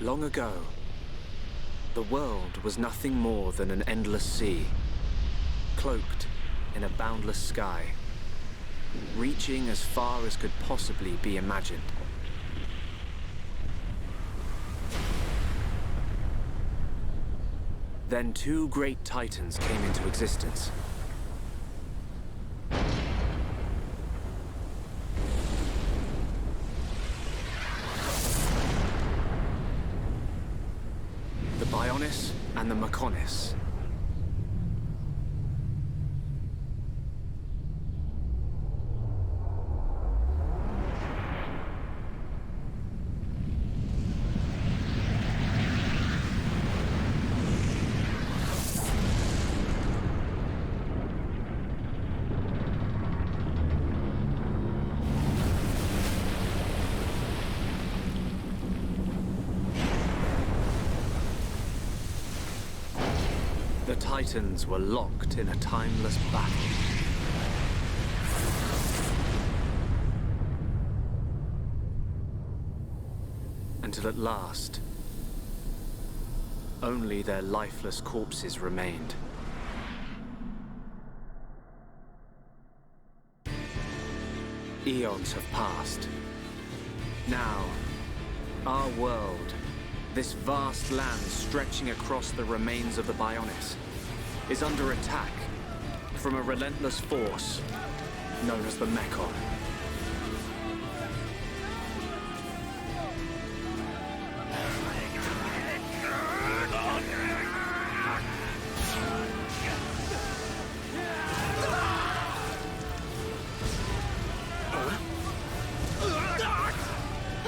Long ago, the world was nothing more than an endless sea, cloaked in a boundless sky, reaching as far as could possibly be imagined. Then two great titans came into existence. The Bionis and the Mechonis. The Titans were locked in a timeless battle. Until at last, only their lifeless corpses remained. Eons have passed. Now, our world, this vast land stretching across the remains of the Bionis, is under attack from a relentless force known as the Mechon.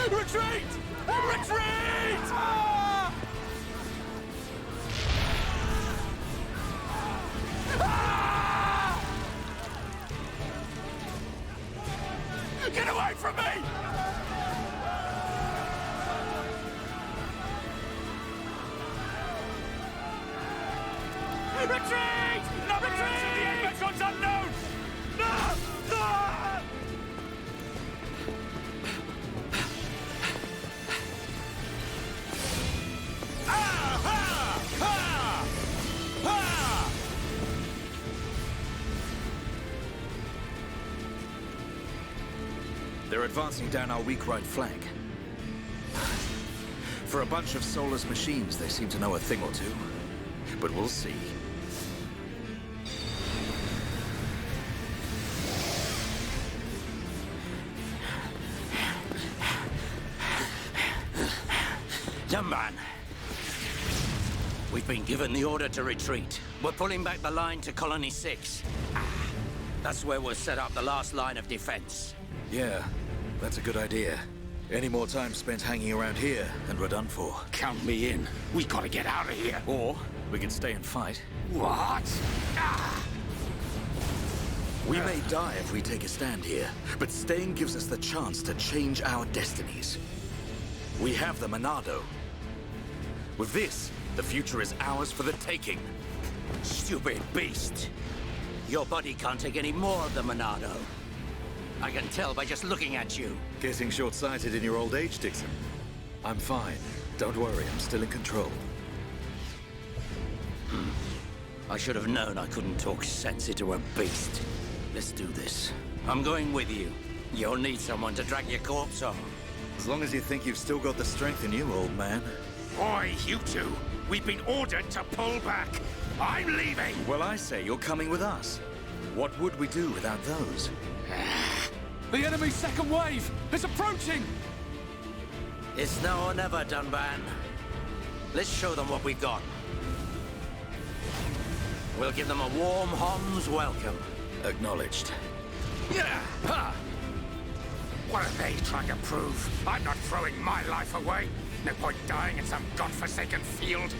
Retreat! Retreat! Get away from me! Retreat! No, retreat! The Edmonton's unknown! No! No! They're advancing down our weak right flank. For a bunch of soulless machines, they seem to know a thing or two. But we'll see. Dunban. We've been given the order to retreat. We're pulling back the line to Colony 6. That's where we'll set up the last line of defense. Yeah, that's a good idea. Any more time spent hanging around here, and we're done for. Count me in. We gotta get out of here. Or we can stay and fight. What? We may die if we take a stand here, but staying gives us the chance to change our destinies. We have the Monado. With this, the future is ours for the taking. Stupid beast. Your body can't take any more of the Monado. I can tell by just looking at you. Getting short-sighted in your old age, Dixon. I'm fine. Don't worry, I'm still in control. I should have known I couldn't talk sense into a beast. Let's do this. I'm going with you. You'll need someone to drag your corpse on. As long as you think you've still got the strength in you, old man. Boy, you two. We've been ordered to pull back. I'm leaving. Well, I say you're coming with us. What would we do without those? The enemy's second wave is approaching! It's now or never, Dunban. Let's show them what we've got. We'll give them a warm Hom's welcome. Acknowledged. Yeah! Ha! What are they trying to prove? I'm not throwing my life away. No point dying in some godforsaken field.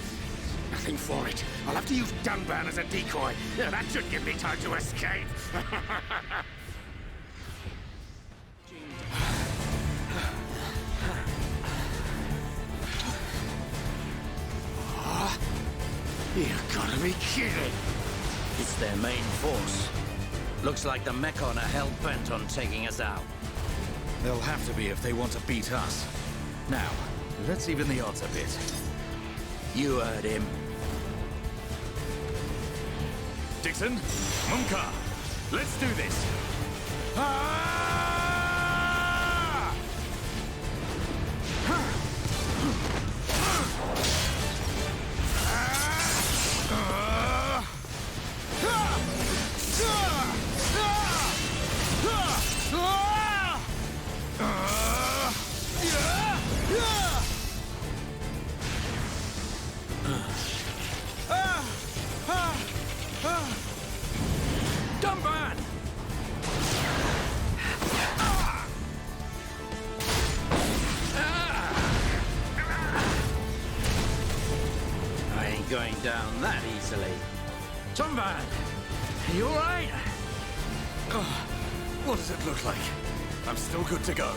Nothing for it. I'll have to use Dunban as a decoy. Yeah, that should give me time to escape. You've gotta be kidding! It's their main force. Looks like the Mechon are hell-bent on taking us out. They'll have to be if they want to beat us. Now, Let's even the odds a bit. You heard him. Dixon, Munka, let's do this. Dunban! I ain't going down that easily. Dunban! You alright? What does it look like? I'm still good to go.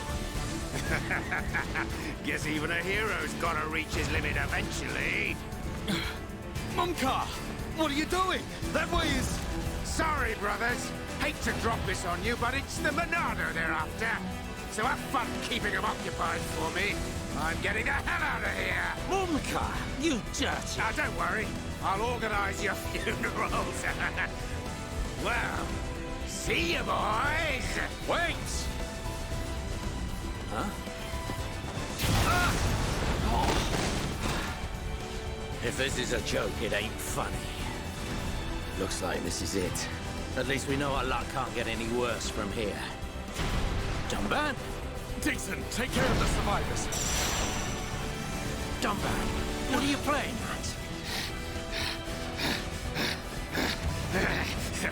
Guess even a hero's gotta reach his limit eventually. Munka! What are you doing? That way is... Sorry, brothers. Hate to drop this on you, but it's the Monado they're after. So have fun keeping them occupied for me. I'm getting the hell out of here. Munka, you dirty... Now, don't worry. I'll organize your funerals. Well, see you, boys. Wait! Huh? If this is a joke, it ain't funny. Looks like this is it. At least we know our luck can't get any worse from here. Dunban? Dixon, take care of the survivors. Dunban, what are you playing at?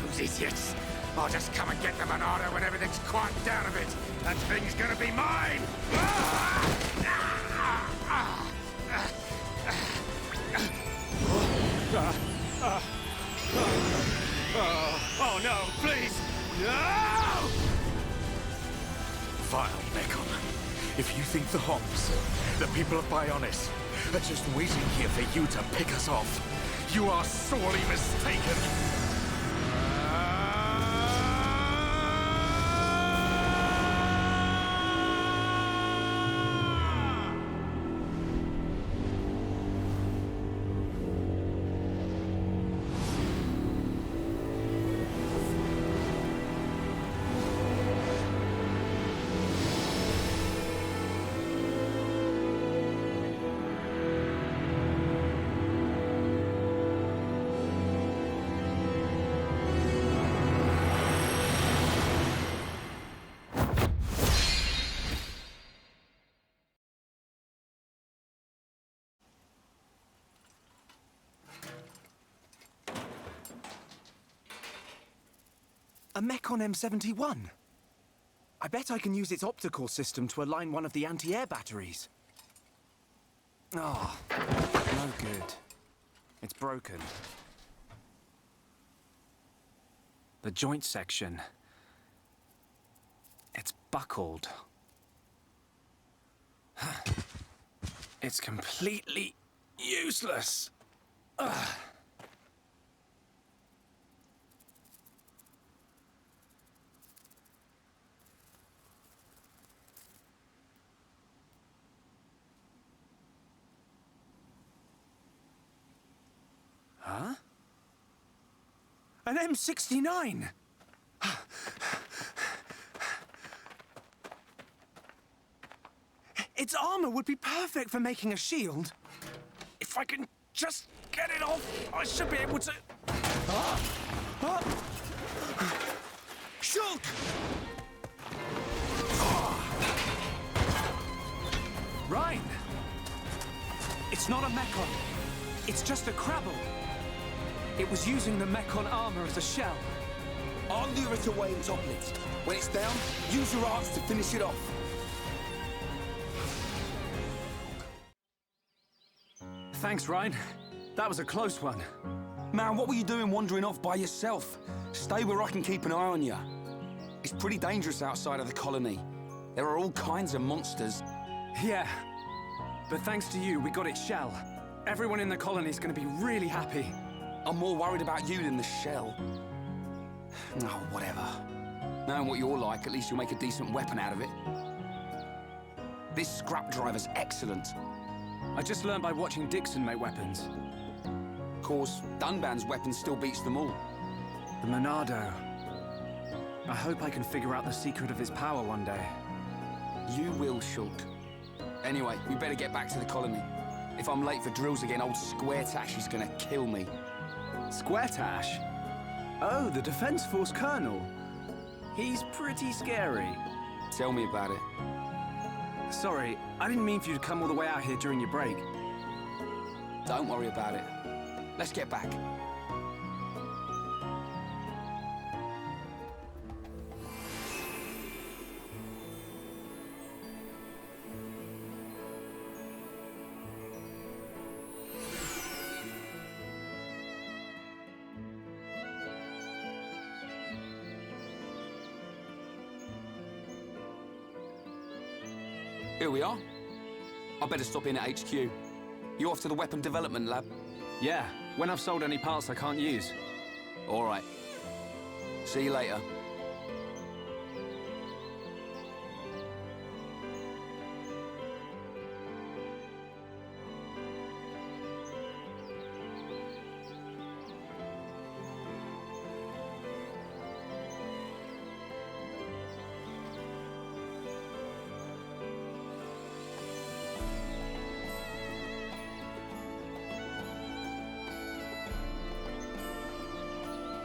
Those idiots. I'll just come and get the Monado when everything's quieted down a bit. That thing's gonna be mine! Oh no, please! No! Vile Mekon. If you think the Homs, the people of Bionis, are just waiting here for you to pick us off, you are sorely mistaken. A Mekon M71? I bet I can use its optical system to align one of the anti-air batteries. Ah, no good. It's broken. The joint section. It's buckled. It's completely useless. Ugh. Huh? An M69! Its armor would be perfect for making a shield. If I can just get it off, I should be able to... Shulk! Reyn! It's not a Mekon. It's just a Crabble. It was using the Mekon armor as a shell. I'll lure it away and topple it. When it's down, use your arts to finish it off. Thanks, Reyn. That was a close one. Man, what were you doing wandering off by yourself? Stay where I can keep an eye on you. It's pretty dangerous outside of the colony. There are all kinds of monsters. Yeah. But thanks to you, we got its shell. Everyone in the colony's gonna be really happy. I'm more worried about you than the shell. Oh, whatever. Knowing what you're like, at least you'll make a decent weapon out of it. This scrap driver's excellent. I just learned by watching Dixon make weapons. Of course, Dunban's weapon still beats them all. The Monado. I hope I can figure out the secret of his power one day. You will, Shulk. Anyway, we better get back to the colony. If I'm late for drills again, old Square Tash is gonna kill me. Square Tash? Oh, the Defense Force Colonel. He's pretty scary. Tell me about it. Sorry, I didn't mean for you to come all the way out here during your break. Don't worry about it. Let's get back. Here we are. I better stop in at HQ. You off to the weapon development lab? Yeah, when I've sold any parts I can't use. All right. See you later.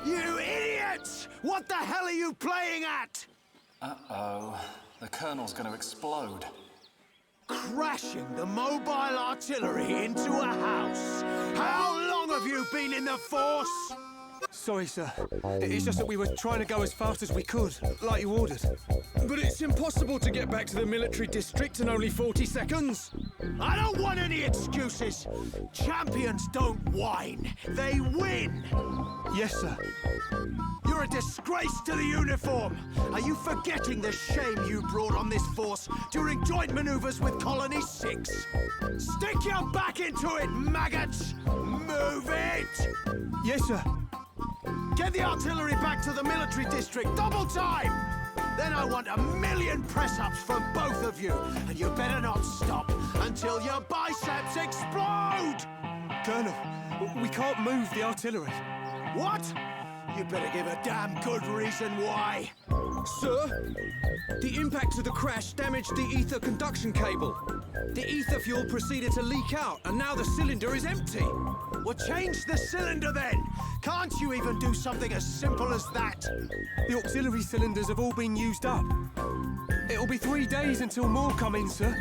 You idiots! What the hell are you playing at? Uh-oh. The Colonel's gonna explode. Crashing the mobile artillery into a house. How long have you been in the Force? Sorry, sir. It's just that we were trying to go as fast as we could, like you ordered. But it's impossible to get back to the military district in only 40 seconds. I don't want any excuses. Champions don't whine. They win. Yes, sir. You're a disgrace to the uniform. Are you forgetting the shame you brought on this force during joint maneuvers with Colony 6? Stick your back into it, maggots! Move it! Yes, sir. Get the artillery back to the military district, double time! Then I want 1,000,000 press-ups from both of you, and you better not stop until your biceps explode! Colonel, we can't move the artillery. What? You better give a damn good reason why. Sir, the impact of the crash damaged the ether conduction cable. The ether fuel proceeded to leak out, and now the cylinder is empty. Well, change the cylinder then. Can't you even do something as simple as that? The auxiliary cylinders have all been used up. It'll be 3 days until more come in, sir.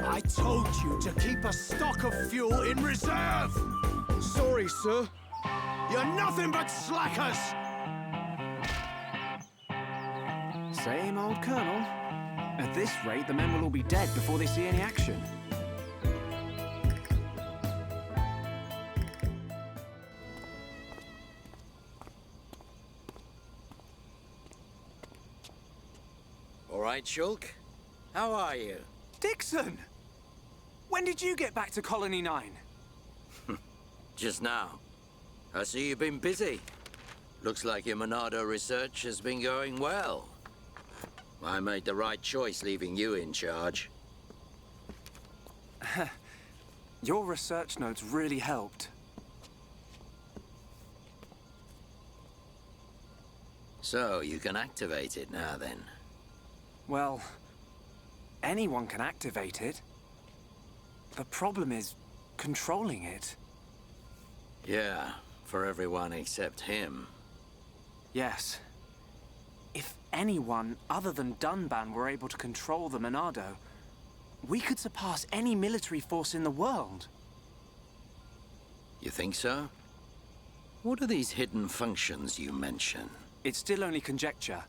I told you to keep a stock of fuel in reserve. Sorry, sir. You're nothing but slackers. Same old Colonel. At this rate, the men will all be dead before they see any action. All right, Shulk. How are you? Dixon! When did you get back to Colony 9? Just now. I see you've been busy. Looks like your Monado research has been going well. I made the right choice leaving you in charge. Your research notes really helped. So, you can activate it now then. Well, anyone can activate it. The problem is controlling it. Yeah, for everyone except him. Yes. If anyone other than Dunban were able to control the Monado, we could surpass any military force in the world. You think so? What are these hidden functions you mention? It's still only conjecture,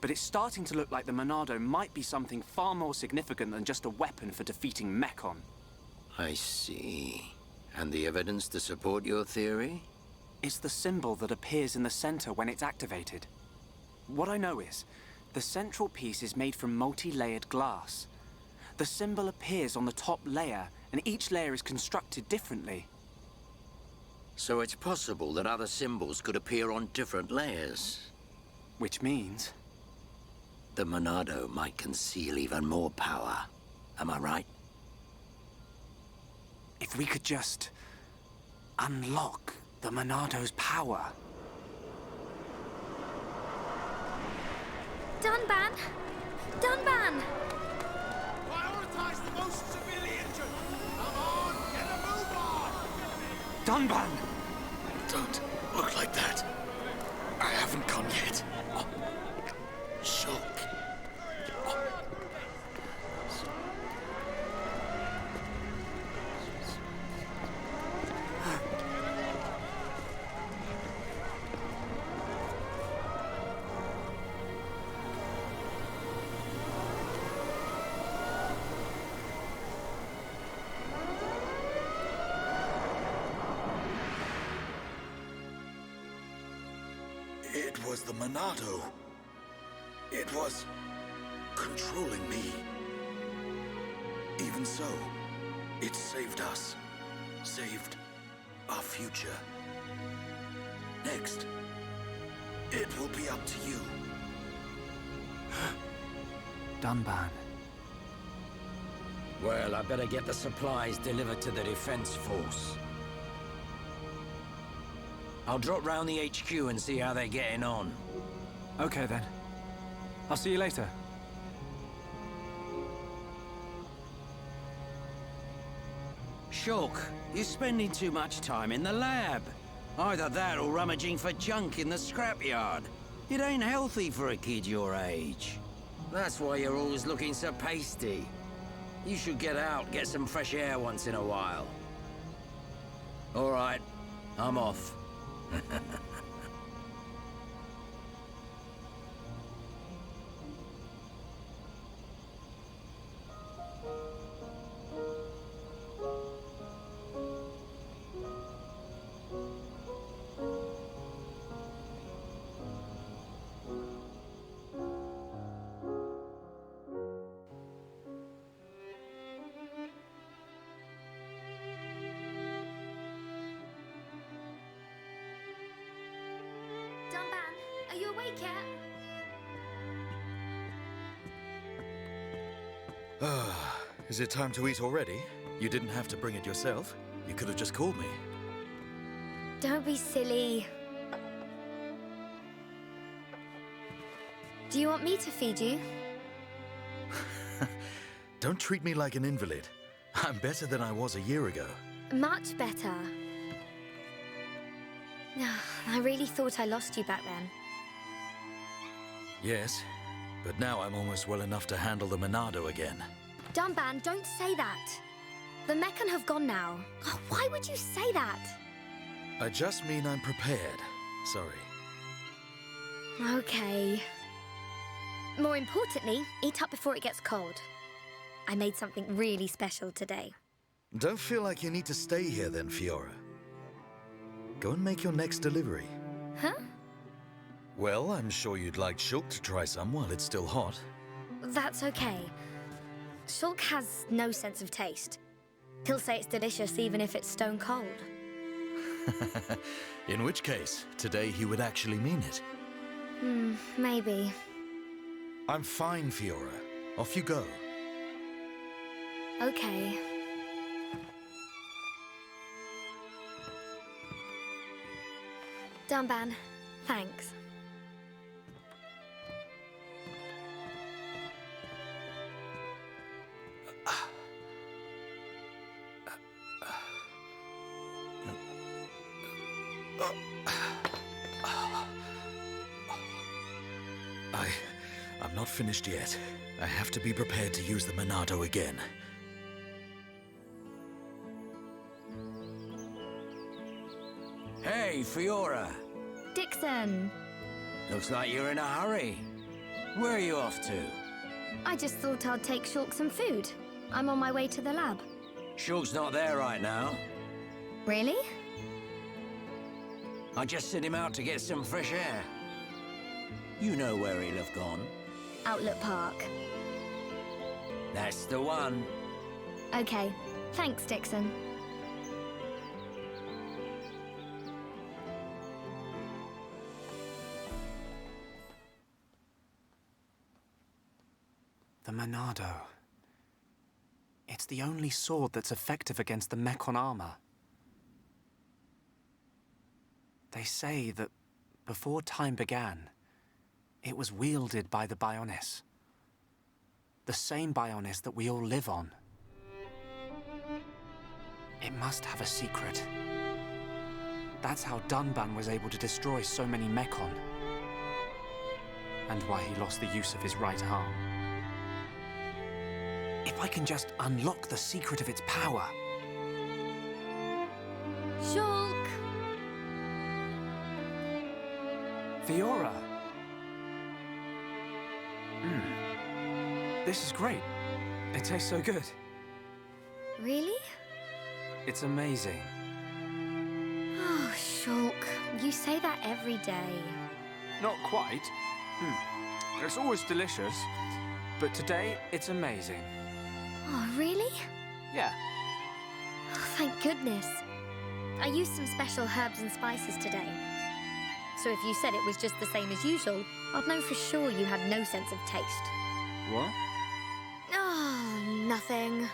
but it's starting to look like the Monado might be something far more significant than just a weapon for defeating Mechon. I see. And the evidence to support your theory? It's the symbol that appears in the center when it's activated. What I know is, the central piece is made from multi-layered glass. The symbol appears on the top layer, and each layer is constructed differently. So it's possible that other symbols could appear on different layers. Which means... the Monado might conceal even more power. Am I right? If we could just unlock the Monado's power. Dunban! Dunban! Prioritize the most civilians! Come on, get a move on! Dunban! Don't look like that. I haven't gone yet. Shulk. It was the Monado. It was controlling me. Even so, it saved us. Saved our future. Next, it will be up to you. Dunban. Well, I better get the supplies delivered to the Defense Force. I'll drop round the HQ and see how they're getting on. Okay then. I'll see you later. Shulk, you're spending too much time in the lab. Either that or rummaging for junk in the scrapyard. It ain't healthy for a kid your age. That's why you're always looking so pasty. You should get out, get some fresh air once in a while. All right, I'm off. Dunban, are you awake yet? Is it time to eat already? You didn't have to bring it yourself. You could have just called me. Don't be silly. Do you want me to feed you? Don't treat me like an invalid. I'm better than I was a year ago. Much better. I really thought I lost you back then. Yes, but now I'm almost well enough to handle the Monado again. Dunban, don't say that. The Meccan have gone now. Oh, why would you say that? I just mean I'm prepared. Sorry. Okay. More importantly, eat up before it gets cold. I made something really special today. Don't feel like you need to stay here then, Fiora. Go and make your next delivery. Huh? Well, I'm sure you'd like Shulk to try some while it's still hot. That's okay. Shulk has no sense of taste. He'll say it's delicious even if it's stone cold. In which case, today he would actually mean it. Maybe. I'm fine, Fiora. Off you go. Okay. Dunban, thanks. I'm not finished yet. I have to be prepared to use the Monado again. Hey, Fiora. Dixon! Looks like you're in a hurry. Where are you off to? I just thought I'd take Shulk some food. I'm on my way to the lab. Shulk's not there right now. Really? I just sent him out to get some fresh air. You know where he'll have gone. Outlet Park. That's the one. Okay. Thanks, Dixon. The Monado. It's the only sword that's effective against the Mechon armor. They say that before time began, it was wielded by the Bionis. The same Bionis that we all live on. It must have a secret. That's how Dunban was able to destroy so many Mechon. And why he lost the use of his right arm. If I can just unlock the secret of its power. Shulk! Fiora! This is great. It tastes so good. Really? It's amazing. Oh, Shulk, you say that every day. Not quite. It's always delicious. But today, it's amazing. Oh, really? Yeah. Oh, thank goodness. I used some special herbs and spices today. So if you said it was just the same as usual, I'd know for sure you had no sense of taste. What? Oh, nothing.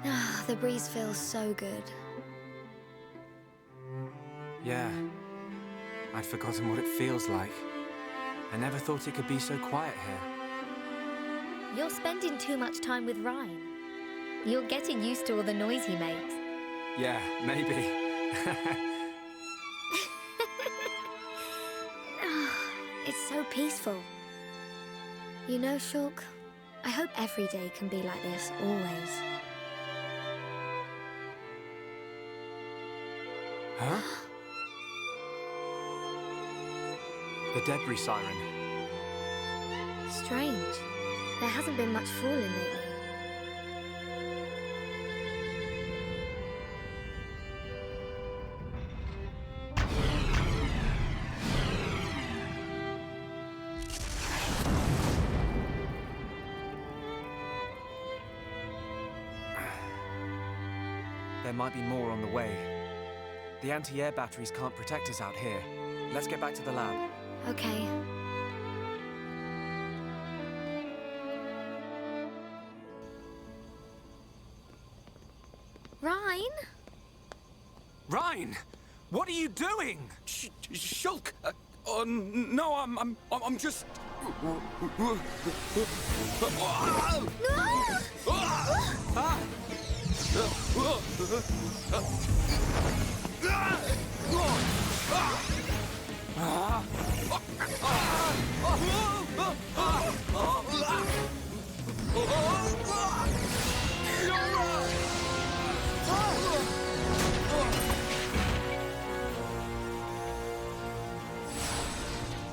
Ah, the breeze feels so good. Yeah. I'd forgotten what it feels like. I never thought it could be so quiet here. You're spending too much time with Reyn. You're getting used to all the noise he makes. Yeah, maybe. It's so peaceful. You know, Shulk, I hope every day can be like this, always. Huh? The debris siren. Strange. There hasn't been much falling lately. There might be more on the way. The anti-air batteries can't protect us out here. Let's get back to the lab. Okay. Reyn? Reyn! What are you doing? Shulk! No, I'm just...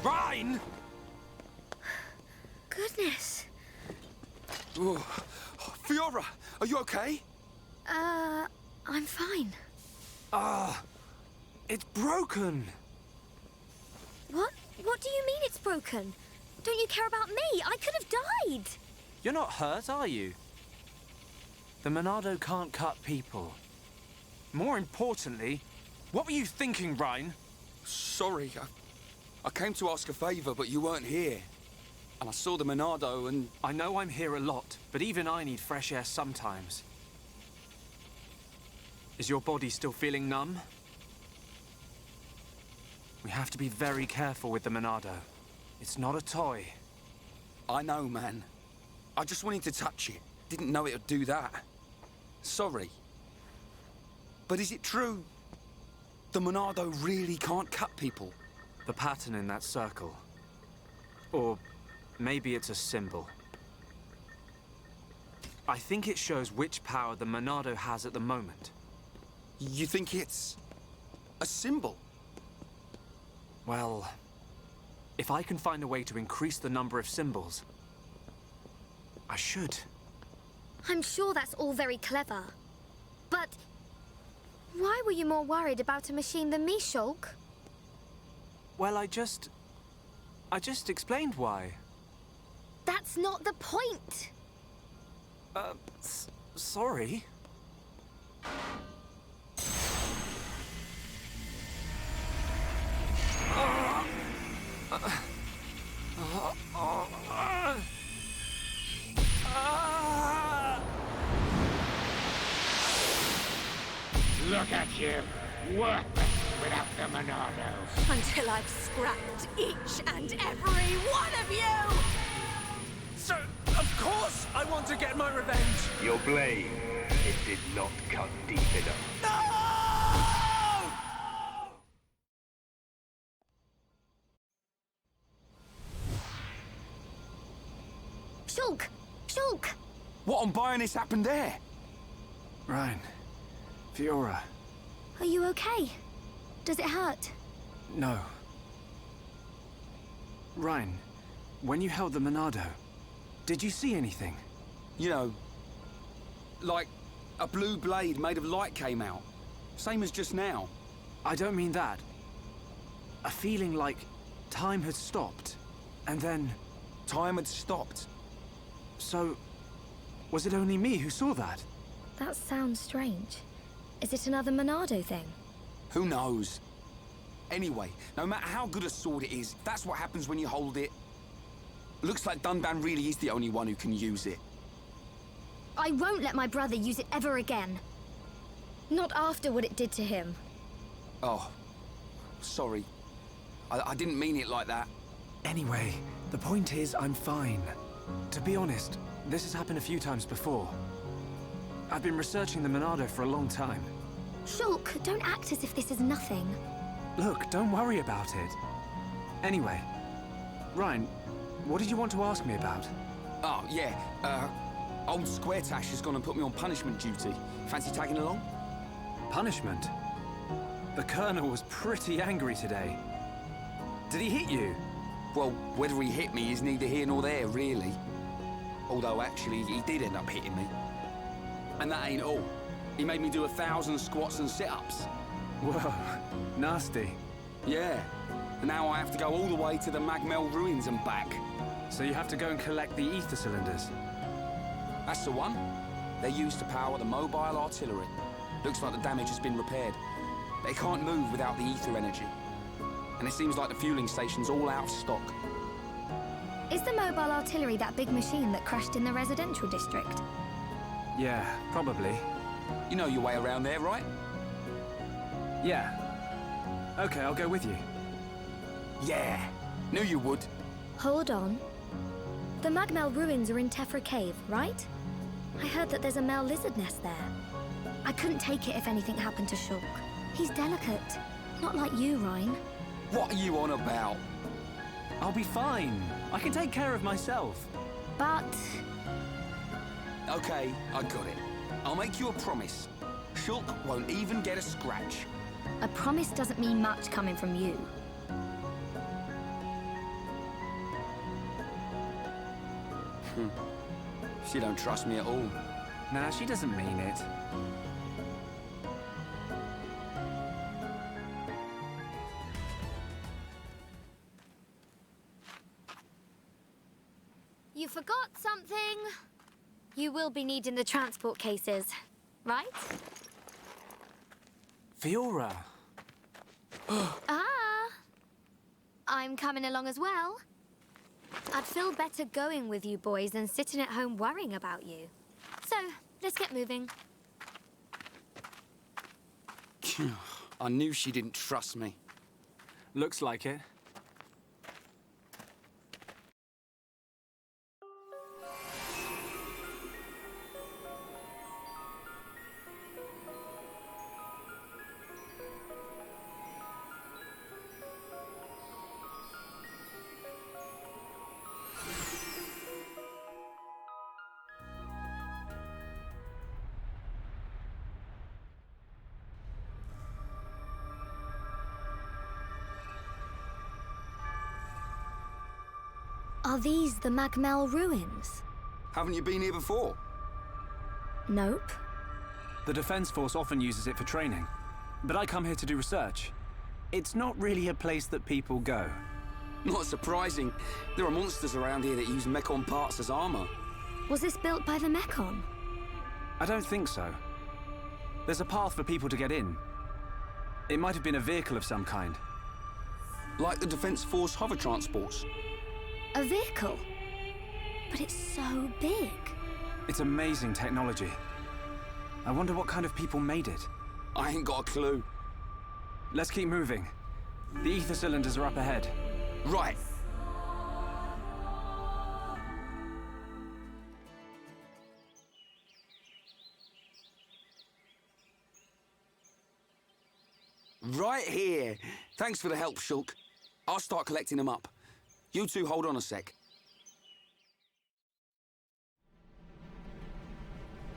Reyn! Goodness. Fiora, are you okay? I'm fine. It's broken! What? What do you mean it's broken? Don't you care about me? I could have died! You're not hurt, are you? The Monado can't cut people. More importantly, what were you thinking, Reyn? Sorry, I came to ask a favor, but you weren't here. And I saw the Monado and... I know I'm here a lot, but even I need fresh air sometimes. Is your body still feeling numb? We have to be very careful with the Monado. It's not a toy. I know, man. I just wanted to touch it. Didn't know it would do that. Sorry. But is it true? The Monado really can't cut people? The pattern in that circle. Or maybe it's a symbol. I think it shows which power the Monado has at the moment. You think it's... a symbol? Well, if I can find a way to increase the number of symbols, I should. I'm sure that's all very clever. But why were you more worried about a machine than me, Shulk? Well, I just explained why. That's not the point! Sorry. Look at you, worthless without the Monado. Until I've scrapped each and every one of you! So, of course, I want to get my revenge. Your blade, it did not cut deep enough. No! Shulk! Shulk! What on Bionis happened there? Reyn. Fiora. Are you okay? Does it hurt? No. Reyn, when you held the Monado, did you see anything? You know, like a blue blade made of light came out. Same as just now. I don't mean that. A feeling like time had stopped, and then... Time had stopped. So, was it only me who saw that? That sounds strange. Is it another Monado thing? Who knows? Anyway, no matter how good a sword it is, that's what happens when you hold it. Looks like Dunban really is the only one who can use it. I won't let my brother use it ever again. Not after what it did to him. Oh, sorry. I didn't mean it like that. Anyway, the point is I'm fine. To be honest, this has happened a few times before. I've been researching the Monado for a long time. Shulk, don't act as if this is nothing. Look, don't worry about it. Anyway, Reyn, what did you want to ask me about? Oh, yeah, old Squaretash has gone and put me on punishment duty. Fancy tagging along? Punishment? The Colonel was pretty angry today. Did he hit you? Well, whether he hit me is neither here nor there, really. Although, actually, he did end up hitting me. And that ain't all. He made me do 1,000 squats and sit-ups. Whoa, nasty. Yeah. And now I have to go all the way to the Magmel ruins and back. So you have to go and collect the ether cylinders? That's the one. They're used to power the mobile artillery. Looks like the damage has been repaired. They can't move without the ether energy. And it seems like the fueling station's all out of stock. Is the mobile artillery that big machine that crashed in the residential district? Yeah, probably. You know your way around there, right? Yeah. Okay, I'll go with you. Yeah, knew you would. Hold on. The Magmel ruins are in Tephra Cave, right? I heard that there's a Mel lizard nest there. I couldn't take it if anything happened to Shulk. He's delicate. Not like you, Reyn. What are you on about? I'll be fine. I can take care of myself. But... Okay, I got it. I'll make you a promise. Shulk won't even get a scratch. a promise doesn't mean much coming from you. She don't trust me at all. Nah, she doesn't mean it. You forgot something. You will be needing the transport cases, right? Fiora! Ah! I'm coming along as well. I'd feel better going with you boys than sitting at home worrying about you. So, let's get moving. I knew she didn't trust me. Looks like it. Are these the Magmel ruins? Haven't you been here before? Nope. The Defense Force often uses it for training, but I come here to do research. It's not really a place that people go. Not surprising. There are monsters around here that use Mechon parts as armor. Was this built by the Mechon? I don't think so. There's a path for people to get in. It might have been a vehicle of some kind. Like the Defense Force hover transports. A vehicle? But it's so big. It's amazing technology. I wonder what kind of people made it. I ain't got a clue. Let's keep moving. The ether cylinders are up ahead. Right. Right here. Thanks for the help, Shulk. I'll start collecting them up. You two hold on a sec.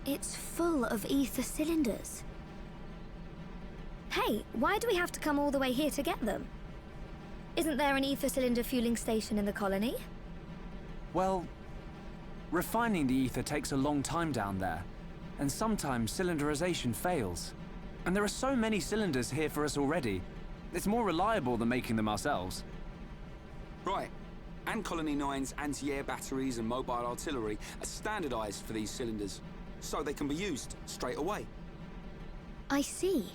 It's full of ether cylinders. Hey, why do we have to come all the way here to get them? Isn't there an ether cylinder fueling station in the colony? Well, refining the ether takes a long time down there, and sometimes cylinderization fails. And there are so many cylinders here for us already. It's more reliable than making them ourselves. Right. And Colony 9's anti-air batteries and mobile artillery are standardized for these cylinders, so they can be used straight away. I see.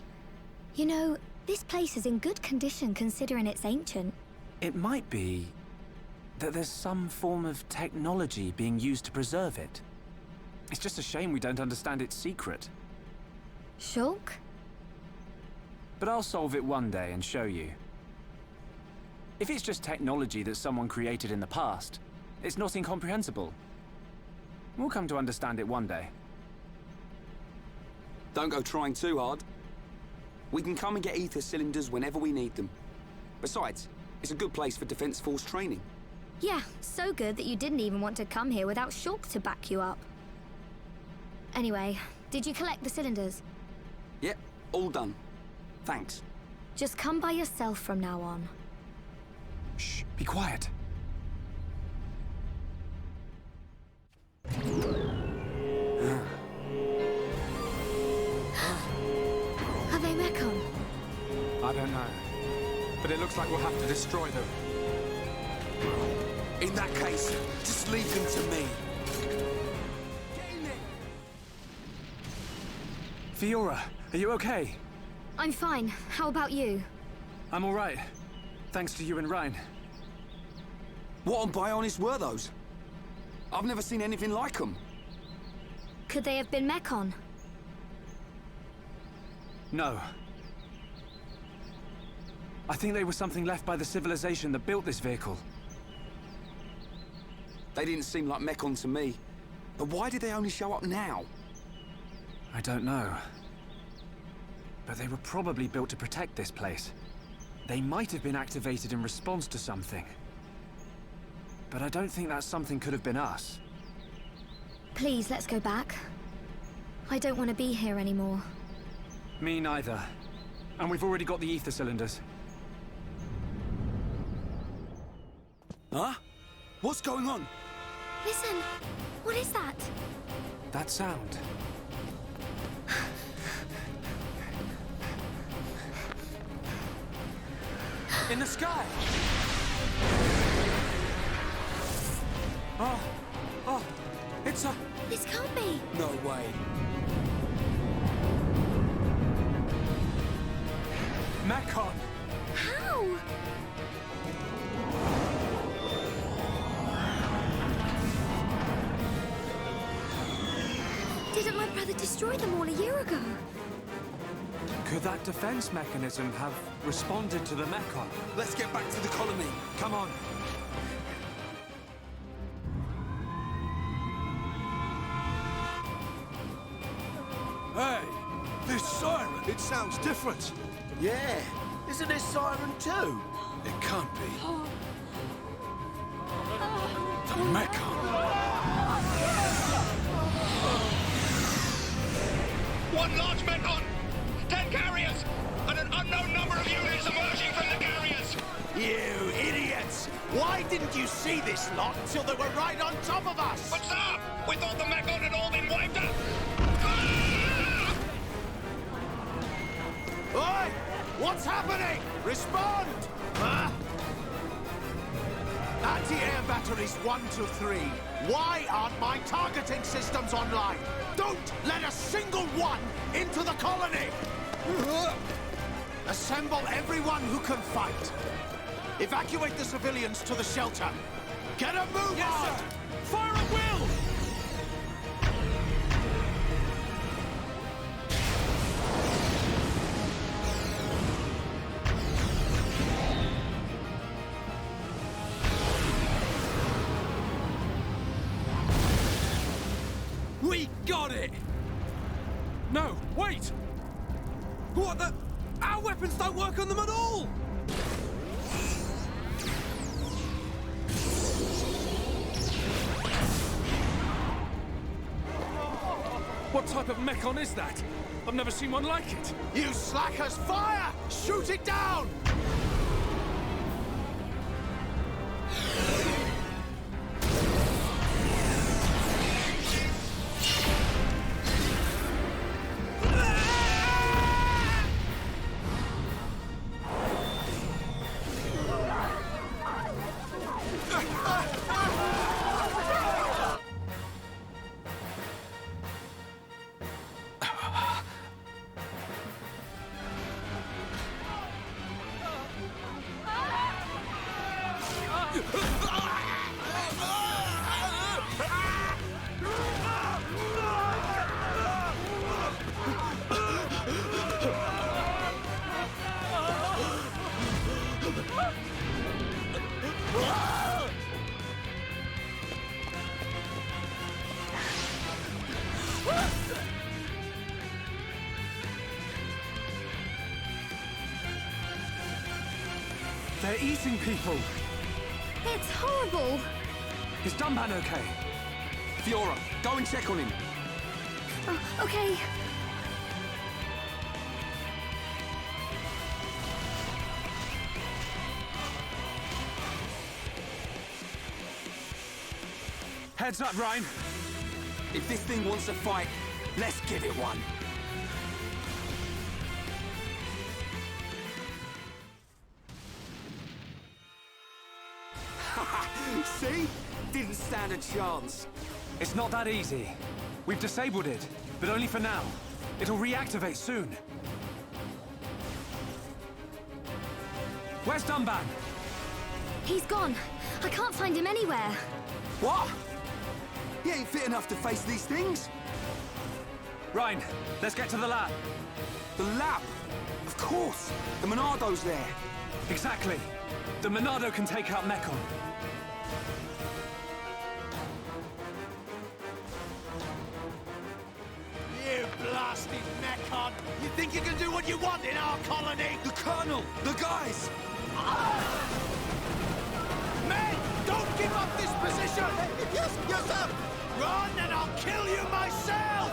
You know, this place is in good condition considering it's ancient. It might be that there's some form of technology being used to preserve it. It's just a shame we don't understand its secret. Shulk? But I'll solve it one day and show you. If it's just technology that someone created in the past, it's not incomprehensible. We'll come to understand it one day. Don't go trying too hard. We can come and get ether cylinders whenever we need them. Besides, it's a good place for Defense Force training. Yeah, so good that you didn't even want to come here without Shulk to back you up. Anyway, did you collect the cylinders? Yep, all done. Thanks. Just come by yourself from now on. Shh, be quiet. Are they Mekon? I don't know. But it looks like we'll have to destroy them. In that case, just leave them to me. Fiora, are you okay? I'm fine. How about you? I'm all right. Thanks to you and Reyn. What on Bionis were those? I've never seen anything like them. Could they have been Mekon? No. I think they were something left by the civilization that built this vehicle. They didn't seem like Mekon to me. But why did they only show up now? I don't know. But they were probably built to protect this place. They might have been activated in response to something. But I don't think that something could have been us. Please, let's go back. I don't want to be here anymore. Me neither. And we've already got the ether cylinders. Huh? What's going on? Listen! What is that? That sound. In the sky! Oh, it's a... This can't be! No way. Mekon! How? Didn't my brother destroy them all a year ago? Could that defense mechanism have responded to the Mekon? Let's get back to the colony. Come on. Hey, this siren, it sounds different. Yeah, isn't this siren too? It can't be. The Mekon. One large Mekon! 10 carriers! And an unknown number of units emerging from the carriers! You idiots! Why didn't you see this lot until they were right on top of us? But sir, we thought the Mekon had all been wiped out! Oi! What's happening? Respond! Huh? Anti-air batteries 1 to 3. Why aren't my targeting systems online? Don't let a single one into the colony! Assemble everyone who can fight. Evacuate the civilians to the shelter. Get a move on! Yes, sir! Fire at will! got it! No, wait! What the? Our weapons don't work on them at all! What type of mechon is that? I've never seen one like it. You slackers, fire! Shoot it down! They're eating people! It's horrible! Is Dunban okay? Fiora, go and check on him. Oh, okay. Heads up, Reyn. If this thing wants a fight, let's give it one. See? Didn't stand a chance. It's not that easy. We've disabled it, but only for now. It'll reactivate soon. Where's Dunban? He's gone. I can't find him anywhere. What? He ain't fit enough to face these things. Reyn, let's get to the lab. The lab? Of course. The Monado's there. Exactly. The Monado can take out Mechon. You blasted Mechon! You think you can do what you want in our colony? The Colonel! The guys! Men! Don't give up this position! Yes, yes, sir! Run and I'll kill you myself!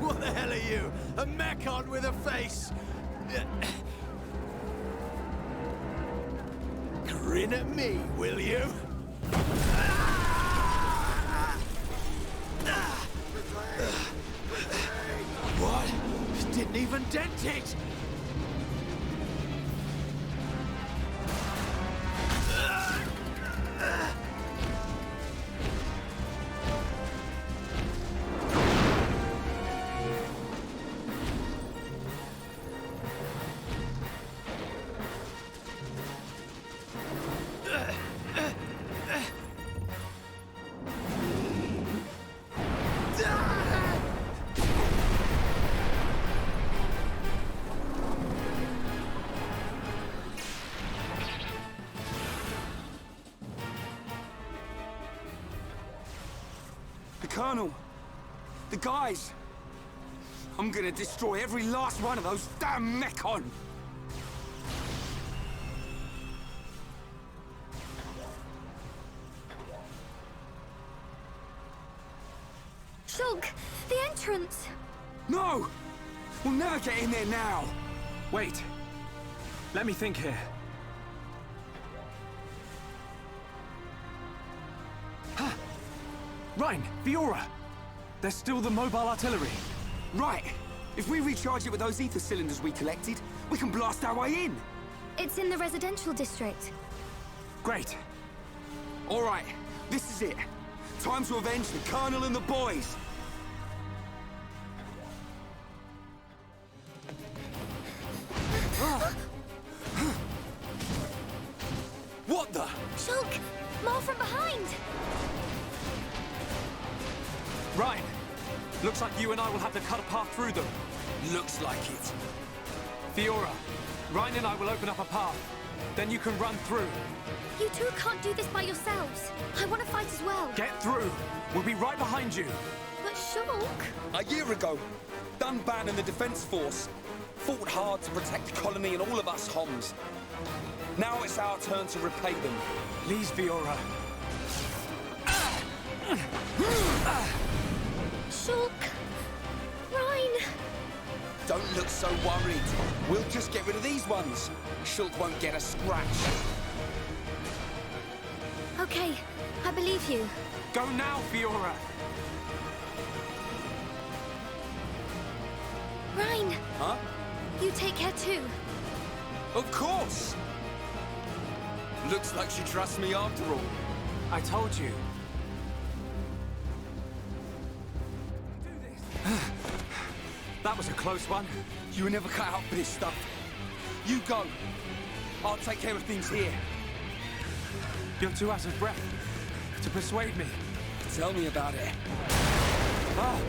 What the hell are you? A Mechon with a face? Grin at me, will you? What? Didn't even dent it! Colonel, the guys. I'm gonna destroy every last one of those damn Mechon. Shulk, the entrance! No! We'll never get in there now. Wait. Let me think here. Reyn, Fiora! There's still the mobile artillery. Right. If we recharge it with those ether cylinders we collected, we can blast our way in. It's in the residential district. Great. All right. This is it. Time to avenge the Colonel and the boys. What the? Shulk! More from behind! Reyn, looks like you and I will have to cut a path through them. Looks like it. Fiora, Reyn and I will open up a path. Then you can run through. You two can't do this by yourselves. I want to fight as well. Get through. We'll be right behind you. But Shulk... A year ago, Dunban and the Defense Force fought hard to protect the colony and all of us Homs. Now it's our turn to repay them. Please, Fiora. Shulk... Reyn... Don't look so worried. We'll just get rid of these ones. Shulk won't get a scratch. Okay, I believe you. Go now, Fiora. Reyn, Huh? you take care too. Of course! Looks like she trusts me after all. I told you. That was a close one. You were never cut out for this stuff. You go. I'll take care of things here. You're too out of breath to persuade me. Tell me about it. Ah!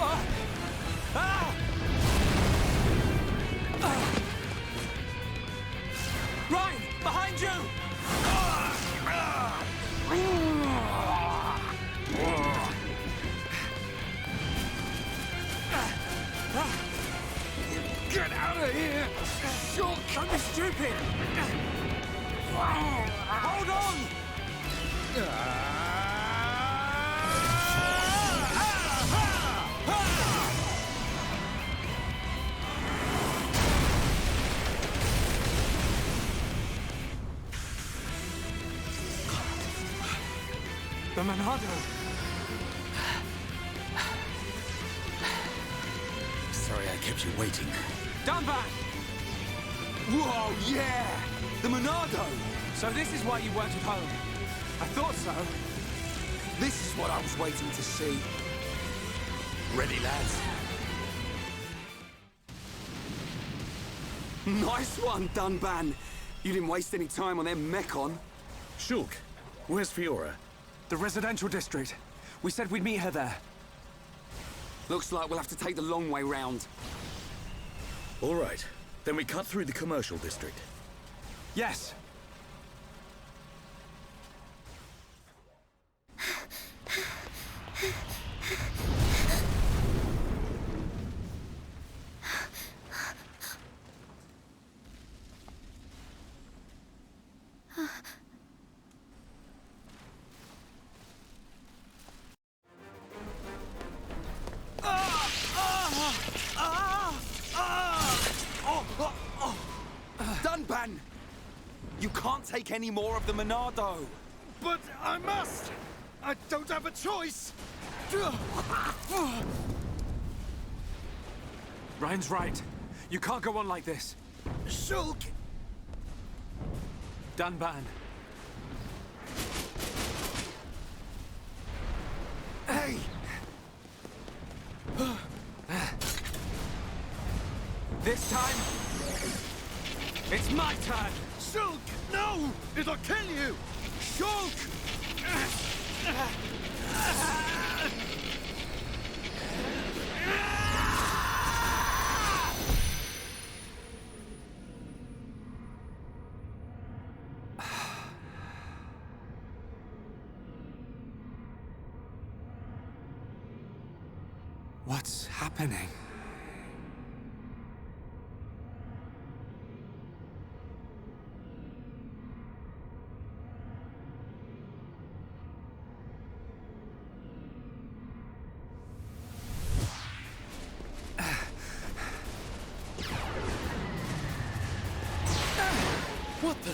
Ah! Ah! Ah! Reyn, behind you! Get out of here! Shulk, don't be stupid! Hold on! The Monado! Sorry I kept you waiting. Dunban! Whoa, yeah! The Monado! So this is why you weren't at home. I thought so. This is what I was waiting to see. Ready, lads? Nice one, Dunban. You didn't waste any time on them Mechon. Shulk, where's Fiora? The residential district. We said we'd meet her there. Looks like we'll have to take the long way round. All right. Then we cut through the commercial district. Yes. Dunban! You can't take any more of the Monado! But I must! I don't have a choice! Reyn's right. You can't go on like this. Shulk! Dunban. Hey! This time, it's my turn! Shulk! No! It'll kill you! Shulk! What's happening? What the?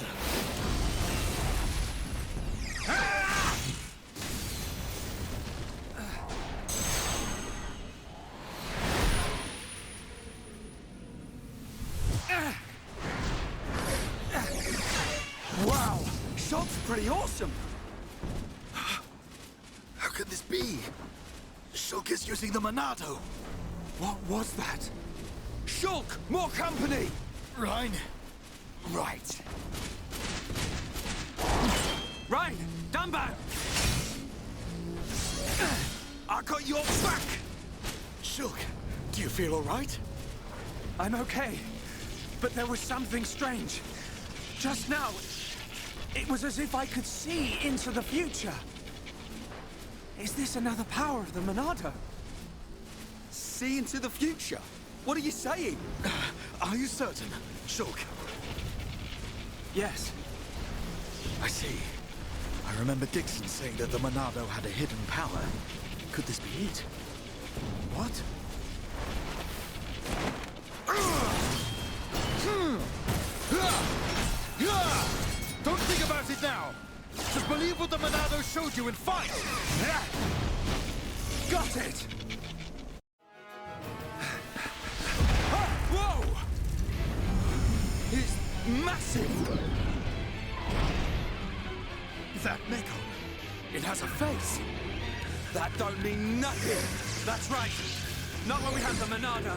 Wow! Shulk's pretty awesome! How could this be? Shulk is using the Monado. What was that? Shulk! More company! Reyn! Right. Reyn! Dunban! I got your back! Shulk, do you feel all right? I'm okay. But there was something strange. Just now, it was as if I could see into the future. Is this another power of the Monado? See into the future? What are you saying? Are you certain, Shulk? Yes. I see. I remember Dixon saying that the Monado had a hidden power. Could this be it? What? Don't think about it now! Just believe what the Monado showed you and fight! Got it! Whoa! It's massive! That Mekon. It has a face. That don't mean nothing! That's right. Not when we have the Monado.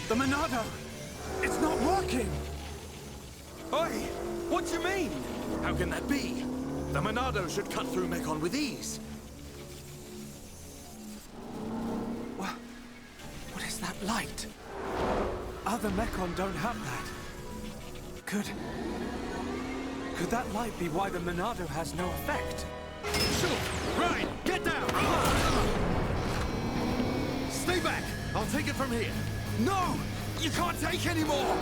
The Monado! It's not working! Oi! What do you mean? How can that be? The Monado should cut through Mekon with ease. What is that light? Other Mekon don't have that. Could that light be why the Monado has no effect? Shulk! Reyn! Get down! Stay back! I'll take it from here. No! You can't take any more!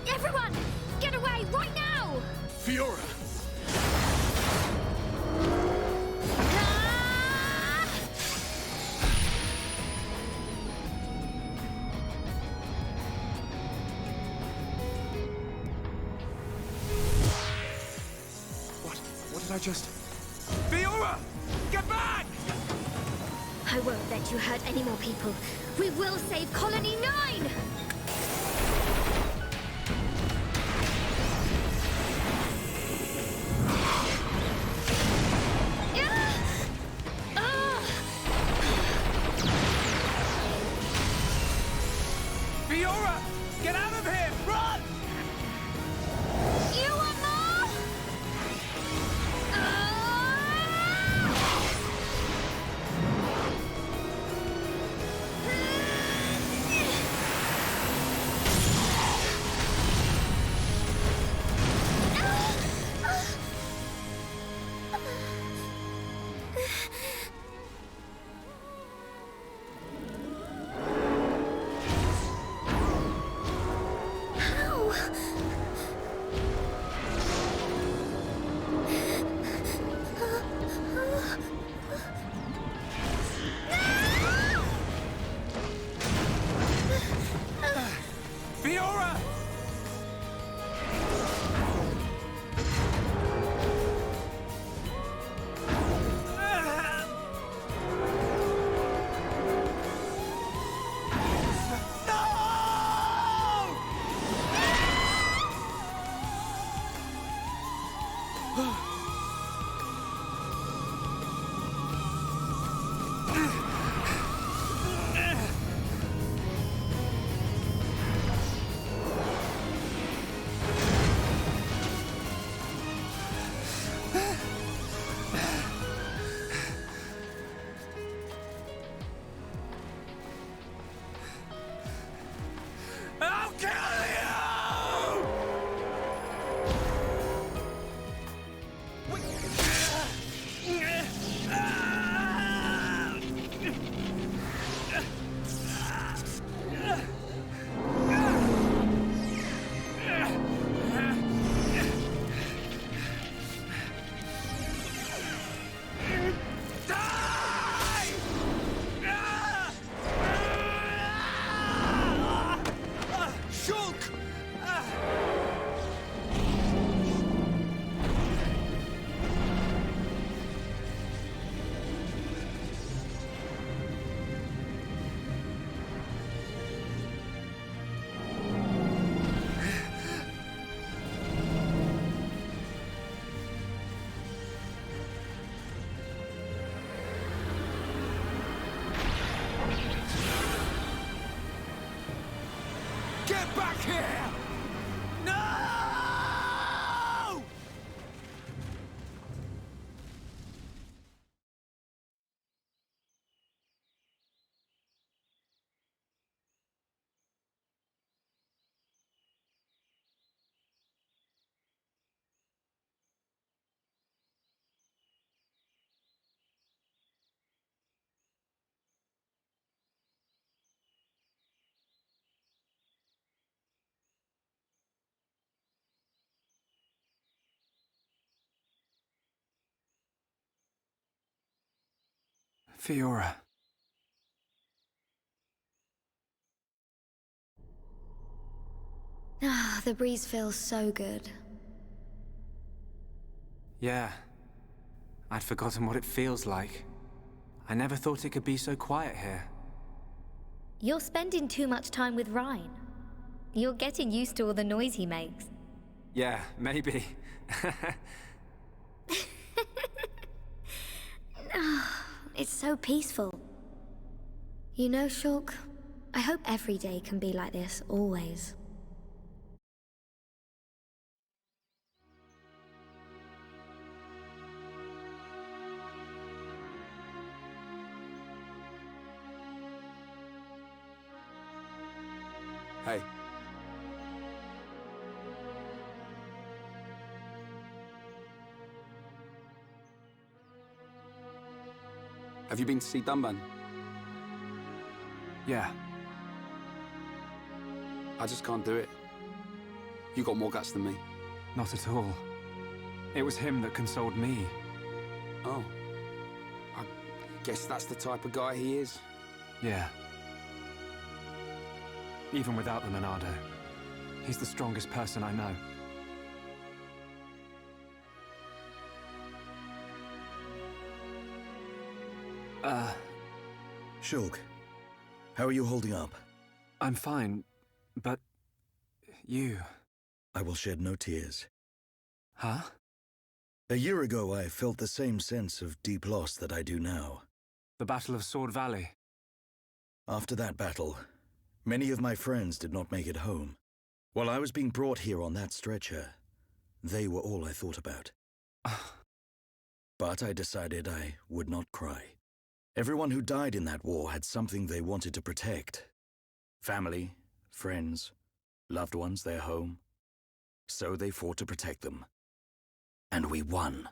Everyone, get away right now! Fiora! Ah! What did I just... Fiora! Get back! I won't let you hurt any more people. We will save Colony 9! Fiora! Get out of here! Run! You want more? Fiora. Ah, the breeze feels so good. Yeah. I'd forgotten what it feels like. I never thought it could be so quiet here. You're spending too much time with Reyn. You're getting used to all the noise he makes. Yeah, maybe. It's so peaceful. You know, Shulk, I hope every day can be like this, always. Hey. Have you been to see Dunban? Yeah. I just can't do it. You got more guts than me. Not at all. It was him that consoled me. Oh. I guess that's the type of guy he is. Yeah. Even without the Monado, he's the strongest person I know. Shulk, how are you holding up? I'm fine, but... you... I will shed no tears. Huh? A year ago, I felt the same sense of deep loss that I do now. The Battle of Sword Valley. After that battle, many of my friends did not make it home. While I was being brought here on that stretcher, they were all I thought about. But I decided I would not cry. Everyone who died in that war had something they wanted to protect. Family, friends, loved ones, their home. So they fought to protect them. And we won.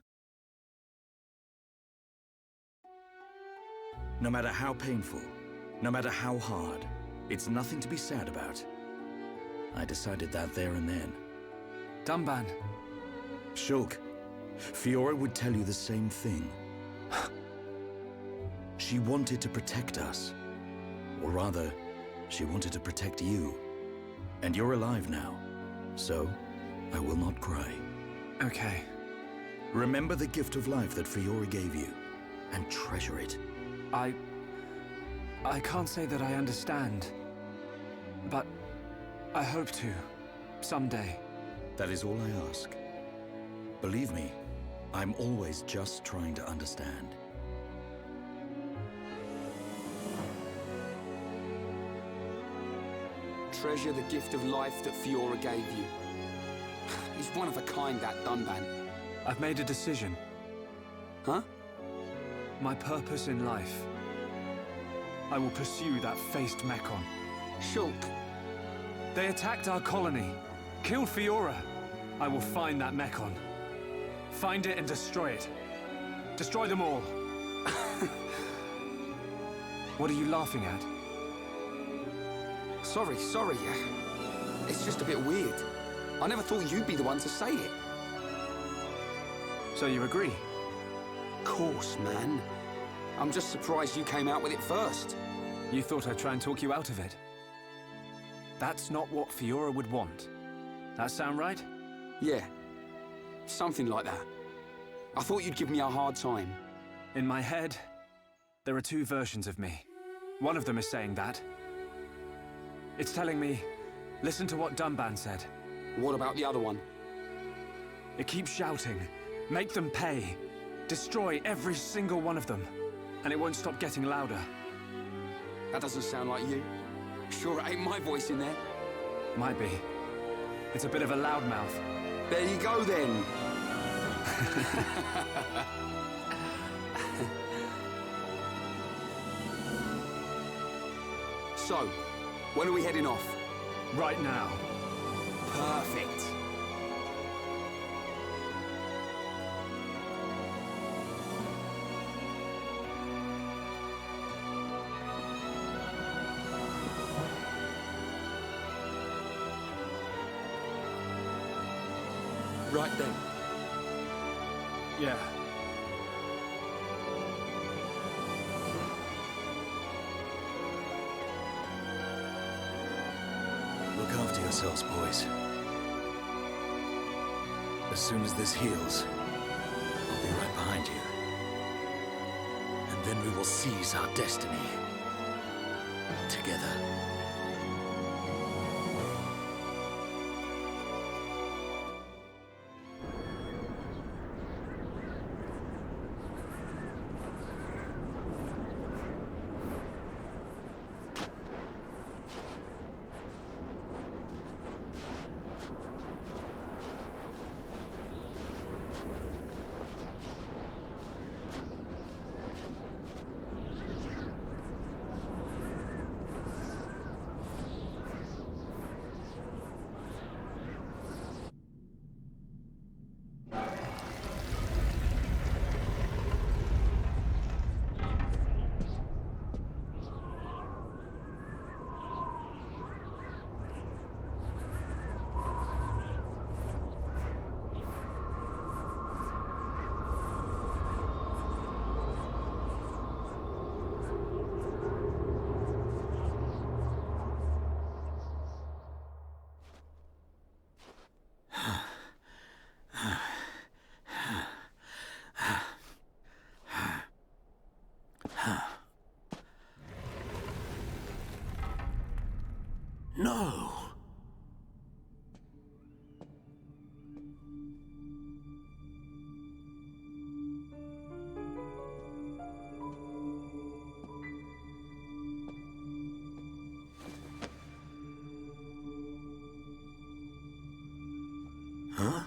No matter how painful, no matter how hard, it's nothing to be sad about. I decided that there and then. Dunban. Shulk, Fiora would tell you the same thing. She wanted to protect us. Or rather, she wanted to protect you. And you're alive now. So, I will not cry. Okay. Remember the gift of life that Fiora gave you, and treasure it. I can't say that I understand. But I hope to, someday. That is all I ask. Believe me, I'm always just trying to understand. Treasure the gift of life that Fiora gave you. He's one of a kind, that Dunban. I've made a decision. Huh? My purpose in life. I will pursue that faced Mekon. Shulk. They attacked our colony, killed Fiora. I will find that Mekon. Find it and destroy it. Destroy them all. What are you laughing at? Sorry. It's just a bit weird. I never thought you'd be the one to say it. So you agree? Course, man. I'm just surprised you came out with it first. You thought I'd try and talk you out of it? That's not what Fiora would want. That sound right? Yeah. Something like that. I thought you'd give me a hard time. In my head, there are two versions of me. One of them is saying that. It's telling me, listen to what Dunban said. What about the other one? It keeps shouting, make them pay. Destroy every single one of them. And it won't stop getting louder. That doesn't sound like you. Sure it ain't my voice in there. Might be. It's a bit of a loudmouth. There you go, then. So, when are we heading off? Right now. Perfect. Right then. Yeah. yourselves, boys. As soon as this heals, I'll be right behind you. And then we will seize our destiny. Together. No! Huh?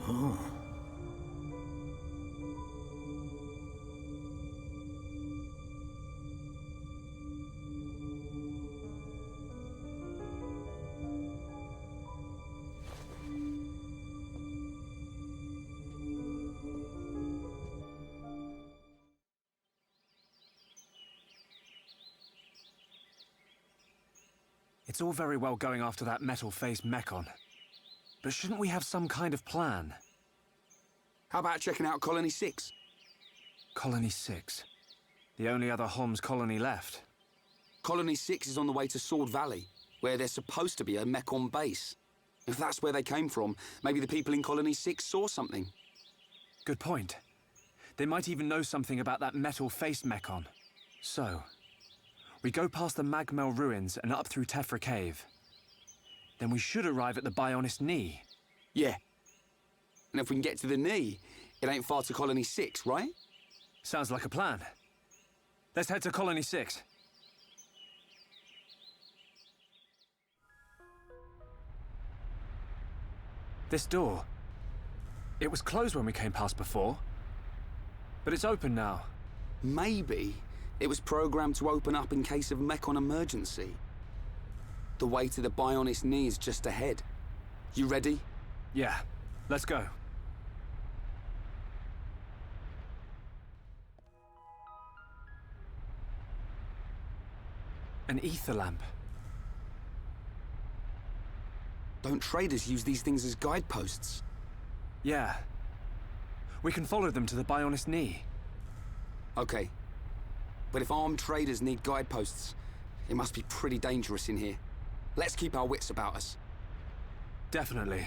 Oh. It's all very well going after that metal-faced Mechon. But shouldn't we have some kind of plan? How about checking out Colony 6? Colony 6? The only other Homs colony left. Colony 6 is on the way to Sword Valley, where there's supposed to be a Mechon base. If that's where they came from, maybe the people in Colony 6 saw something. Good point. They might even know something about that metal-faced Mechon. So, we go past the Magmel ruins and up through Tephra Cave. Then we should arrive at the Bionis Knee. Yeah. And if we can get to the knee, it ain't far to Colony 6, right? Sounds like a plan. Let's head to Colony 6. This door. It was closed when we came past before. But it's open now. Maybe it was programmed to open up in case of Mechon emergency. The way to the Bionis Knee is just ahead. You ready? Yeah, let's go. An ether lamp. Don't traders use these things as guideposts? Yeah. We can follow them to the Bionis Knee. Okay. But if armed traders need guideposts, it must be pretty dangerous in here. Let's keep our wits about us. Definitely.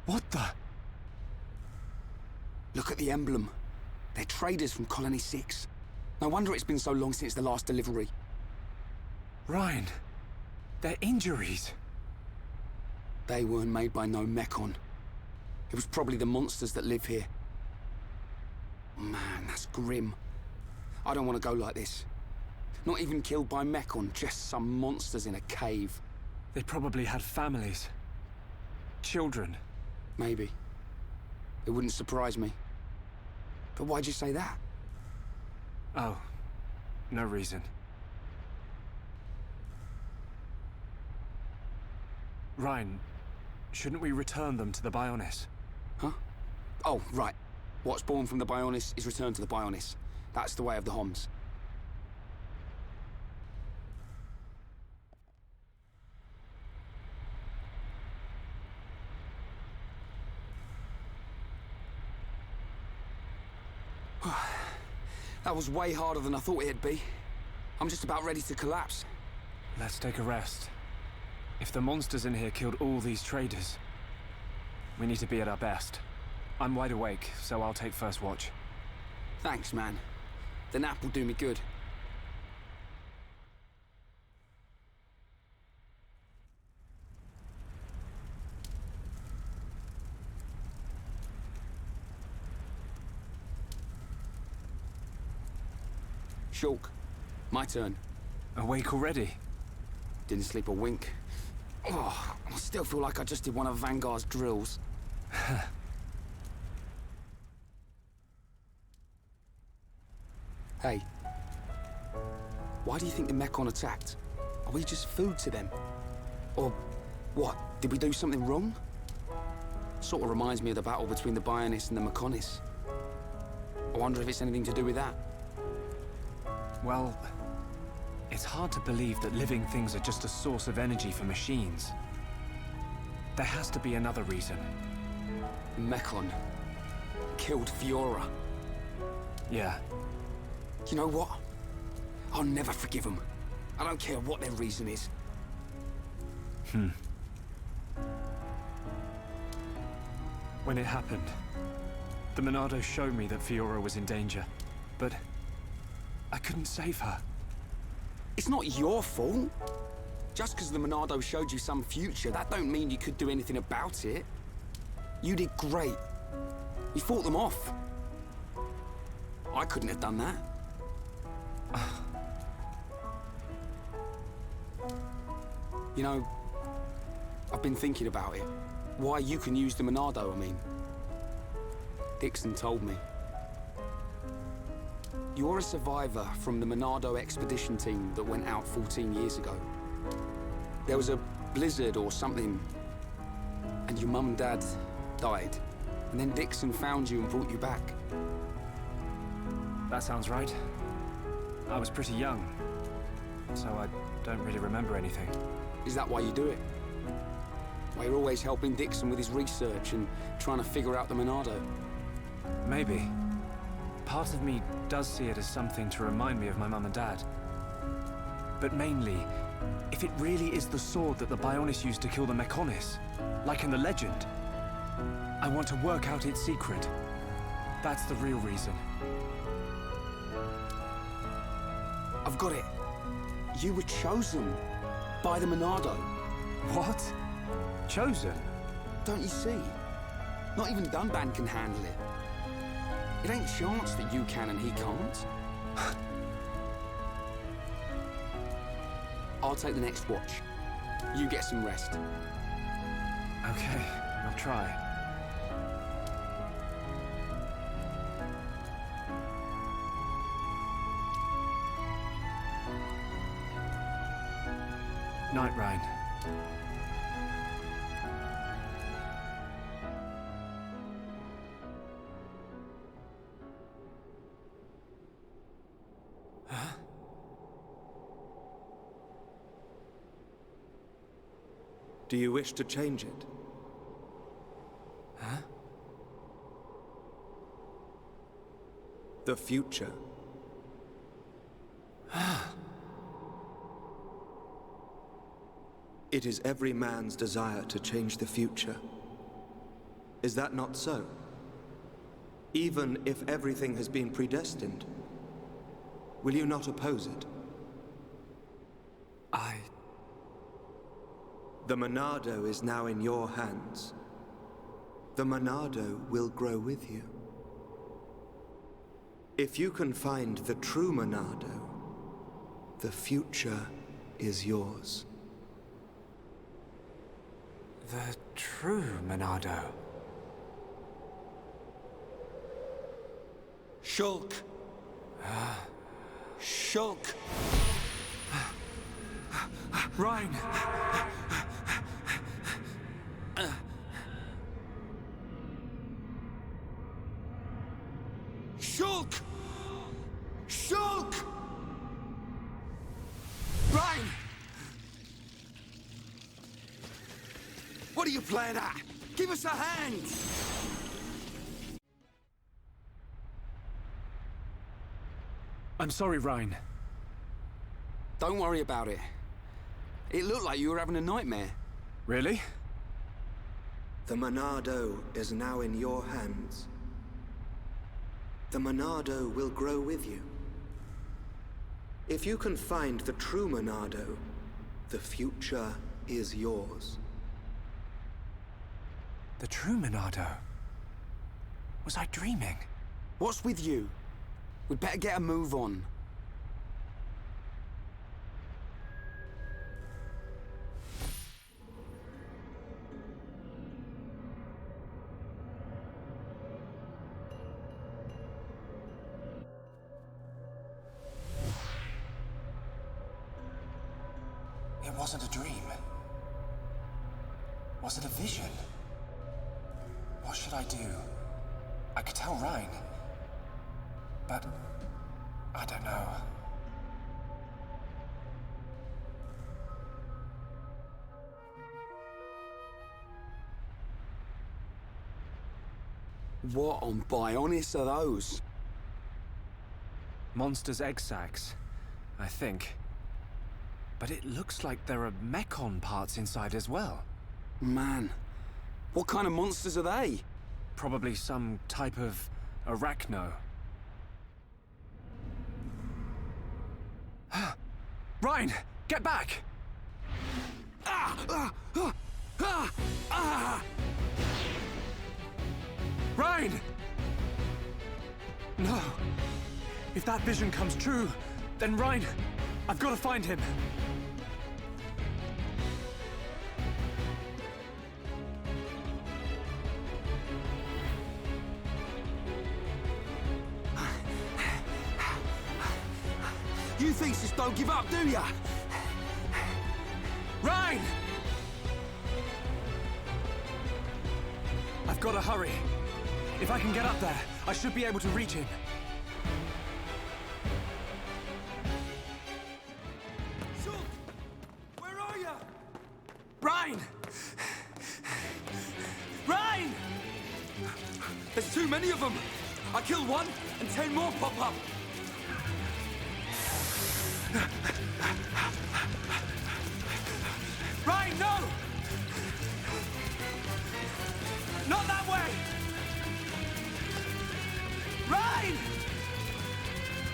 What the? Look at the emblem. They're traders from Colony 6. No wonder it's been so long since the last delivery. Reyn, their injuries. They weren't made by no Mechon. It was probably the monsters that live here. Man, that's grim. I don't want to go like this. Not even killed by Mechon, just some monsters in a cave. They probably had families. Children. Maybe. It wouldn't surprise me. But why'd you say that? Oh, no reason. Reyn, Shouldn't we return them to the Bionis? Huh? Oh, right. What's born from the Bionis is returned to the Bionis. That's the way of the Homs. That was way harder than I thought it'd be. I'm just about ready to collapse. Let's take a rest. If the monsters in here killed all these traders, we need to be at our best. I'm wide awake, so I'll take first watch. Thanks, man. The nap will do me good. Shulk, my turn. Awake already? Didn't sleep a wink. Oh, I still feel like I just did one of Vanguard's drills. Hey. Why do you think the Mekon attacked? Are we just food to them? Or what? Did we do something wrong? Sort of reminds me of the battle between the Bionis and the Mekonis. I wonder if it's anything to do with that. Well, it's hard to believe that living things are just a source of energy for machines. There has to be another reason. Mekon killed Fiora. Yeah. You know what? I'll never forgive them. I don't care what their reason is. When it happened, the Monado showed me that Fiora was in danger, but I couldn't save her. It's not your fault. Just because the Monado showed you some future, that don't mean you could do anything about it. You did great. You fought them off. I couldn't have done that. You know, I've been thinking about it. Why you can use the Monado, I mean. Dixon told me. You're a survivor from the Monado expedition team that went out 14 years ago. There was a blizzard or something, and your mum and dad died. And then Dixon found you and brought you back. That sounds right. I was pretty young, so I don't really remember anything. Is that why you do it? Why you're always helping Dixon with his research and trying to figure out the Monado? Maybe. Part of me does see it as something to remind me of my mum and dad. But mainly, if it really is the sword that the Bionis used to kill the Mekonis, like in the legend, I want to work out its secret. That's the real reason. I've got it. You were chosen by the Monado. What? Chosen? Don't you see? Not even Dunban can handle it. It ain't chance that you can and he can't. I'll take the next watch. You get some rest. Okay, I'll try. Night, Reyn. Do you wish to change it? Huh? The future. It is every man's desire to change the future. Is that not so? Even if everything has been predestined, will you not oppose it? The Monado is now in your hands. The Monado will grow with you. If you can find the true Monado, the future is yours. The true Monado. Shulk! Shulk! Reyn! Shulk! Shulk! Reyn! What are you playing at? Give us a hand! I'm sorry, Reyn. Don't worry about it. It looked like you were having a nightmare. Really? The Monado is now in your hands. The Monado will grow with you. If you can find the true Monado, the future is yours. The true Monado? Was I dreaming? What's with you? We'd better get a move on. It wasn't a dream. Was it a vision? What should I do? I could tell Reyn. But I don't know. What on Bionis are those? Monsters' egg sacs, I think. But it looks like there are mechon parts inside as well. Man, what kind of monsters are they? Probably some type of arachno. Reyn, get back! Reyn! No. If that vision comes true, then Reyn, I've got to find him. You things just don't give up, do ya? Reyn! I've got to hurry. If I can get up there, I should be able to reach him. Shulk! Where are ya? Reyn! Reyn! There's too many of them! I killed one, and 10 more pop up! Reyn, no! Not that way! Reyn!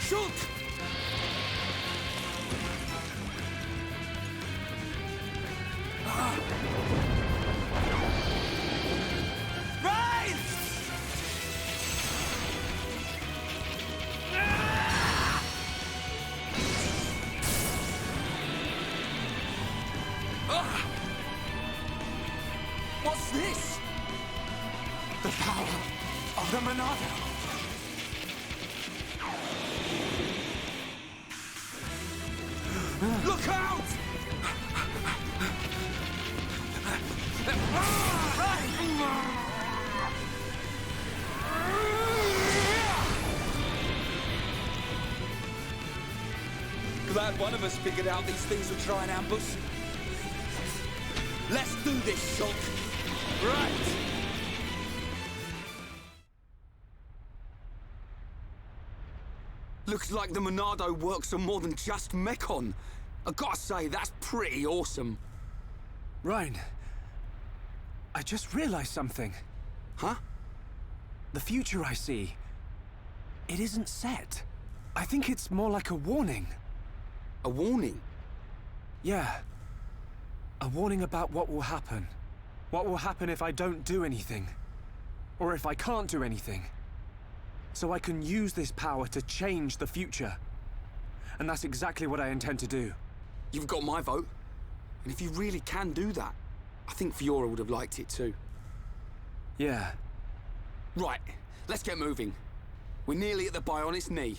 Shulk! Reyn! What's this? The power of the Monado! Look out! Glad one of us figured out these things would try and ambush. Let's do this, Shulk. Right. Looks like the Monado works on more than just mechon. I gotta say, that's pretty awesome. Reyn, I just realized something. Huh? The future I see, it isn't set. I think it's more like a warning. A warning? Yeah. A warning about what will happen. What will happen if I don't do anything. Or if I can't do anything. So I can use this power to change the future. And that's exactly what I intend to do. You've got my vote. And if you really can do that, I think Fiora would have liked it too. Yeah. Right, let's get moving. We're nearly at the Bionis knee.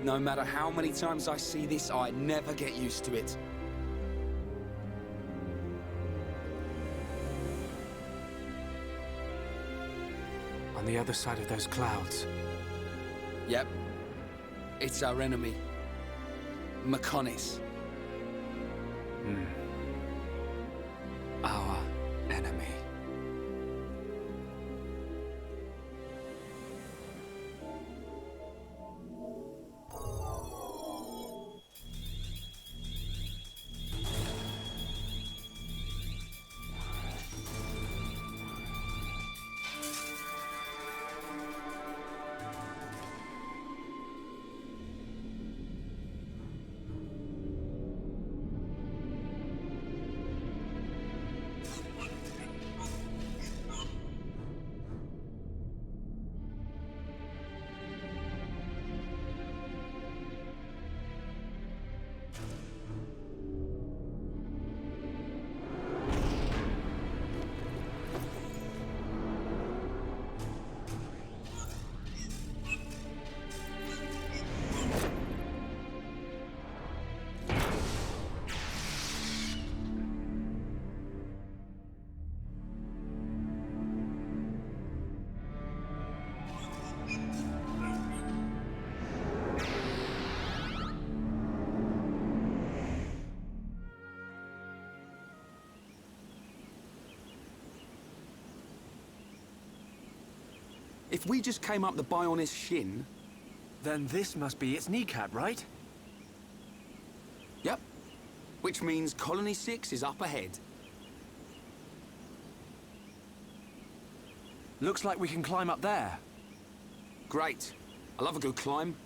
No matter how many times I see this, I never get used to it. On the other side of those clouds. Yep. It's our enemy. Mechonis. Our enemy. If we just came up the Bionis shin... Then this must be its kneecap, right? Yep. Which means Colony 6 is up ahead. Looks like we can climb up there. Great. I love a good climb.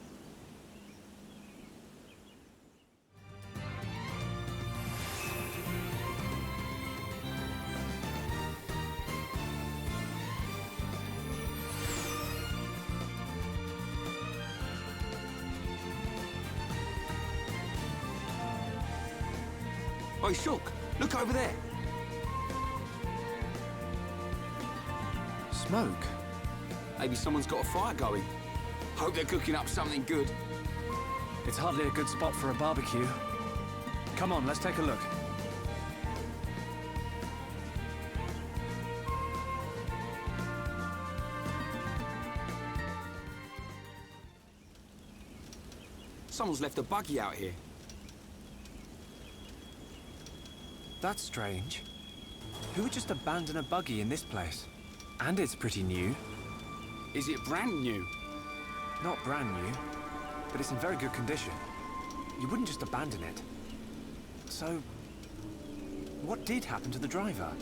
Oi, Shulk, look over there. Smoke? Maybe someone's got a fire going. Hope they're cooking up something good. It's hardly a good spot for a barbecue. Come on, let's take a look. Someone's left a buggy out here. That's strange. Who would just abandon a buggy in this place? And it's pretty new. Is it brand new? Not brand new, but it's in very good condition. You wouldn't just abandon it. So, what did happen to the driver?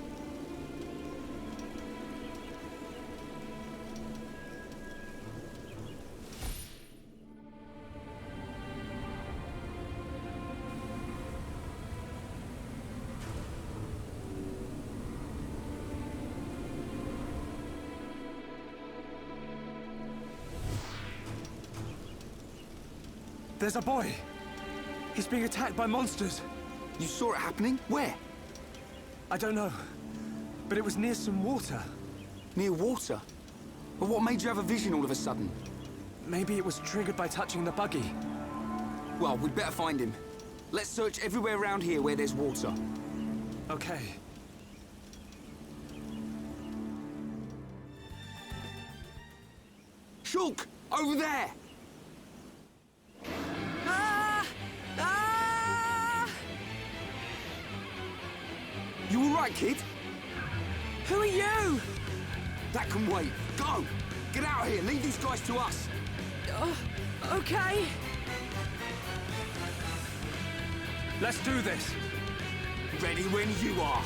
There's a boy! He's being attacked by monsters! You saw it happening? Where? I don't know, but it was near some water. Near water? But what made you have a vision all of a sudden? Maybe it was triggered by touching the buggy. Well, we'd better find him. Let's search everywhere around here where there's water. Okay. Shulk! Over there! You all right, kid? Who are you? That can wait. Go! Get out of here. Leave these guys to us. Okay. Let's do this. Ready when you are.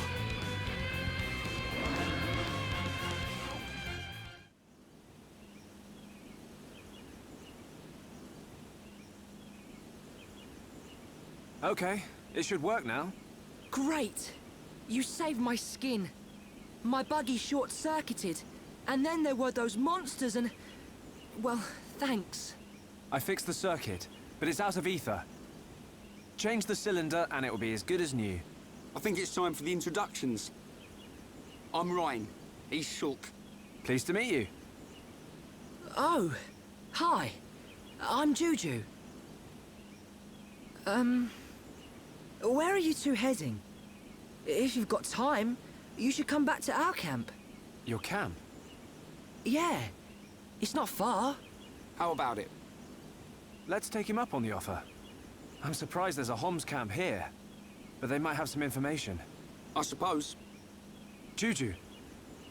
Okay, it should work now. Great. You saved my skin. My buggy short-circuited. And then there were those monsters and... Well, thanks. I fixed the circuit, but it's out of ether. Change the cylinder and it will be as good as new. I think it's time for the introductions. I'm Reyn. He's Shulk. Pleased to meet you. Oh, hi. I'm Juju. Where are you two heading? If you've got time, you should come back to our camp. Your camp? Yeah. It's not far. How about it? Let's take him up on the offer. I'm surprised there's a Homs camp here, but they might have some information. I suppose. Juju,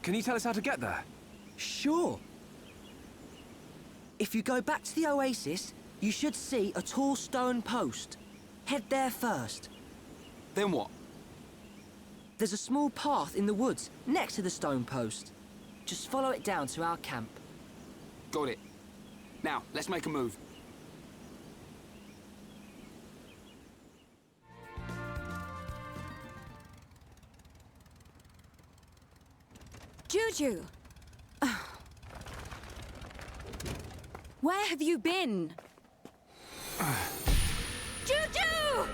can you tell us how to get there? Sure. If you go back to the oasis, you should see a tall stone post. Head there first. Then what? There's a small path in the woods next to the stone post. Just follow it down to our camp. Got it. Now, let's make a move. Juju! Where have you been? Juju!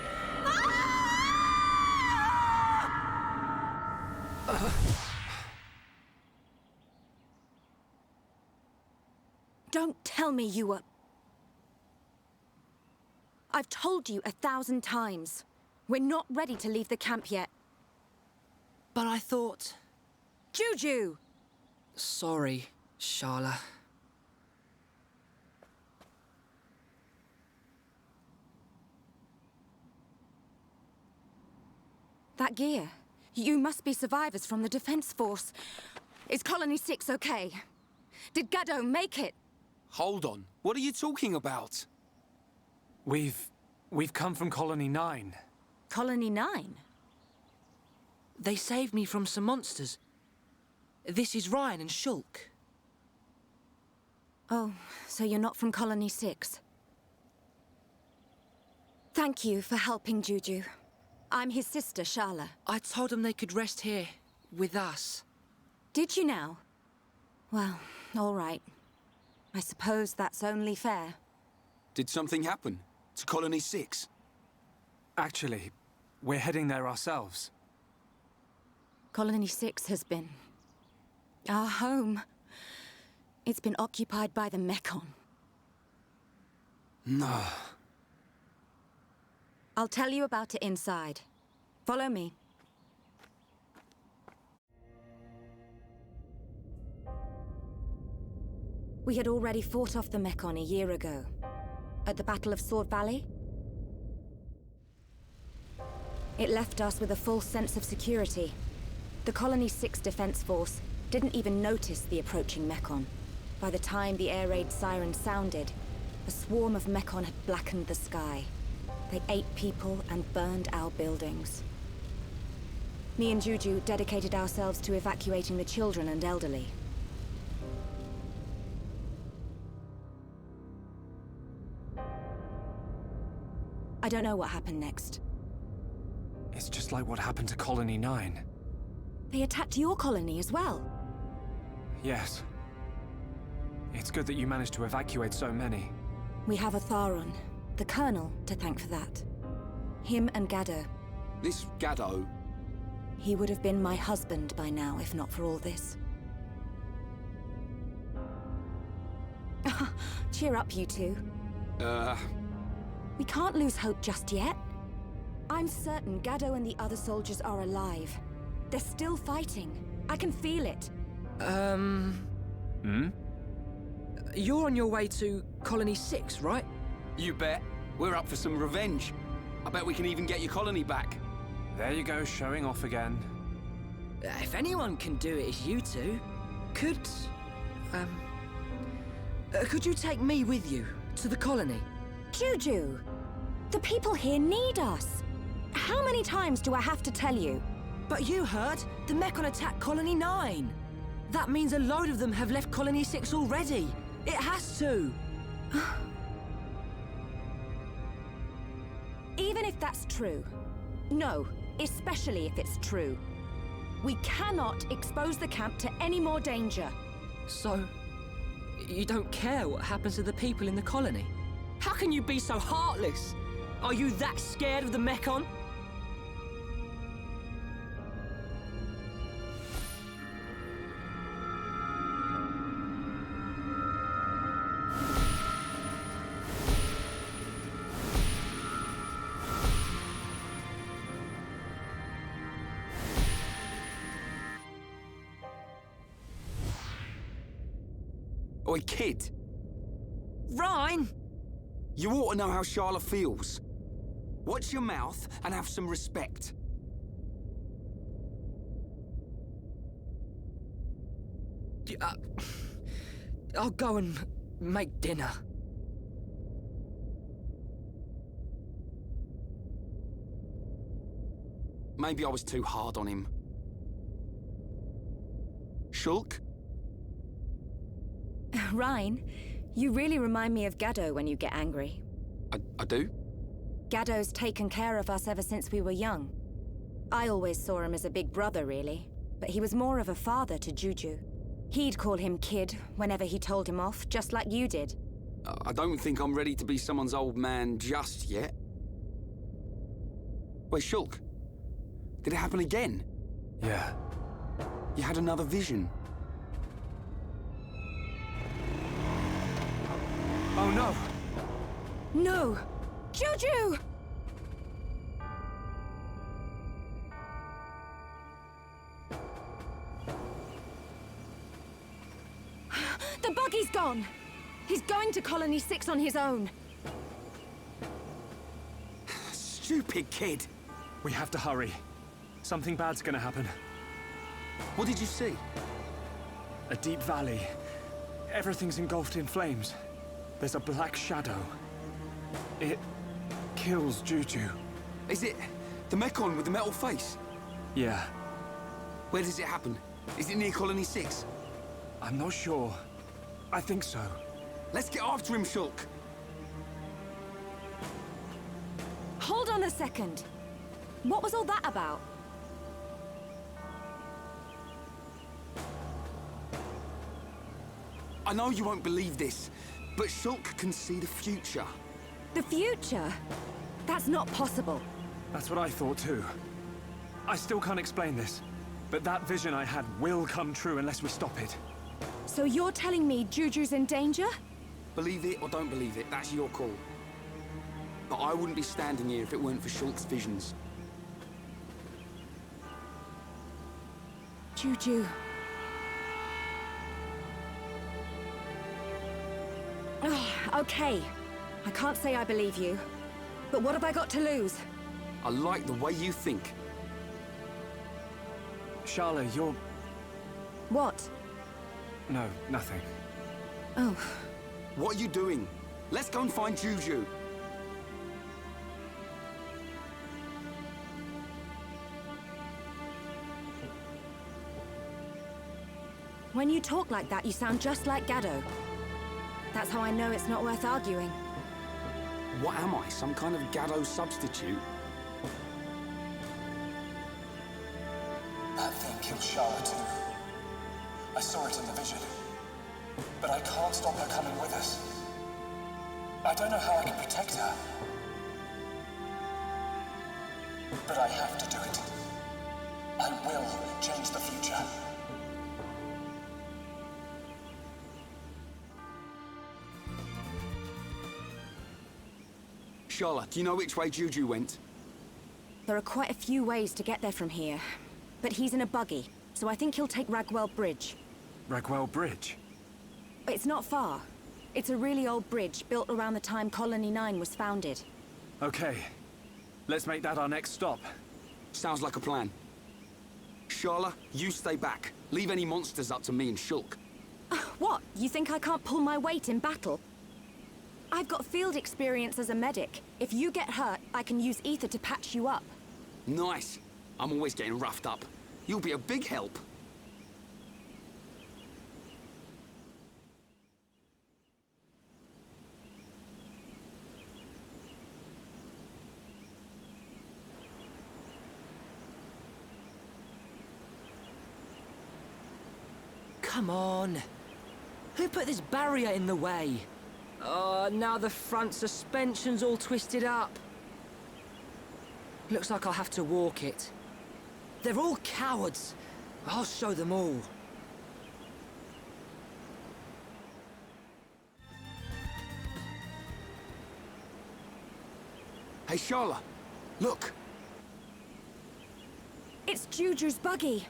Don't tell me you were... I've told you 1,000 times. We're not ready to leave the camp yet. But I thought... Juju! Sorry, Sharla. That gear. You must be survivors from the Defense Force. Is Colony 6 okay? Did Gaddo make it? Hold on. What are you talking about? We've come from Colony 9. Colony 9? They saved me from some monsters. This is Reyn and Shulk. Oh, so you're not from Colony 6. Thank you for helping Juju. I'm his sister, Sharla. I told them they could rest here, with us. Did you now? Well, all right. I suppose that's only fair. Did something happen to Colony 6? Actually, we're heading there ourselves. Colony 6 has been... our home. It's been occupied by the Mekon. No. I'll tell you about it inside. Follow me. We had already fought off the Mekon a year ago. At the Battle of Sword Valley. It left us with a false sense of security. The Colony 6 Defense Force didn't even notice the approaching Mekon. By the time the air raid siren sounded, a swarm of Mekon had blackened the sky. They ate people and burned our buildings. Me and Juju dedicated ourselves to evacuating the children and elderly. I don't know what happened next. It's just like what happened to Colony 9. They attacked your colony as well. Yes. It's good that you managed to evacuate so many. We have a Tharon, the Colonel, to thank for that. Him and Gaddo. This Gaddo? He would have been my husband by now, if not for all this. Cheer up, you two. We can't lose hope just yet. I'm certain Gaddo and the other soldiers are alive. They're still fighting. I can feel it. You're on your way to Colony 6, right? You bet. We're up for some revenge. I bet we can even get your colony back. There you go, showing off again. If anyone can do it, it's you two. Could you take me with you to the colony? Juju! The people here need us. How many times do I have to tell you? But you heard! The Mekon attacked Colony 9! That means a load of them have left Colony 6 already! It has to! Even if that's true. No, especially if it's true. We cannot expose the camp to any more danger. So, you don't care what happens to the people in the colony? How can you be so heartless? Are you that scared of the Mekon? Oi, kid. Reyn! You ought to know how Sharla feels. Watch your mouth and have some respect. I'll go and make dinner. Maybe I was too hard on him. Shulk? Reyn, you really remind me of Gaddo when you get angry. I do? Gaddo's taken care of us ever since we were young. I always saw him as a big brother, really, but he was more of a father to Juju. He'd call him kid whenever he told him off, just like you did. I don't think I'm ready to be someone's old man just yet. Wait, Shulk. Did it happen again? Yeah. You had another vision. Oh no! No! Juju! The buggy's gone! He's going to Colony 6 on his own. Stupid kid! We have to hurry. Something bad's gonna happen. What did you see? A deep valley. Everything's engulfed in flames. There's a black shadow. It kills Juju. Is it the Mekon with the metal face? Yeah. Where does it happen? Is it near Colony 6? I'm not sure. I think so. Let's get after him, Shulk. Hold on a second. What was all that about? I know you won't believe this, but Shulk can see the future. The future? That's not possible. That's what I thought too. I still can't explain this, but that vision I had will come true unless we stop it. So you're telling me Juju's in danger? Believe it or don't believe it, that's your call. But I wouldn't be standing here if it weren't for Shulk's visions. Juju. Okay. I can't say I believe you. But what have I got to lose? I like the way you think. Sharla, you're... What? No, nothing. Oh. What are you doing? Let's go and find Juju. When you talk like that, you sound just like Gaddo. That's how I know it's not worth arguing. What am I, some kind of Gaddo substitute? That thing killed Sharla too. I saw it in the vision. But I can't stop her coming with us. I don't know how I can protect her. But I have to do it. I will change the future. Sharla, do you know which way Juju went? There are quite a few ways to get there from here. But he's in a buggy, so I think he'll take Ragwell Bridge. Ragwell Bridge? It's not far. It's a really old bridge built around the time Colony 9 was founded. Okay. Let's make that our next stop. Sounds like a plan. Sharla, you stay back. Leave any monsters up to me and Shulk. What? You think I can't pull my weight in battle? I've got field experience as a medic. If you get hurt, I can use ether to patch you up. Nice. I'm always getting roughed up. You'll be a big help. Come on. Who put this barrier in the way? Oh, now the front suspension's all twisted up. Looks like I'll have to walk it. They're all cowards. I'll show them all. Hey, Sharla, look. It's Juju's buggy.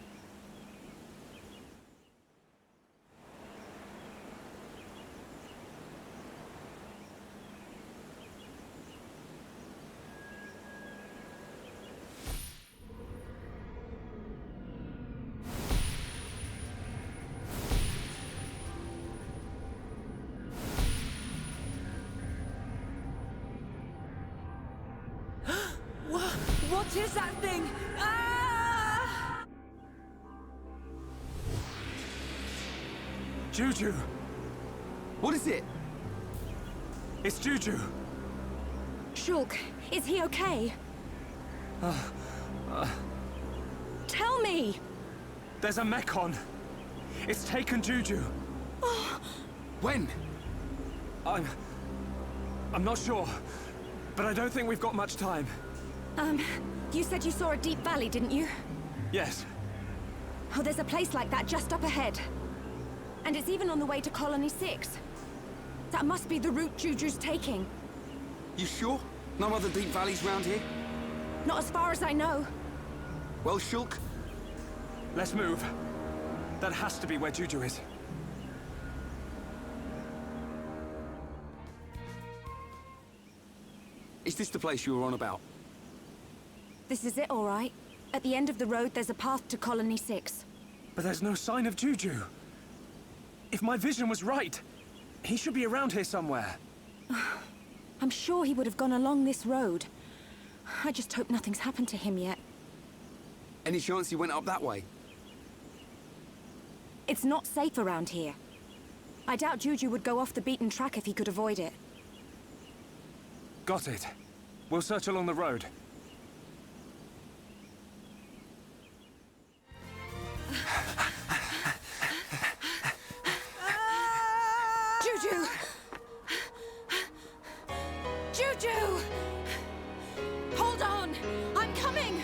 What is that thing? Ah! Juju! What is it? It's Juju! Shulk, is he okay? Tell me! There's a Mechon. It's taken Juju. When? I'm not sure, but I don't think we've got much time. You said you saw a deep valley, didn't you? Yes. Oh, there's a place like that just up ahead. And it's even on the way to Colony 6. That must be the route Juju's taking. You sure? No other deep valleys round here? Not as far as I know. Well, Shulk, let's move. That has to be where Juju is. Is this the place you were on about? This is it, all right. At the end of the road, there's a path to Colony 6. But there's no sign of Juju. If my vision was right, he should be around here somewhere. I'm sure he would have gone along this road. I just hope nothing's happened to him yet. Any chance he went up that way? It's not safe around here. I doubt Juju would go off the beaten track if he could avoid it. Got it. We'll search along the road. Juju! Juju! Hold on! I'm coming!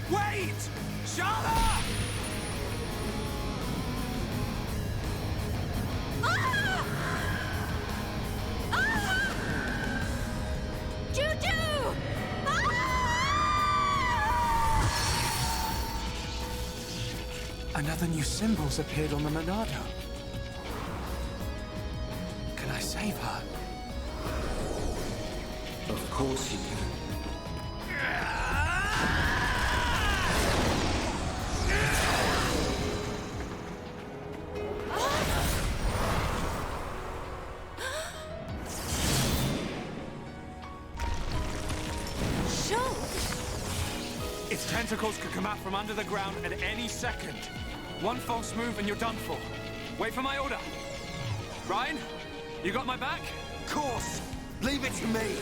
Wait! Sharla! Ah! Ah! Juju! Ah! Another new symbol's appeared on the Monado. Can I save her? Of course you can. Its tentacles could come out from under the ground at any second. One false move and you're done for. Wait for my order. Reyn, you got my back? Of course! Leave it to me!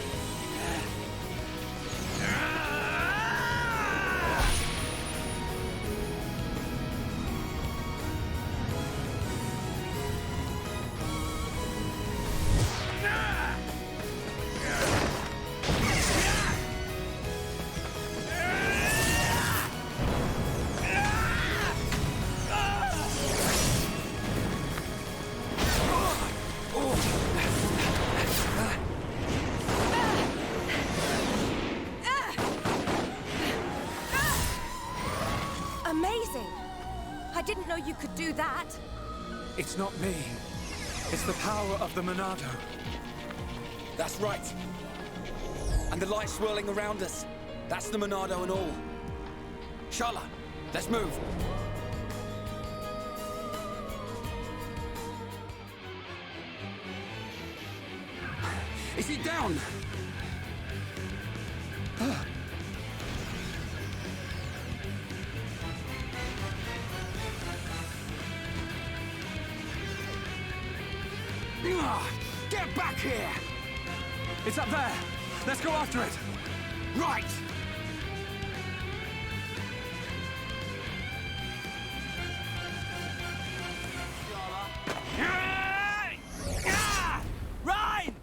Amazing! I didn't know you could do that. It's not me. It's the power of the Monado. That's right. And the light swirling around us. That's the Monado and all. Sharla, let's move. Is he down? Get back here! It's up there. Let's go after it. Right! Reyn!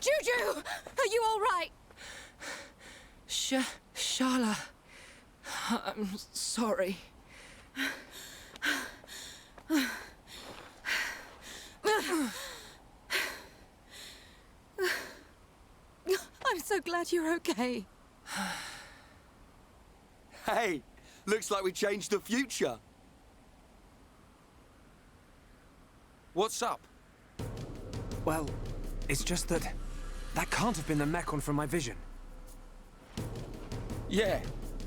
Juju! Are you all right? Sharla. I'm sorry. I'm so glad you're okay. Hey, looks like we changed the future. What's up? Well, it's just that can't have been the Mechon from my vision. Yeah,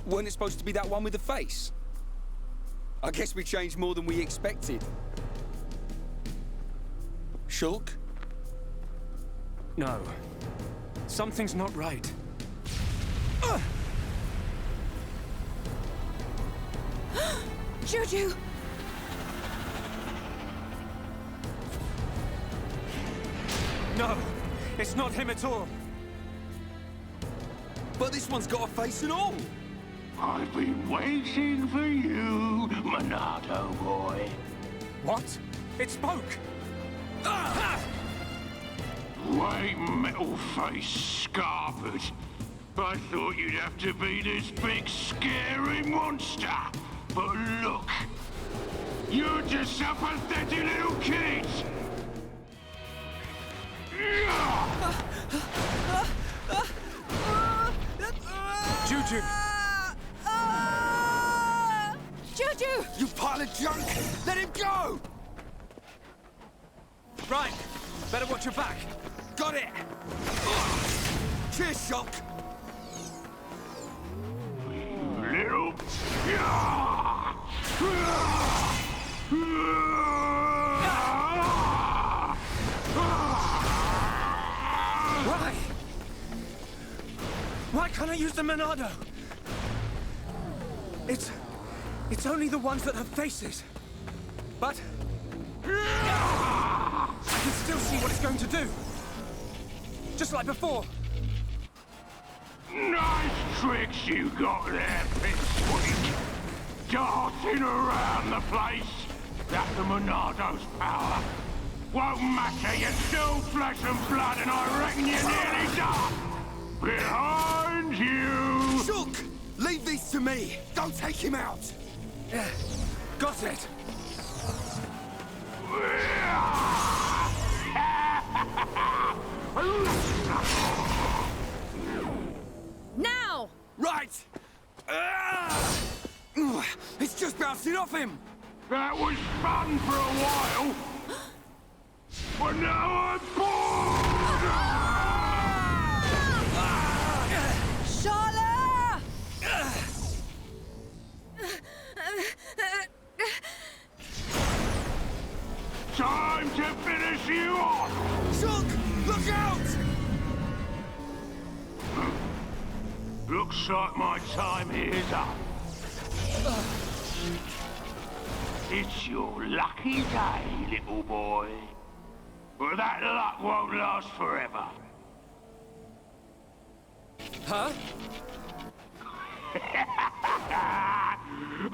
weren't it supposed to be that one with the face? I guess we changed more than we expected. Shulk? No. Something's not right. Juju! No! It's not him at all! But this one's got a face and all! I've been waiting for you, Monado boy. What? It spoke! White metal-faced scarpered. I thought you'd have to be this big, scary monster. But look, you're just a pathetic little kid. Juju! Juju! You pile of junk! Let him go! Reyn! Better watch your back! Got it! Cheers, Shulk! Little... Why? Why can't I use the Monado? It's only the ones that have faces. But... I can still see what it's going to do. Just like before. Nice tricks you got there, Pipsqueak. Darting around the place. That's the Monado's power. Won't matter, you're still flesh and blood, and I reckon you're nearly done. Behind you! Shulk! Leave these to me! Don't take him out! Yeah, got it. Now! Right! It's just bouncing off him! That was fun for a while. But now I'm bored! Sharla! Time to finish you off! Shulk! Look out! Looks like my time here's up. It's your lucky day, little boy. But that luck won't last forever. Huh?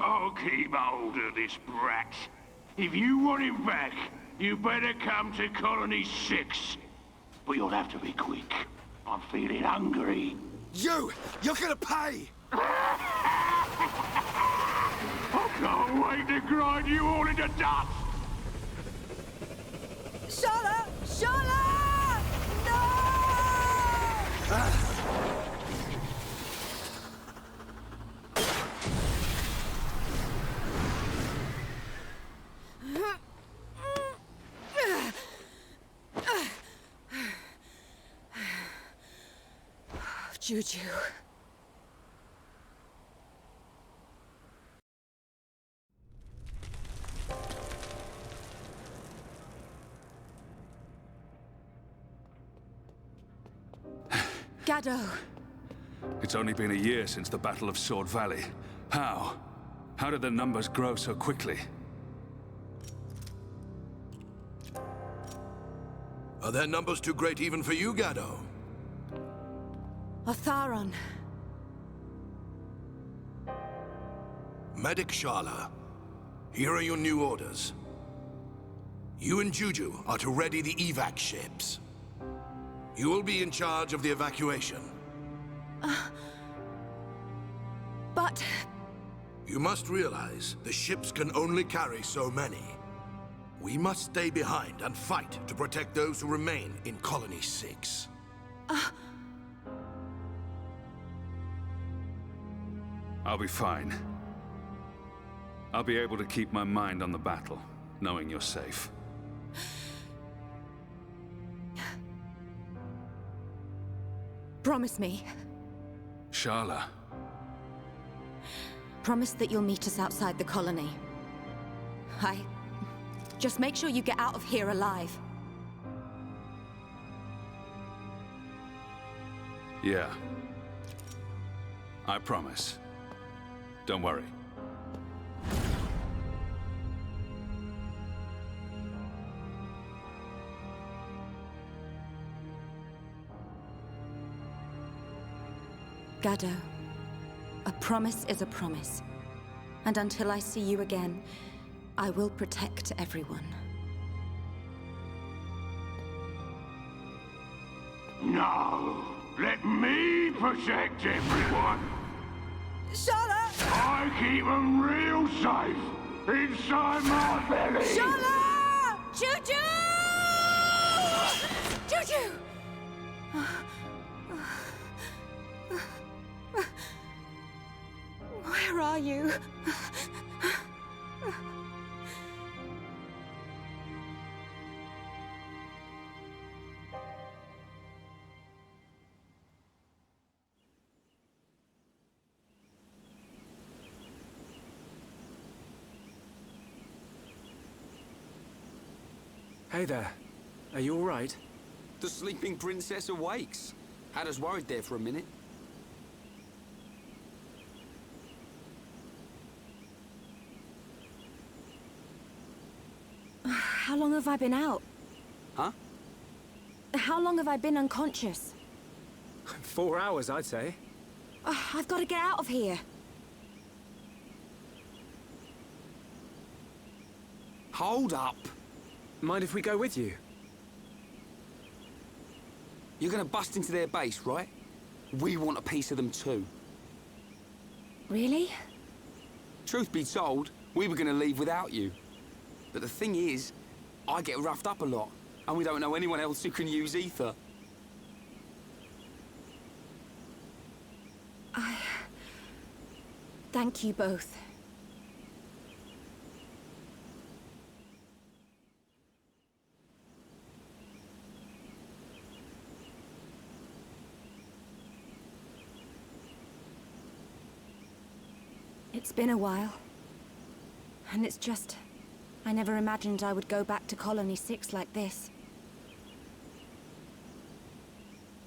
I'll keep hold of this brat. If you want him back, you better come to Colony 6. But you'll have to be quick. I'm feeling hungry. You're gonna pay! I can't wait to grind you all into dust! Sharla! Sharla! No! Juju. Gaddo. It's only been a year since the Battle of Sword Valley. How? How did the numbers grow so quickly? Are their numbers too great even for you, Gaddo? Otharon. Medic Sharla, here are your new orders. You and Juju are to ready the evac ships. You will be in charge of the evacuation. But... You must realize the ships can only carry so many. We must stay behind and fight to protect those who remain in Colony 6. I'll be fine. I'll be able to keep my mind on the battle, knowing you're safe. Promise me. Sharla. Promise that you'll meet us outside the colony. Just make sure you get out of here alive. Yeah. I promise. Don't worry. Gado, a promise is a promise. And until I see you again, I will protect everyone. No! Let me protect everyone! Sharla! I keep them real safe inside my belly! Sharla! Juju! Juju! Where are you? Hey there. Are you all right? The sleeping princess awakes. Had us worried there for a minute. How long have I been out? Huh? How long have I been unconscious? 4 hours, I'd say. I've got to get out of here. Hold up. Mind if we go with you? You're gonna bust into their base, right? We want a piece of them too. Really? Truth be told, we were gonna leave without you. But the thing is, I get roughed up a lot, and we don't know anyone else who can use ether. Thank you both. It's been a while. And it's just... I never imagined I would go back to Colony 6 like this.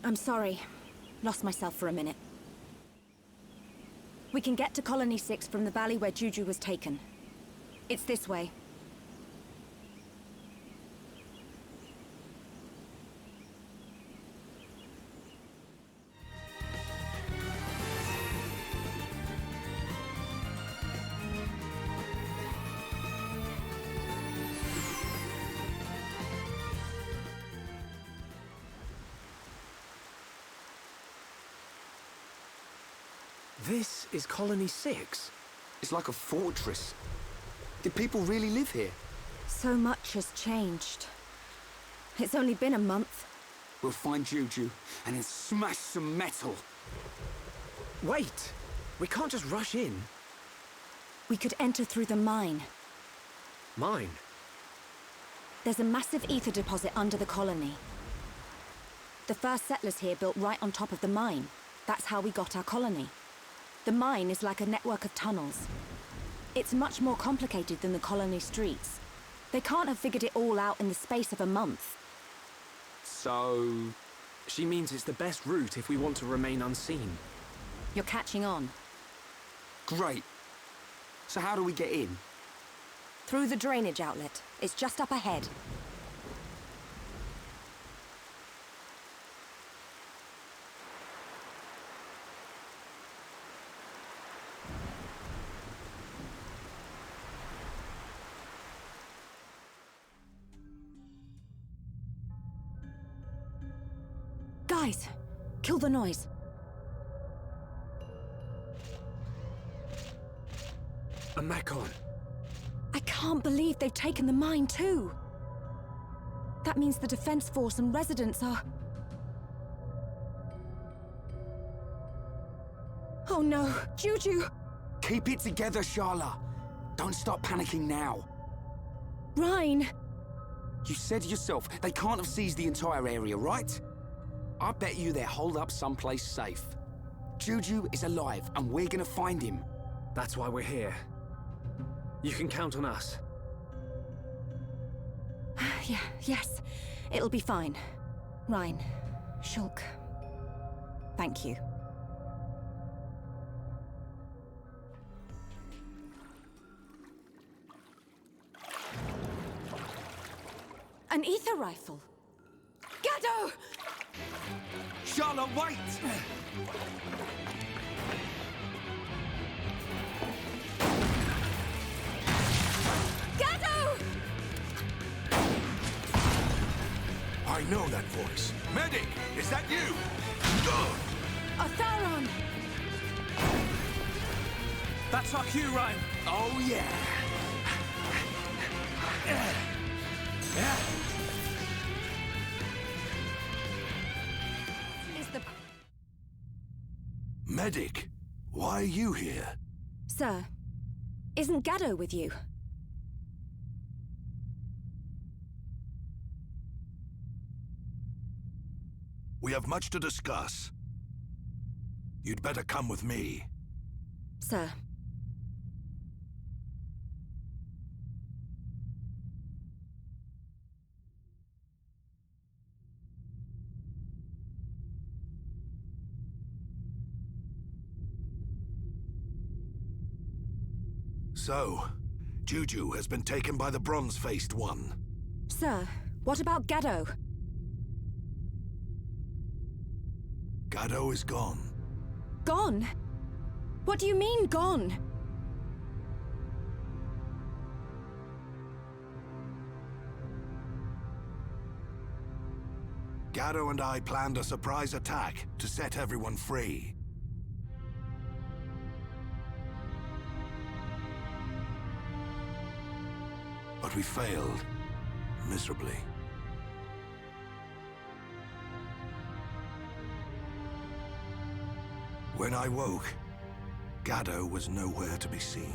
I'm sorry. Lost myself for a minute. We can get to Colony 6 from the valley where Juju was taken. It's this way. This is Colony 6? It's like a fortress. Did people really live here? So much has changed. It's only been a month. We'll find Juju and then smash some metal. Wait! We can't just rush in. We could enter through the mine. Mine? There's a massive ether deposit under the colony. The first settlers here built right on top of the mine. That's how we got our colony. The mine is like a network of tunnels. It's much more complicated than the colony streets. They can't have figured it all out in the space of a month. So... She means it's the best route if we want to remain unseen. You're catching on. Great. So how do we get in? Through the drainage outlet. It's just up ahead. Guys, kill the noise. A Mekon. I can't believe they've taken the mine too. That means the Defense Force and residents are... Oh no, Juju! Keep it together, Sharla. Don't start panicking now. Reyn! You said yourself, they can't have seized the entire area, right? I bet you they're holed up someplace safe. Juju is alive, and we're gonna find him. That's why we're here. You can count on us. Yes. It'll be fine. Reyn, Shulk. Thank you. An ether rifle. Gaddo! Sharla, wait! Gaddo! I know that voice. Medic, is that you? Atharon! That's our cue, Reyn. Oh, yeah. Is the... Medic, why are you here? Sir, isn't Gaddo with you? We have much to discuss. You'd better come with me. Sir. So, Juju has been taken by the Bronze-Faced One. Sir, what about Gaddo? Gaddo is gone. Gone? What do you mean, gone? Gaddo and I planned a surprise attack to set everyone free. But we failed, miserably. When I woke, Gaddo was nowhere to be seen.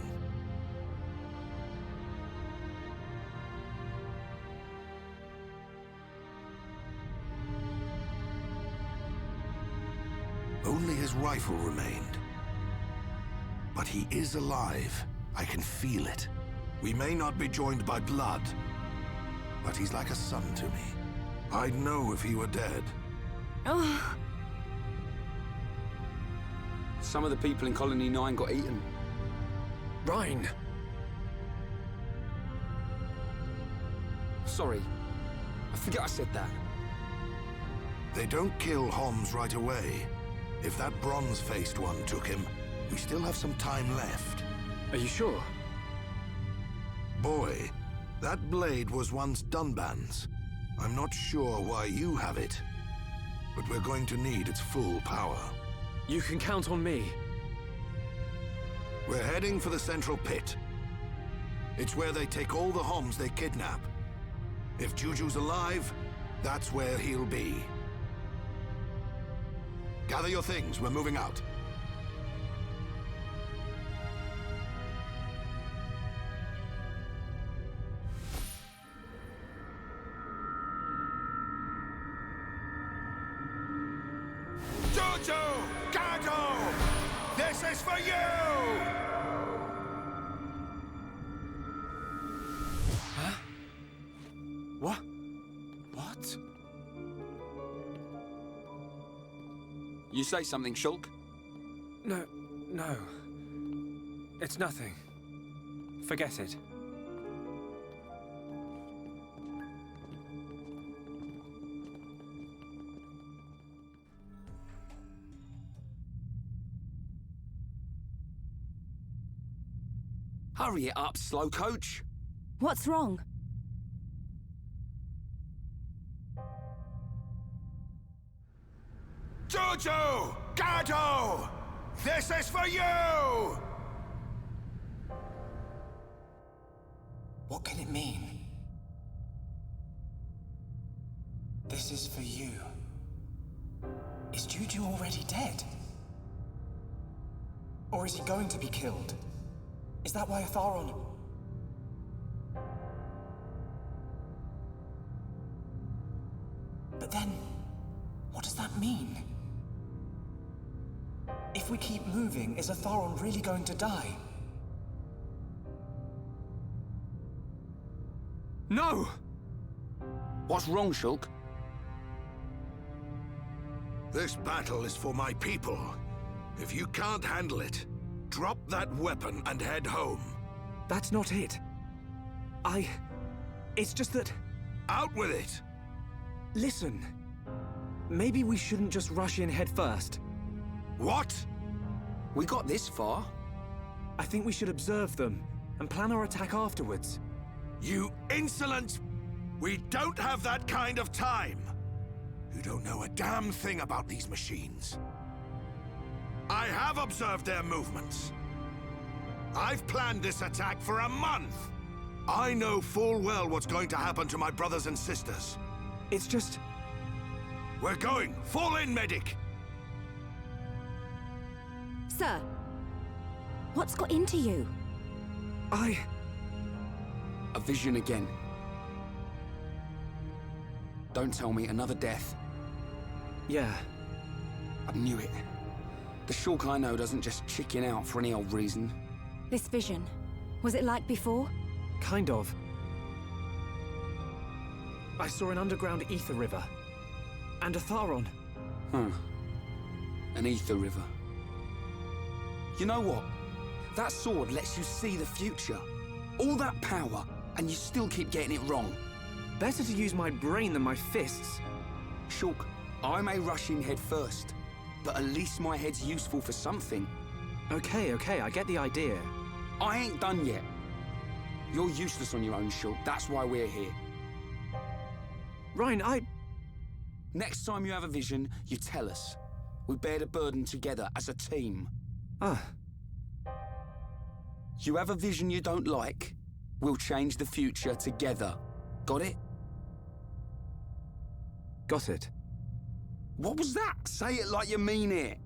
Only his rifle remained. But he is alive. I can feel it. We may not be joined by blood, but he's like a son to me. I'd know if he were dead. Oh. Some of the people in Colony 9 got eaten. Reyn! Sorry. I forget I said that. They don't kill Homs right away. If that Bronze-Faced One took him, we still have some time left. Are you sure? Boy, that blade was once Dunban's. I'm not sure why you have it, but we're going to need its full power. You can count on me. We're heading for the central pit. It's where they take all the Homs they kidnap. If Juju's alive, that's where he'll be. Gather your things, we're moving out. Juju! Gaddo! This is for you! Huh? What? What? You say something, Shulk? No. It's nothing. Forget it. Hurry it up, slow coach. What's wrong? Juju! Gaddo! This is for you! What can it mean? This is for you. Is Juju already dead? Or is he going to be killed? Is that why Atharon... But then, what does that mean? If we keep moving, is Atharon really going to die? No! What's wrong, Shulk? This battle is for my people. If you can't handle it, drop that weapon and head home. That's not it. It's just that... Out with it! Listen. Maybe we shouldn't just rush in head first. What? We got this far. I think we should observe them and plan our attack afterwards. You insolent... We don't have that kind of time! You don't know a damn thing about these machines. I have observed their movements. I've planned this attack for a month. I know full well what's going to happen to my brothers and sisters. It's just... We're going! Fall in, medic! Sir, what's got into you? A vision again. Don't tell me another death. Yeah. I knew it. The Shulk I know doesn't just chicken out for any old reason. This vision, was it like before? Kind of. I saw an underground ether river. And a Tharon. Huh. An ether river. You know what? That sword lets you see the future. All that power, and you still keep getting it wrong. Better to use my brain than my fists. Shulk, I may rush in head first, but at least my head's useful for something. Okay, I get the idea. I ain't done yet. You're useless on your own, Shulk. That's why we're here. Reyn, Next time you have a vision, you tell us. We bear the burden together as a team. You have a vision you don't like, we'll change the future together. Got it? Got it. What was that? Say it like you mean it.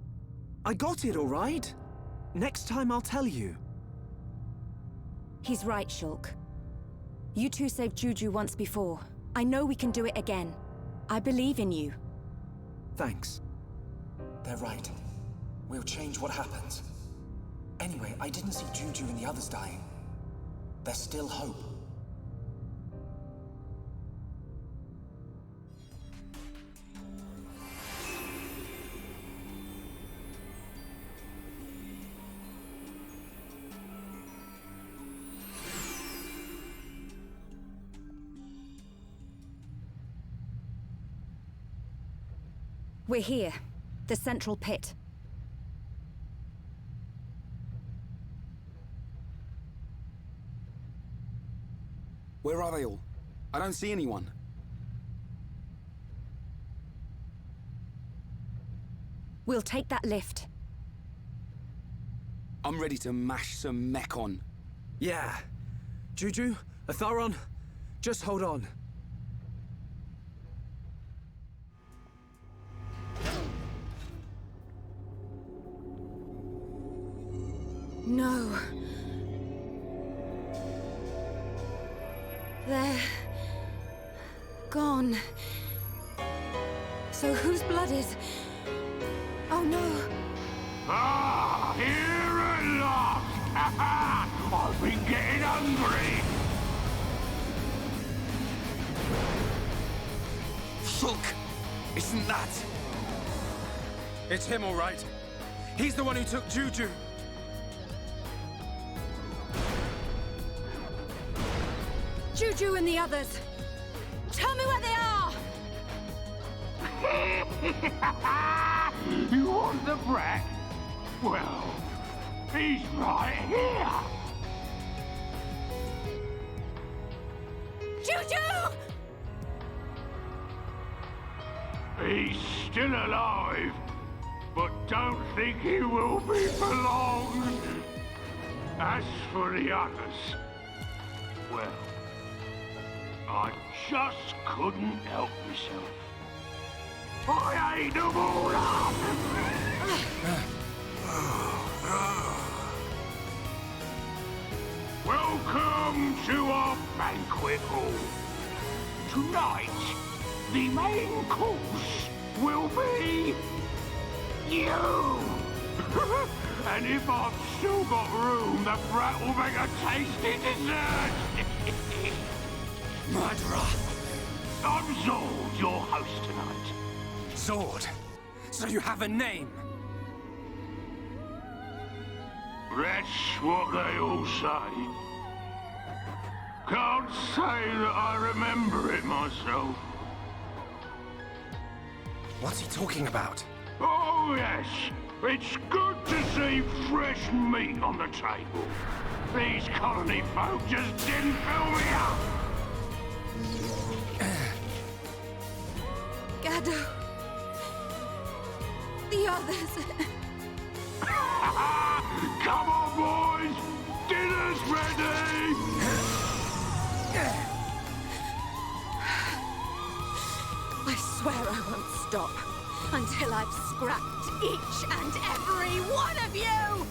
I got it, all right. Next time I'll tell you. He's right, Shulk. You two saved Juju once before. I know we can do it again. I believe in you. Thanks. They're right. We'll change what happens. Anyway, I didn't see Juju and the others dying. There's still hope. We're here. The central pit. Where are they all? I don't see anyone. We'll take that lift. I'm ready to mash some mech on. Yeah. Juju, a Tharon, just hold on. No. They're... gone. So whose blood is... Oh no! Ah, here at last! I've been getting hungry! Shulk! Isn't that? It's him, all right. He's the one who took Juju. Juju and the others! Tell me where they are! You want the brat? Well, he's right here! Juju! He's still alive, but don't think he will be for long. As for the others, well, I just couldn't help myself. I ate them all up! Welcome to our banquet hall. Tonight, the main course will be you! And if I've still got room, the brat will make a tasty dessert! Murderer! I'm Zord, your host tonight. Zord? So you have a name? That's what they all say. Can't say that I remember it myself. What's he talking about? Oh, yes. It's good to see fresh meat on the table. These colony folk just didn't fill me up. Gado. The others. Come on, boys! Dinner's ready! I swear I won't stop until I've scrapped each and every one of you!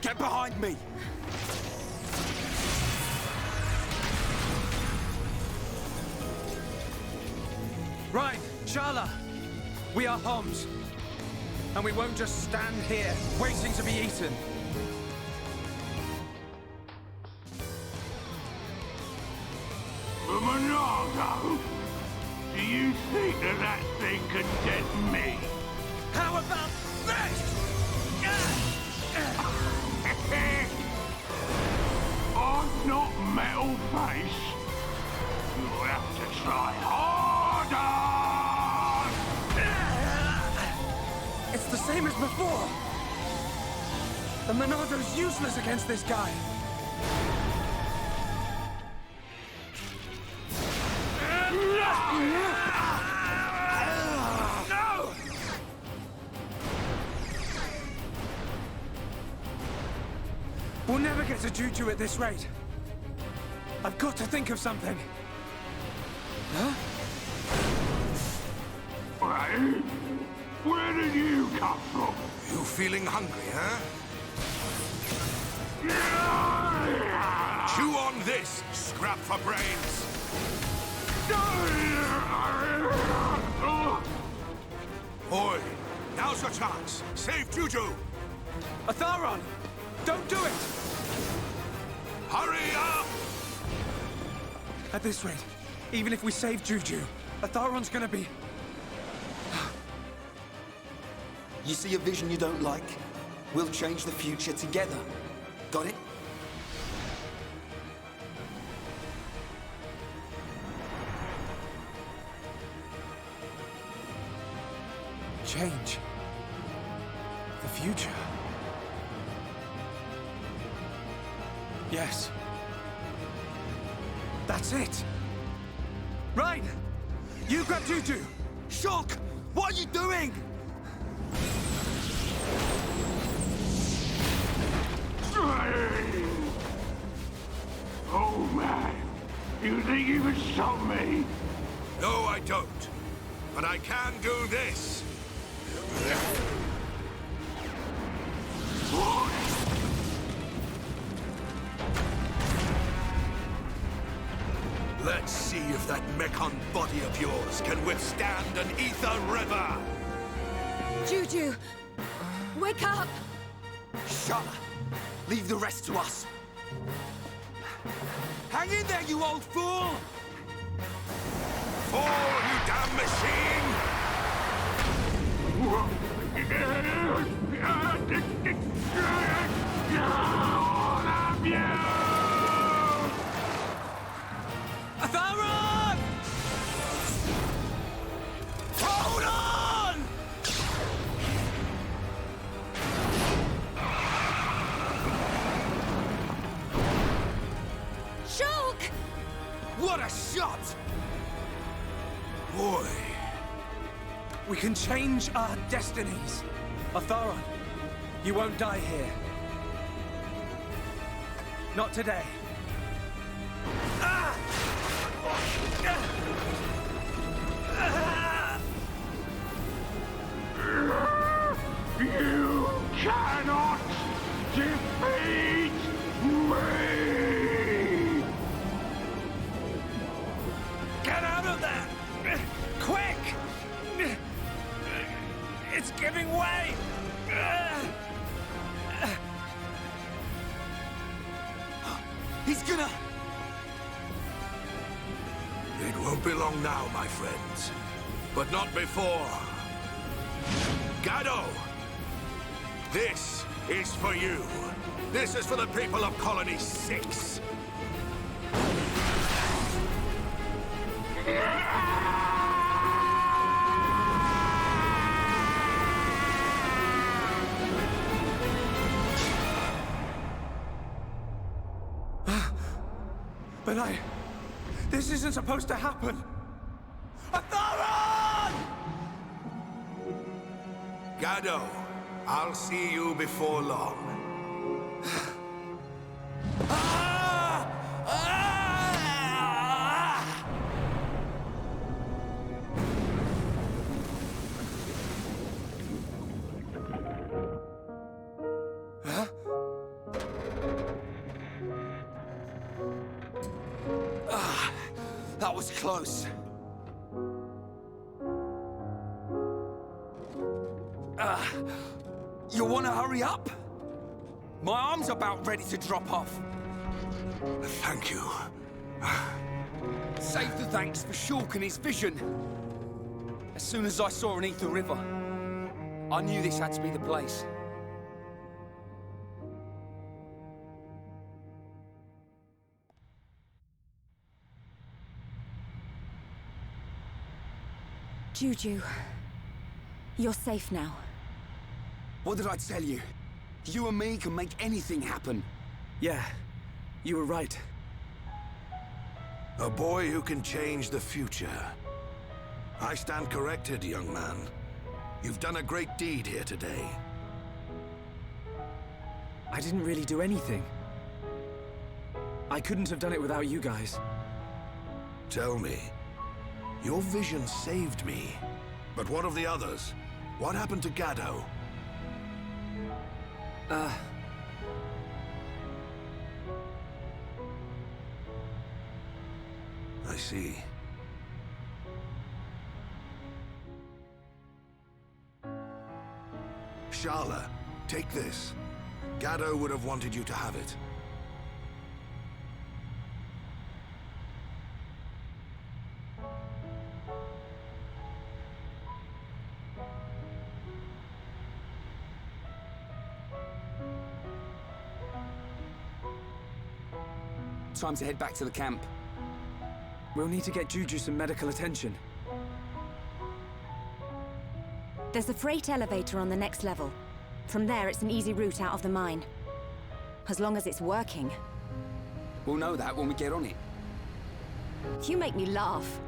Get behind me! Reyn, Sharla, we are Homs. And we won't just stand here, waiting to be eaten. The Monardo? Do you think that thing could get me? How about this? I'm not metal face. You'll have to try harder! It's the same as before. The Monardo's useless against this guy. No! We'll never get to Juju at this rate. I've got to think of something. Huh? Reyn? Where did you come from? You feeling hungry, huh? Chew on this, scrap for brains. Boy, now's your chance. Save Juju. Atharon! Don't do it! Hurry up! At this rate, even if we save Juju, Atharon's gonna be... You see a vision you don't like? We'll change the future together. Got it? Change. The future. Yes. That's it. Reyn! You grab Juju! Shulk! What are you doing? Oh, man. You think you can stop me? No, I don't. But I can do this. Let's see if that Mekon body of yours can withstand an ether river. Juju! Wake up! Sharla, leave the rest to us. Hang in there, you old fool! Fall, you damn machine! Atharon! Hold on! Shulk! What a shot! Boy. We can change our destinies. Atharon, you won't die here. Not today. Ah! You cannot defeat me! Get out of there! giving way! He's gonna... It won't be long now, my friends. But not before. Gado! This is for you. This is for the people of Colony 6. But this isn't supposed to happen. Atharon! Gado, I'll see you before long. That was close. You want to hurry up? My arm's about ready to drop off. Thank you. Save the thanks for Shulk and his vision. As soon as I saw an ether river, I knew this had to be the place. Juju, you're safe now. What did I tell you? You and me can make anything happen. Yeah, you were right. A boy who can change the future. I stand corrected, young man. You've done a great deed here today. I didn't really do anything. I couldn't have done it without you guys. Tell me, your vision saved me. But what of the others? What happened to Gado? I see. Sharla, take this. Gado would have wanted you to have it. Time to head back to the camp. We'll need to get Juju some medical attention. There's a freight elevator on the next level. From there, it's an easy route out of the mine. As long as it's working. We'll know that when we get on it. You make me laugh.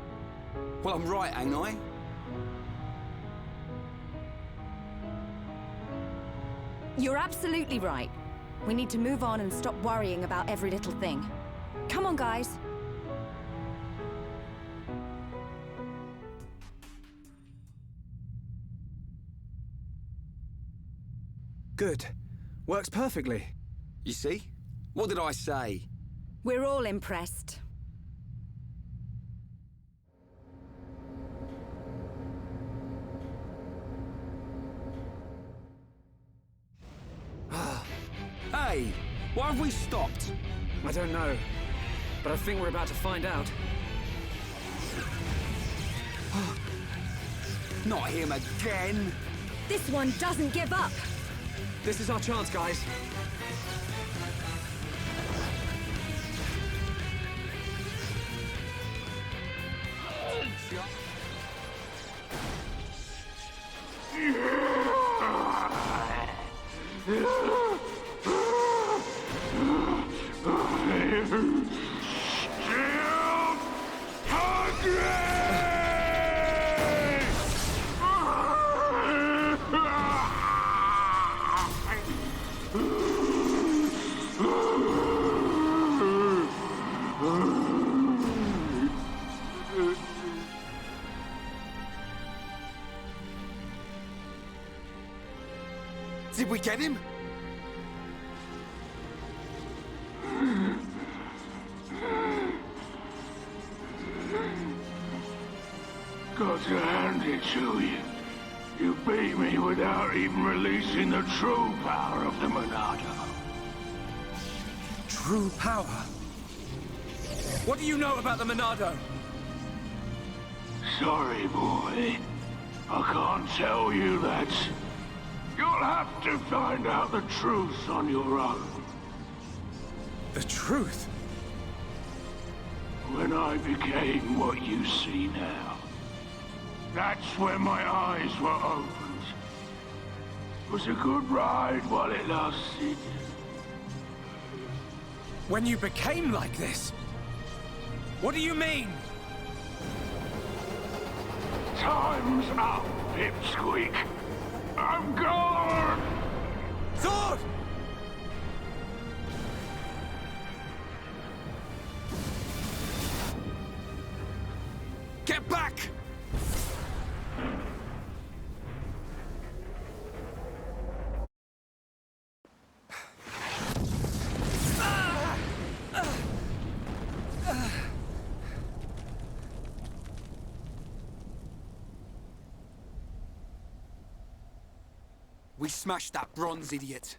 Well, I'm right, ain't I? You're absolutely right. We need to move on and stop worrying about every little thing. Come on, guys. Good. Works perfectly. You see? What did I say? We're all impressed. Hey, why have we stopped? I don't know, but I think we're about to find out. Not him again! This one doesn't give up! This is our chance, guys. Did we get him? Got to hand it to you. You beat me without even releasing the true power of the Monado. True power? What do you know about the Monado? Sorry, boy. I can't tell you that. You'll have to find out the truth on your own. The truth? When I became what you see now, that's when my eyes were opened. It was a good ride while it lasted. When you became like this? What do you mean? Time's up, Pipsqueak. I'm gone! Sword! Get back! We smashed that bronze idiot.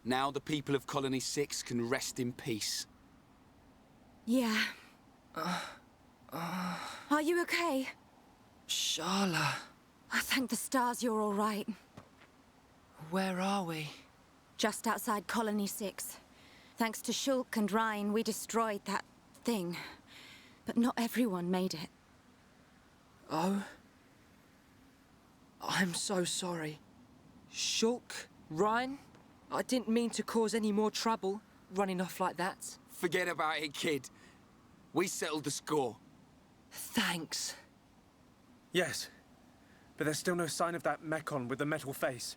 Now the people of Colony 6 can rest in peace. Yeah. Are you okay? Sharla. I thank the stars you're all right. Where are we? Just outside Colony 6. Thanks to Shulk and Reyn, we destroyed that thing. But not everyone made it. Oh? I'm so sorry. Shulk? Reyn? I didn't mean to cause any more trouble, running off like that. Forget about it, kid. We settled the score. Thanks. Yes, but there's still no sign of that Mekon with the metal face.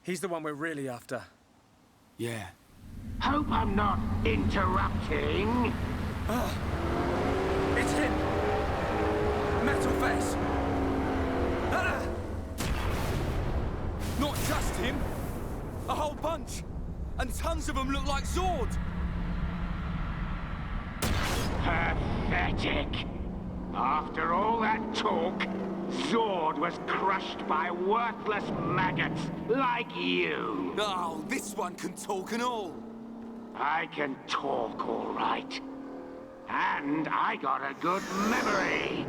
He's the one we're really after. Yeah. Hope I'm not interrupting. It's him! Metal face! Not just him! A whole bunch! And tons of them look like Zord! Pathetic! After all that talk, Zord was crushed by worthless maggots like you. Oh, this one can talk and all. I can talk, all right. And I got a good memory.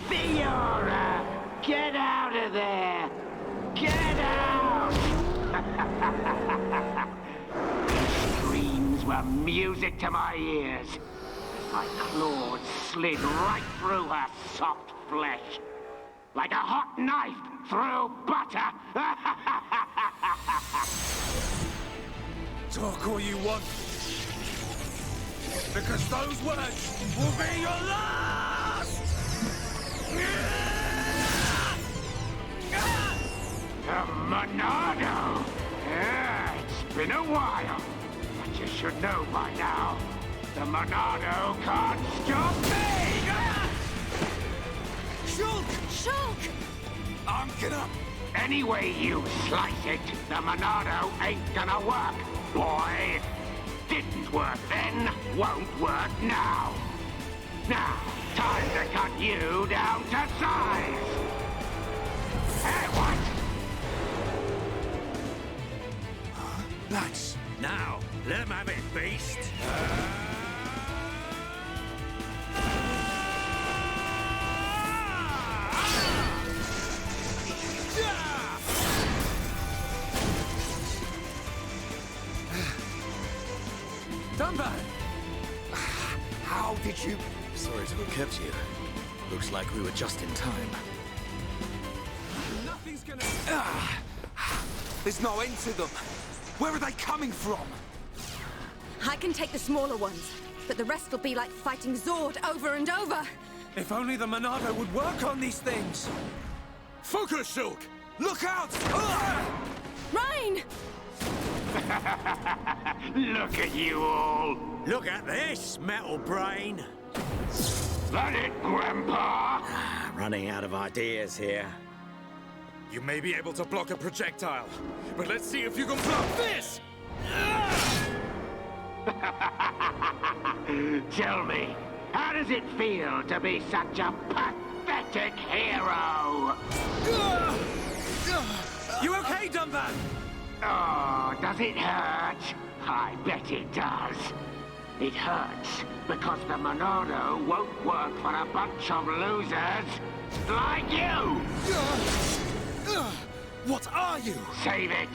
Fiora! Get out of there! Get out! These screams were music to my ears. My claws slid right through her soft flesh. Like a hot knife through butter. Talk all you want. Because those words will be your last! The Monado! Yeah, it's been a while. But you should know by now. The Monado can't stop me! Shulk! Shulk! I'm gonna... Any way you slice it, the Monado ain't gonna work, boy. Didn't work then, won't work now. Now, time to cut you down to size. Hey, what? That's... Now, let him have it, beast. Dunban! How did you... Sorry to have kept you. Looks like we were just in time. Nothing's gonna... There's no end to them. Where are they coming from? I can take the smaller ones, but the rest will be like fighting Zord over and over. If only the Monado would work on these things! Focus, Shulk! Look out! Reyn! Look at you all. Look at this, metal brain. That it, Grandpa? Running out of ideas here. You may be able to block a projectile, but let's see if you can block this! Tell me, how does it feel to be such a pathetic hero! You okay, Dunban? Oh, does it hurt? I bet it does. It hurts because the Monado won't work for a bunch of losers like you! What are you? Save it.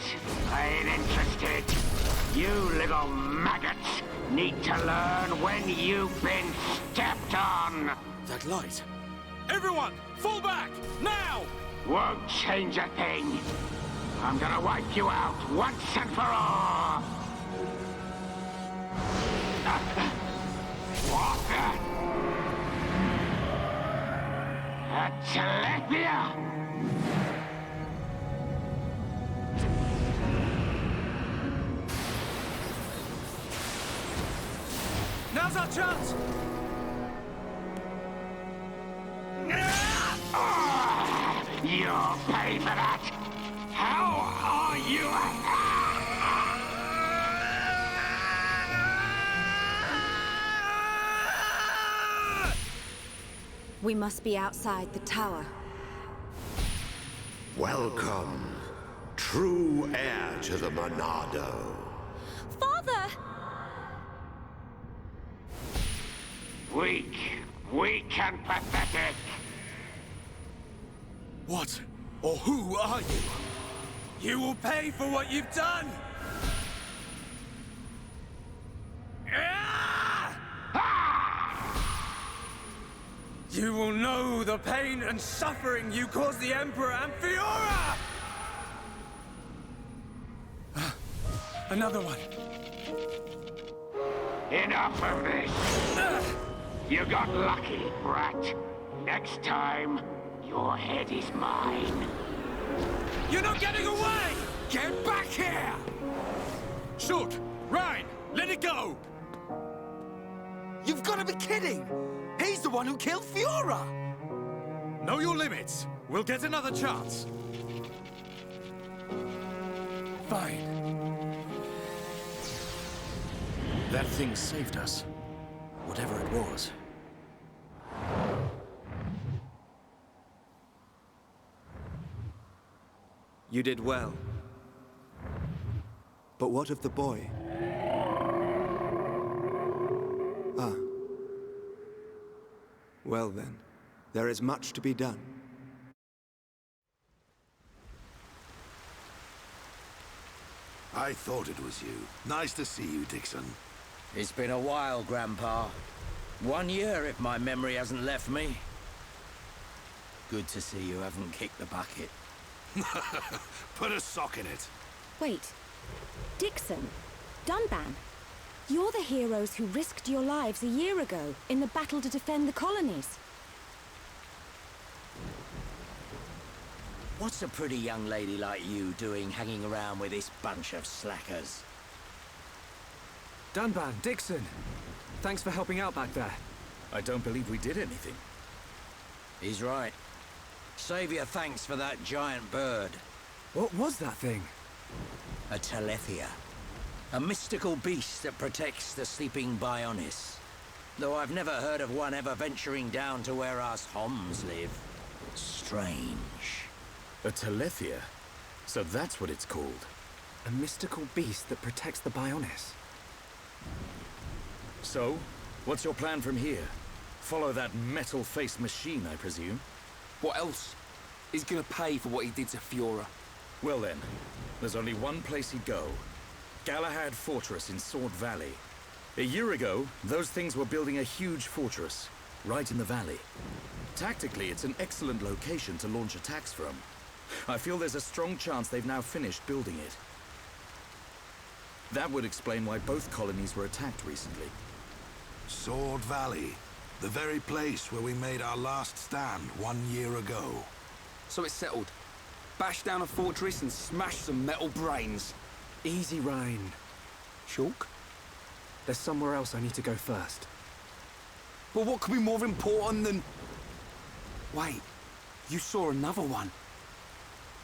I ain't interested. You little maggots need to learn when you've been stepped on. That light. Everyone, fall back, now! Won't change a thing. I'm gonna wipe you out once and for all. What the? A Telethia? Now's our chance! You'll pay for that! How are you? We must be outside the tower. Welcome, true heir to the Monado. Father! Weak and pathetic. What or who are you? You will pay for what you've done! You will know the pain and suffering you caused the Emperor and Fiora! Another one. Enough of this. You got lucky, brat. Next time, your head is mine. You're not getting away! Get back here! Shulk! Reyn! Let it go! You've got to be kidding! He's the one who killed Fiora! Know your limits. We'll get another chance. Fine. That thing saved us. Whatever it was. You did well. But what of the boy? Ah. Well then, there is much to be done. I thought it was you. Nice to see you, Dixon. It's been a while, Grandpa. 1 year, if my memory hasn't left me. Good to see you haven't kicked the bucket. Put a sock in it. Wait. Dixon? Dunban? You're the heroes who risked your lives a year ago in the battle to defend the colonies. What's a pretty young lady like you doing hanging around with this bunch of slackers? Dunban, Dixon. Thanks for helping out back there. I don't believe we did anything. He's right. Save your thanks for that giant bird. What was that thing? A Telethia. A mystical beast that protects the sleeping Bionis. Though I've never heard of one ever venturing down to where us Homs live. Strange. A Telethia? So that's what it's called. A mystical beast that protects the Bionis. So, what's your plan from here? Follow that metal-faced machine, I presume? What else? He's gonna pay for what he did to Fiora. Well then, there's only one place he'd go. Galahad Fortress in Sword Valley. A year ago, those things were building a huge fortress, right in the valley. Tactically, it's an excellent location to launch attacks from. I feel there's a strong chance they've now finished building it. That would explain why both colonies were attacked recently. Sword Valley. The very place where we made our last stand 1 year ago. So it's settled. Bash down a fortress and smash some metal brains. Easy, Reyn. Shulk? There's somewhere else I need to go first. But what could be more important than... Wait, you saw another one.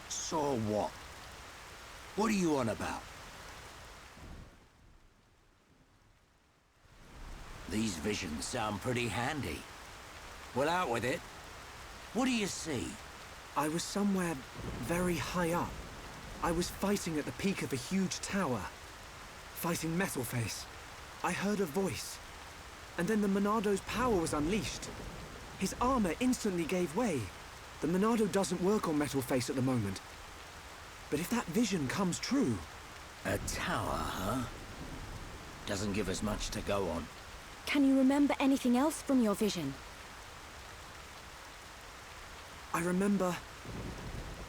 Saw what? What are you on about? These visions sound pretty handy. Well, out with it. What do you see? I was somewhere very high up. I was fighting at the peak of a huge tower. Fighting Metalface. I heard a voice. And then the Monado's power was unleashed. His armor instantly gave way. The Monado doesn't work on Metalface at the moment. But if that vision comes true... A tower, huh? Doesn't give us much to go on. Can you remember anything else from your vision? I remember...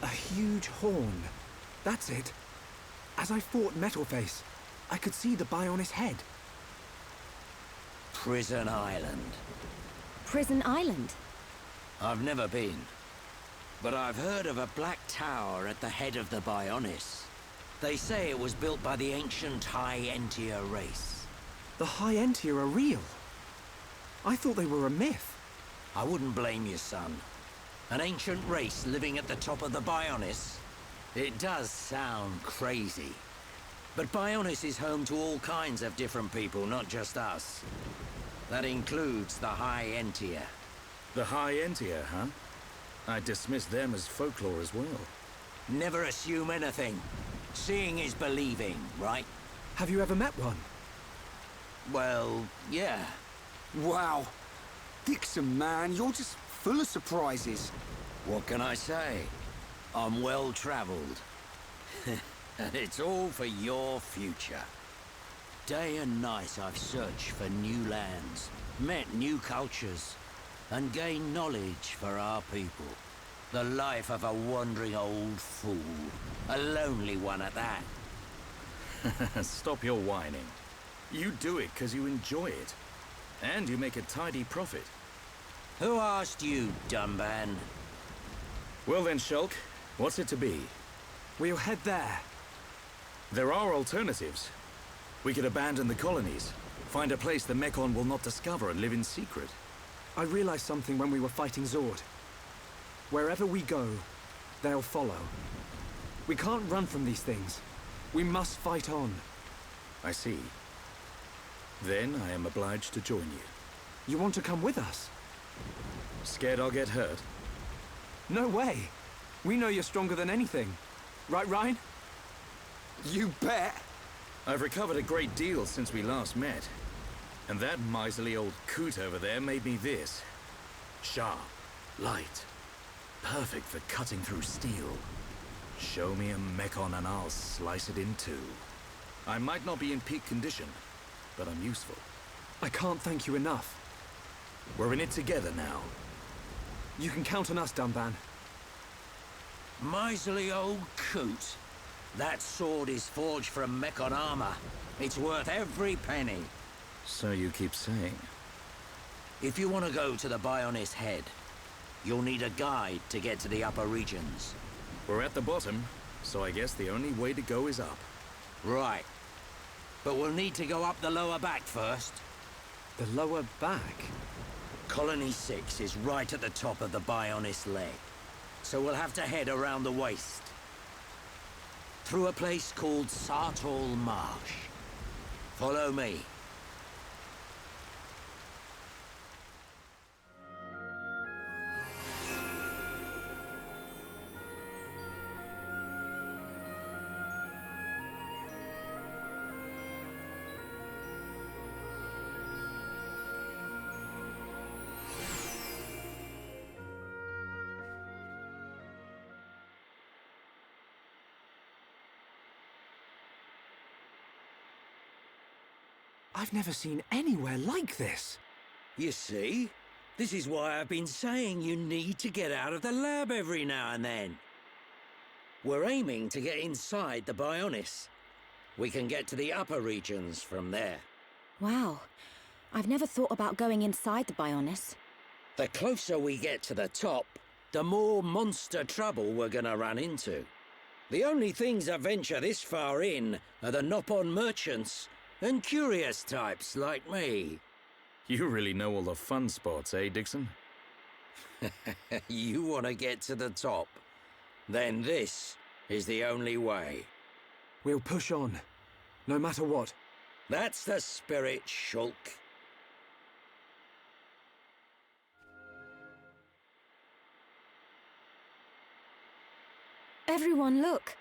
a huge horn. That's it. As I fought Metalface, I could see the Bionis head. Prison Island. Prison Island? I've never been. But I've heard of a black tower at the head of the Bionis. They say it was built by the ancient High Entia race. The High Entia are real? I thought they were a myth. I wouldn't blame you, son. An ancient race living at the top of the Bionis? It does sound crazy. But Bionis is home to all kinds of different people, not just us. That includes the High Entia. The High Entia, huh? I dismiss them as folklore as well. Never assume anything. Seeing is believing, right? Have you ever met one? Well, yeah. Wow. Dixon, man, you're just full of surprises. What can I say? I'm well-traveled. And it's all for your future. Day and night I've searched for new lands, met new cultures, and gained knowledge for our people. The life of a wandering old fool. A lonely one at that. Stop your whining. You do it because you enjoy it. And you make a tidy profit. Who asked you, Dunban? Well then, Shulk, what's it to be? We'll head there. There are alternatives. We could abandon the colonies, find a place the Mekon will not discover and live in secret. I realized something when we were fighting Zord. Wherever we go, they'll follow. We can't run from these things. We must fight on. I see. Then I am obliged to join you. You want to come with us? Scared I'll get hurt? No way. We know you're stronger than anything. Right, Reyn? You bet. I've recovered a great deal since we last met. And that miserly old coot over there made me this. Sharp, light, perfect for cutting through steel. Show me a Mekon and I'll slice it in two. I might not be in peak condition, but I'm useful. I can't thank you enough. We're in it together now. You can count on us, Dunban. Miserly old coot. That sword is forged from Mekon armor. It's worth every penny. So you keep saying. If you want to go to the Bionis head, you'll need a guide to get to the upper regions. We're at the bottom, so I guess the only way to go is up. Right. But we'll need to go up the lower back first. The lower back? Colony 6 is right at the top of the Bionis leg. So we'll have to head around the waist. Through a place called Sartol Marsh. Follow me. I've never seen anywhere like this. You see? This is why I've been saying you need to get out of the lab every now and then. We're aiming to get inside the Bionis. We can get to the upper regions from there. Wow. I've never thought about going inside the Bionis. The closer we get to the top, the more monster trouble we're gonna run into. The only things that venture this far in are the Nopon merchants and curious types like me. You really know all the fun spots, eh, Dixon? You want to get to the top? Then this is the only way. We'll push on, no matter what. That's the spirit, Shulk. Everyone, look.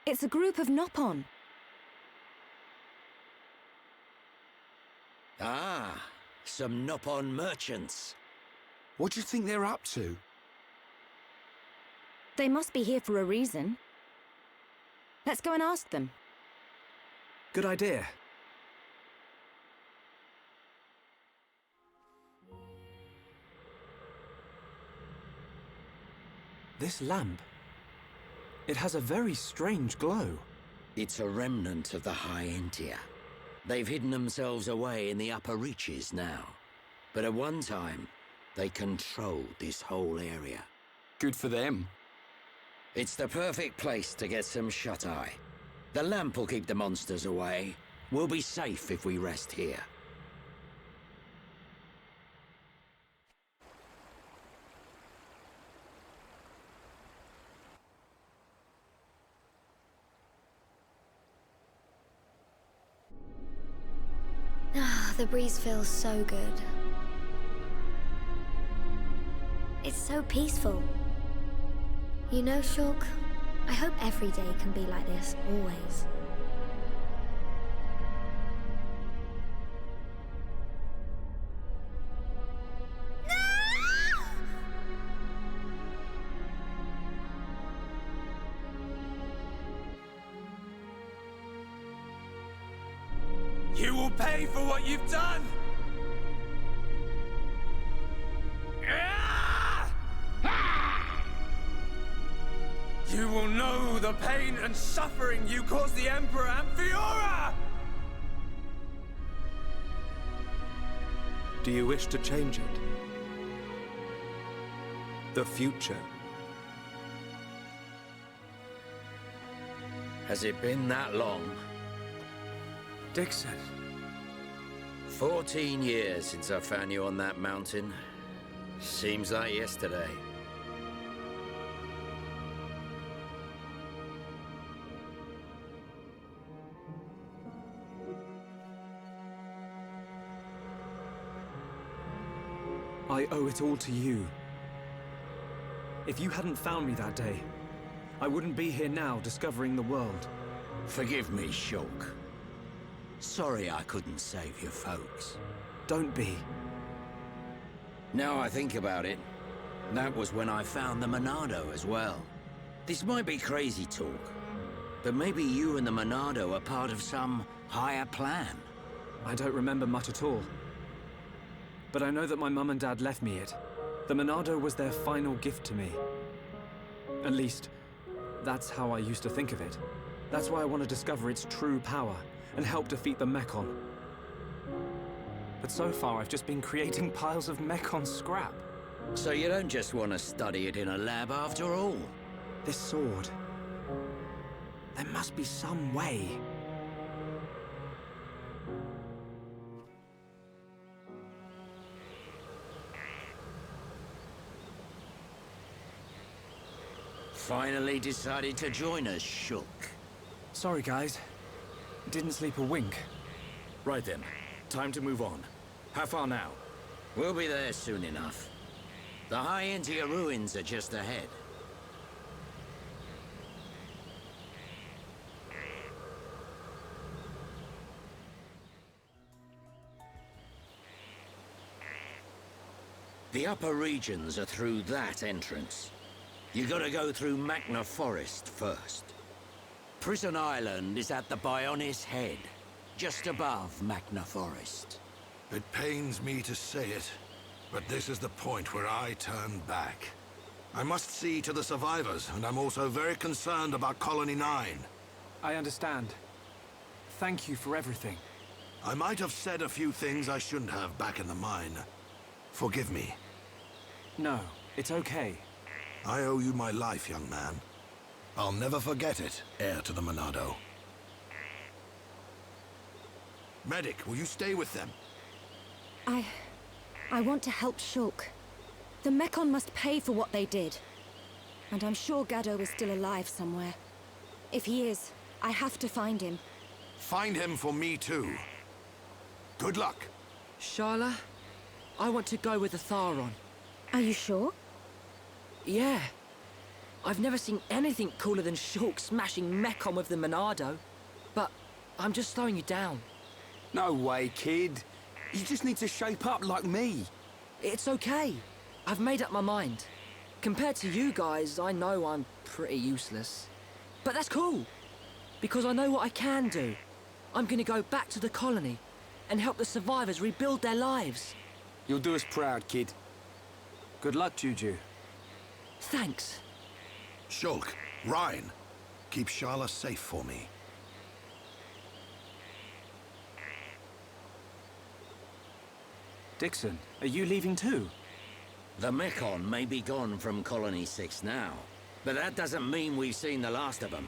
It's a group of Nopon. Ah, some Nopon merchants. What do you think they're up to? They must be here for a reason. Let's go and ask them. Good idea. This lamp, it has a very strange glow. It's a remnant of the Hyentia. They've hidden themselves away in the upper reaches now. But at one time, they controlled this whole area. Good for them. It's the perfect place to get some shut-eye. The lamp will keep the monsters away. We'll be safe if we rest here. Ah, the breeze feels so good. It's so peaceful. You know, Shulk, I hope every day can be like this, always. You will pay for what you've done! You will know the pain and suffering you caused the Emperor and Fiora! Do you wish to change it? The future? Has it been that long? Dixon. 14 years since I found you on that mountain. Seems like yesterday. I owe it all to you. If you hadn't found me that day, I wouldn't be here now discovering the world. Forgive me, Shulk. Sorry I couldn't save your folks. Don't be. Now I think about it, that was when I found the Monado as well. This might be crazy talk, but maybe you and the Monado are part of some higher plan. I don't remember much at all. But I know that my mum and dad left me it. The Monado was their final gift to me. At least, that's how I used to think of it. That's why I want to discover its true power and help defeat the Mechon. But so far, I've just been creating piles of Mechon scrap. So you don't just want to study it in a lab after all? This sword... there must be some way. Finally decided to join us, Shulk. Sorry, guys. Didn't sleep a wink. Right then. Time to move on. How far now? We'll be there soon enough. The Hyentia ruins are just ahead. The upper regions are through that entrance. You gotta go through Magna Forest first. Prison Island is at the Bionis head, just above Magna Forest. It pains me to say it, but this is the point where I turn back. I must see to the survivors, and I'm also very concerned about Colony 9. I understand. Thank you for everything. I might have said a few things I shouldn't have back in the mine. Forgive me. No, it's okay. I owe you my life, young man. I'll never forget it, heir to the Monado. Medic, will you stay with them? I want to help Shulk. The Mechon must pay for what they did. And I'm sure Gaddo is still alive somewhere. If he is, I have to find him. Find him for me too. Good luck. Sharla, I want to go with the Tharon. Are you sure? Yeah, I've never seen anything cooler than Shulk smashing Mekon with the Monado. But I'm just slowing you down. No way, kid. You just need to shape up like me. It's okay. I've made up my mind. Compared to you guys, I know I'm pretty useless. But that's cool, because I know what I can do. I'm gonna go back to the colony and help the survivors rebuild their lives. You'll do us proud, kid. Good luck, Juju. Thanks. Shulk, Reyn, keep Sharla safe for me. Dixon, are you leaving too? The Mekon may be gone from Colony 6 now, but that doesn't mean we've seen the last of them.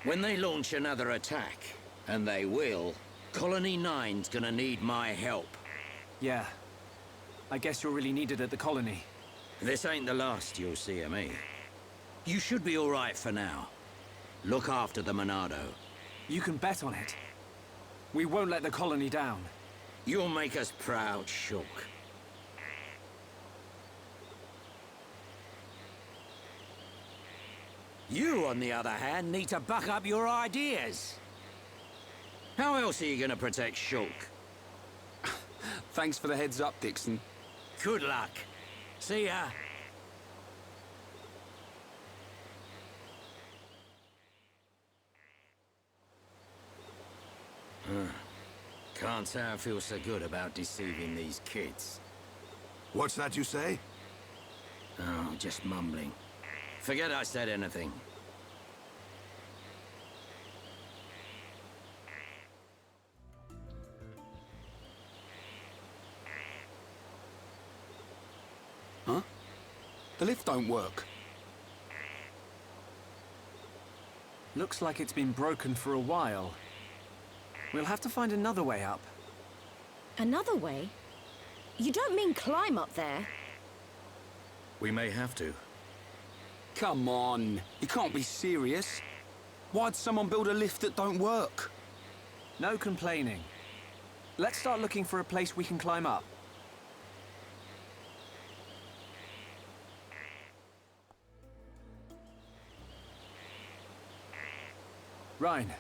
When they launch another attack, and they will, Colony 9's gonna need my help. Yeah. I guess you're really needed at the colony. This ain't the last you'll see of me. You should be all right for now. Look after the Monado. You can bet on it. We won't let the colony down. You'll make us proud, Shulk. You, on the other hand, need to buck up your ideas. How else are you gonna protect Shulk? Thanks for the heads up, Dixon. Good luck. See ya. Can't say I feel so good about deceiving these kids. What's that you say? Oh, just mumbling. Forget I said anything. Huh? The lift don't work. Looks like it's been broken for a while. We'll have to find another way up. Another way? You don't mean climb up there? We may have to. Come on, you can't be serious. Why'd someone build a lift that don't work? No complaining. Let's start looking for a place we can climb up. Reyn.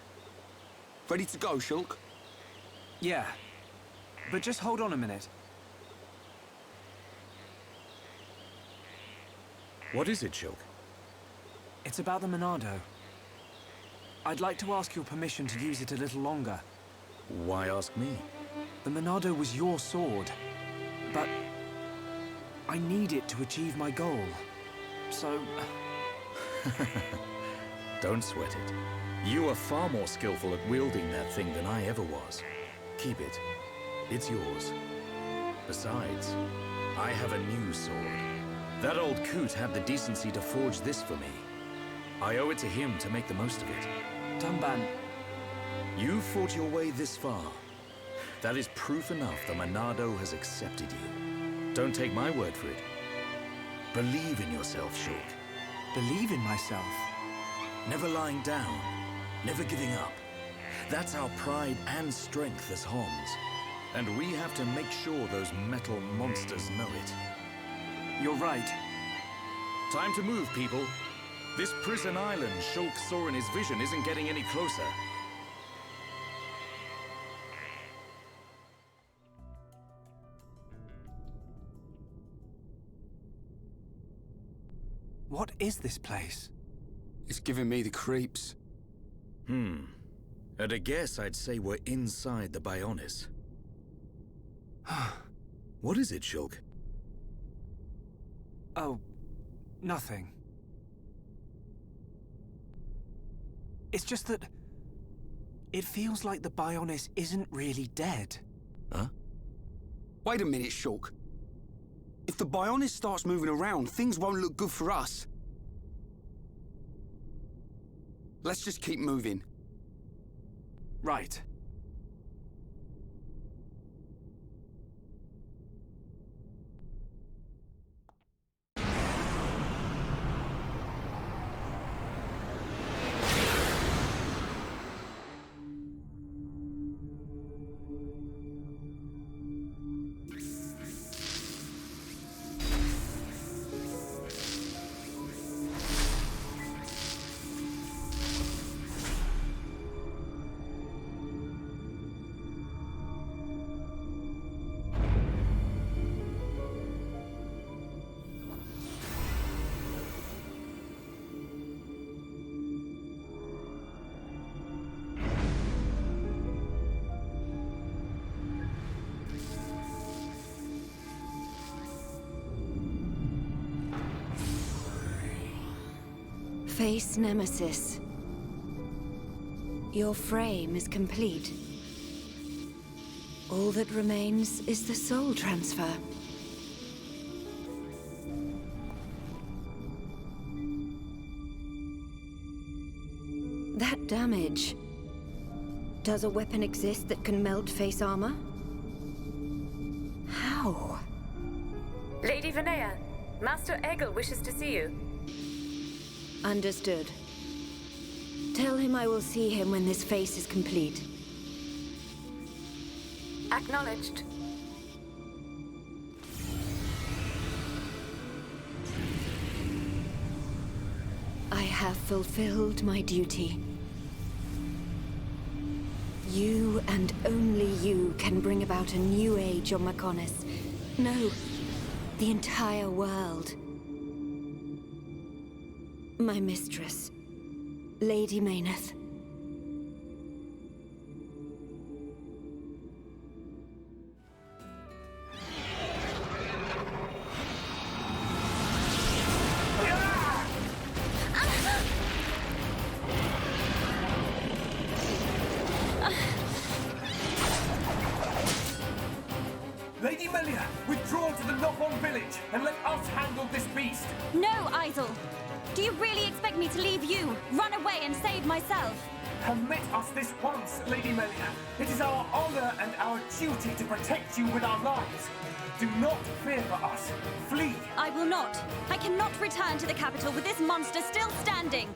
Ready to go, Shulk? Yeah. But just hold on a minute. What is it, Shulk? It's about the Monado. I'd like to ask your permission to use it a little longer. Why ask me? The Monado was your sword, but I need it to achieve my goal. So... Don't sweat it. You are far more skillful at wielding that thing than I ever was. Keep it. It's yours. Besides, I have a new sword. That old coot had the decency to forge this for me. I owe it to him to make the most of it. Dunban... You fought your way this far. That is proof enough the Monado has accepted you. Don't take my word for it. Believe in yourself, Shulk. Believe in myself? Never lying down. Never giving up. That's our pride and strength as Homs. And we have to make sure those metal monsters know it. You're right. Time to move, people. This prison island Shulk saw in his vision isn't getting any closer. What is this place? It's giving me the creeps. At a guess, I'd say we're inside the Bionis. What is it, Shulk? Oh, nothing. It's just that... it feels like the Bionis isn't really dead. Huh? Wait a minute, Shulk. If the Bionis starts moving around, things won't look good for us. Let's just keep moving. Right. Face Nemesis. Your frame is complete. All that remains is the soul transfer. That damage... Does a weapon exist that can melt face armor? How? Lady Vinaya, Master Egil wishes to see you. Understood. Tell him I will see him when this face is complete. Acknowledged. I have fulfilled my duty. You and only you can bring about a new age on Mechonis. No, the entire world. My mistress, Lady Mayneth. Lady Melia, withdraw to the Knock-On village and let us handle this beast. No, Isel. Do you really expect me to leave you, run away and save myself? Permit us this once, Lady Melia. It is our honor and our duty to protect you with our lives. Do not fear for us. Flee. I will not. I cannot return to the capital with this monster still standing.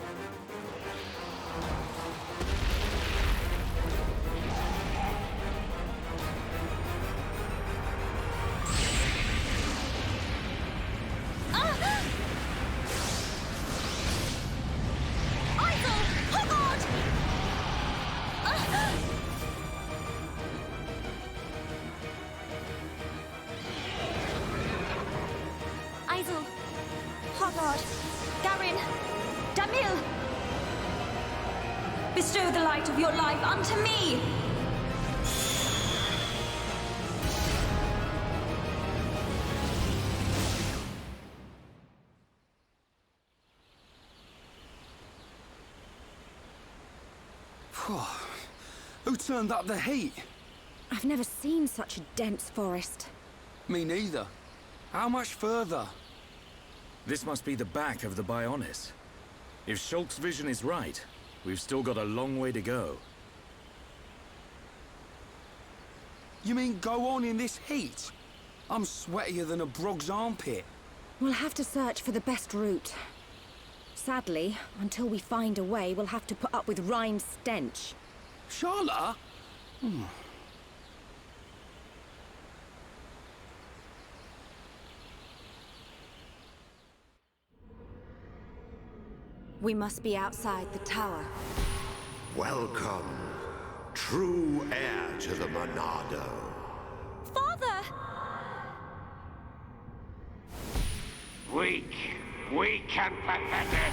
Bestow the light of your life unto me! Who turned up the heat? I've never seen such a dense forest. Me neither. How much further? This must be the back of the Bionis. If Shulk's vision is right, we've still got a long way to go. You mean go on in this heat? I'm sweatier than a brog's armpit. We'll have to search for the best route. Sadly, until we find a way, we'll have to put up with Reyn's stench. Sharla? We must be outside the tower. Welcome, true heir to the Monado. Father! Weak and pathetic.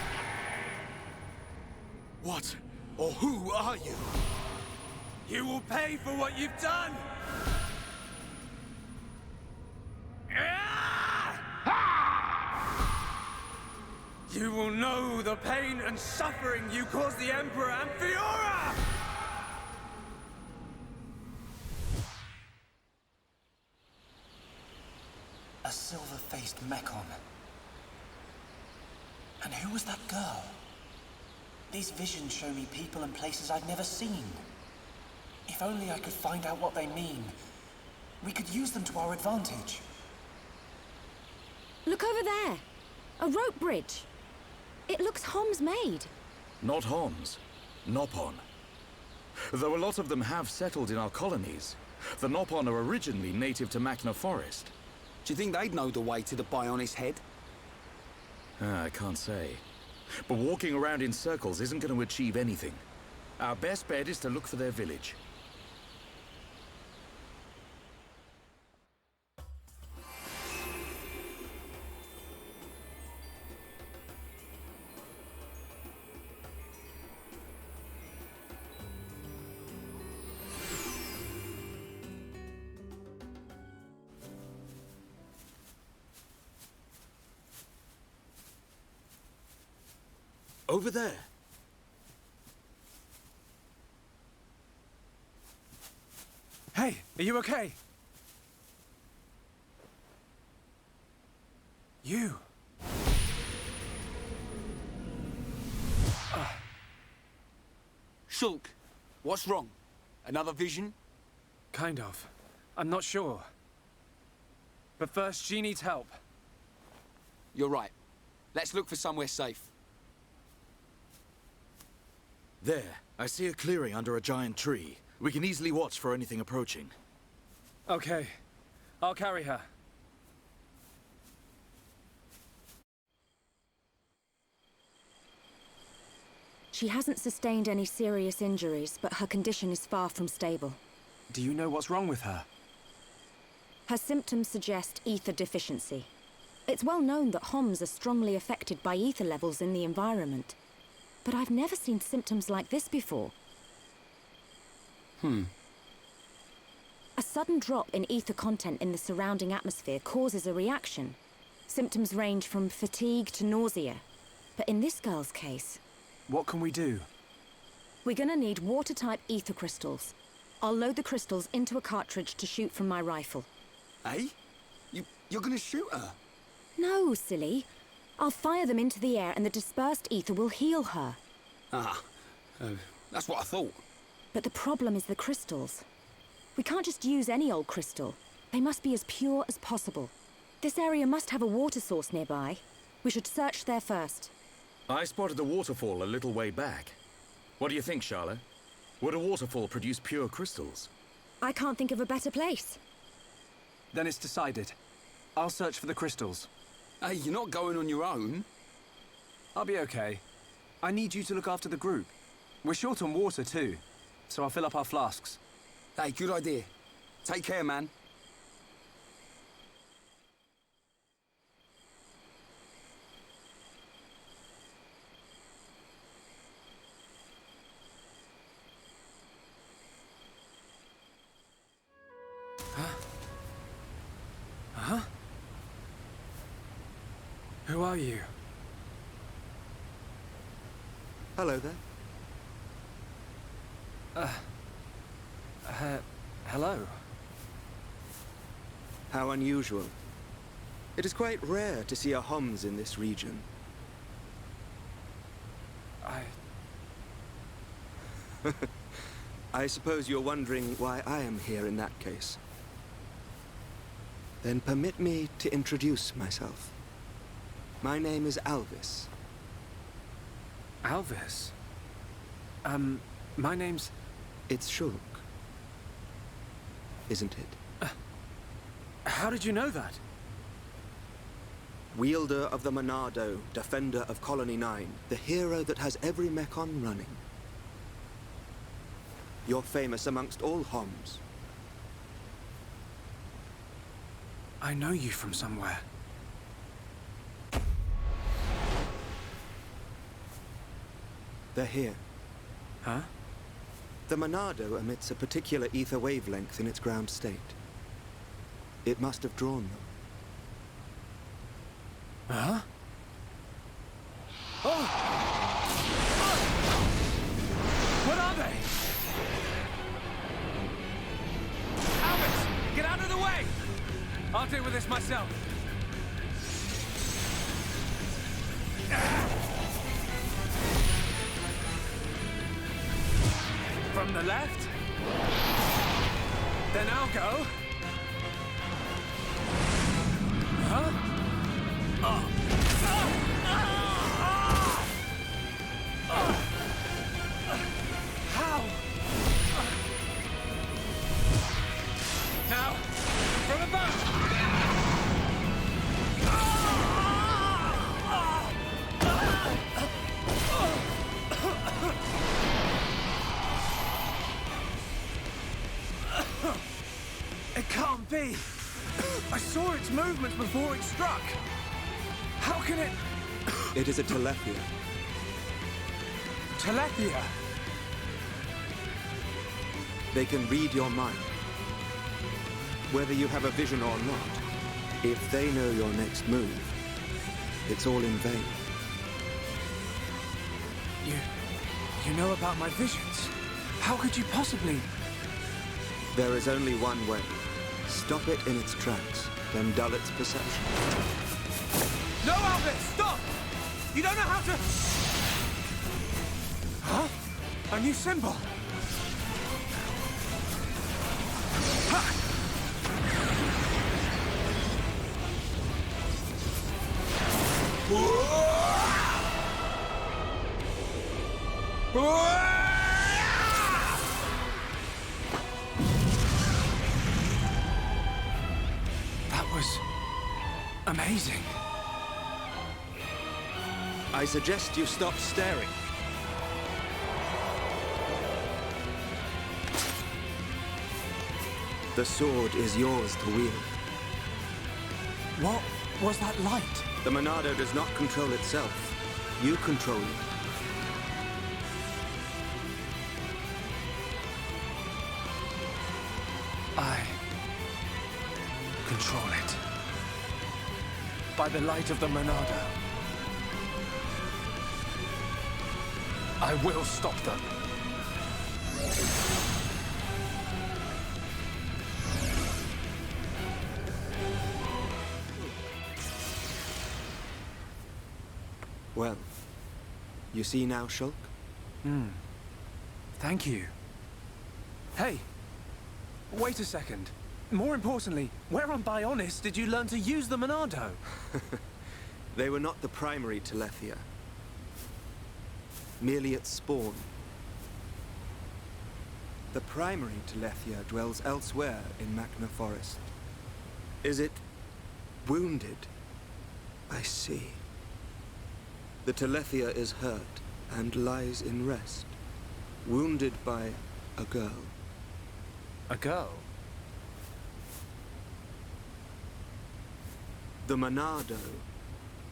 What or who are you? You will pay for what you've done! You will know the pain and suffering you caused the Emperor and Fiora! A silver-faced Mechon. And who was that girl? These visions show me people and places I've never seen. If only I could find out what they mean. We could use them to our advantage. Look over there. A rope bridge. It looks Hom's-made. Not Homs. Nopon. Though a lot of them have settled in our colonies, the Nopon are originally native to Machna Forest. Do you think they'd know the way to the Bionis head? I can't say. But walking around in circles isn't going to achieve anything. Our best bet is to look for their village. Over there. Hey, are you okay? You. Shulk, what's wrong? Another vision? Kind of. I'm not sure. But first, she needs help. You're right. Let's look for somewhere safe. There, I see a clearing under a giant tree. We can easily watch for anything approaching. Okay. I'll carry her. She hasn't sustained any serious injuries, but her condition is far from stable. Do you know what's wrong with her? Her symptoms suggest ether deficiency. It's well known that Homs are strongly affected by ether levels in the environment. But I've never seen symptoms like this before. A sudden drop in ether content in the surrounding atmosphere causes a reaction. Symptoms range from fatigue to nausea. But in this girl's case... What can we do? We're gonna need water-type ether crystals. I'll load the crystals into a cartridge to shoot from my rifle. Eh? You're gonna shoot her? No, silly. I'll fire them into the air and the dispersed ether will heal her. That's what I thought. But the problem is the crystals. We can't just use any old crystal. They must be as pure as possible. This area must have a water source nearby. We should search there first. I spotted a waterfall a little way back. What do you think, Sharla? Would a waterfall produce pure crystals? I can't think of a better place. Then it's decided. I'll search for the crystals. Hey, you're not going on your own. I'll be okay. I need you to look after the group. We're short on water too, so I'll fill up our flasks. Hey, good idea. Take care, man. Huh? Who are you? Hello there. Hello. How unusual. It is quite rare to see a Homs in this region. I suppose you're wondering why I am here in that case. Then permit me to introduce myself. My name is Alvis. Alvis? My name's... It's Shulk. Isn't it? How did you know that? Wielder of the Monado, defender of Colony 9, the hero that has every Mechon running. You're famous amongst all Homs. I know you from somewhere. They're here. Huh? The Monado emits a particular ether wavelength in its ground state. It must have drawn them. Huh? Oh! What are they? Albert! Get out of the way! I'll deal with this myself. From the left. Then I'll go. Huh? How? Now, from above! It can't be! I saw its movements before it struck! How can it... It is a Telephia. Telephia? They can read your mind. Whether you have a vision or not, if they know your next move, it's all in vain. You know about my visions? How could you possibly... There is only one way. Stop it in its tracks, then dull its perception. No, Albert! Stop! You don't know how to... Huh? A new symbol? Ha! That was... amazing. I suggest you stop staring. The sword is yours to wield. What was that light? The Monado does not control itself. You control it. I control it. By the light of the Monado. I will stop them. Well, you see now, Shulk? Thank you. Hey, wait a second. More importantly, where on Bionis did you learn to use the Monado? They were not the primary Telethia. Merely its spawn. The primary Telethia dwells elsewhere in Machna Forest. Is it wounded? I see. The Telethia is hurt and lies in rest, wounded by a girl. A girl? The Monado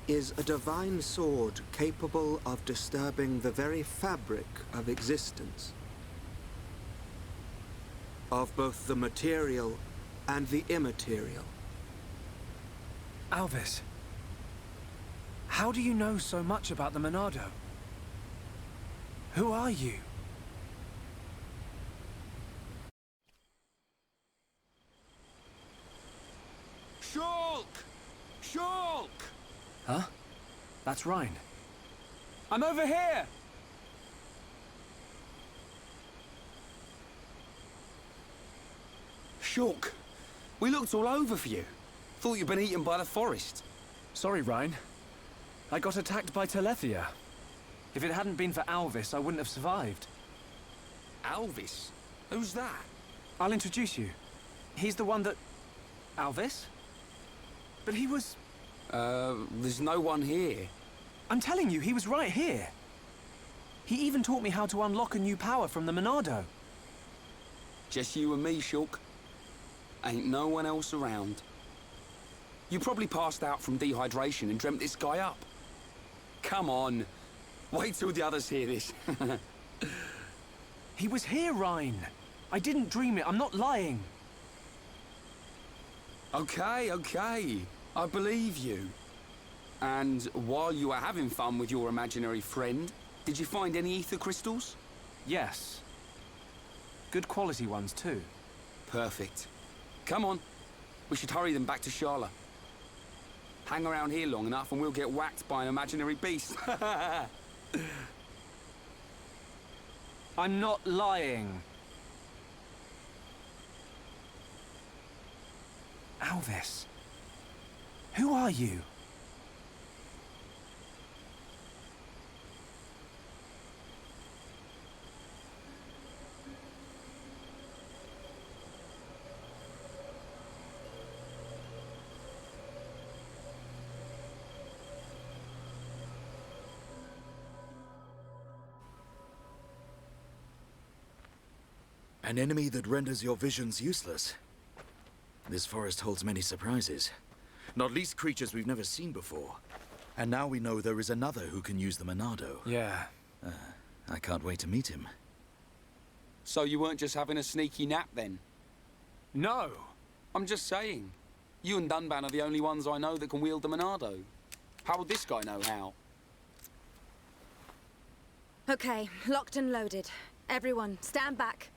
is a divine sword capable of disturbing the very fabric of existence. Of both the material and the immaterial. Alvis, how do you know so much about the Monado? Who are you? Shulk! Shulk! Huh? That's Reyn. I'm over here! Shulk, we looked all over for you. Thought you'd been eaten by the forest. Sorry, Reyn. I got attacked by Telethia. If it hadn't been for Alvis, I wouldn't have survived. Alvis? Who's that? I'll introduce you. He's the one that... Alvis? But he was... There's no one here. I'm telling you, he was right here. He even taught me how to unlock a new power from the Monado. Just you and me, Shulk. Ain't no one else around. You probably passed out from dehydration and dreamt this guy up. Come on. Wait till the others hear this. He was here, Reyn. I didn't dream it. I'm not lying. Okay, okay. I believe you. And while you were having fun with your imaginary friend, did you find any ether crystals? Yes. Good quality ones, too. Perfect. Come on. We should hurry them back to Sharla. Hang around here long enough and we'll get whacked by an imaginary beast. I'm not lying. Alvis, who are you? An enemy that renders your visions useless. This forest holds many surprises. Not least creatures we've never seen before. And now we know there is another who can use the Monado. Yeah. I can't wait to meet him. So you weren't just having a sneaky nap then? No! I'm just saying. You and Dunban are the only ones I know that can wield the Monado. How would this guy know how? Okay, locked and loaded. Everyone, stand back.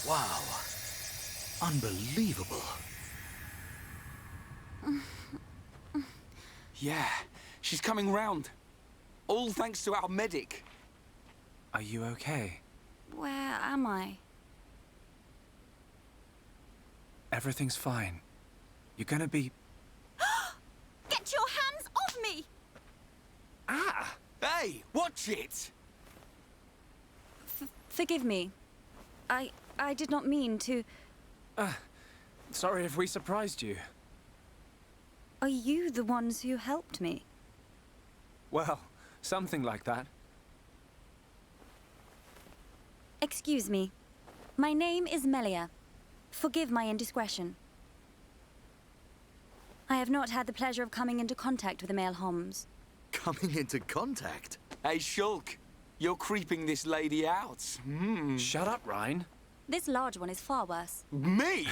Wow. Unbelievable. Yeah, she's coming round. All thanks to our medic. Are you okay? Where am I? Everything's fine. You're gonna be... Get your hands off me! Ah! Hey, watch it! Forgive me. I did not mean to... Sorry if we surprised you. Are you the ones who helped me? Well, something like that. Excuse me. My name is Melia. Forgive my indiscretion. I have not had the pleasure of coming into contact with the male Homs. Coming into contact? Hey, Shulk, you're creeping this lady out. Shut up, Reyn. This large one is far worse. Me?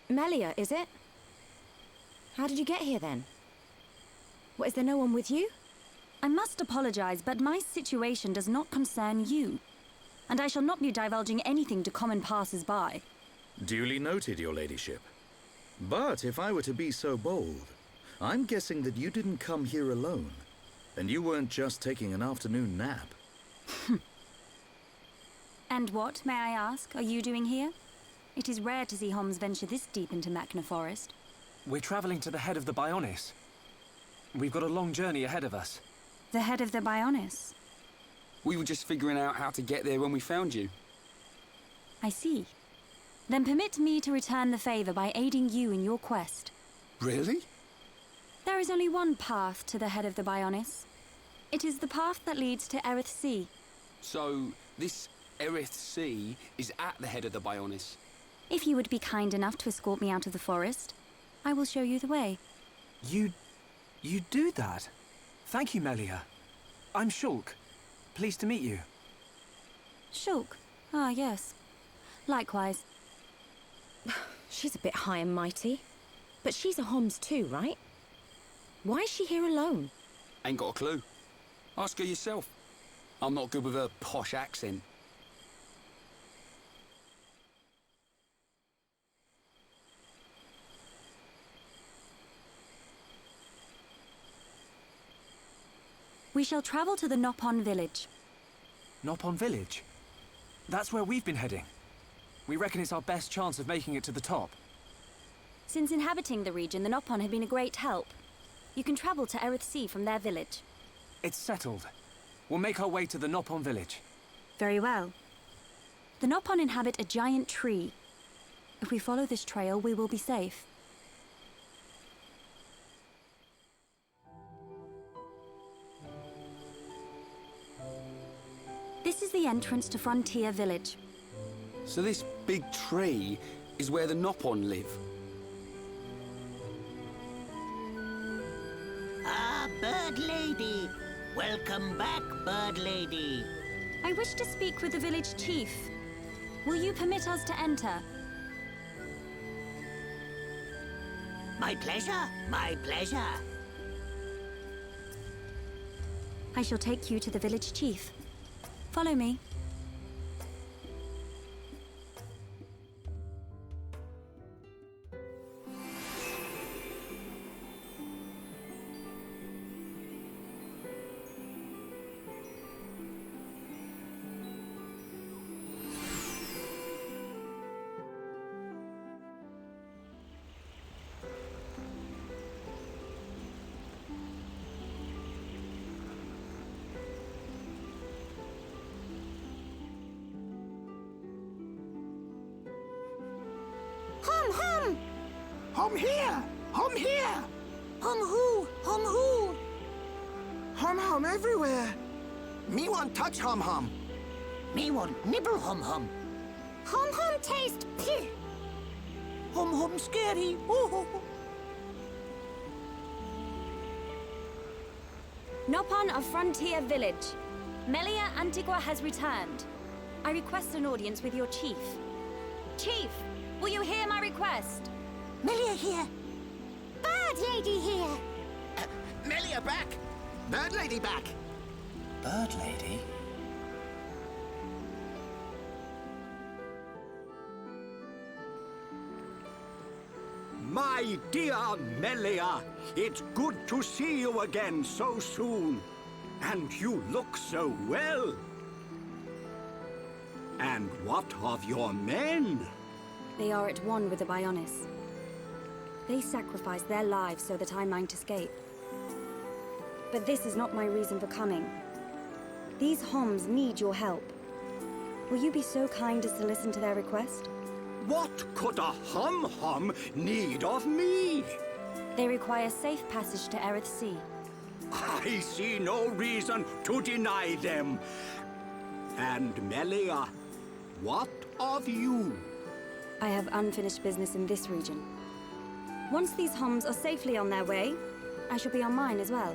Melia, is it? How did you get here then? What, is there no one with you? I must apologize, but my situation does not concern you. And I shall not be divulging anything to common passers-by. Duly noted, your ladyship. But if I were to be so bold, I'm guessing that you didn't come here alone. And you weren't just taking an afternoon nap. And what, may I ask, are you doing here? It is rare to see Homs venture this deep into Machna Forest. We're traveling to the head of the Bionis. We've got a long journey ahead of us. The head of the Bionis? We were just figuring out how to get there when we found you. I see. Then permit me to return the favor by aiding you in your quest. Really? There is only one path to the head of the Bionis. It is the path that leads to Erith Sea. So, this Erith Sea is at the head of the Bionis. If you would be kind enough to escort me out of the forest, I will show you the way. You do that? Thank you, Melia. I'm Shulk. Pleased to meet you. Shulk? Ah, yes. Likewise. She's a bit high and mighty. But she's a Homs too, right? Why is she here alone? Ain't got a clue. Ask her yourself. I'm not good with her posh accent. We shall travel to the Nopon village. Nopon village? That's where we've been heading. We reckon it's our best chance of making it to the top. Since inhabiting the region, the Nopon have been a great help. You can travel to Erith Sea from their village. It's settled. We'll make our way to the Nopon village. Very well. The Nopon inhabit a giant tree. If we follow this trail, we will be safe. This is the entrance to Frontier Village. So this big tree is where the Nopon live? Ah, Bird Lady! Welcome back, Bird Lady! I wish to speak with the village chief. Will you permit us to enter? My pleasure, my pleasure. I shall take you to the village chief. Follow me. Hom here! Hom here! Hom who? Hom who? Hom everywhere! Me want touch Hom. Me want nibble Hom. Hum hum taste. Hum hum scary. Ooh. Nopon of Frontier Village. Melia Antigua has returned. I request an audience with your chief. Chief, will you hear my request? Melia here. Bird lady here. Melia back! Bird lady back! Bird lady? My dear Melia, it's good to see you again so soon. And you look so well. And what of your men? They are at one with the Bionis. They sacrificed their lives so that I might escape. But this is not my reason for coming. These Homs need your help. Will you be so kind as to listen to their request? What could a Hum need of me? They require safe passage to Erith Sea. I see no reason to deny them. And Melia, what of you? I have unfinished business in this region. Once these Homs are safely on their way, I shall be on mine as well.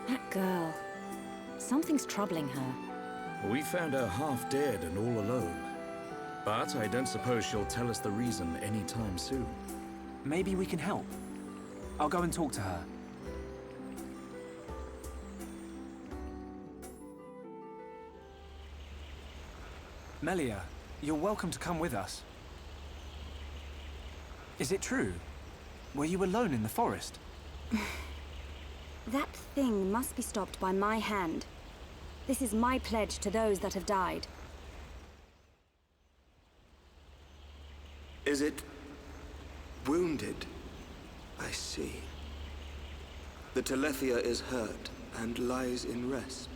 That girl. Something's troubling her. We found her half dead and all alone. But I don't suppose she'll tell us the reason anytime soon. Maybe we can help. I'll go and talk to her. Melia, you're welcome to come with us. Is it true? Were you alone in the forest? That thing must be stopped by my hand. This is my pledge to those that have died. Is it wounded? I see. The Telethia is hurt and lies in rest,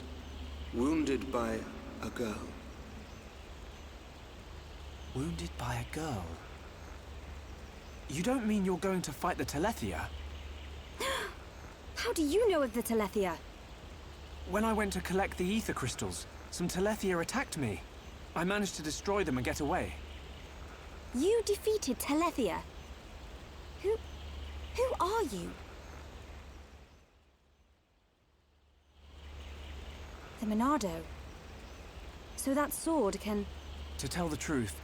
wounded by a girl. Wounded by a girl? You don't mean you're going to fight the Telethia? How do you know of the Telethia? When I went to collect the ether crystals, some Telethia attacked me. I managed to destroy them and get away. You defeated Telethia? Who are you? The Monado. So that sword can... To tell the truth,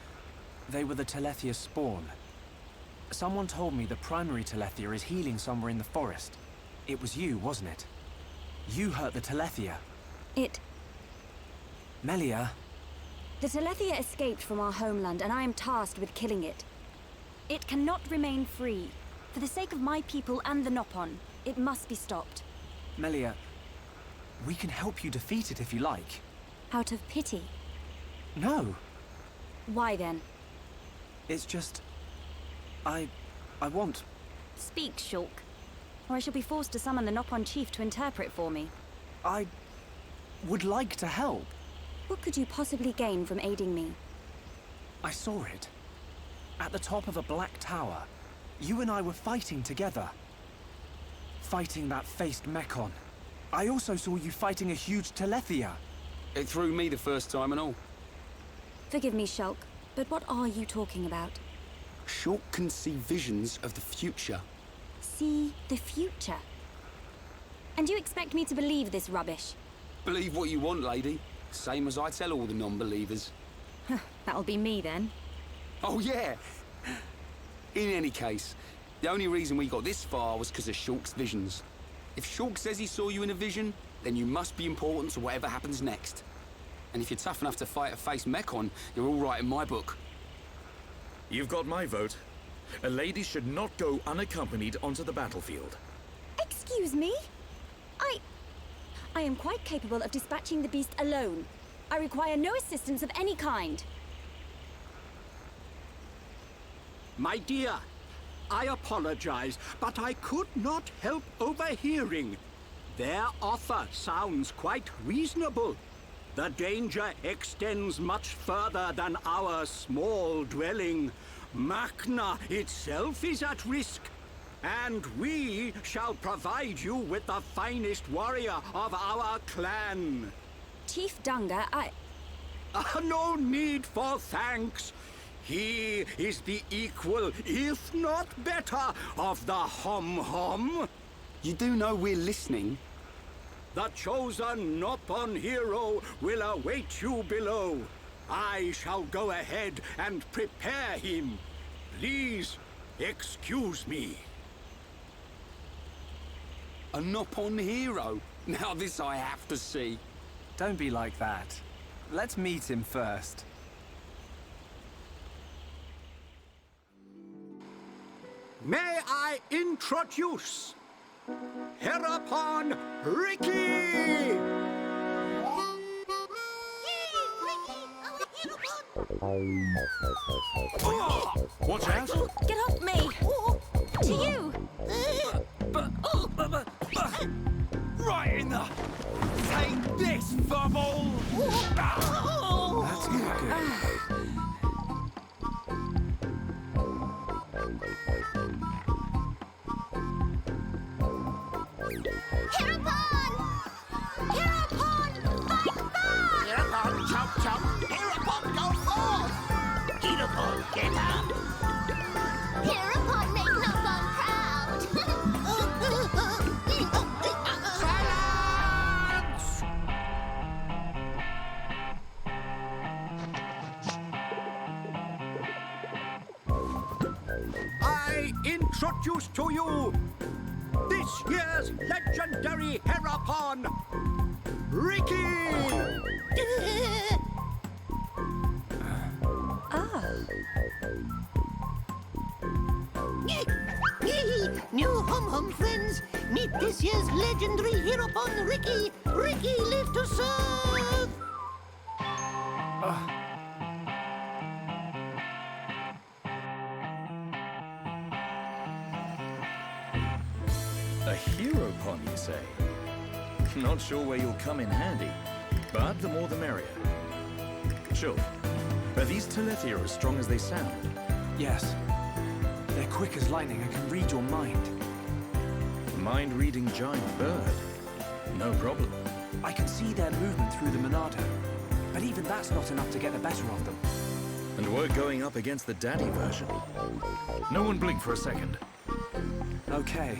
they were the Telethia spawn. Someone told me the primary Telethia is healing somewhere in the forest. It was you, wasn't it? You hurt the Telethia. Melia. The Telethia escaped from our homeland, and I am tasked with killing it. It cannot remain free. For the sake of my people and the Nopon, it must be stopped. Melia, we can help you defeat it if you like. Out of pity? No. Why then? It's just... I want... Speak, Shulk, or I shall be forced to summon the Nopon chief to interpret for me. I would like to help. What could you possibly gain from aiding me? I saw it. At the top of a black tower. You and I were fighting together. Fighting that faced Mekon. I also saw you fighting a huge Telethia. It threw me the first time and all. Forgive me, Shulk, but what are you talking about? Shulk can see visions of the future. See the future? And you expect me to believe this rubbish? Believe what you want, lady. Same as I tell all the non-believers. That'll be me, then. Oh, yeah! In any case, the only reason we got this far was because of Shulk's visions. If Shulk says he saw you in a vision, then you must be important to whatever happens next. And if you're tough enough to fight a face Mekon, you're all right in my book. You've got my vote. A lady should not go unaccompanied onto the battlefield. Excuse me? I am quite capable of dispatching the beast alone. I require no assistance of any kind. My dear, I apologize, but I could not help overhearing. Their offer sounds quite reasonable. The danger extends much further than our small dwelling. Makna itself is at risk, and we shall provide you with the finest warrior of our clan. Chief Dunga, No need for thanks. He is the equal, if not better, of the Hom-Hom. You do know we're listening? The chosen Nopon hero will await you below. I shall go ahead and prepare him. Please, excuse me. A Nopon hero? Now this I have to see. Don't be like that. Let's meet him first. May I introduce Hereupon Ricky! Watch out! Get off me! To you! Right in the... Take this, Bubble! That's not good. Hereupon! Hereupon, fight back! Hereupon, chomp chomp! Hereupon, go forth! Hereupon, get up! Hereupon, make Dunban proud! Silence! I introduce to you this year's legendary Hereupon, Ricky! New Hum-Hum friends, meet this year's legendary Hereupon, Ricky! Ricky live to serve! A hero pond, you say? Not sure where you'll come in handy, but the more the merrier. Shulk, are these Telethia as strong as they sound? Yes. They're quick as lightning and can read your mind. Mind-reading giant bird? No problem. I can see their movement through the Monado, but even that's not enough to get the better of them. And we're going up against the daddy version. No one blink for a second. Okay.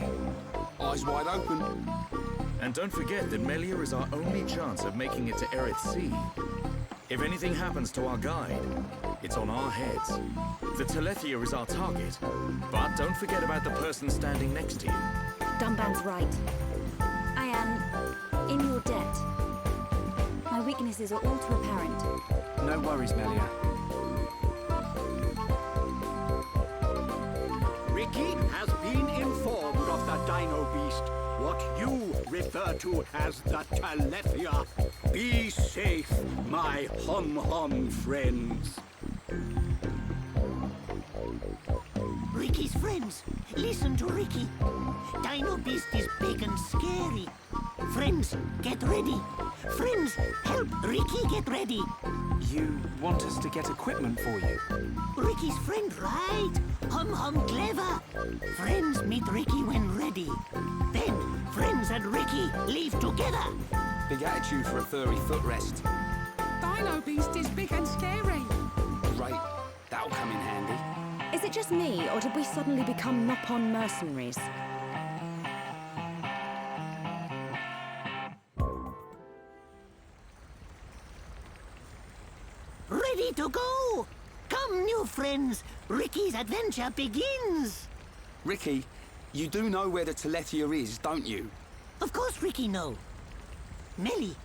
Eyes wide open. And don't forget that Melia is our only chance of making it to Erith Sea. If anything happens to our guide, it's on our heads. The Telethia is our target, but don't forget about the person standing next to you. Dunban's right. I am in your debt. My weaknesses are all too apparent. No worries, Melia. Ricky has been informed of the Dino Beast, what you refer to as the Telethia. Be safe, my Hum-Hum friends. Ricky's friends, listen to Ricky. Dino Beast is big and scary. Friends, get ready. Friends, help Ricky get ready. You want us to get equipment for you? Ricky's friend, right? Hum-Hum clever. Friends meet Ricky when ready. Then, friends and Ricky leave together. Big attitude for a furry footrest. Dino Beast is big and scary. Great. That'll come in handy. Is it just me, or did we suddenly become Nopon mercenaries? Ready to go! Come, new friends. Ricky's adventure begins. Ricky, you do know where the Telethia is, don't you? Of course Ricky know. Melly,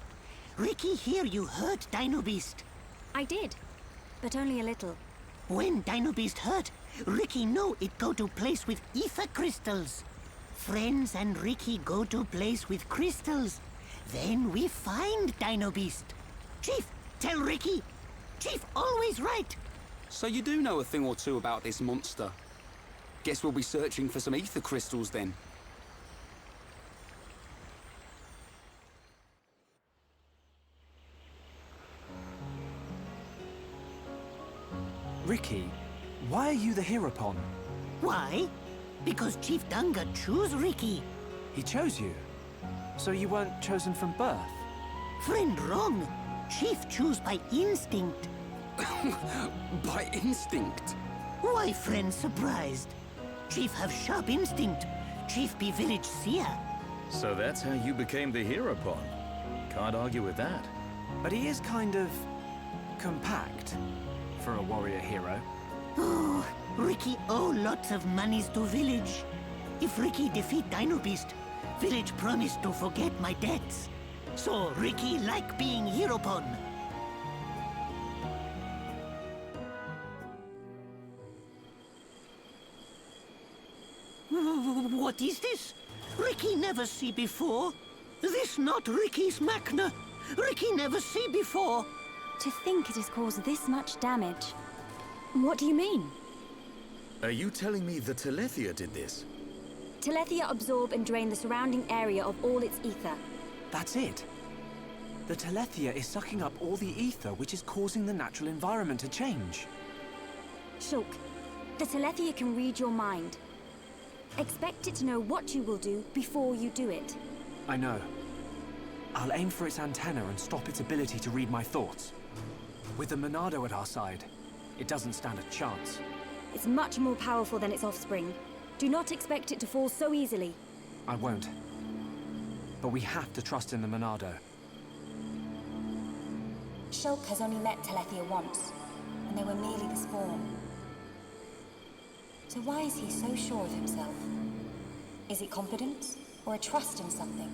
Ricky hear you hurt Dino Beast. I did, but only a little. When Dino Beast hurt, Ricky know it go to place with ether crystals. Friends and Ricky go to place with crystals. Then we find Dino Beast. Chief, tell Ricky. Chief always right. So you do know a thing or two about this monster. Guess we'll be searching for some ether crystals then. Ricky, why are you the Hereupon? Why? Because Chief Dunga choose Ricky. He chose you? So you weren't chosen from birth? Friend wrong. Chief choose by instinct. By instinct? Why friend surprised? Chief have sharp instinct. Chief be village seer. So that's how you became the hero pawn. Can't argue with that. But he is kind of compact for a warrior hero. Oh, Ricky owe lots of monies to village. If Ricky defeat Dino Beast, village promised to forget my debts. So Ricky like being hero pawn. What is this? Ricky never see before. This not Ricky's Machna. Ricky never see before. To think it has caused this much damage. What do you mean? Are you telling me the Telethia did this? Telethia absorb and drain the surrounding area of all its ether. That's it. The Telethia is sucking up all the ether, which is causing the natural environment to change. Shulk, the Telethia can read your mind. Expect it to know what you will do before you do it. I know. I'll aim for its antenna and stop its ability to read my thoughts. With the Monado at our side, it doesn't stand a chance. It's much more powerful than its offspring. Do not expect it to fall so easily. I won't. But we have to trust in the Monado. Shulk has only met Telethia once, and they were merely the spawn. So why is he so sure of himself? Is it confidence, or a trust in something?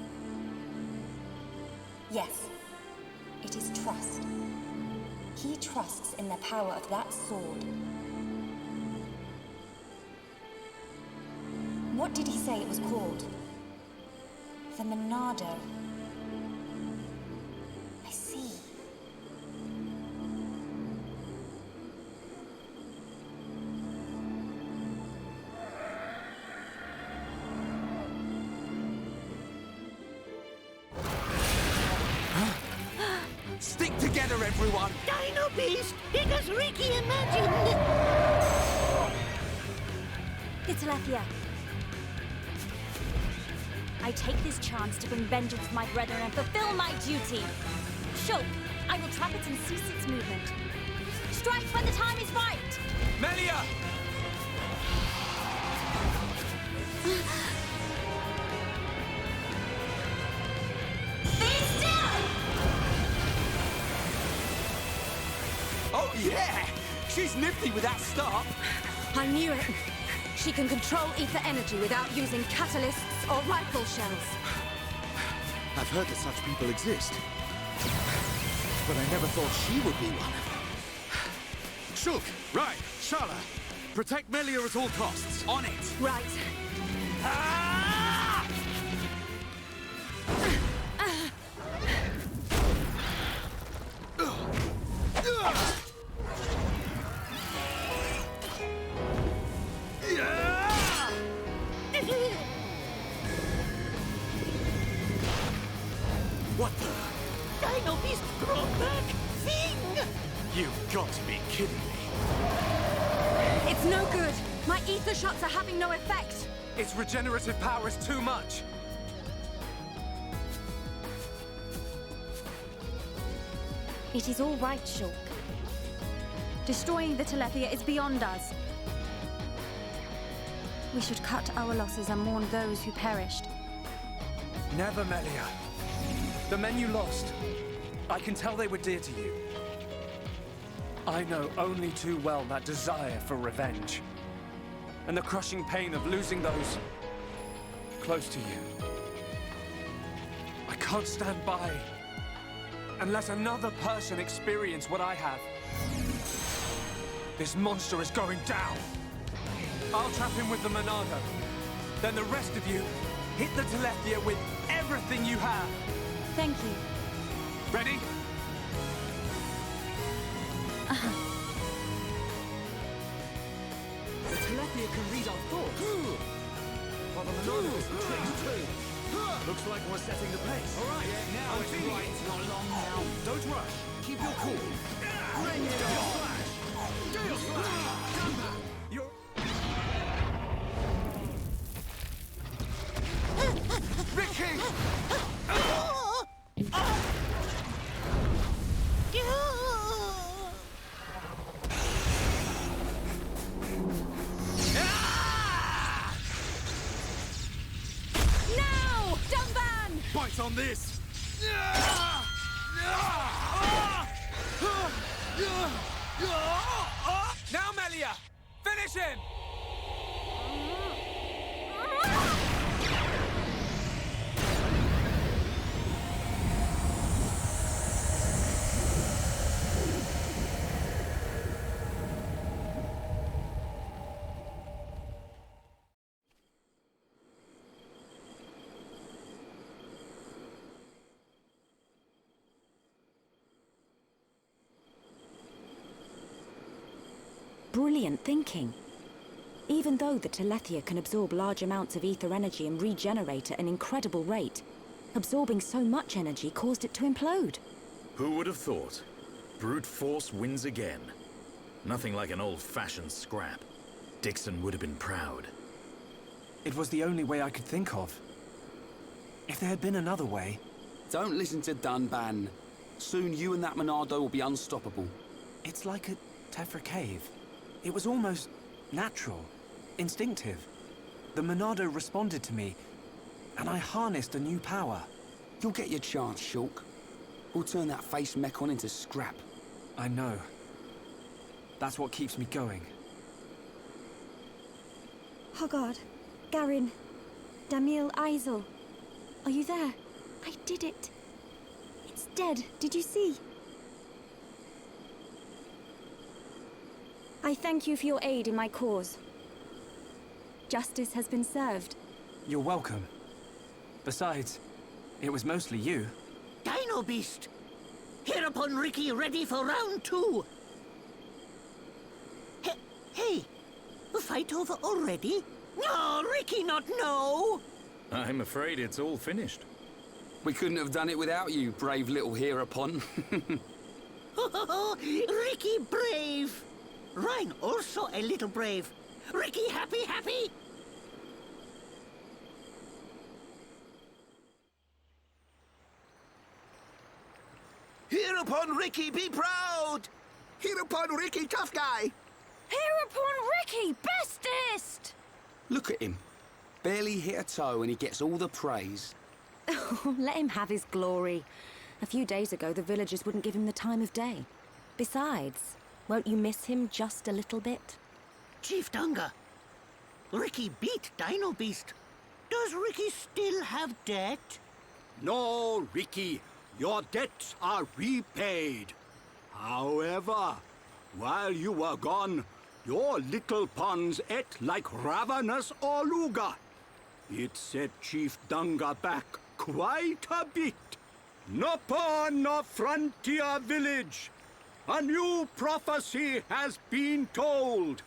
Yes, it is trust. He trusts in the power of that sword. What did he say it was called? The Monado. I see. Stick together, everyone! Dino Beast! It as Ricky imagined! The Telethia. I take this chance to bring vengeance to my brethren and fulfill my duty. Shulk, I will trap it and cease its movement. Strike when the time is right! Melia! Oh, yeah! She's nifty with that start. I knew it. She can control ether energy without using catalysts or rifle shells. I've heard that such people exist. But I never thought she would be one. Shulk, Reyn, Sharla, protect Melia at all costs. On it! Right. What the? Dino Beast brought back thing! You've got to be kidding me. It's no good. My ether shots are having no effect. Its regenerative power is too much. It is all right, Shulk. Destroying the Telethia is beyond us. We should cut our losses and mourn those who perished. Never, Melia. The men you lost, I can tell they were dear to you. I know only too well that desire for revenge. And the crushing pain of losing those close to you. I can't stand by and let another person experience what I have. This monster is going down. I'll trap him with the Monado. Then the rest of you, hit the Telethia with everything you have. Thank you. Ready? The Telethia can read our thoughts. While the Monado is trained too. Looks like we're setting the pace. All right, now it's right. Not long now. Don't rush. Keep your cool. Bring it on! Gale Slash! Dunban! You're... Ricky! Dunban! Bite on this! Now, Melia! Finish him! Brilliant thinking. Even though the Telethia can absorb large amounts of ether energy and regenerate at an incredible rate, absorbing so much energy caused it to implode. Who would have thought? Brute force wins again. Nothing like an old-fashioned scrap. Dixon would have been proud. It was the only way I could think of. If there had been another way... Don't listen to Dunban. Soon you and that Monado will be unstoppable. It's like a Tephra cave. It was almost natural, instinctive. The Monado responded to me, and I harnessed a new power. You'll get your chance, Shulk. We'll turn that face mech on into scrap. I know. That's what keeps me going. Hogard, Garin, Damil Isel. Are you there? I did it. It's dead. Did you see? I thank you for your aid in my cause. Justice has been served. You're welcome. Besides, it was mostly you. Dino Beast! Hereupon Ricky ready for round 2. Hey, fight over already? No, Ricky not no! I'm afraid it's all finished. We couldn't have done it without you, brave little Hereupon. Ricky brave! Reyn also a little brave. Ricky happy? Hereupon Ricky, be proud! Hereupon Ricky, tough guy! Hereupon Ricky, bestest! Look at him. Barely hit a toe and he gets all the praise. Let him have his glory. A few days ago, the villagers wouldn't give him the time of day. Besides, won't you miss him just a little bit? Chief Dunga, Ricky beat Dino Beast. Does Ricky still have debt? No, Ricky. Your debts are repaid. However, while you were gone, your little pawns ate like ravenous Oluga. It set Chief Dunga back quite a bit. No pawn, no frontier village. A new prophecy has been told.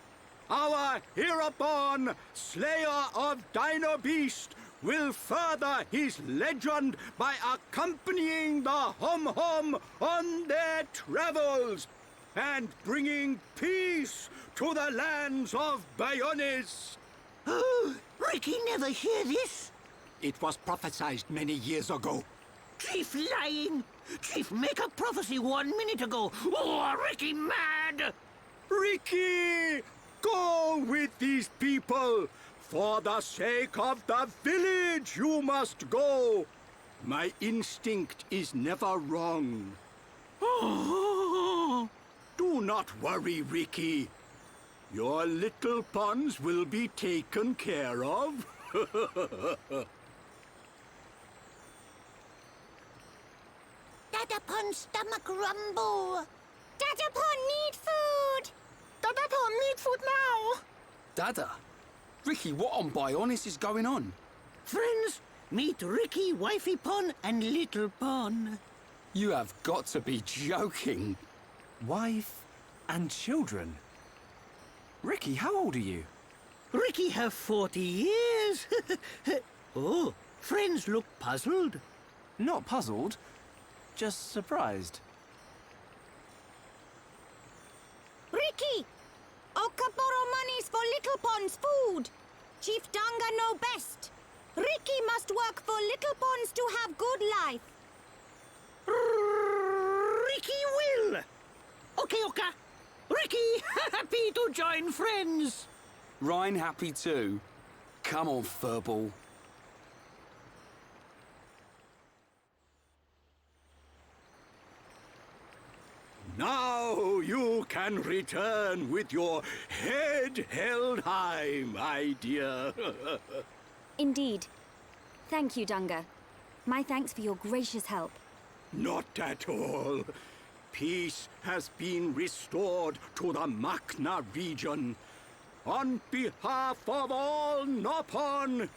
Our Hereupon, slayer of Dino Beast, will further his legend by accompanying the Hum-Hum on their travels and bringing peace to the lands of Bayonis. Oh, Ricky never hear this? It was prophesied many years ago. Chief lying! Chief make a prophecy 1 minute ago! Oh, Ricky mad! Ricky! Go with these people! For the sake of the village, you must go! My instinct is never wrong. Do not worry, Ricky. Your little pawns will be taken care of. Dadapon stomach rumble! Dadapon need food! Dadapon need food now! Dada? Ricky, what on Bionis is going on? Friends, meet Ricky, Wifey Pon, and Little Pon. You have got to be joking. Wife and children? Ricky, how old are you? Ricky have 40 years. Oh, friends look puzzled. Not puzzled, just surprised. Ricky! Okaporo monies for Little Pond's food. Chief Dunga know best. Ricky must work for Little Ponds to have good life. Ricky will. Okay, Oka. Ricky, happy to join friends. Reyn happy too. Come on, furball. Now you can return with your head held high, my dear. Indeed. Thank you, Dunga. My thanks for your gracious help. Not at all. Peace has been restored to the Makna region. On behalf of all Noppon,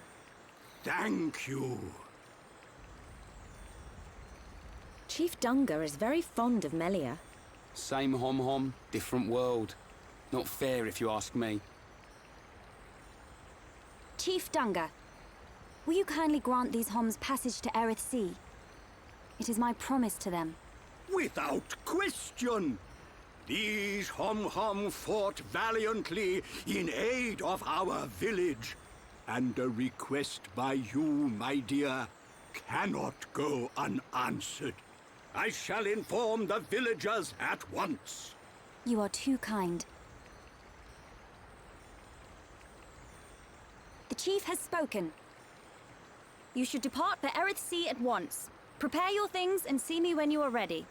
thank you. Chief Dunga is very fond of Melia. Same hom-hom, different world. Not fair if you ask me. Chief Dunga, will you kindly grant these Homs passage to Erith Sea? It is my promise to them. Without question. These Hom-Hom fought valiantly in aid of our village. And a request by you, my dear, cannot go unanswered. I shall inform the villagers at once. You are too kind. The chief has spoken. You should depart for Erith Sea at once. Prepare your things and see me when you are ready.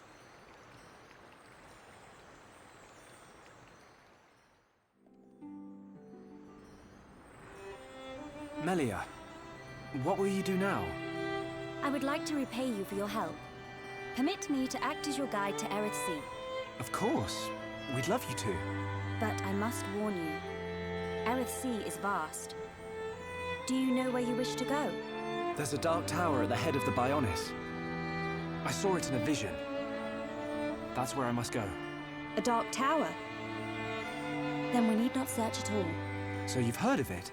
Melia, what will you do now? I would like to repay you for your help. Permit me to act as your guide to Erith Sea. Of course. We'd love you to. But I must warn you. Erith Sea is vast. Do you know where you wish to go? There's a dark tower at the head of the Bionis. I saw it in a vision. That's where I must go. A dark tower? Then we need not search at all. So you've heard of it?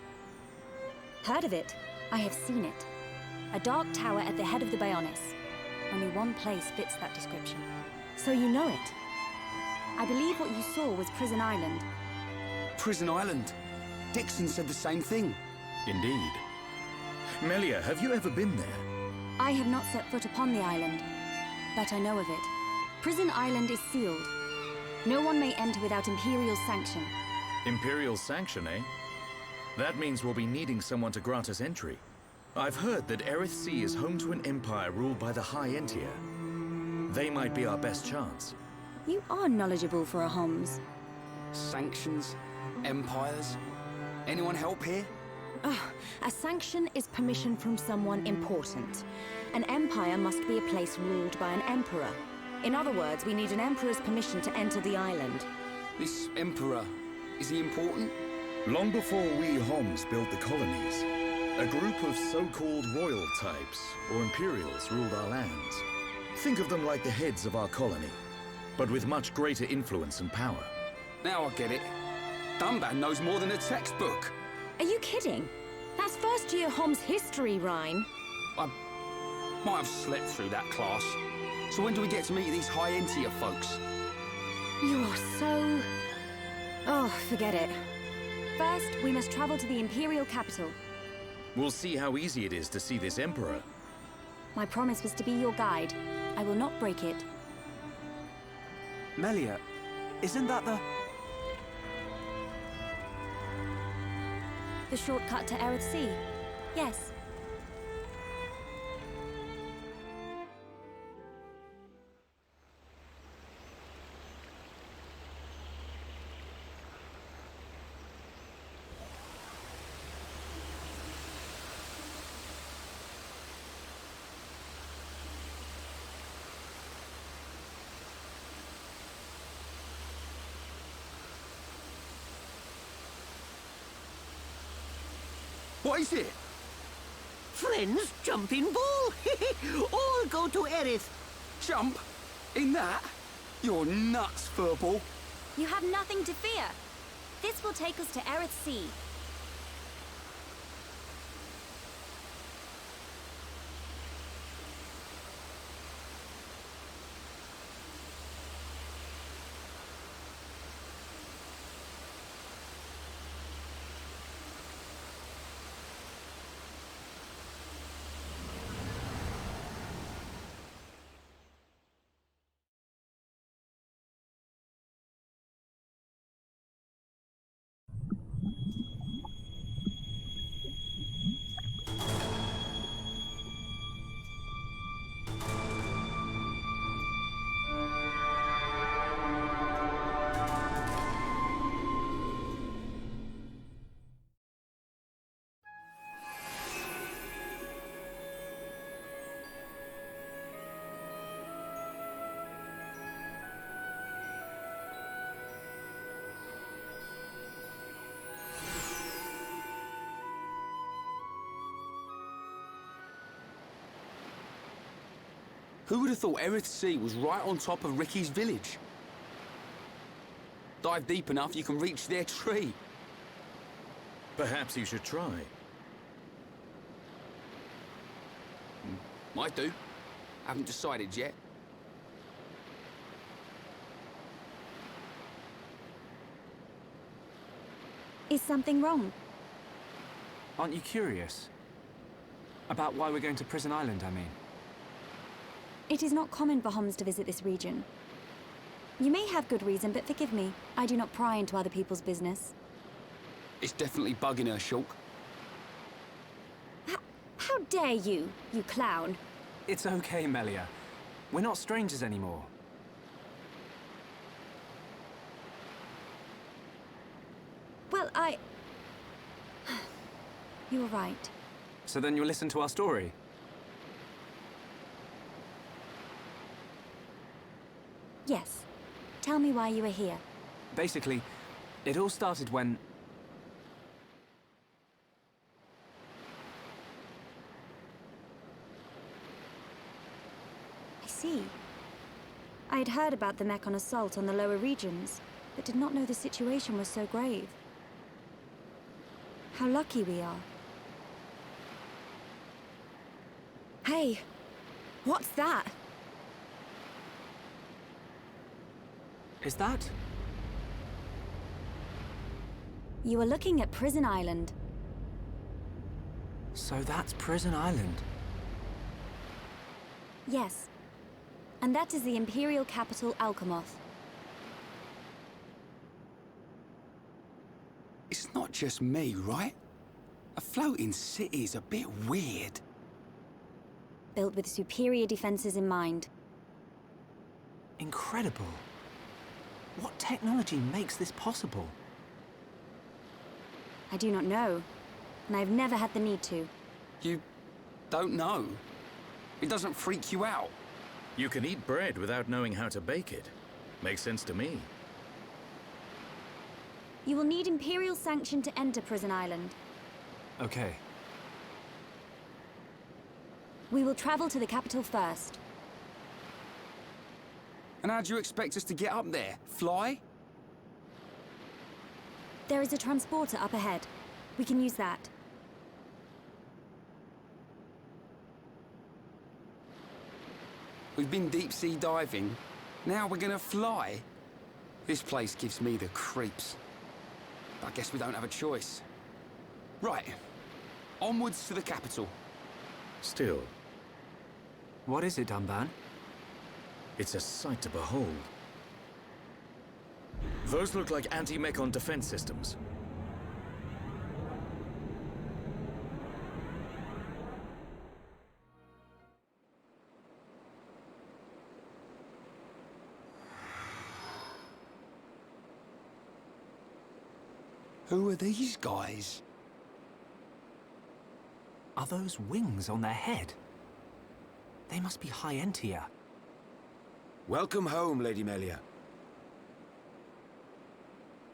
Heard of it? I have seen it. A dark tower at the head of the Bionis. Only one place fits that description. So you know it? I believe what you saw was Prison Island. Prison Island? Dixon said the same thing. Indeed. Melia, have you ever been there? I have not set foot upon the island, but I know of it. Prison Island is sealed. No one may enter without Imperial sanction. Imperial sanction, eh? That means we'll be needing someone to grant us entry. I've heard that Erith Sea is home to an empire ruled by the High Entier. They might be our best chance. You are knowledgeable for a Homs. Sanctions? Empires? Anyone help here? A sanction is permission from someone important. An empire must be a place ruled by an emperor. In other words, we need an emperor's permission to enter the island. This emperor, is he important? Long before we Homs built the colonies, a group of so-called royal types, or imperials, ruled our lands. Think of them like the heads of our colony, but with much greater influence and power. Now I get it. Dunban knows more than a textbook. Are you kidding? That's first year Homs history, Reyn. I might have slept through that class. So when do we get to meet these High Entier folks? You are so... Oh, forget it. First, we must travel to the Imperial capital. We'll see how easy it is to see this Emperor. My promise was to be your guide. I will not break it. Melia, isn't that the... The shortcut to Erith Sea? Yes. What is it? Friends, jumping ball. All go to Erith. Jump? In that? You're nuts, Furball. You have nothing to fear. This will take us to Erith Sea. Who would have thought Erith Sea was right on top of Ricky's village? Dive deep enough, you can reach their tree. Perhaps you should try. Might do. Haven't decided yet. Is something wrong? Aren't you curious? About why we're going to Prison Island, I mean. It is not common for Homs to visit this region. You may have good reason, but forgive me. I do not pry into other people's business. It's definitely bugging her, Shulk. How dare you, you clown? It's okay, Melia. We're not strangers anymore. Well, You were right. So then you'll listen to our story? Yes. Tell me why you were here. Basically, it all started when... I see. I had heard about the Mekon assault on the lower regions, but did not know the situation was so grave. How lucky we are. Hey! What's that? Is that? You are looking at Prison Island. So that's Prison Island? Yes. And that is the Imperial capital, Alcamoth. It's not just me, right? A floating city's a bit weird. Built with superior defenses in mind. Incredible. What technology makes this possible? I do not know, and I've never had the need to. You don't know? It doesn't freak you out? You can eat bread without knowing how to bake it. Makes sense to me. You will need Imperial sanction to enter Prison Island. Okay. We will travel to the capital first. And how do you expect us to get up there? Fly? There is a transporter up ahead. We can use that. We've been deep-sea diving. Now we're gonna fly? This place gives me the creeps. I guess we don't have a choice. Right. Onwards to the capital. Still. What is it, Dunban? It's a sight to behold. Those look like anti-Mekon defense systems. Who are these guys? Are those wings on their head? They must be high Entia. Welcome home, Lady Melia.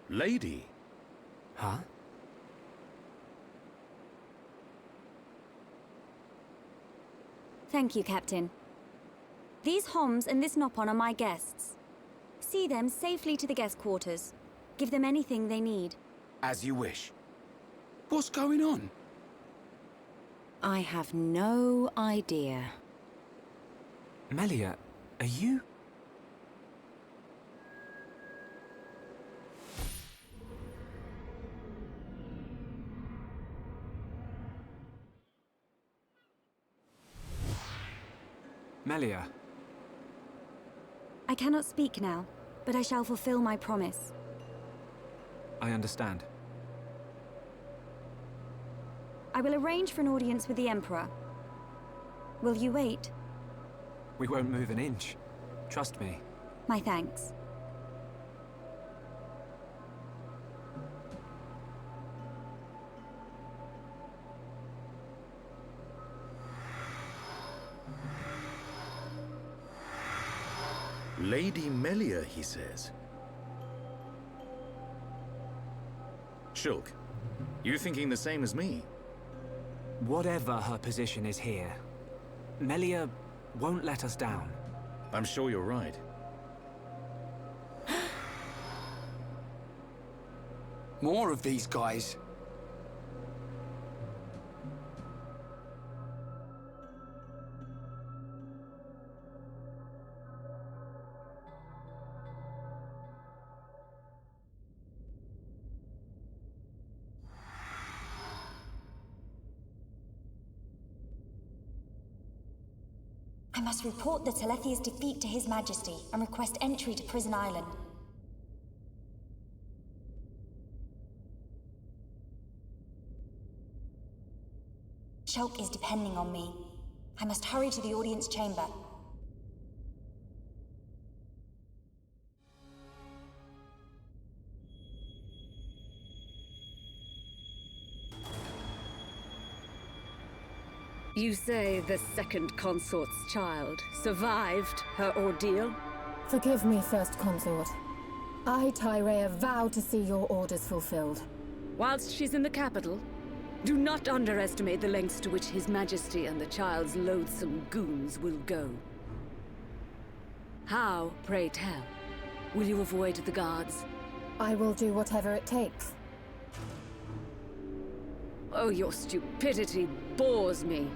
Lady? Huh? Thank you, Captain. These Homs and this Nopon are my guests. See them safely to the guest quarters. Give them anything they need. As you wish. What's going on? I have no idea. Melia, are you... Melia. I cannot speak now, but I shall fulfill my promise. I understand. I will arrange for an audience with the Emperor. Will you wait? We won't move an inch. Trust me. My thanks. Lady Melia, he says. Shulk, you thinking the same as me? Whatever her position is here, Melia won't let us down. I'm sure you're right. More of these guys. I must report the Telethia's defeat to His Majesty and request entry to Prison Island. Shulk is depending on me. I must hurry to the audience chamber. You say the second consort's child survived her ordeal? Forgive me, First Consort. I, Tyrea, vow to see your orders fulfilled. Whilst she's in the capital, do not underestimate the lengths to which His Majesty and the child's loathsome goons will go. How, pray tell, will you avoid the guards? I will do whatever it takes. Oh, your stupidity bores me.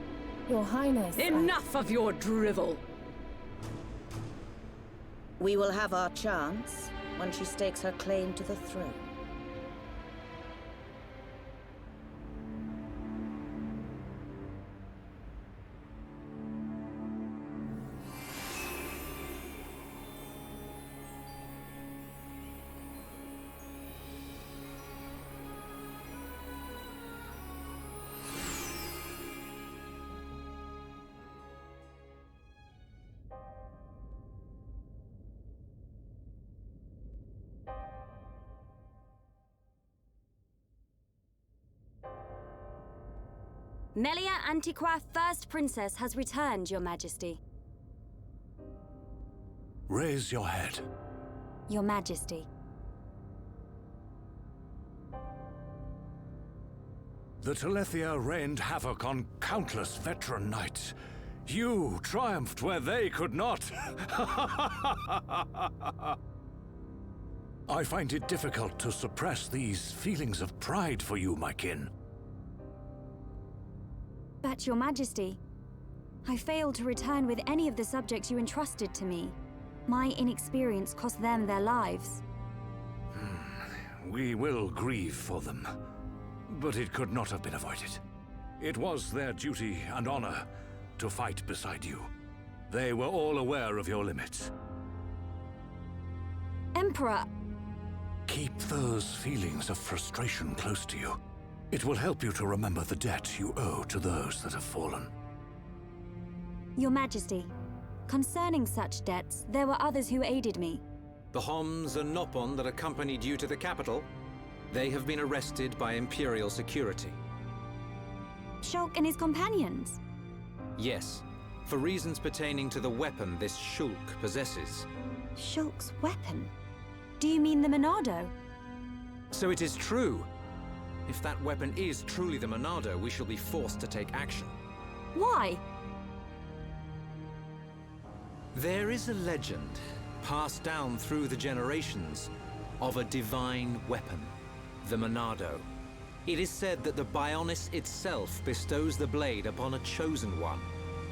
Your Highness, Enough of your drivel! We will have our chance when she stakes her claim to the throne. Melia Antiqua, First Princess, has returned, Your Majesty. Raise your head. Your Majesty. The Telethia rained havoc on countless veteran knights. You triumphed where they could not. I find it difficult to suppress these feelings of pride for you, my kin. But, Your Majesty, I failed to return with any of the subjects you entrusted to me. My inexperience cost them their lives. We will grieve for them, but it could not have been avoided. It was their duty and honor to fight beside you. They were all aware of your limits. Emperor! Keep those feelings of frustration close to you. It will help you to remember the debt you owe to those that have fallen. Your Majesty, concerning such debts, there were others who aided me. The Homs and Nopon that accompanied you to the capital, they have been arrested by Imperial security. Shulk and his companions? Yes, for reasons pertaining to the weapon this Shulk possesses. Shulk's weapon? Do you mean the Monado? So it is true. If that weapon is truly the Monado, we shall be forced to take action. Why? There is a legend, passed down through the generations, of a divine weapon, the Monado. It is said that the Bionis itself bestows the blade upon a chosen one.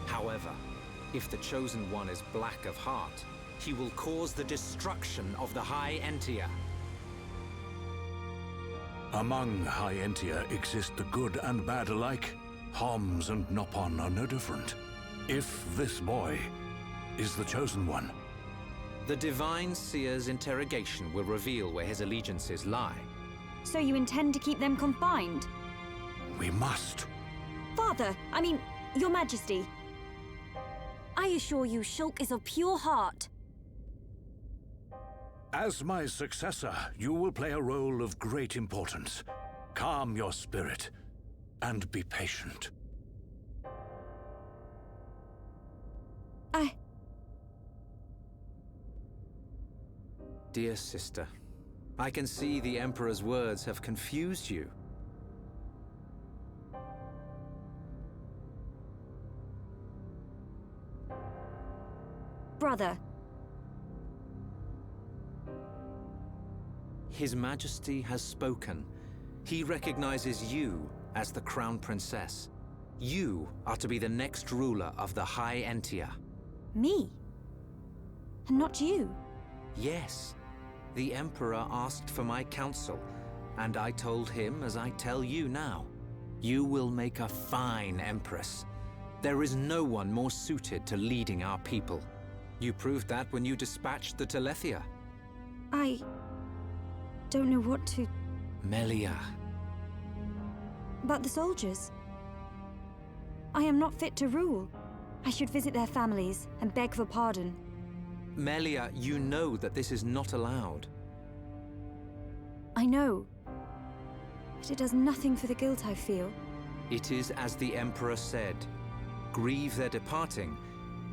However, if the chosen one is black of heart, he will cause the destruction of the High Entia. Among High Entia exist the good and bad alike. Homs and Nopon are no different. If this boy is the chosen one, the Divine Seer's interrogation will reveal where his allegiances lie. So you intend to keep them confined? we must. Your Majesty. I assure you, Shulk is of pure heart. As my successor, you will play a role of great importance. Calm your spirit, and be patient. Dear sister, I can see the Emperor's words have confused you. brother. His Majesty has spoken. He recognizes you as the Crown Princess. You are to be the next ruler of the High Entia. Me? And not you? Yes. The Emperor asked for my counsel, and I told him as I tell you now. You will make a fine Empress. There is no one more suited to leading our people. You proved that when you dispatched the Telethia. I don't know what to... Melia. But the soldiers. I am not fit to rule. I should visit their families and beg for pardon. Melia, you know that this is not allowed. I know. But it does nothing for the guilt I feel. It is as the Emperor said. Grieve their departing,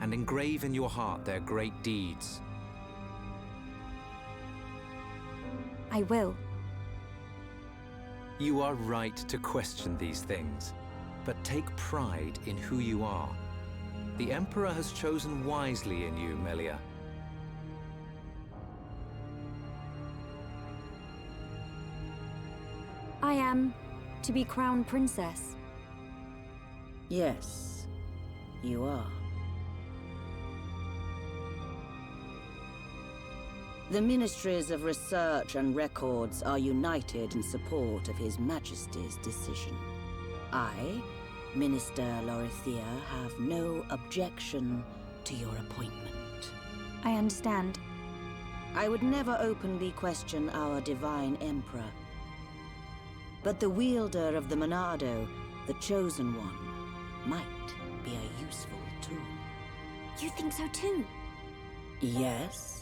and engrave in your heart their great deeds. I will. You are right to question these things, but take pride in who you are. The Emperor has chosen wisely in you, Melia. I am to be Crown Princess. Yes, you are. The Ministries of Research and Records are united in support of His Majesty's decision. I, Minister Lorithia, have no objection to your appointment. I understand. I would never openly question our Divine Emperor. But the wielder of the Monado, the Chosen One, might be a useful tool. You think so too? Yes.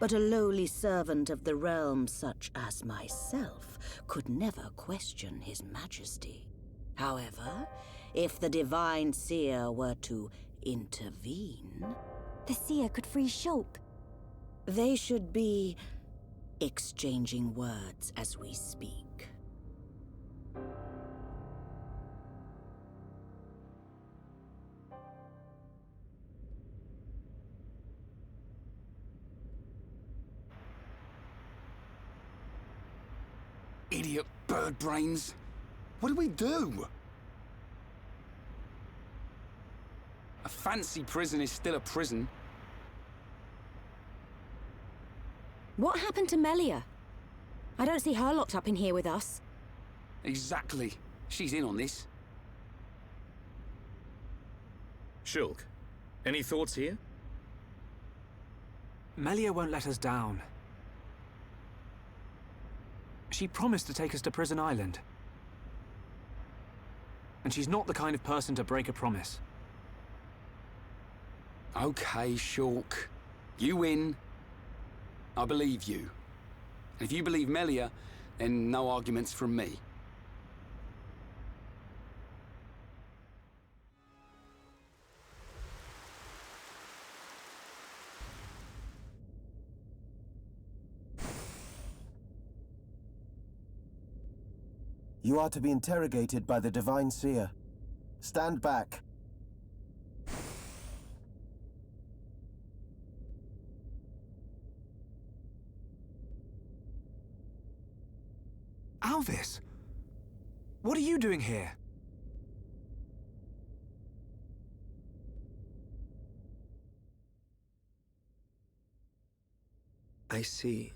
But a lowly servant of the realm such as myself could never question His Majesty. However, if the Divine Seer were to intervene... The Seer could free Shulk. They should be exchanging words as we speak. Idiot bird brains. What do we do? A fancy prison is still a prison. What happened to Melia? I don't see her locked up in here with us. Exactly. She's in on this. Shulk, any thoughts here? Melia won't let us down. She promised to take us to Prison Island. And she's not the kind of person to break a promise. Okay, Shulk. You win. I believe you. And if you believe Melia, then no arguments from me. You are to be interrogated by the Divine Seer. Stand back. Alvis! What are you doing here? I see.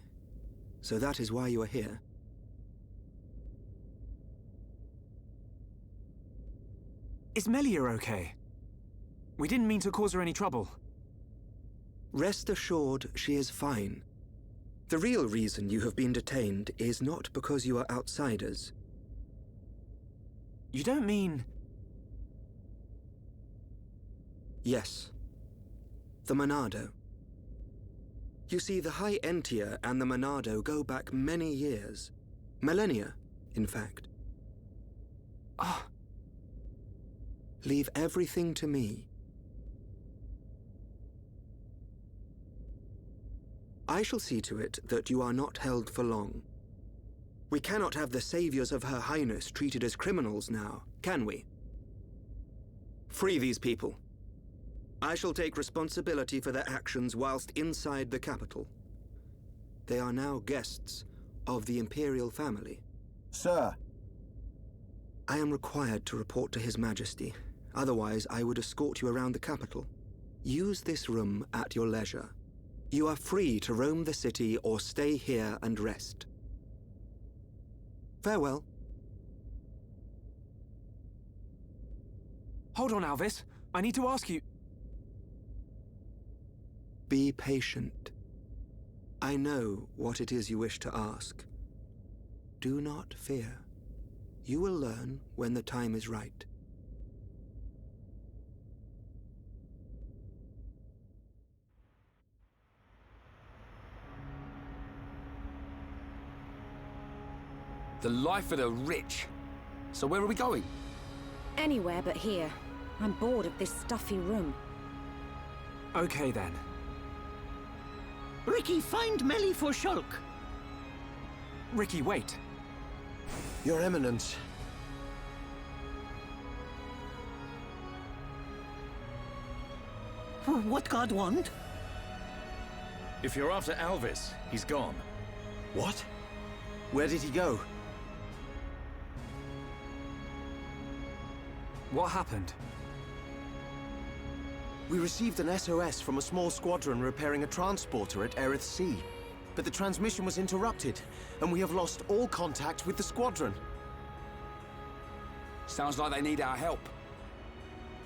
So that is why you are here. Is Melia okay? We didn't mean to cause her any trouble. Rest assured, she is fine. The real reason you have been detained is not because you are outsiders. You don't mean... Yes. The Monado. You see, the High Entia and the Monado go back many years. Millennia, in fact. Ah. Leave everything to me. I shall see to it that you are not held for long. We cannot have the saviors of Her Highness treated as criminals now, can we? Free these people. I shall take responsibility for their actions whilst inside the capital. They are now guests of the Imperial family. Sir. I am required to report to His Majesty. Otherwise, I would escort you around the capital. Use this room at your leisure. You are free to roam the city or stay here and rest. Farewell. Hold on, Alvis. I need to ask you... Be patient. I know what it is you wish to ask. Do not fear. You will learn when the time is right. The life of the rich. So where are we going? Anywhere but here. I'm bored of this stuffy room. Okay, then. Ricky, find Melly for Shulk. Ricky, wait. Your Eminence. What God want? If you're after Alvis, he's gone. What? Where did he go? What happened? We received an SOS from a small squadron repairing a transporter at Erith Sea. But the transmission was interrupted, and we have lost all contact with the squadron. Sounds like they need our help.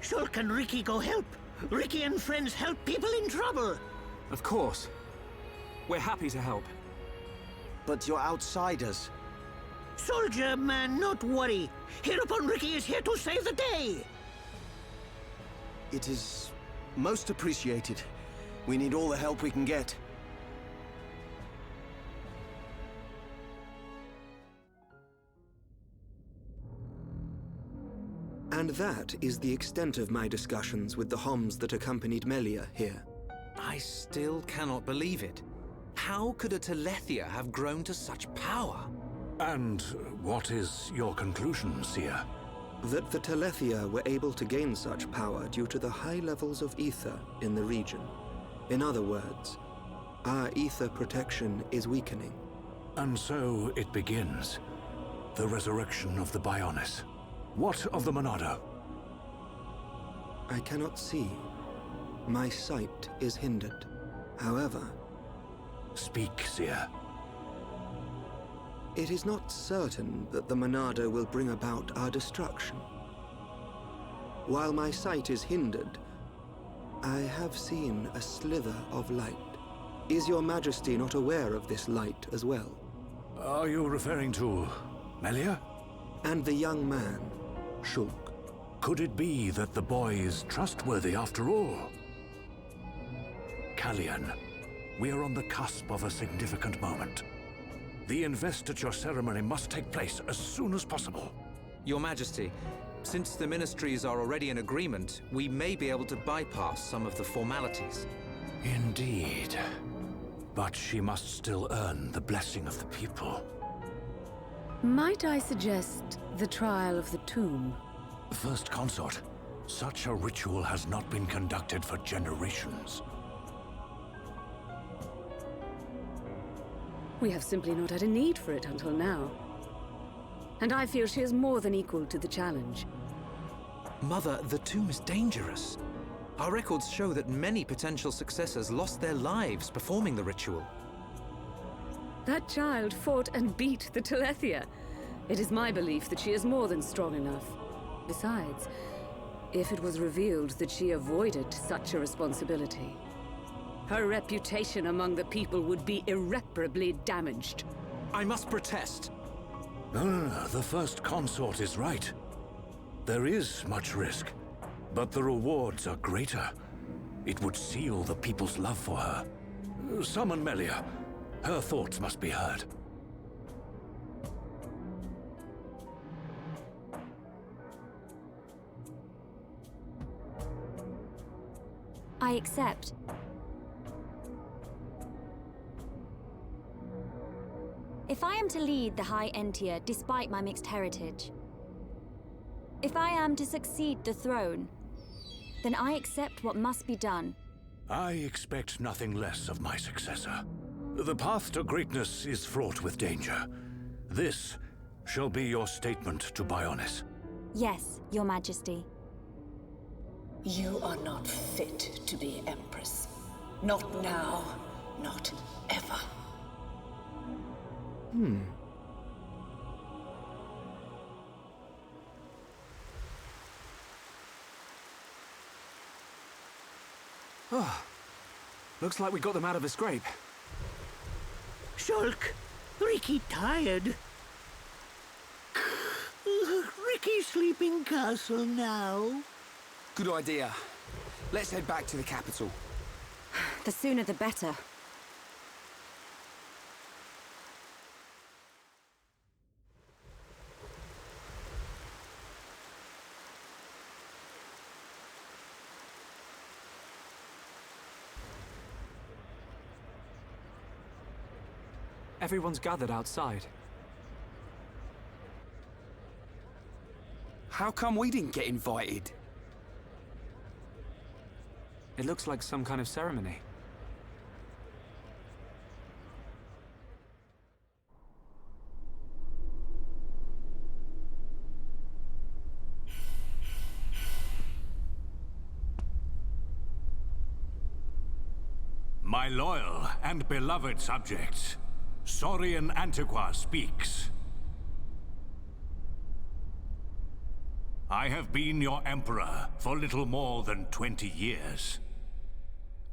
Shulk and Ricky go help. Ricky and friends help people in trouble. Of course. We're happy to help. But you're outsiders. Soldier man, not worry. Hereupon Ricky is here to save the day. It is most appreciated. We need all the help we can get. And that is the extent of my discussions with the Homs that accompanied Melia here. I still cannot believe it. How could a Telethia have grown to such power? And what is your conclusion, Seer? That the Telethia were able to gain such power due to the high levels of ether in the region. In other words, our ether protection is weakening. And so it begins. The resurrection of the Bionis. What of the Monado? I cannot see. My sight is hindered. However... Speak, Seer. It is not certain that the Monado will bring about our destruction. While my sight is hindered, I have seen a slither of light. Is your Majesty not aware of this light as well? Are you referring to Melia? And the young man, Shulk. Could it be that the boy is trustworthy after all? Kallian, we are on the cusp of a significant moment. The investiture ceremony must take place as soon as possible. Your Majesty, since the ministries are already in agreement, we may be able to bypass some of the formalities. Indeed. But she must still earn the blessing of the people. Might I suggest the trial of the tomb? First Consort, such a ritual has not been conducted for generations. We have simply not had a need for it until now. And I feel she is more than equal to the challenge. Mother, the tomb is dangerous. Our records show that many potential successors lost their lives performing the ritual. That child fought and beat the Telethia. It is my belief that she is more than strong enough. Besides, if it was revealed that she avoided such a responsibility, her reputation among the people would be irreparably damaged. I must protest. No. The First Consort is right. There is much risk, but the rewards are greater. It would seal the people's love for her. Summon Melia. Her thoughts must be heard. I accept. If I am to lead the High Entia despite my mixed heritage, if I am to succeed the throne, Then I accept what must be done. I expect nothing less of my successor. The path to greatness is fraught with danger. This shall be your statement to Bionis. Yes, Your Majesty. You are not fit to be Empress. Not now, not ever. Oh, looks like we got them out of a scrape. Shulk, Ricky tired. Ricky sleeping castle now. Good idea. Let's head back to the capital. The sooner the better. Everyone's gathered outside. How come we didn't get invited? It looks like some kind of ceremony. My loyal and beloved subjects, Saurian Antiqua speaks. I have been your emperor for little more than 20 years.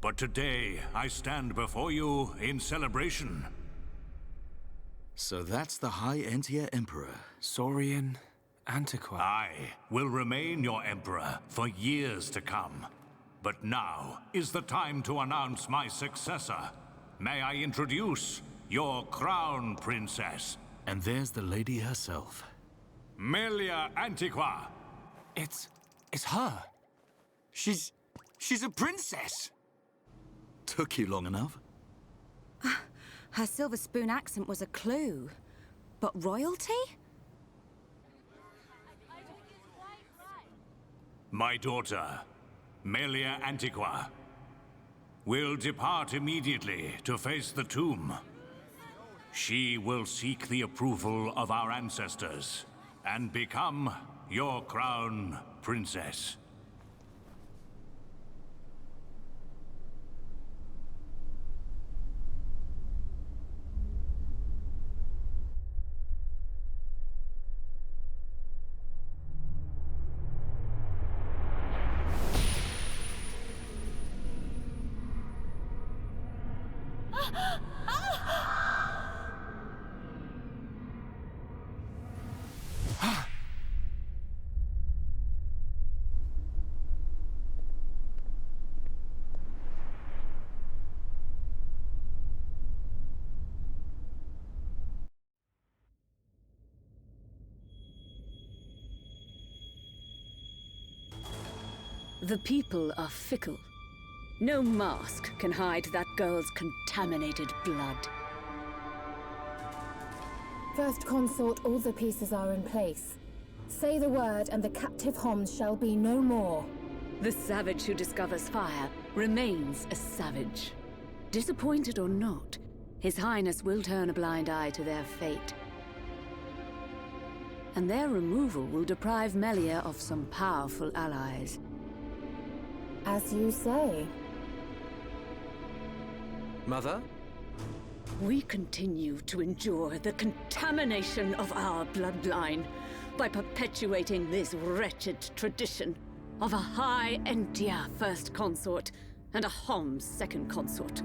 But today, I stand before you in celebration. So that's the High Entia Emperor. Saurian Antiqua. I will remain your emperor for years to come. But now is the time to announce my successor. May I introduce your crown princess? And there's the lady herself. Melia Antiqua. It's her. She's a princess. Took you long enough? Her silver spoon accent was a clue. But royalty? My daughter, Melia Antiqua, will depart immediately to face the tomb. She will seek the approval of our ancestors and become your crown princess. The people are fickle. No mask can hide that girl's contaminated blood. First Consort, all the pieces are in place. Say the word and the captive Homs shall be no more. The savage who discovers fire remains a savage. Disappointed or not, His Highness will turn a blind eye to their fate. And their removal will deprive Melia of some powerful allies. As you say. Mother? We continue to endure the contamination of our bloodline by perpetuating this wretched tradition of a High Entia First Consort and a Homs Second Consort.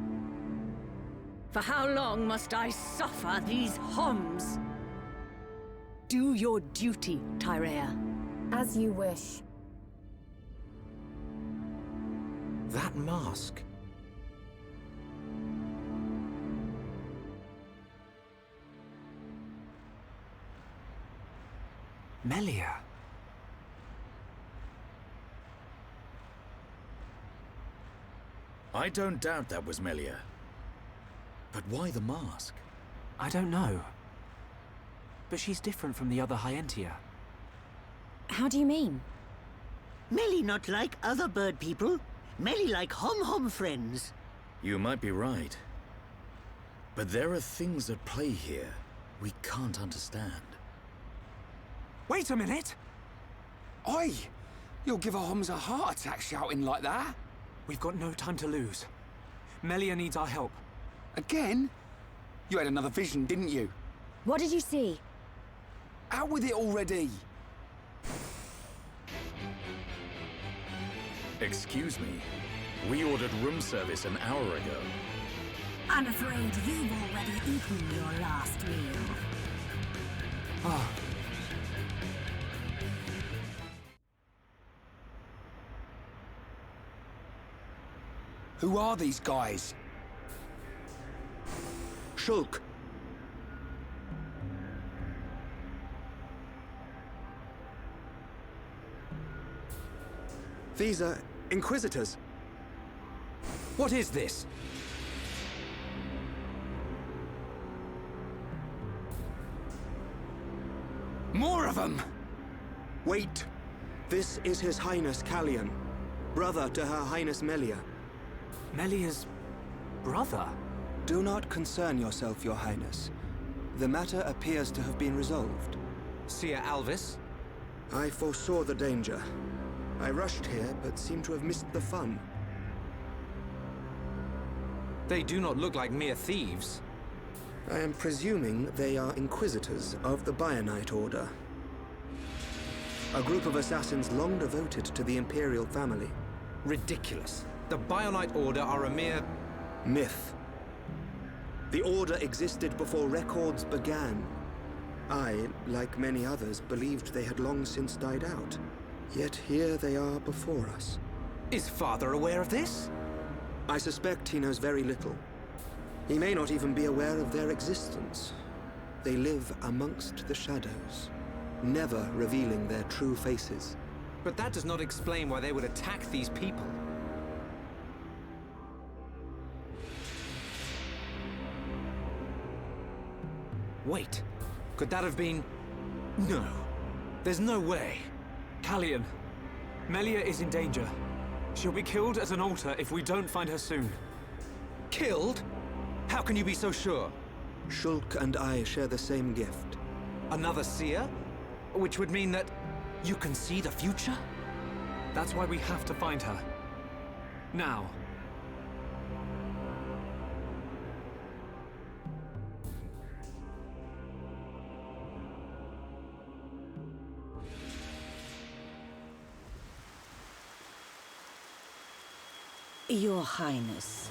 For how long must I suffer these Homs? Do your duty, Tyrea. As you wish. That mask. Melia. I don't doubt that was Melia. But why the mask? I don't know. But she's different from the other High Entia. How do you mean? Melly not like other bird people. Melly like hom-hom friends. You might be right. But there are things at play here we can't understand. Wait a minute! Oi! You'll give a Homs a heart attack shouting like that. We've got no time to lose. Melia needs our help. Again? You had another vision, didn't you? What did you see? Out with it already! Excuse me. We ordered room service an hour ago. I'm afraid you've already eaten your last meal. Ah. Who are these guys? Shulk. These are Inquisitors. What is this? More of them! Wait. This is His Highness Callian, brother to Her Highness Melia. Melia's brother? Do not concern yourself, Your Highness. The matter appears to have been resolved. Seer Alvis? I foresaw the danger. I rushed here, but seem to have missed the fun. They do not look like mere thieves. I am presuming they are Inquisitors of the Bionite Order. A group of assassins long devoted to the Imperial family. Ridiculous. The Bionite Order are a mere... myth. The Order existed before records began. I, like many others, believed they had long since died out. Yet here they are before us. Is Father aware of this? I suspect he knows very little. He may not even be aware of their existence. They live amongst the shadows, never revealing their true faces. But that does not explain why they would attack these people. Wait, could that have been... No, there's no way. Callian, Melia is in danger. She'll be killed at an altar if we don't find her soon. Killed? How can you be so sure? Shulk and I share the same gift. Another seer? Which would mean that you can see the future? That's why we have to find her. Now. Your Highness,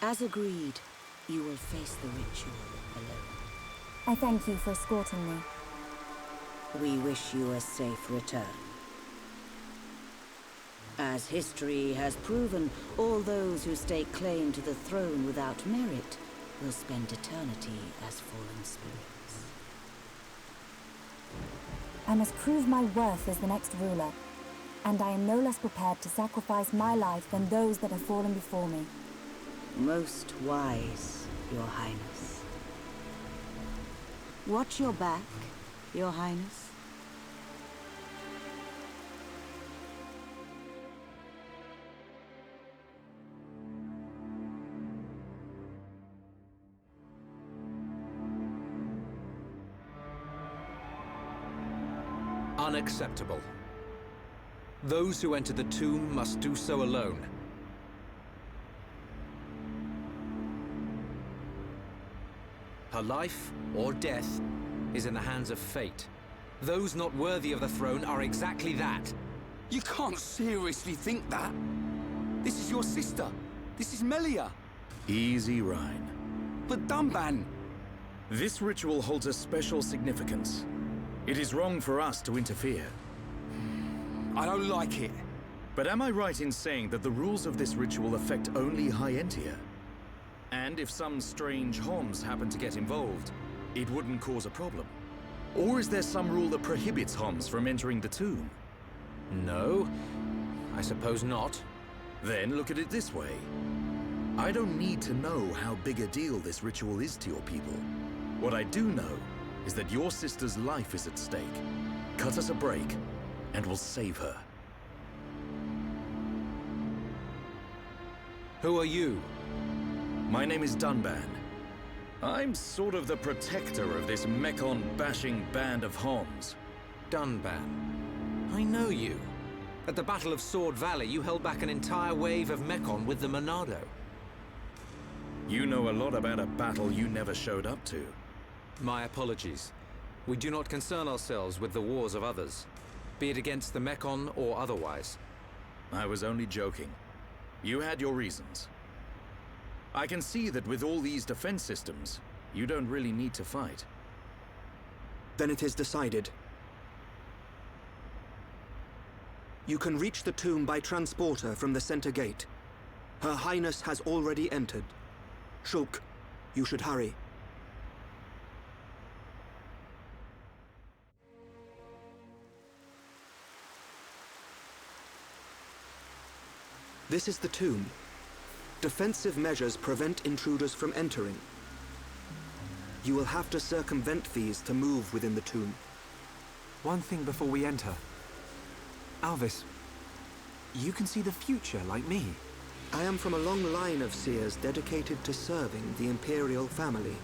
as agreed, you will face the ritual alone. I thank you for escorting me. We wish you a safe return. As history has proven, all those who stake claim to the throne without merit will spend eternity as fallen spirits. I must prove my worth as the next ruler. And I am no less prepared to sacrifice my life than those that have fallen before me. Most wise, Your Highness. Watch your back, Your Highness. Unacceptable. Those who enter the tomb must do so alone. Her life, or death, is in the hands of fate. Those not worthy of the throne are exactly that. You can't seriously think that. This is your sister. This is Melia. Easy, Reyn. But Dunban... This ritual holds a special significance. It is wrong for us to interfere. I don't like it. But am I right in saying that the rules of this ritual affect only High Entia? And if some strange Homs happen to get involved, it wouldn't cause a problem? Or is there some rule that prohibits Homs from entering the tomb? No, I suppose not. Then look at it this way. I don't need to know how big a deal this ritual is to your people. What I do know is that your sister's life is at stake. Cut us a break, and we'll save her. Who are you? My name is Dunban. I'm sort of the protector of this Mekon-bashing band of Homs. Dunban. I know you. At the Battle of Sword Valley, you held back an entire wave of Mekon with the Monado. You know a lot about a battle you never showed up to. My apologies. We do not concern ourselves with the wars of others, be it against the Mekon or otherwise. I was only joking. You had your reasons. I can see that with all these defense systems, you don't really need to fight. Then it is decided. You can reach the tomb by transporter from the center gate. Her Highness has already entered. Shulk, you should hurry. This is the tomb. Defensive measures prevent intruders from entering. You will have to circumvent these to move within the tomb. One thing before we enter. Alvis, you can see the future like me. I am from a long line of seers dedicated to serving the Imperial family.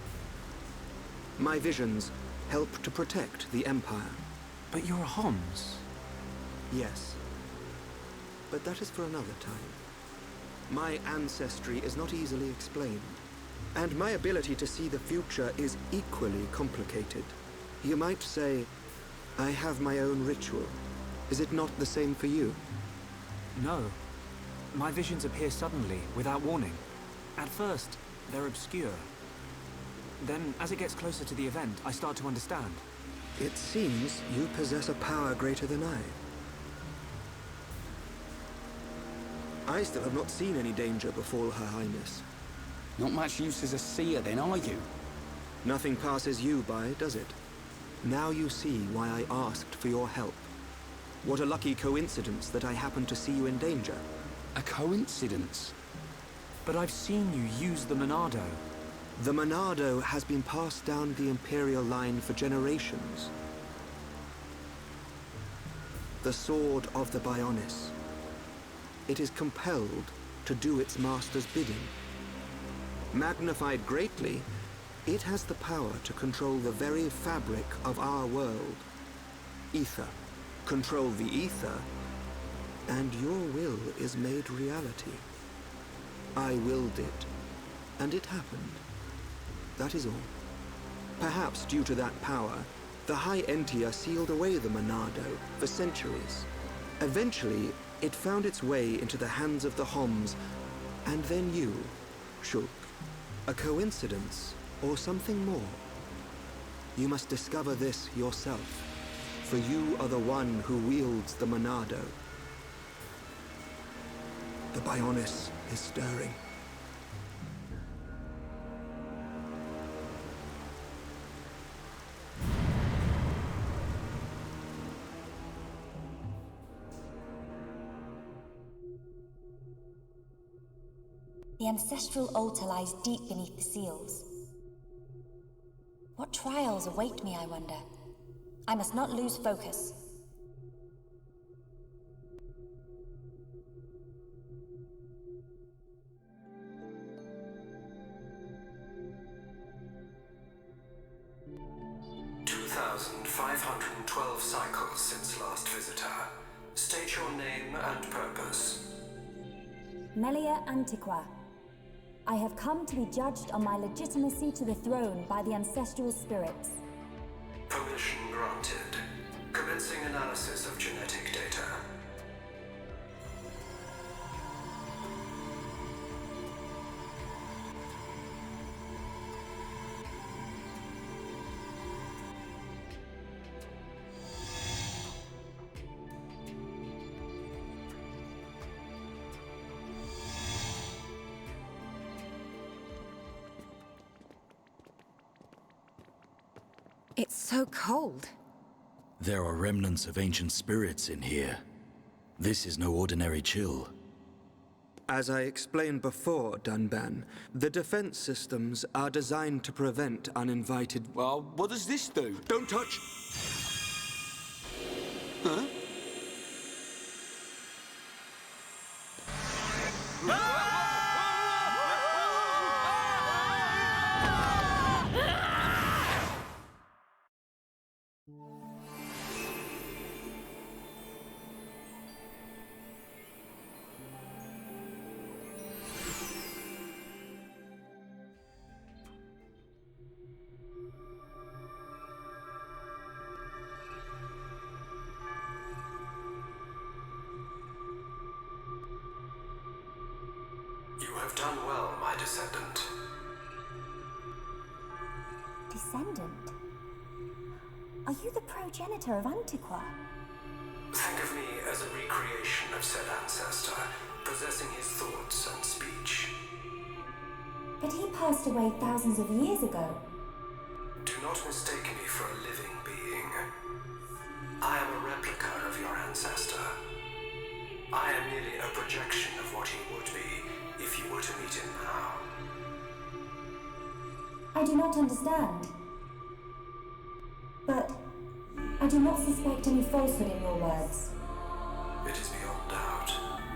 My visions help to protect the Empire. But you're a Homs. Yes. But that is for another time. My ancestry is not easily explained, and my ability to see the future is equally complicated. You might say, I have my own ritual. Is it not the same for you? No. My visions appear suddenly, without warning. At first, they're obscure. Then, as it gets closer to the event, I start to understand. It seems you possess a power greater than I still have not seen any danger befall Her Highness. Not much use as a seer, then, are you? Nothing passes you by, does it? Now you see why I asked for your help. What a lucky coincidence that I happened to see you in danger. A coincidence? But I've seen you use the Monado. The Monado has been passed down the Imperial line for generations. The sword of the Bionis. It is compelled to do its master's bidding. Magnified greatly, it has the power to control the very fabric of our world. Ether. Control the ether, and your will is made reality. I willed it, and it happened. That is all. Perhaps due to that power, the High Entia sealed away the Monado for centuries. Eventually, it found its way into the hands of the Homs, and then you, Shulk. A coincidence, or something more? You must discover this yourself, for you are the one who wields the Monado. The Bionis is stirring. The ancestral altar lies deep beneath the seals. What trials await me, I wonder? I must not lose focus. "2,512 cycles since last visitor. State your name and purpose." Melia Antiqua. I have come to be judged on my legitimacy to the throne by the ancestral spirits. Permission granted. Commencing analysis of genetic data. It's so cold. There are remnants of ancient spirits in here. This is no ordinary chill. As I explained before, Dunban, the defense systems are designed to prevent uninvited... Well, what does this do? Don't touch! Huh? have done well, my descendant. Descendant? Are you the progenitor of Antiqua? Think of me as a recreation of said ancestor, possessing his thoughts and speech. But he passed away thousands of years ago. Do not mistake me for a living being. I am a replica of your ancestor. I am merely a projection of what he would be if you were to meet him now. I do not understand. But I do not suspect any falsehood in your words. It is beyond doubt.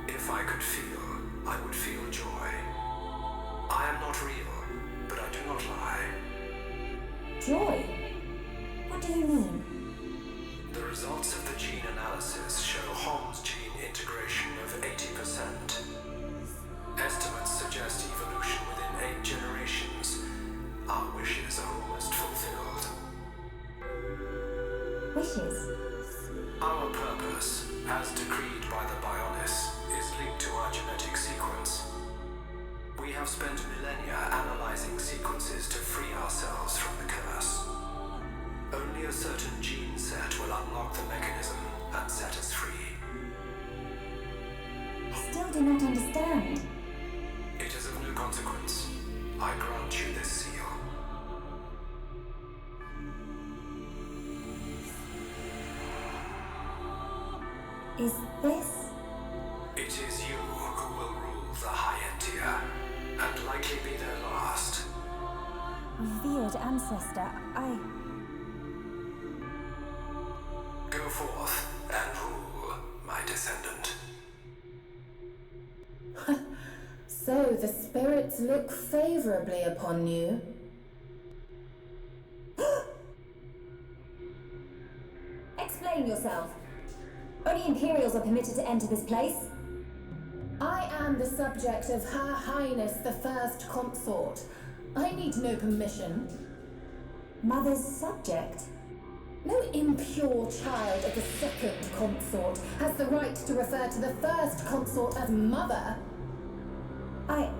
If I could feel, I would feel joy. I am not real, but I do not lie. Joy? What do you mean? The results of the gene analysis show Holmes gene integration of 80%. Estimates suggest evolution within 8 generations. Our wishes are almost fulfilled. Wishes? Our purpose, as decreed by the Bionis, is linked to our genetic sequence. We have spent millennia analyzing sequences to free ourselves from the curse. Only a certain gene set will unlock the mechanism and set us free. I still do not understand. It is of no consequence. I grant you this seal. Is this? It is you who will rule the Hyentia, and likely be their last. Revered ancestor, Go forth and rule, my descendant. So the spirits look favorably upon you. Explain yourself. Only Imperials are permitted to enter this place. I am the subject of Her Highness the First Consort. I need no permission. Mother's subject? No impure child of the Second Consort has the right to refer to the First Consort as Mother. A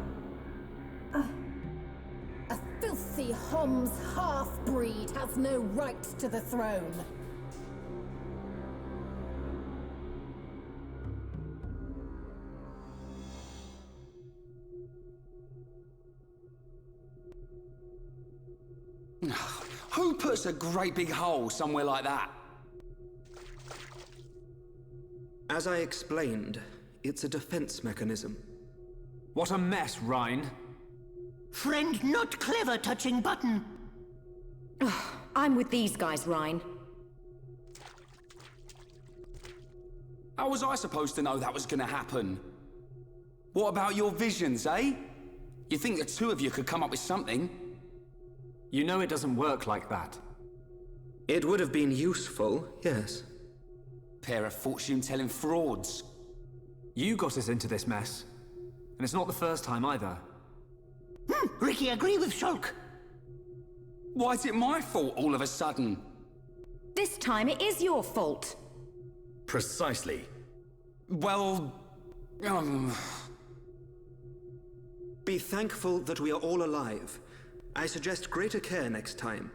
filthy Homs half-breed has no right to the throne. Who puts a great big hole somewhere like that? As I explained, it's a defense mechanism. What a mess, Reyn. Friend not clever touching button. I'm with these guys, Reyn. How was I supposed to know that was gonna happen? What about your visions, eh? You think the two of you could come up with something? You know it doesn't work like that. It would have been useful, yes. Pair of fortune-telling frauds. You got us into this mess. And it's not the first time either. Ricky, agree with Shulk. Why is it my fault all of a sudden? This time it is your fault. Precisely. Well... Be thankful that we are all alive. I suggest greater care next time.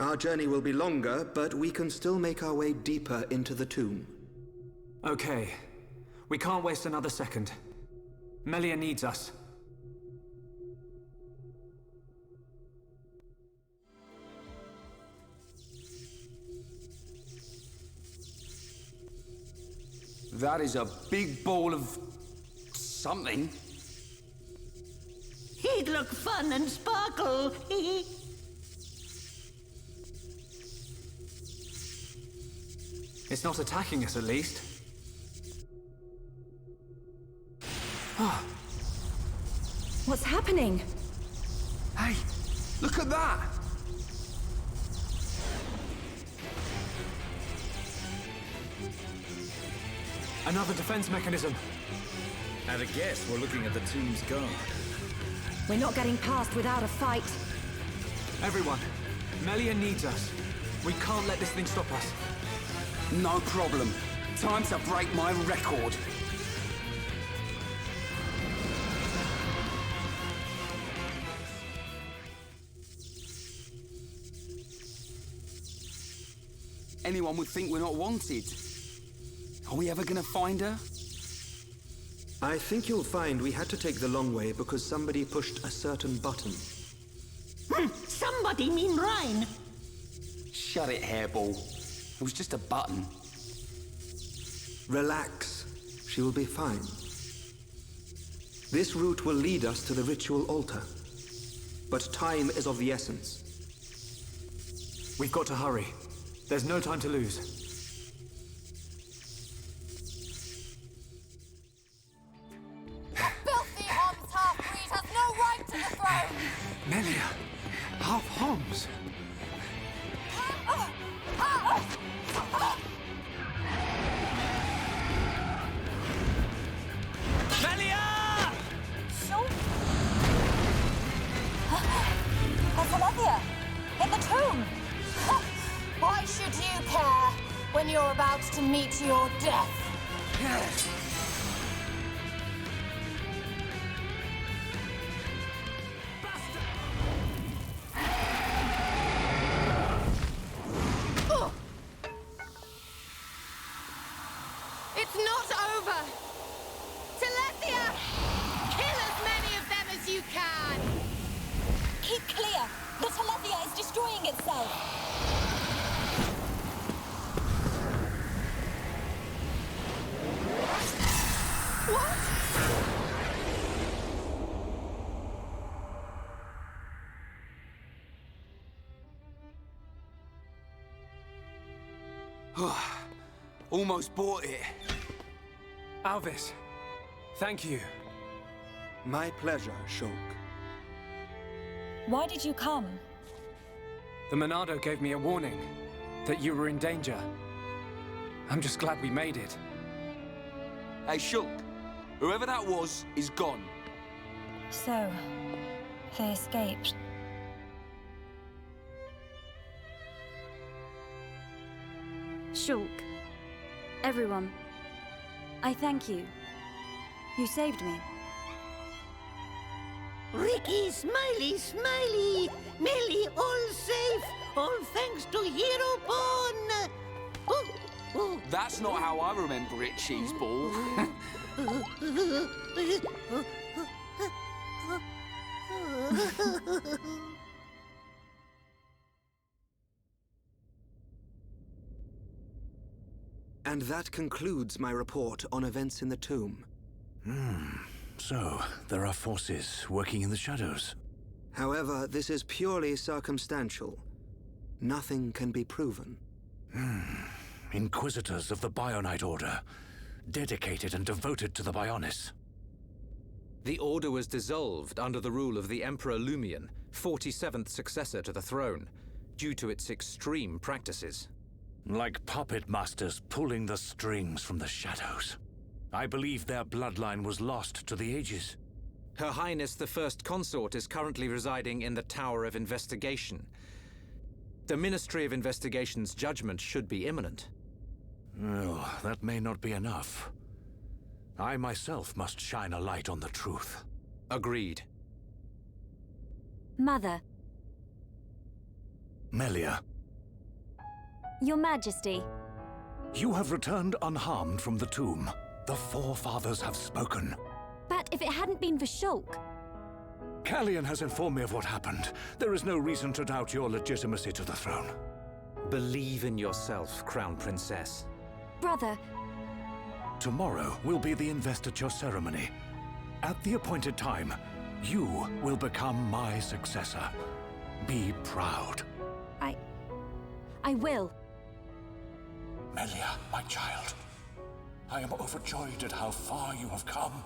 Our journey will be longer, but we can still make our way deeper into the tomb. Okay. We can't waste another second. Melia needs us. That is a big ball of... something. He'd look fun and sparkle. It's not attacking us, at least. What's happening? Hey, look at that! Another defense mechanism. At a guess, we're looking at the tomb's guard. We're not getting past without a fight. Everyone, Melia needs us. We can't let this thing stop us. No problem. Time to break my record. anyone would think we're not wanted. Are we ever gonna find her? I think you'll find we had to take the long way because somebody pushed a certain button. Somebody mean Reyn. Shut it, hairball. It was just a button. Relax. She will be fine. This route will lead us to the ritual altar. But time is of the essence. We've got to hurry. There's no time to lose. Filthy Homs half-breed has no right to the throne! Melia! Half Homs! Melia! Shulk? That's Alethea! In the tomb! Why should you care when you're about to meet your death? Yes. It's not over! Telethia! Kill as many of them as you can! Keep clear! The Telethia is destroying itself! Almost bought it. Alvis, thank you. My pleasure, Shulk. Why did you come? The Monado gave me a warning that you were in danger. I'm just glad we made it. Hey, Shulk. Whoever that was is gone. So, they escaped. Shulk. Everyone. I thank you. You saved me. Ricky, smiley, smiley. Melly, all safe. All thanks to Hero Pawn. Oh. That's not how I remember it, Cheeseball. And that concludes my report on events in the tomb. So, there are forces working in the shadows. However, this is purely circumstantial. Nothing can be proven. Inquisitors of the Bionite Order, dedicated and devoted to the Bionis. The Order was dissolved under the rule of the Emperor Lumion, 47th successor to the throne, due to its extreme practices. Like puppet masters pulling the strings from the shadows. I believe their bloodline was lost to the ages. Her Highness the First Consort is currently residing in the Tower of Investigation. The Ministry of Investigation's judgment should be imminent. Well, that may not be enough. I myself must shine a light on the truth. Agreed. Mother. Melia. Your Majesty. You have returned unharmed from the tomb. The Forefathers have spoken. But if it hadn't been for Shulk... Callian has informed me of what happened. There is no reason to doubt your legitimacy to the throne. Believe in yourself, Crown Princess. Brother... Tomorrow will be the investiture ceremony. At the appointed time, you will become my successor. Be proud. I will. Melia, my child. I am overjoyed at how far you have come.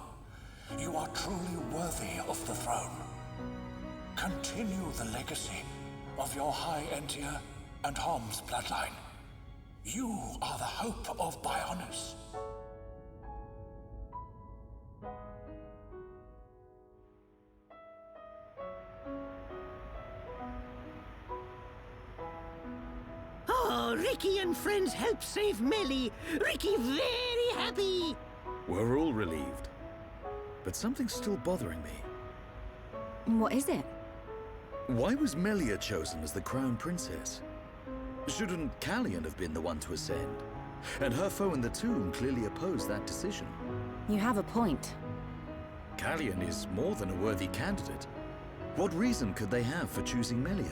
You are truly worthy of the throne. Continue the legacy of your High Entia and Homs bloodline. You are the hope of Bionis. Oh, Ricky and friends helped save Melly. Ricky very happy. We're all relieved. But something's still bothering me. What is it? Why was Melia chosen as the Crown Princess? Shouldn't Callian have been the one to ascend? And her foe in the tomb clearly opposed that decision. You have a point. Callian is more than a worthy candidate. What reason could they have for choosing Melia?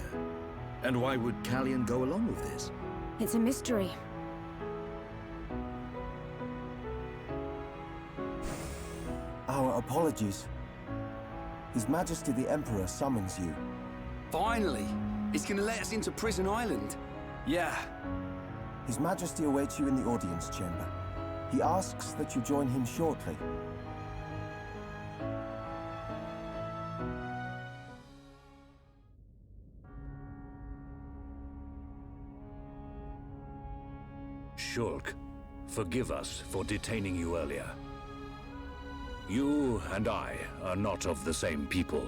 And why would Callian go along with this? It's a mystery. Our apologies. His Majesty the Emperor summons you. Finally! He's gonna let us into Prison Island. Yeah. His Majesty awaits you in the audience chamber. He asks that you join him shortly. Shulk, forgive us for detaining you earlier. You and I are not of the same people.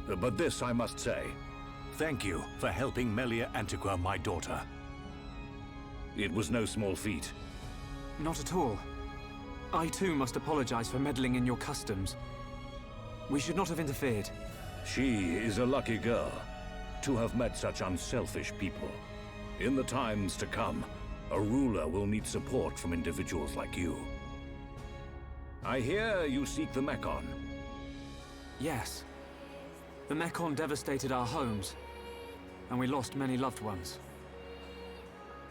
But this I must say. Thank you for helping Melia Antiqua, my daughter. It was no small feat. Not at all. I too must apologize for meddling in your customs. We should not have interfered. She is a lucky girl to have met such unselfish people. In the times to come, a ruler will need support from individuals like you. I hear you seek the Mekon. Yes. The Mekon devastated our homes, and we lost many loved ones.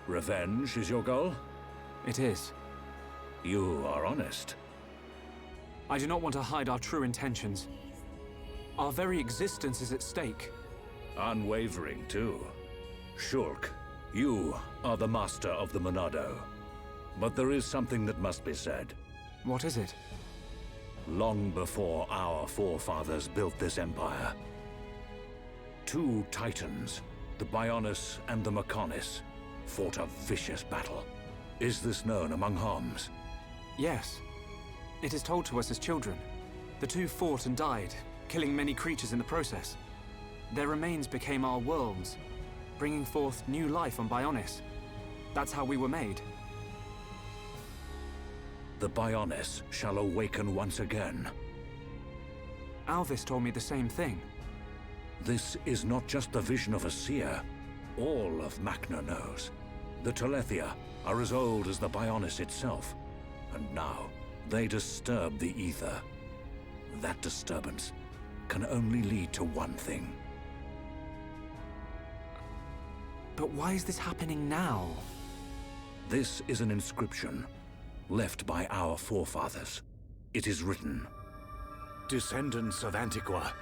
Revenge is your goal? It is. You are honest. I do not want to hide our true intentions. Our very existence is at stake. Unwavering, too. Shulk, you are the master of the Monado. But there is something that must be said. What is it? Long before our forefathers built this empire, two titans, the Bionis and the Mechonis, fought a vicious battle. Is this known among Homs? Yes. It is told to us as children. The two fought and died, killing many creatures in the process. Their remains became our worlds, bringing forth new life on Bionis. That's how we were made. The Bionis shall awaken once again. Alvis told me the same thing. This is not just the vision of a seer. All of Macna knows. The Telethia are as old as the Bionis itself. And now, they disturb the ether. That disturbance can only lead to one thing. But why is this happening now? This is an inscription left by our forefathers. It is written, "Descendants of Antiqua,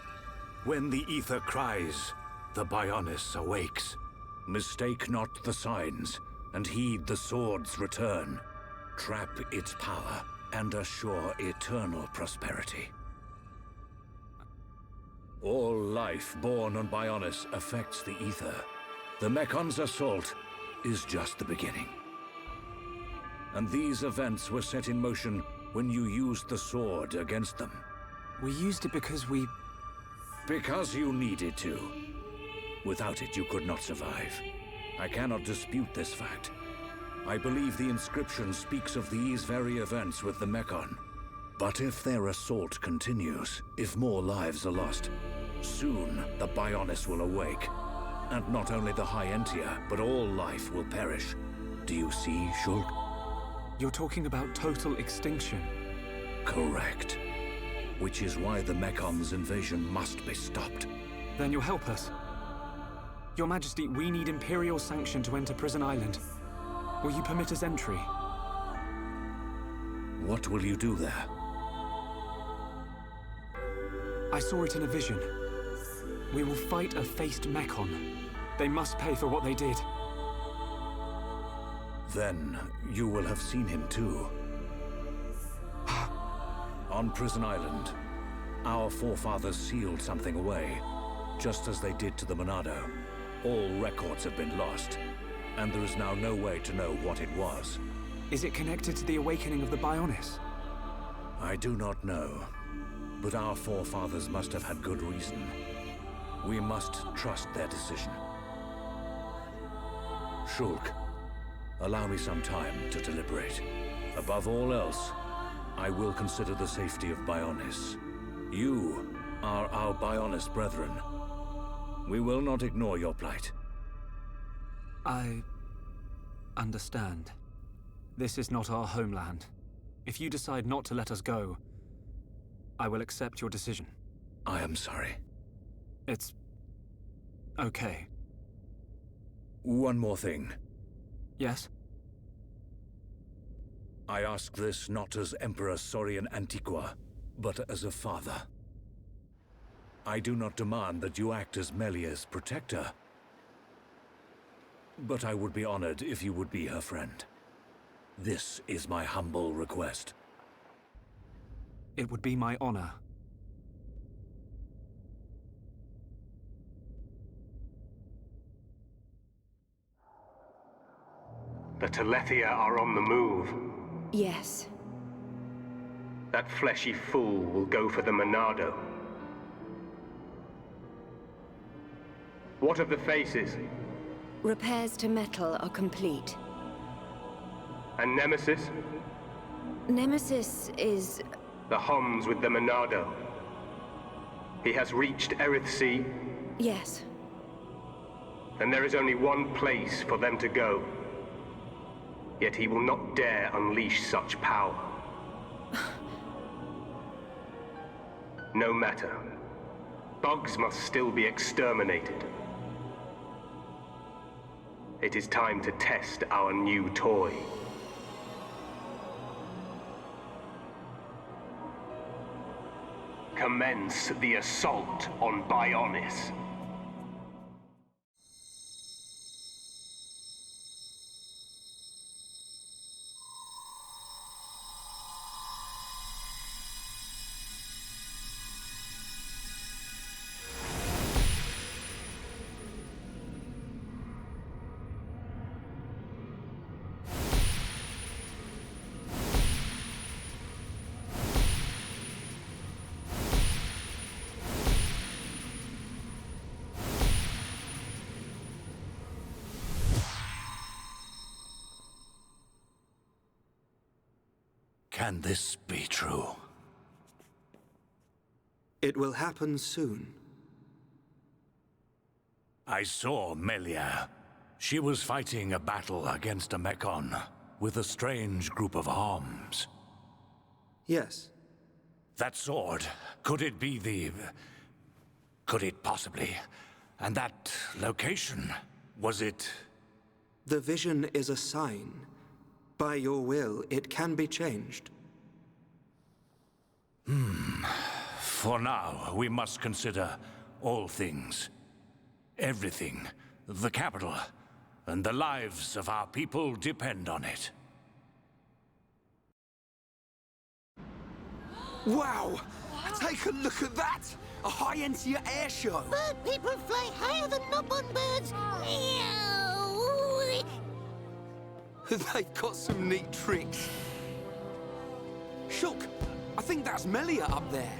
when the ether cries, the Bionis awakes. Mistake not the signs, and heed the sword's return. Trap its power, and assure eternal prosperity." All life born on Bionis affects the ether. The Mekon's assault is just the beginning. And these events were set in motion when you used the sword against them. We used it because we... Because you needed to. Without it, you could not survive. I cannot dispute this fact. I believe the inscription speaks of these very events with the Mekon. But if their assault continues, if more lives are lost, soon the Bionis will awake. And not only the High Entia, but all life will perish. Do you see, Shulk? You're talking about total extinction. Correct. Which is why the Mekon's invasion must be stopped. Then you'll help us. Your Majesty, we need Imperial sanction to enter Prison Island. Will you permit us entry? What will you do there? I saw it in a vision. We will fight a faced Mekon. They must pay for what they did. Then you will have seen him too. On Prison Island, our forefathers sealed something away, just as they did to the Monado. All records have been lost, and there is now no way to know what it was. Is it connected to the awakening of the Bionis? I do not know, but our forefathers must have had good reason. We must trust their decision. Shulk, allow me some time to deliberate. Above all else, I will consider the safety of Bionis. You are our Bionis brethren. We will not ignore your plight. I understand. This is not our homeland. If you decide not to let us go, I will accept your decision. I am sorry. It's okay. One more thing. Yes? I ask this not as Emperor Saurian Antiqua, but as a father. I do not demand that you act as Melia's protector, but I would be honored if you would be her friend. This is my humble request. It would be my honor. The Telethia are on the move. Yes. That fleshy fool will go for the Monado. What of the faces? Repairs to metal are complete. And Nemesis? Nemesis is... The Homs with the Monado. He has reached Erith Sea? Yes. Then there is only one place for them to go. Yet he will not dare unleash such power. No matter. Bugs must still be exterminated. It is time to test our new toy. Commence the assault on Bionis. Can this be true? It will happen soon. I saw Melia. She was fighting a battle against a Mekon with a strange group of Homs. Yes. That sword, could it be the... Could it possibly... And that location, was it... The vision is a sign. By your will, it can be changed. For now, we must consider all things. Everything. The capital. And the lives of our people depend on it. Wow! Take a look at that! A high-end air show! Bird people fly higher than Dunban birds! They've got some neat tricks. Shulk, I think that's Melia up there.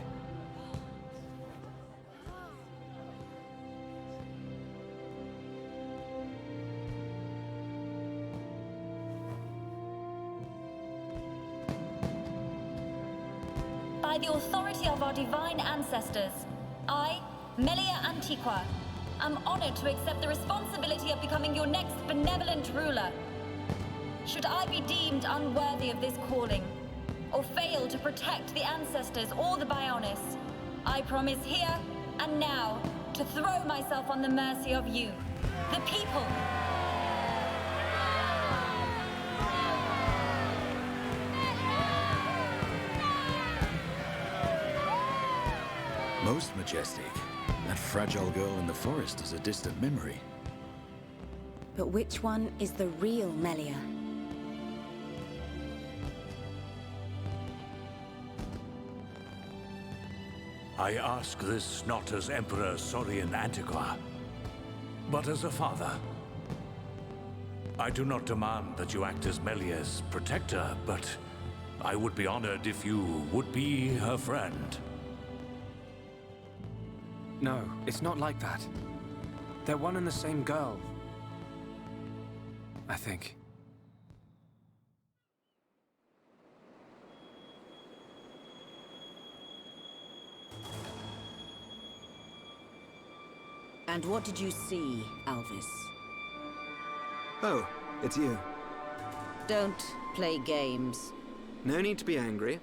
By the authority of our divine ancestors, I, Melia Antiqua, am honored to accept the responsibility of becoming your next benevolent ruler. Should I be deemed unworthy of this calling, or fail to protect the ancestors or the Bionis, I promise here and now to throw myself on the mercy of you, the people. Most majestic. That fragile girl in the forest is a distant memory. But which one is the real Melia? I ask this not as Emperor Saurian Antiqua, but as a father. I do not demand that you act as Melia's protector, but I would be honored if you would be her friend. No, it's not like that. They're one and the same girl. I think. And what did you see, Alvis? Oh, it's you. Don't play games. No need to be angry.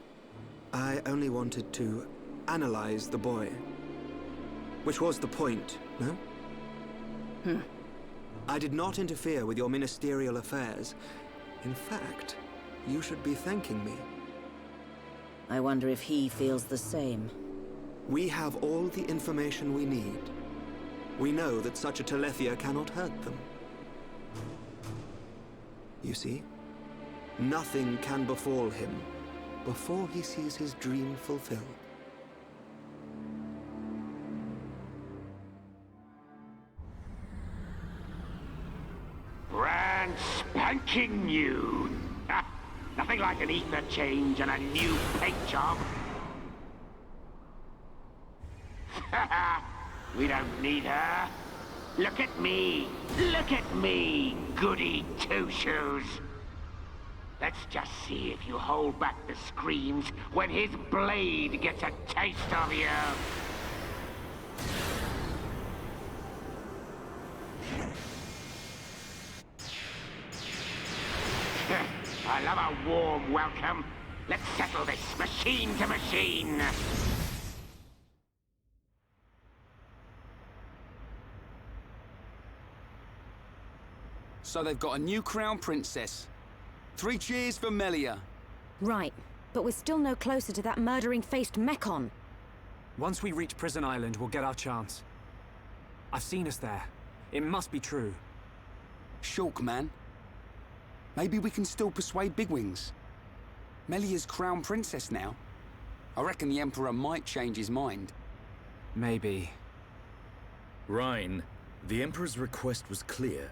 I only wanted to analyze the boy. Which was the point, no? I did not interfere with your ministerial affairs. In fact, you should be thanking me. I wonder if he feels the same. We have all the information we need. We know that such a Telethia cannot hurt them. You see, nothing can befall him before he sees his dream fulfilled. Brand spanking new. Nothing like an ether change and a new paint job. We don't need her. Look at me. Look at me, goody two-shoes. Let's just see if you hold back the screams when his blade gets a taste of you. I love a warm welcome. Let's settle this machine to machine. So they've got a new crown princess. 3 cheers for Melia. Right, but we're still no closer to that murdering-faced Mekon. Once we reach Prison Island, we'll get our chance. I've seen us there. It must be true. Shulk, man. Maybe we can still persuade Bigwings. Melia's crown princess now. I reckon the Emperor might change his mind. Maybe. Reyn, the Emperor's request was clear.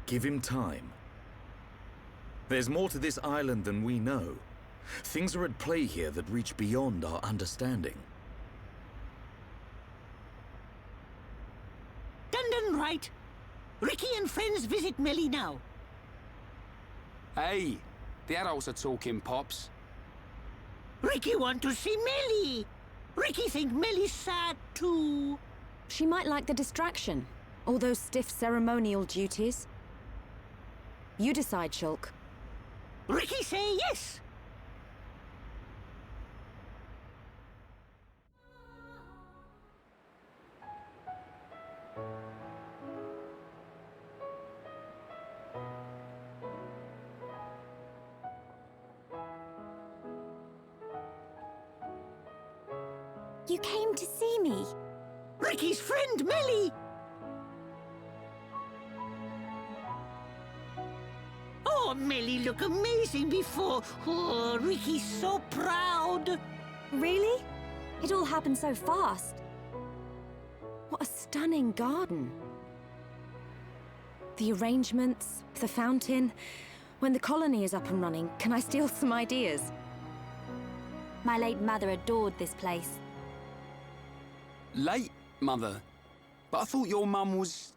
Give him time. There's more to this island than we know. Things are at play here that reach beyond our understanding. Dunban right. Ricky and friends visit Melly now. Hey, the adults are talking, Pops. Ricky want to see Melly. Ricky think Melly's sad too. She might like the distraction. All those stiff ceremonial duties. You decide, Shulk. Ricky say yes. You came to see me? Ricky's friend, Melly. Oh, Melly look amazing before. Oh, Ricky's so proud. Really? It all happened so fast. What a stunning garden. The arrangements, the fountain. When the colony is up and running, can I steal some ideas? My late mother adored this place. Late, Mother? But I thought your mum was...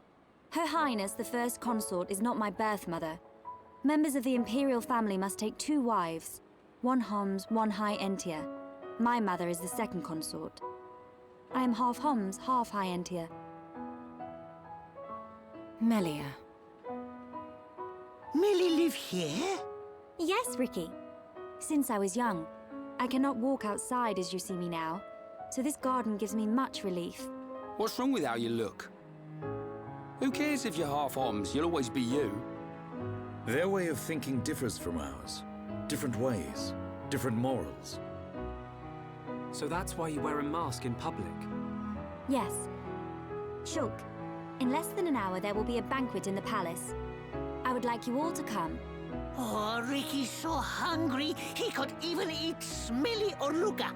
Her Highness, the first consort, is not my birth mother. Members of the imperial family must take 2 wives. 1 Homs, 1 High Entia. My mother is the second consort. I am half Homs, half High Entia. Melia. Melly live here? Yes, Ricky. Since I was young. I cannot walk outside as you see me now, so this garden gives me much relief. What's wrong with how you look? Who cares if you're half Homs? You'll always be you. Their way of thinking differs from ours. Different ways, different morals. So that's why you wear a mask in public? Yes. Shulk, in less than an hour there will be a banquet in the palace. I would like you all to come. Oh, Ricky's so hungry, he could even eat Smelly or Luca.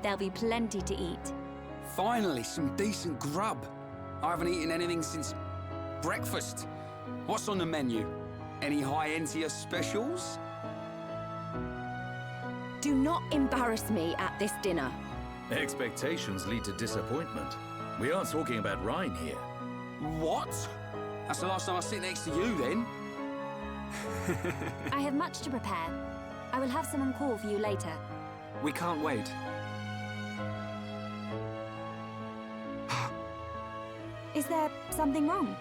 There'll be plenty to eat. Finally, some decent grub. I haven't eaten anything since breakfast. What's on the menu? Any High Entia specials? Do not embarrass me at this dinner. Expectations lead to disappointment. We aren't talking about Reyn here. What? That's the last time I sit next to you, then. I have much to prepare. I will have someone call for you later. We can't wait. Is there something wrong?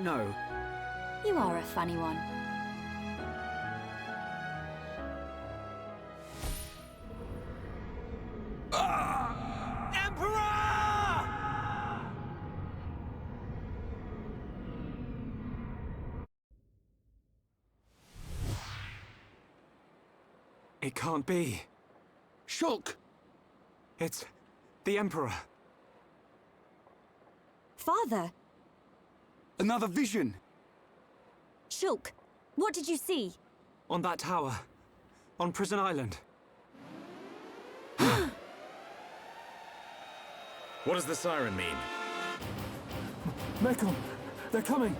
No. You are a funny one. It can't be. Shulk! It's the Emperor. Father! Another vision! Shulk, what did you see? On that tower. On Prison Island. What does the siren mean? Mekon, they're coming.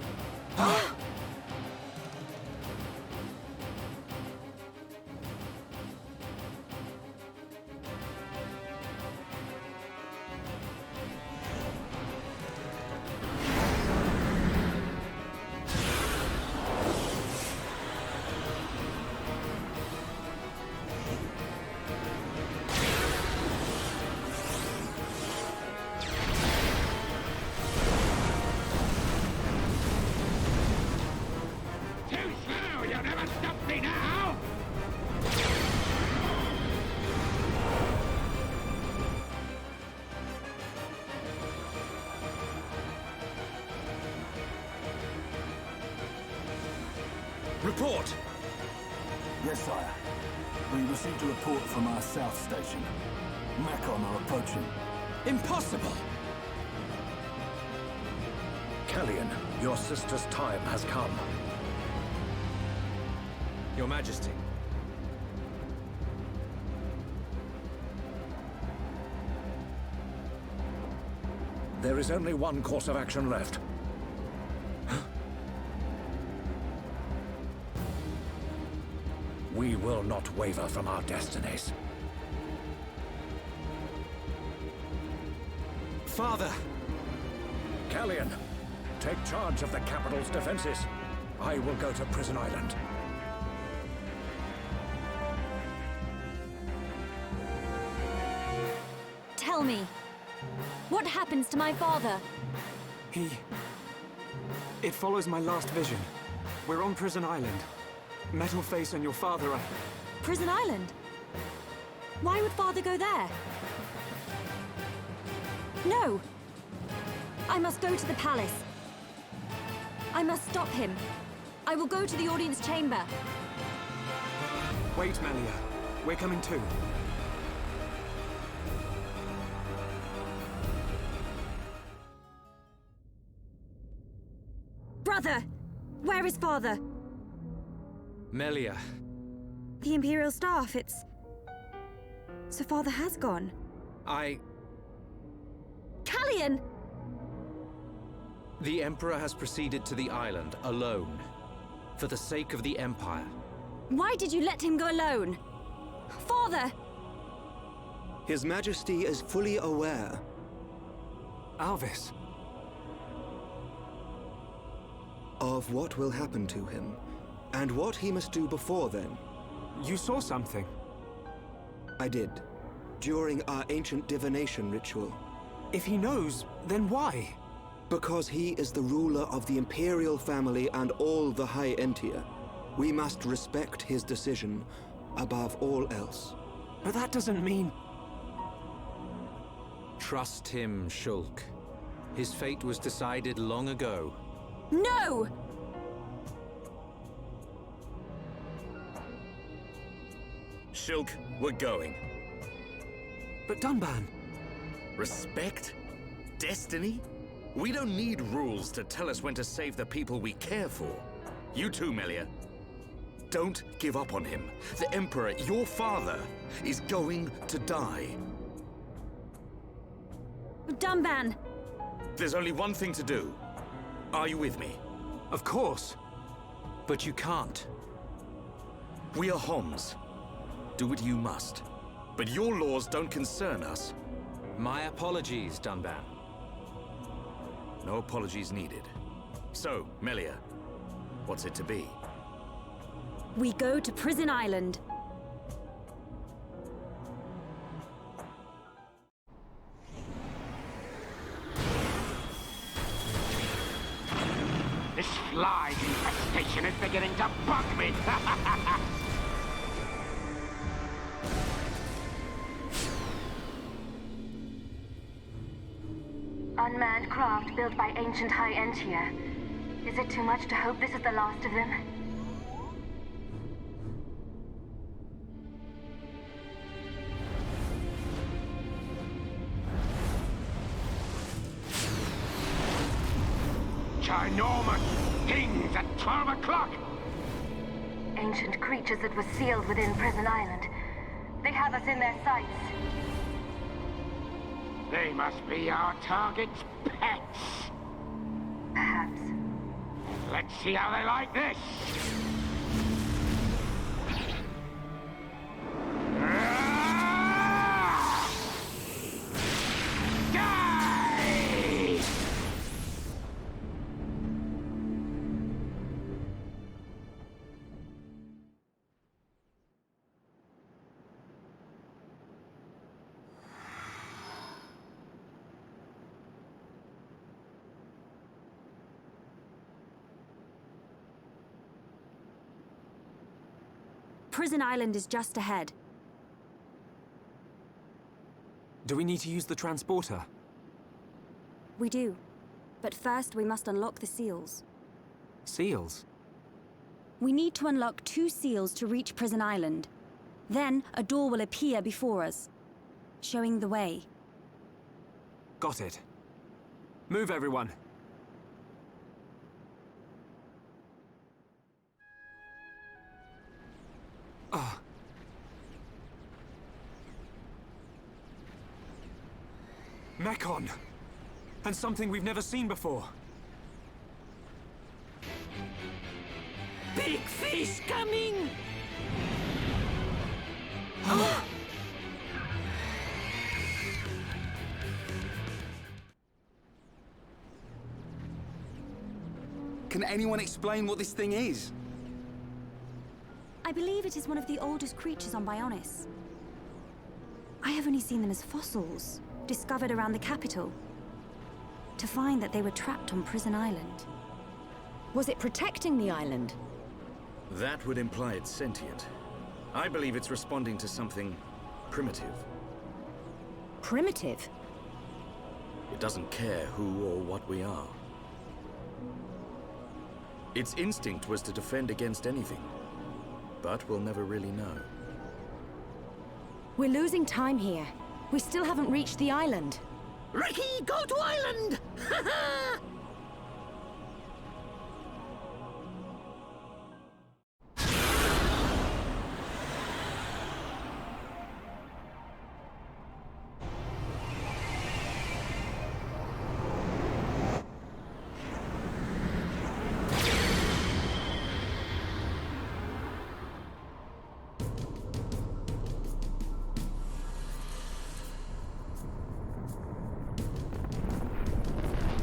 Report! Yes, sire. We received a report from our south station. Mekon are approaching. Impossible! Callian, your sister's time has come. Your Majesty. There is only one course of action left. We will not waver from our destinies. Father! Callian, take charge of the capital's defenses. I will go to Prison Island. Tell me, what happens to my father? It follows my last vision. We're on Prison Island. Metal Face and your father are... Prison Island? Why would father go there? No! I must go to the palace. I must stop him. I will go to the audience chamber. Wait, Melia. We're coming too. Brother! Where is father? Melia. The Imperial staff, So father has gone. Callian! The Emperor has proceeded to the island alone. For the sake of the Empire. Why did you let him go alone? Father! His Majesty is fully aware. Alvis. Of what will happen to him, and what he must do before then. You saw something? I did, during our ancient divination ritual. If he knows, then why? Because he is the ruler of the Imperial family and all the High Entia. We must respect his decision above all else. But that doesn't mean... Trust him, Shulk. His fate was decided long ago. No! Shulk, we're going. But Dunban... Respect? Destiny? We don't need rules to tell us when to save the people we care for. You too, Melia. Don't give up on him. The Emperor, your father, is going to die. Dunban! There's only one thing to do. Are you with me? Of course. But you can't. We are Homs. Do what you must. But your laws don't concern us. My apologies, Dunban. No apologies needed. So, Melia, what's it to be? We go to Prison Island. This fly's infested station is beginning to bug me. Unmanned craft built by ancient High Entia. Is it too much to hope this is the last of them? Ginormous things at 12 o'clock! Ancient creatures that were sealed within Prison Island. They have us in their sights. They must be our target's pets. Perhaps. Let's see how they like this. Die! Prison Island is just ahead. Do we need to use the transporter? We do. But first, we must unlock the seals. Seals? We need to unlock 2 seals to reach Prison Island. Then, a door will appear before us, showing the way. Got it. Move, everyone. Mekon! And something we've never seen before. Big fish coming! Can anyone explain what this thing is? I believe it is one of the oldest creatures on Bionis. I have only seen them as fossils, discovered around the capital. To find that they were trapped on Prison Island. Was it protecting the island? That would imply it's sentient. I believe it's responding to something primitive. Primitive? It doesn't care who or what we are. Its instinct was to defend against anything, but we'll never really know. We're losing time here. We still haven't reached the island. Ricky, go to island!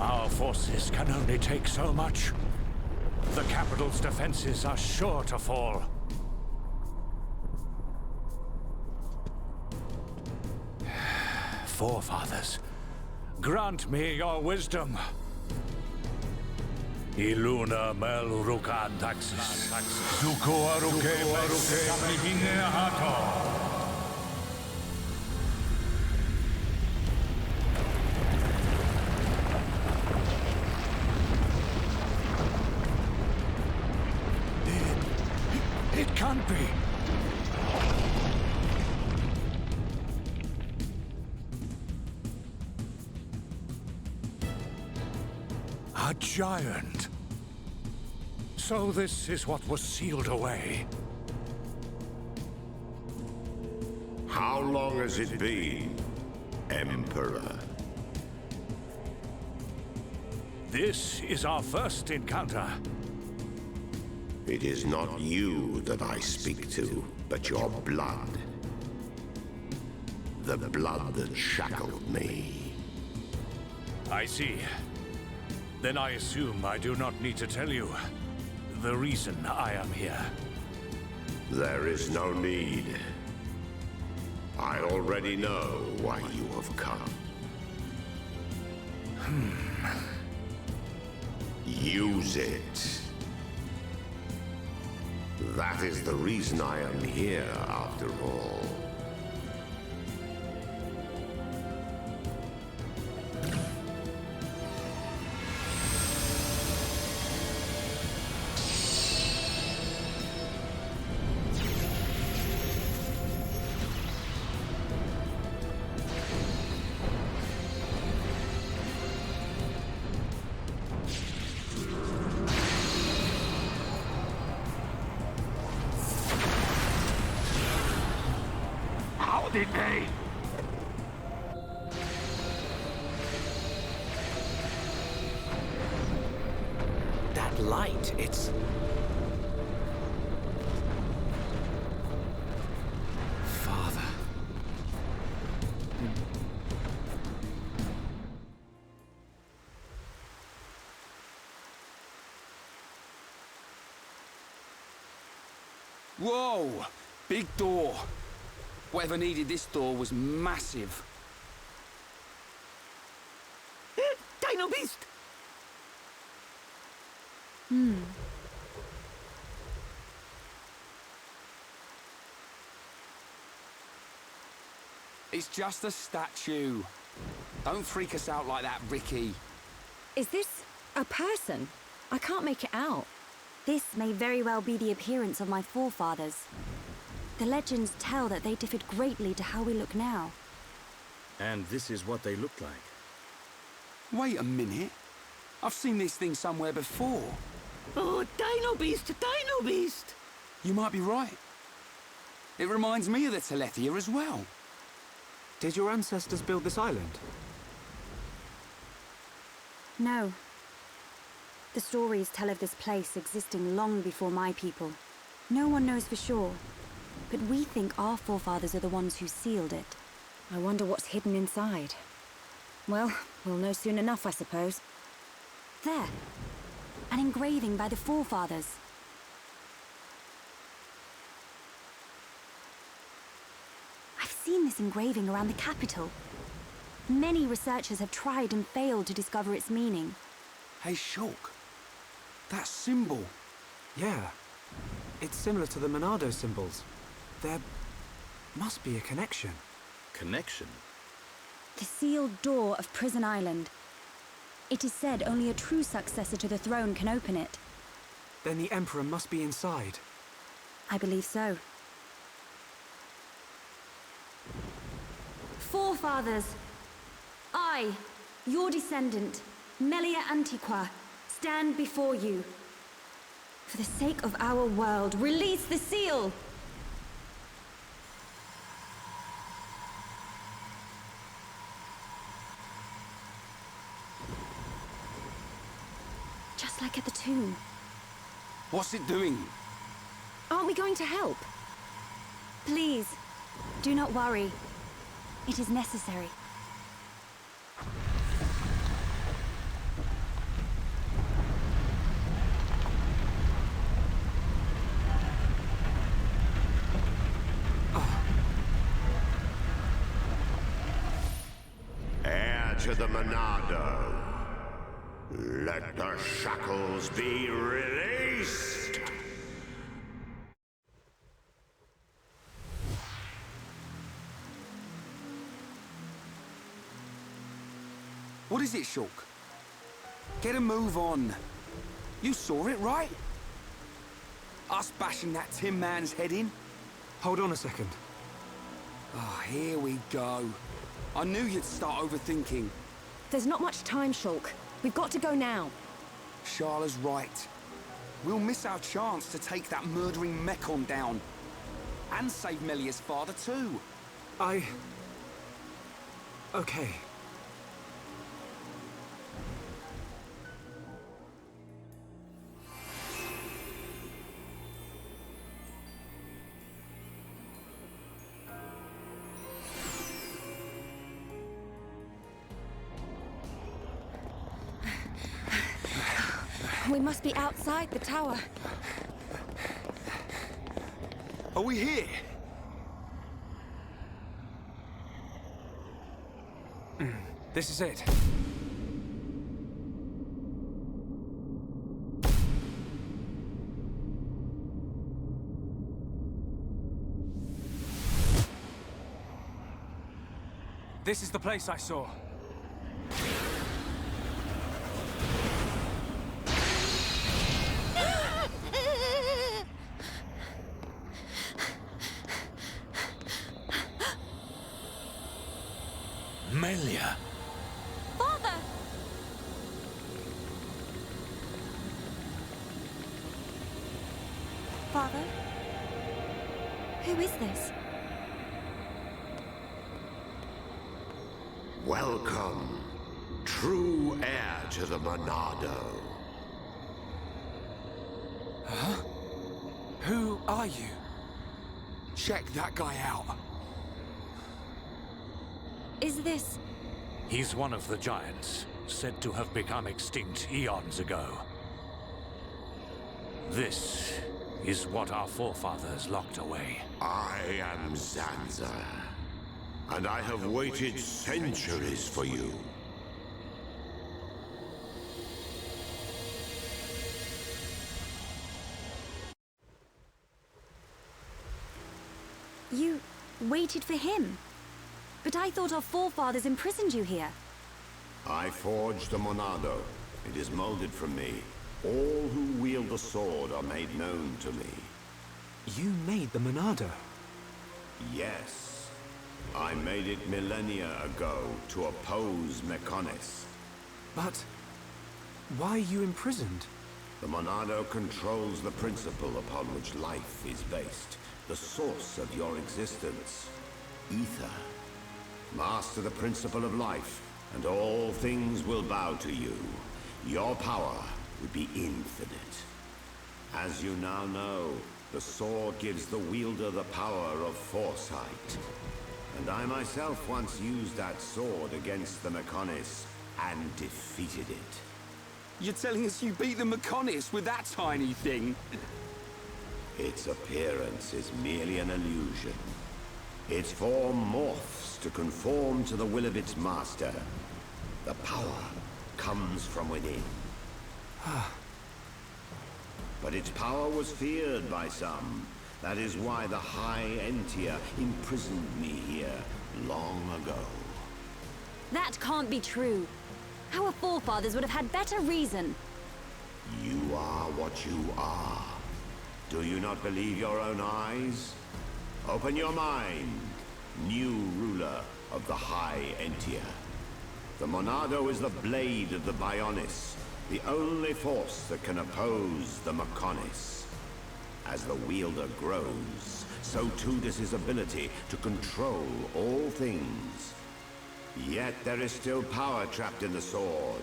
Our forces can only take so much. The capital's defenses are sure to fall. Forefathers, grant me your wisdom. Iluna mel rukandaxis. Zuko aruke samihine hato. It can't be. A giant. So this is what was sealed away. How long has it been, Emperor? This is our first encounter. It is not you that I speak to, but your blood. The blood that shackled me. I see. Then I assume I do not need to tell you the reason I am here. There is no need. I already know why you have come. Use it. That is the reason I am here, after all. How did they? That light, it's... Father. Whoa! Big door. Whatever needed this door was massive. Dino Beast! It's just a statue. Don't freak us out like that, Ricky. Is this a person? I can't make it out. This may very well be the appearance of my forefathers. The legends tell that they differed greatly to how we look now. And this is what they looked like. Wait a minute. I've seen this thing somewhere before. Oh, Dino Beast! Dino Beast! You might be right. It reminds me of the Telethia as well. Did your ancestors build this island? No. The stories tell of this place existing long before my people. No one knows for sure, but we think our forefathers are the ones who sealed it. I wonder what's hidden inside. Well, we'll know soon enough, I suppose. There. An engraving by the forefathers. I've seen this engraving around the capital. Many researchers have tried and failed to discover its meaning. Hey, Shulk. That symbol. Yeah. It's similar to the Monado symbols. There must be a connection. Connection? The sealed door of Prison Island. It is said only a true successor to the throne can open it. Then the Emperor must be inside. I believe so. Forefathers, I, your descendant, Melia Antiqua, stand before you. For the sake of our world, release the seal! Just like at the tomb. What's it doing? Aren't we going to help? Please, do not worry. It is necessary. Heir to the Monado. Let the shackles be released! What is it, Shulk? Get a move on. You saw it, right? Us bashing that Tin Man's head in? Hold on a second. Oh, here we go. I knew you'd start overthinking. There's not much time, Shulk. We've got to go now. Sharla's right. We'll miss our chance to take that murdering Mekon down. And save Melia's father, too. Okay. We must be outside the tower. Are we here? This is it. This is the place I saw. Melia! Father! Father? Who is this? Welcome, true heir to the Monado. Huh? Who are you? Check that guy out. Is this... He's one of the giants, said to have become extinct eons ago. This is what our forefathers locked away. I am Zanza, and I have waited centuries for you. You waited for him? But I thought our forefathers imprisoned you here. I forged the Monado. It is molded from me. All who wield the sword are made known to me. You made the Monado? Yes. I made it millennia ago to oppose Mechonis. But why are you imprisoned? The Monado controls the principle upon which life is based, the source of your existence, ether. Master the principle of life, and all things will bow to you. Your power would be infinite. As you now know, the sword gives the wielder the power of foresight. And I myself once used that sword against the Mechonis and defeated it. You're telling us you beat the Mechonis with that tiny thing? Its appearance is merely an illusion. Its form morphs to conform to the will of its master. The power comes from within. But its power was feared by some. That is why the High Entia imprisoned me here long ago. That can't be true. Our forefathers would have had better reason. You are what you are. Do you not believe your own eyes? Open your mind, new ruler of the High Entia. The Monado is the blade of the Bionis, the only force that can oppose the Mechonis. As the wielder grows, so too does his ability to control all things. Yet there is still power trapped in the sword.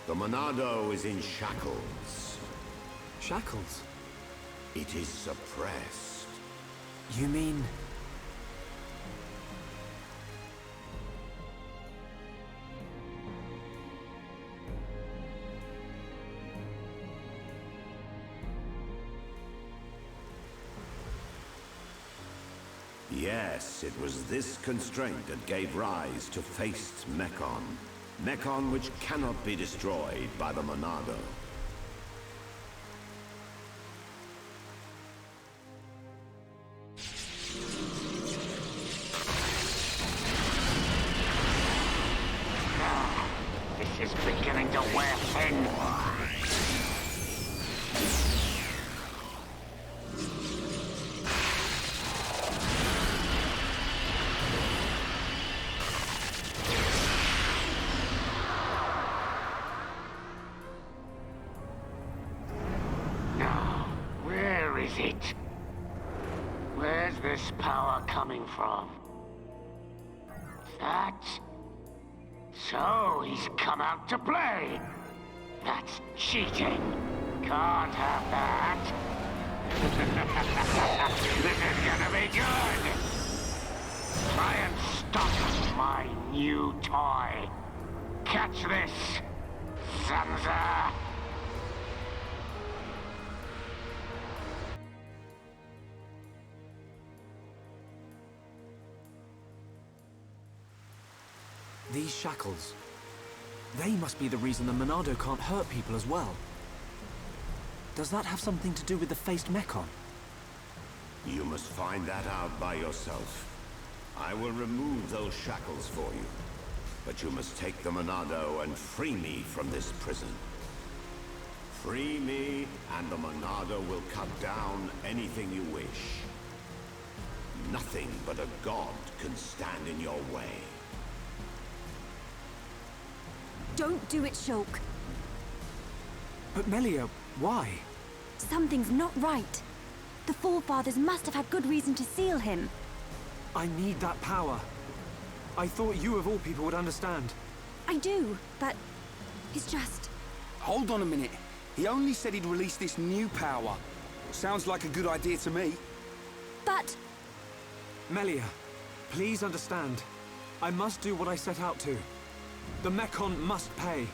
The Monado is in shackles. Shackles? It is suppressed. You mean... Yes, it was this constraint that gave rise to faced Mechon. Mechon which cannot be destroyed by the Monado. This is beginning to wear thin. Is it? Where's this power coming from? That? So he's come out to play. That's cheating. Can't have that. This is gonna be good. Try and stop my new toy. Catch this, Zanza. These shackles, they must be the reason the Monado can't hurt people as well. Does that have something to do with the faced Mechon? You must find that out by yourself. I will remove those shackles for you. But you must take the Monado and free me from this prison. Free me, and the Monado will cut down anything you wish. Nothing but a god can stand in your way. Don't do it, Shulk. But Melia, why? Something's not right. The Forefathers must have had good reason to seal him. I need that power. I thought you of all people would understand. I do, but it's just... Hold on a minute. He only said he'd release this new power. Sounds like a good idea to me. But... Melia, please understand. I must do what I set out to. The Mekon must pay.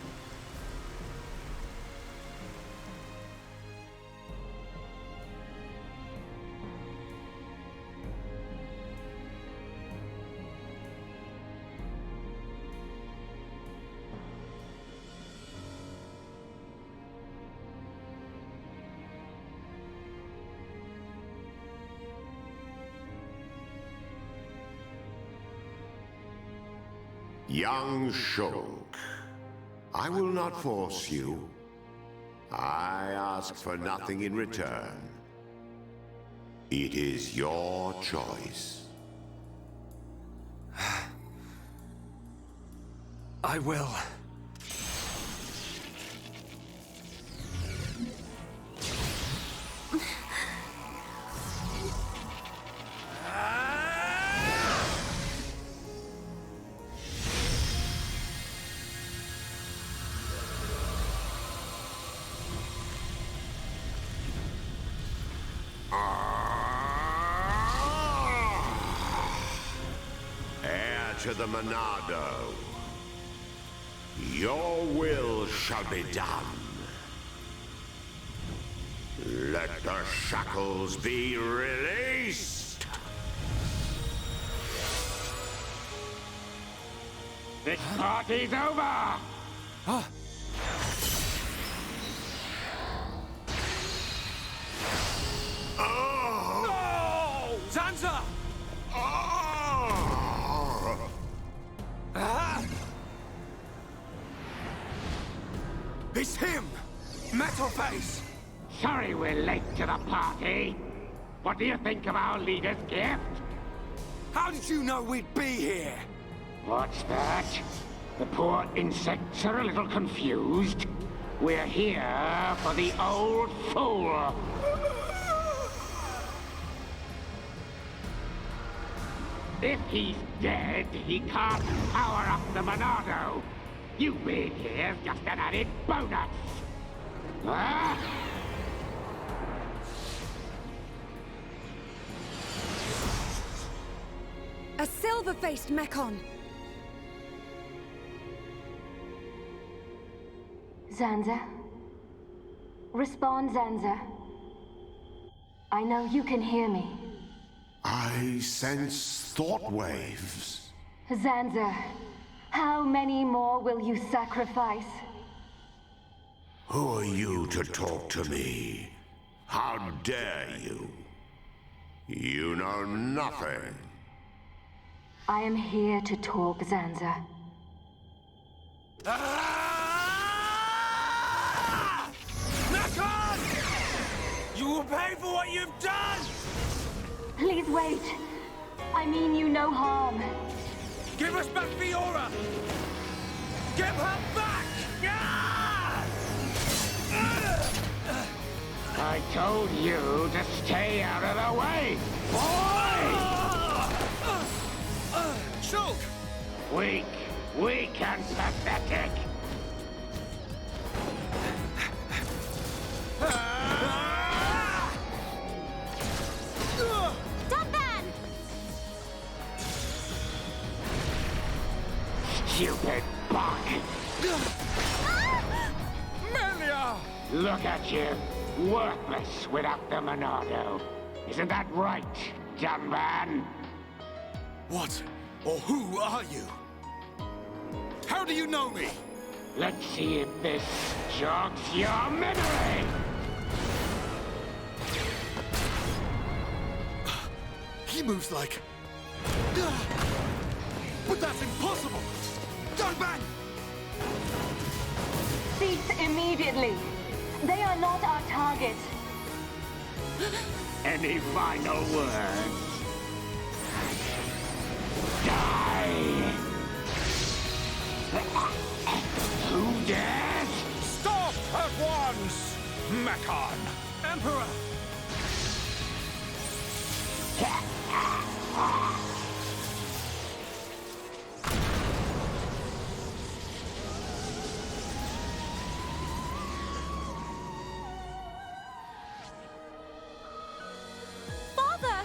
Young Shulk, I will not force you. I ask for nothing in return. It is your choice. I will. To the Monado. Your will shall be done. Let the shackles be released. This party's over! No! Zanza! It's him! Metal Face! Sorry we're late to the party. What do you think of our leader's gift? How did you know we'd be here? What's that? The poor insects are a little confused. We're here for the old fool. If he's dead, he can't power up the Monado. You being here's just an added bonus. Huh? A silver-faced Mekon! Zanza? Respond, Zanza. I know you can hear me. I sense thought waves. Zanza, how many more will you sacrifice? Who are you to talk to me? How dare you? You know nothing. I am here to talk, Zanza. Mekon! You will pay for what you've done! Please wait. I mean you no harm. Give us back Fiora! Give her back! I told you to stay out of the way, boy! Shulk! Weak and pathetic. Dunban! Stupid bug! Melia! Look at you, worthless without the Monado. Isn't that right, Dunban? What or who are you? How do you know me? Let's see if this jogs your memory! He moves like But that's impossible! Dunban! Cease immediately. They are not our target. Any final words? Die! Who dares? Stop at once, Mekon! Emperor! Father!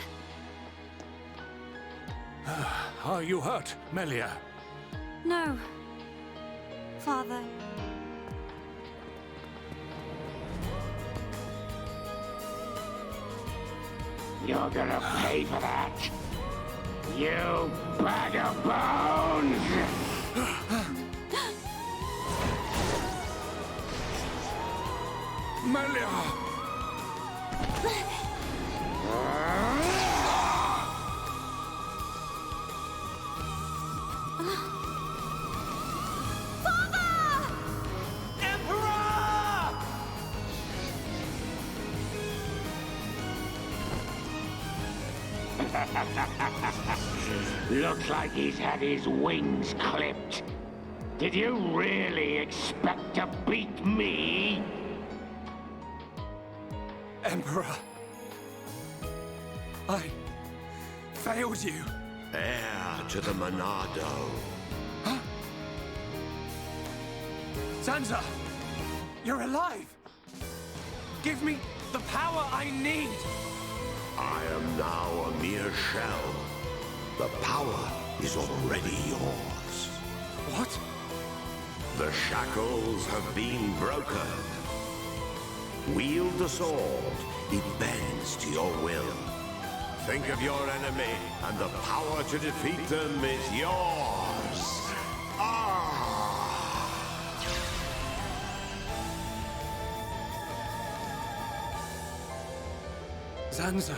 Are you hurt, Melia? No. Father. You're gonna pay for that. You bag of bones! Melia! Looks like he's had his wings clipped. Did you really expect to beat me? Emperor. I failed you. Heir to the Monado. Zanza! You're alive! Give me the power I need! I am now a mere shell. The power is already yours. What? The shackles have been broken. Wield the sword. It bends to your will. Think of your enemy, and the power to defeat them is yours. Zanza.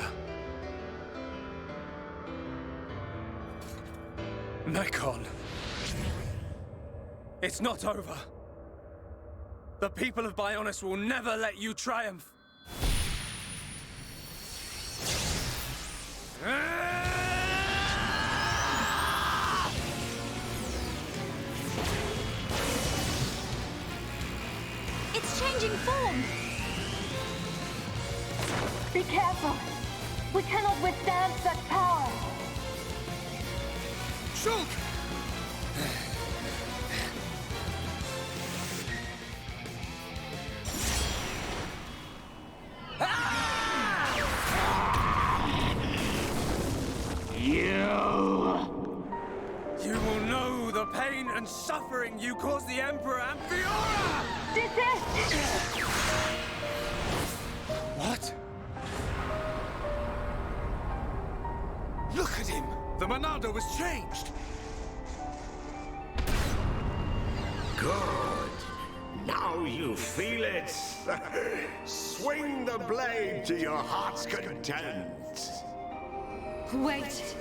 Mekon. It's not over. The people of Bionis will never let you triumph. It's changing form! Be careful. We cannot withstand such power. Shulk! You will know the pain and suffering you caused the Emperor and Fiora! Desist! What? Look at him! The Monado was changed! Good. Now you feel it. Swing the blade to your heart's content. Wait.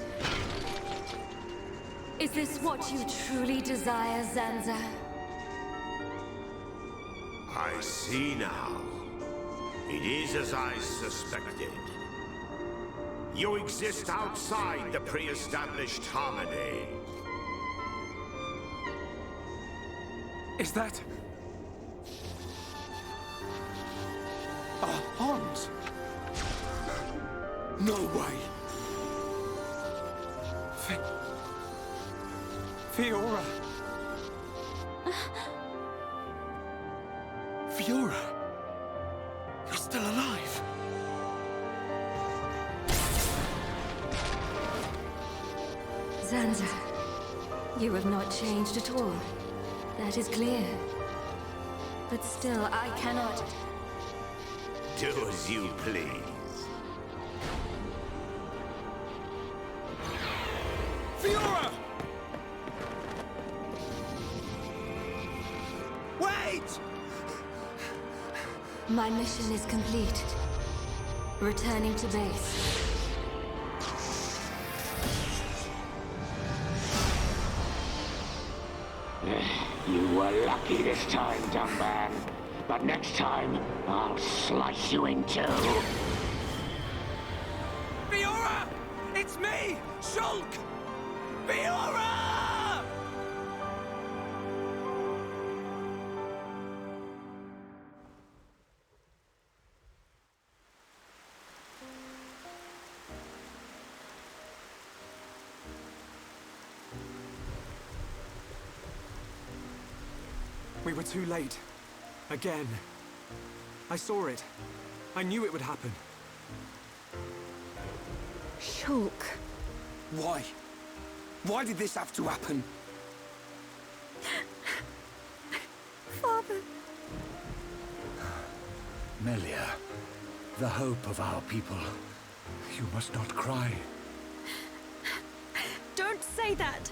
Is this what you truly desire, Zanza? I see now. It is as I suspected. You exist outside the pre-established harmony. Is that... a haunt? No way! Fiora! Fiora! You're still alive! Zanza, you have not changed at all. That is clear. But still, I cannot... Do as you please. Fiora! Wait! My mission is complete. Returning to base. You were lucky this time, Dunban. But next time, I'll slice you in two. Fiora! It's me, Shulk! Fiora! We were too late. Again. I saw it. I knew it would happen. Shulk. Why? Why did this have to happen? Father. Melia, the hope of our people. You must not cry. Don't say that.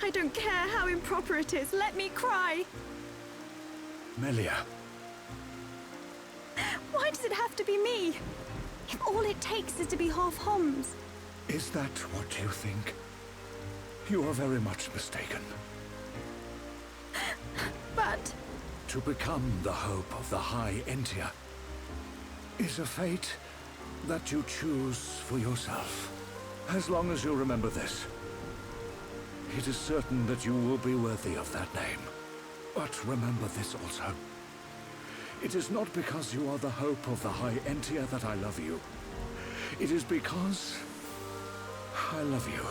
I don't care how improper it is. Let me cry. Melia. Why does it have to be me? If all it takes is to be half Homs. Is that what you think? You are very much mistaken. But... To become the hope of the High Entia is a fate that you choose for yourself. As long as you remember this, it is certain that you will be worthy of that name. But remember this also. It is not because you are the hope of the High Entia that I love you. It is because I love you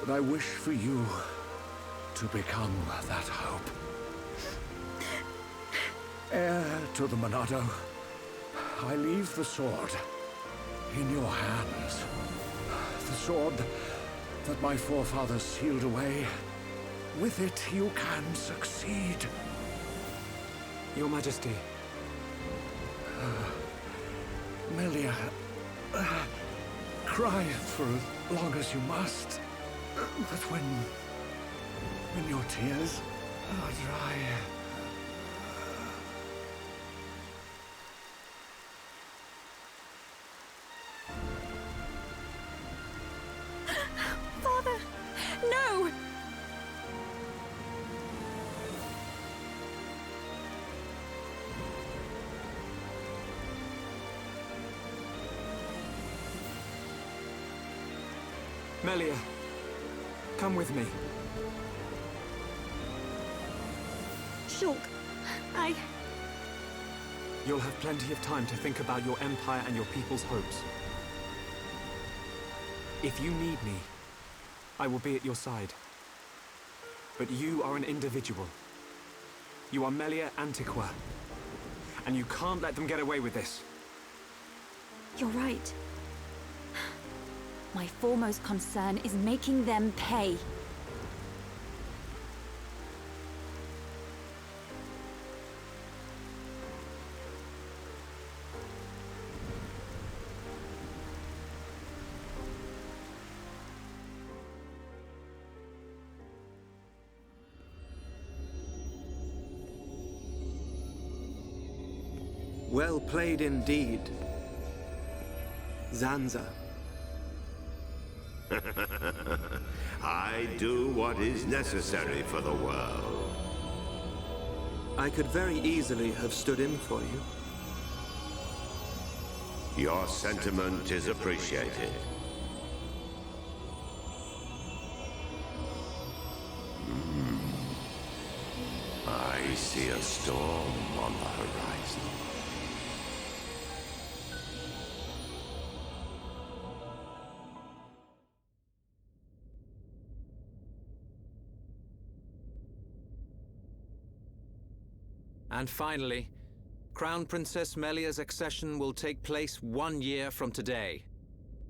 that I wish for you to become that hope. Heir to the Monado, I leave the sword in your hands. The sword that my forefathers sealed away. With it, you can succeed. Your Majesty. Melia, cry for as long as you must. But when your tears are dry... Father, no! Melia, come with me. Shulk, You'll have plenty of time to think about your empire and your people's hopes. If you need me, I will be at your side. But you are an individual. You are Melia Antiqua. And you can't let them get away with this. You're right. My foremost concern is making them pay. Well played indeed, Zanza. I do what is necessary for the world. I could very easily have stood in for you. Your sentiment is appreciated. I see a storm on the horizon. And finally, Crown Princess Melia's accession will take place 1 year from today.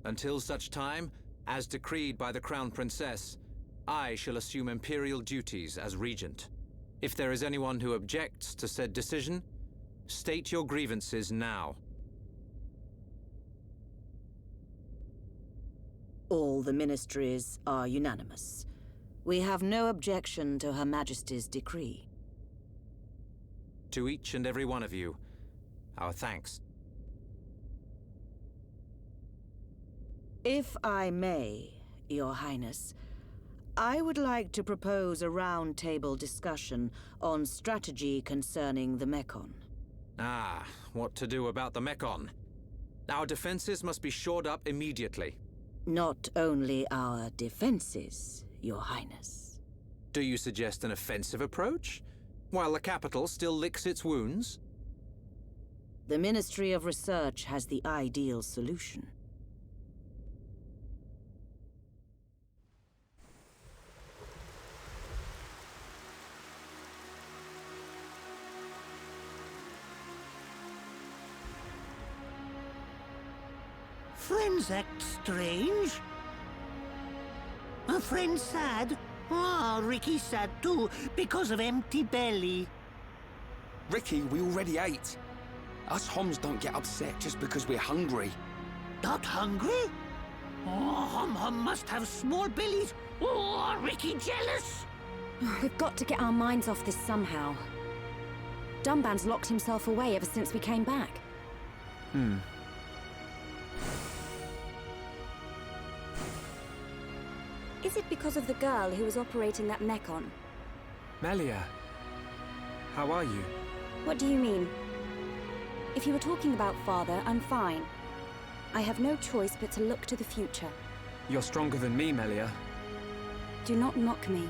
Until such time, as decreed by the Crown Princess, I shall assume imperial duties as regent. If there is anyone who objects to said decision, state your grievances now. All the ministries are unanimous. We have no objection to Her Majesty's decree. To each and every one of you, our thanks. If I may, Your Highness, I would like to propose a round-table discussion on strategy concerning the Mekon. Ah, what to do about the Mekon? Our defenses must be shored up immediately. Not only our defenses, Your Highness. Do you suggest an offensive approach, while the capital still licks its wounds? The Ministry of Research has the ideal solution. Friends act strange. A friend sad? Ah, Ricky's sad too, because of empty belly. Ricky, we already ate. Us Homs don't get upset just because we're hungry. Not hungry? Oh, Hom must have small bellies. Oh, Ricky jealous. We've got to get our minds off this somehow. Dunban's locked himself away ever since we came back. Is it because of the girl who was operating that Mekon? Melia, how are you? What do you mean? If you were talking about Father, I'm fine. I have no choice but to look to the future. You're stronger than me, Melia. Do not mock me.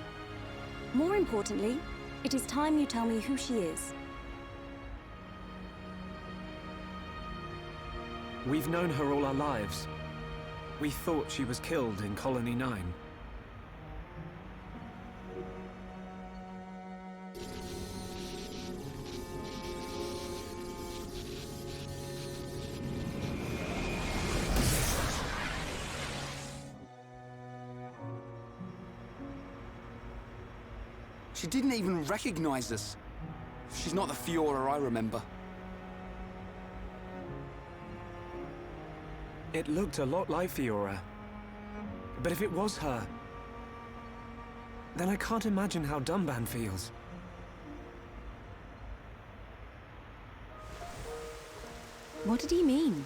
More importantly, it is time you tell me who she is. We've known her all our lives. We thought she was killed in Colony 9. She didn't even recognize us. She's not the Fiora I remember. It looked a lot like Fiora. But if it was her, then I can't imagine how Dunban feels. What did he mean?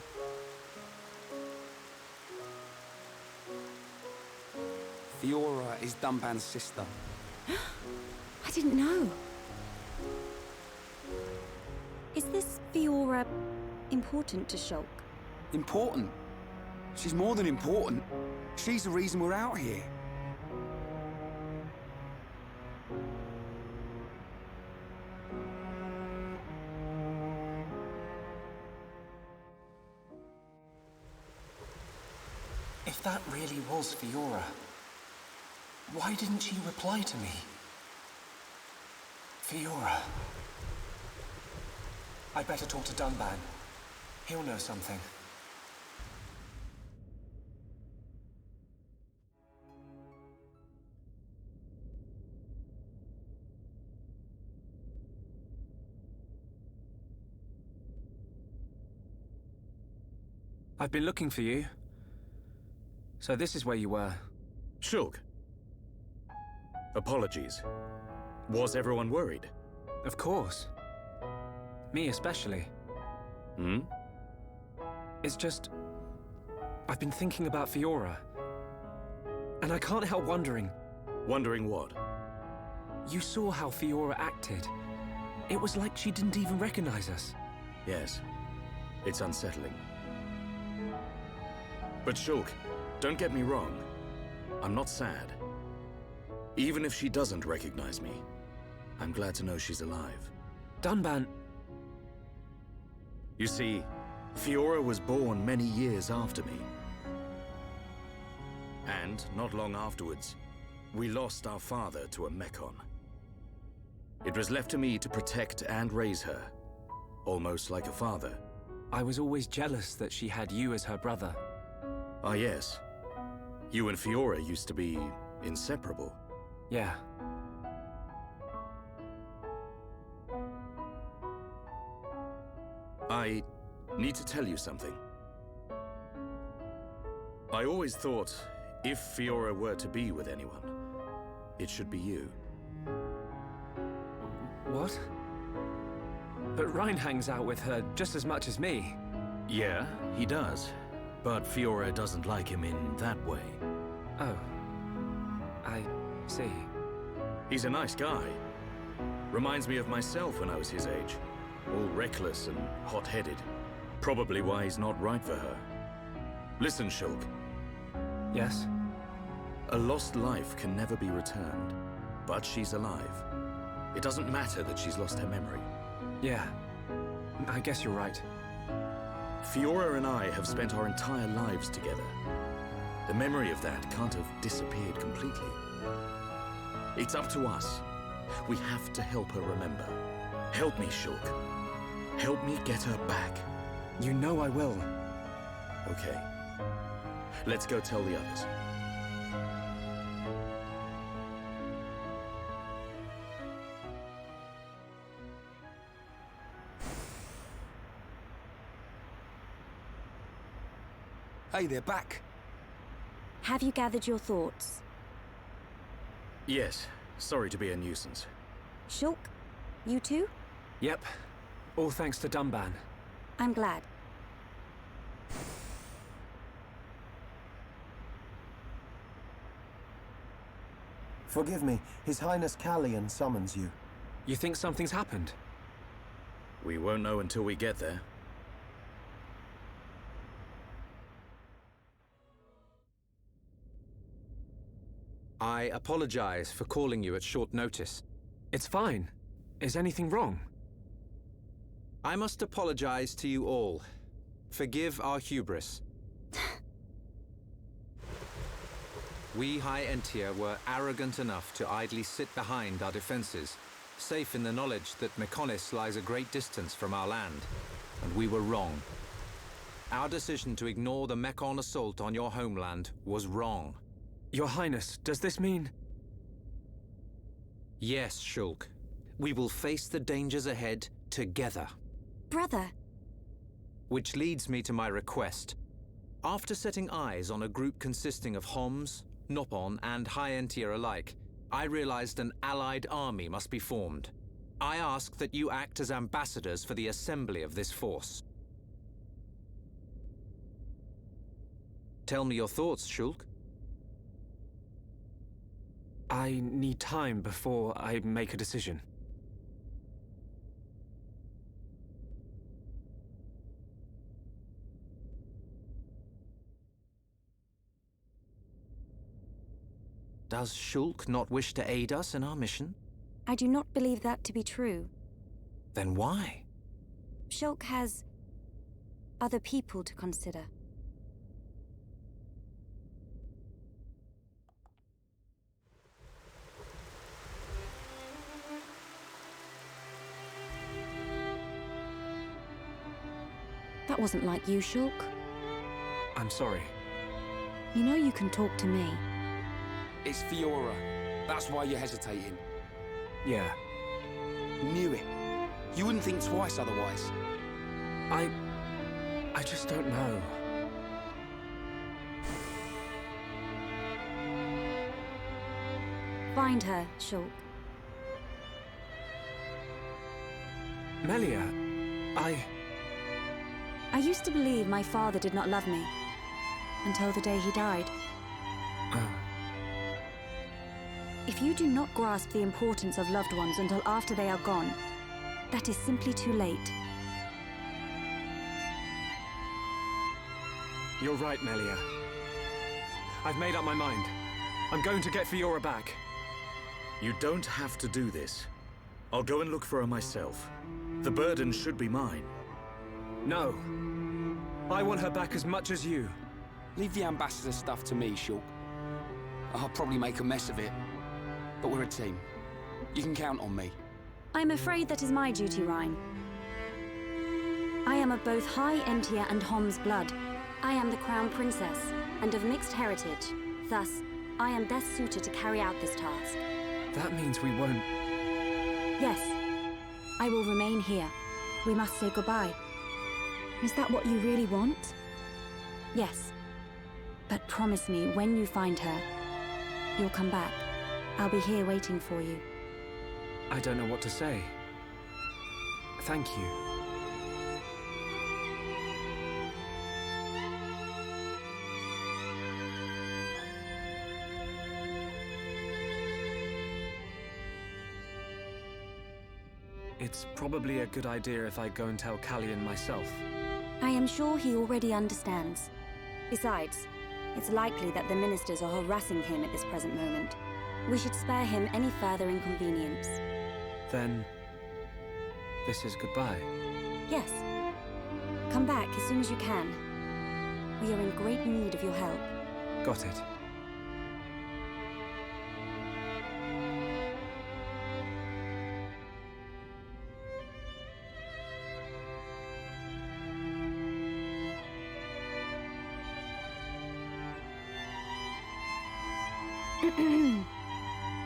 Fiora is Dunban's sister. I didn't know. Is this Fiora important to Shulk? Important? She's more than important. She's the reason we're out here. If that really was Fiora, why didn't she reply to me? Fiora. I'd better talk to Dunban. He'll know something. I've been looking for you. So this is where you were. Shulk. Apologies. Was everyone worried? Of course. Me especially. Hmm? It's just... I've been thinking about Fiora. And I can't help wondering... Wondering what? You saw how Fiora acted. It was like she didn't even recognize us. Yes. It's unsettling. But Shulk, don't get me wrong. I'm not sad. Even if she doesn't recognize me, I'm glad to know she's alive. Dunban... You see, Fiora was born many years after me. And, not long afterwards, we lost our father to a Mekon. It was left to me to protect and raise her, almost like a father. I was always jealous that she had you as her brother. Ah, yes. You and Fiora used to be inseparable. Yeah. I need to tell you something. I always thought, if Fiora were to be with anyone, it should be you. What? But Reyn hangs out with her just as much as me. Yeah, he does. But Fiora doesn't like him in that way. Oh. See. He's a nice guy. Reminds me of myself when I was his age. All reckless and hot-headed. Probably why he's not right for her. Listen, Shulk. Yes? A lost life can never be returned, but she's alive. It doesn't matter that she's lost her memory. Yeah. I guess you're right. Fiora and I have spent our entire lives together. The memory of that can't have disappeared completely. It's up to us. We have to help her remember. Help me, Shulk. Help me get her back. You know I will. Okay. Let's go tell the others. Hey, they're back. Have you gathered your thoughts? Yes. Sorry to be a nuisance. Shulk, you too? Yep. All thanks to Dunban. I'm glad. Forgive me, His Highness Callian summons you. You think something's happened? We won't know until we get there. I apologize for calling you at short notice. It's fine. Is anything wrong? I must apologize to you all. Forgive our hubris. We High Entia were arrogant enough to idly sit behind our defenses, safe in the knowledge that Mechonis lies a great distance from our land, and we were wrong. Our decision to ignore the Mechon assault on your homeland was wrong. Your Highness, does this mean... Yes, Shulk. We will face the dangers ahead together. Brother. Which leads me to my request. After setting eyes on a group consisting of Homs, Nopon, and High Entia alike, I realized an allied army must be formed. I ask that you act as ambassadors for the assembly of this force. Tell me your thoughts, Shulk. I need time before I make a decision. Does Shulk not wish to aid us in our mission? I do not believe that to be true. Then why? Shulk has other people to consider. That wasn't like you, Shulk. I'm sorry. You know you can talk to me. It's Fiora. That's why you're hesitating. Yeah. Knew it. You wouldn't think twice otherwise. I just don't know. Find her, Shulk. Melia, I used to believe my father did not love me. Until the day he died. If you do not grasp the importance of loved ones until after they are gone, that is simply too late. You're right, Melia. I've made up my mind. I'm going to get Fiora back. You don't have to do this. I'll go and look for her myself. The burden should be mine. No. I want her back as much as you. Leave the ambassador stuff to me, Shulk. I'll probably make a mess of it. But we're a team. You can count on me. I'm afraid that is my duty, Reyn. I am of both High Entia and Hom's blood. I am the Crown Princess, and of mixed heritage. Thus, I am best suited to carry out this task. That means we won't... Yes. I will remain here. We must say goodbye. Is that what you really want? Yes. But promise me, when you find her, you'll come back. I'll be here waiting for you. I don't know what to say. Thank you. it's probably a good idea if I go and tell Callian myself. I am sure he already understands. Besides, it's likely that the ministers are harassing him at this present moment. We should spare him any further inconvenience. Then, this is goodbye. Yes. Come back as soon as you can. We are in great need of your help. Got it.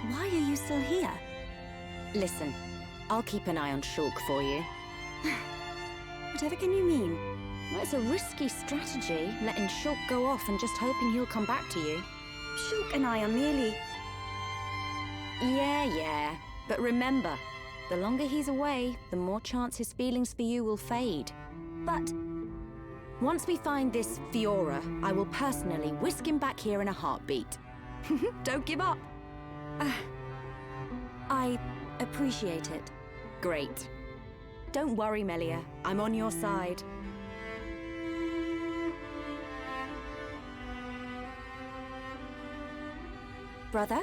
Why are you still here? Listen, I'll keep an eye on Shulk for you. Whatever can you mean? Well, it's a risky strategy, letting Shulk go off and just hoping he'll come back to you. Shulk and I are merely... Yeah. But remember, the longer he's away, the more chance his feelings for you will fade. But... Once we find this Fiora, I will personally whisk him back here in a heartbeat. Don't give up. I appreciate it. Great. Don't worry, Melia. I'm on your side. Brother?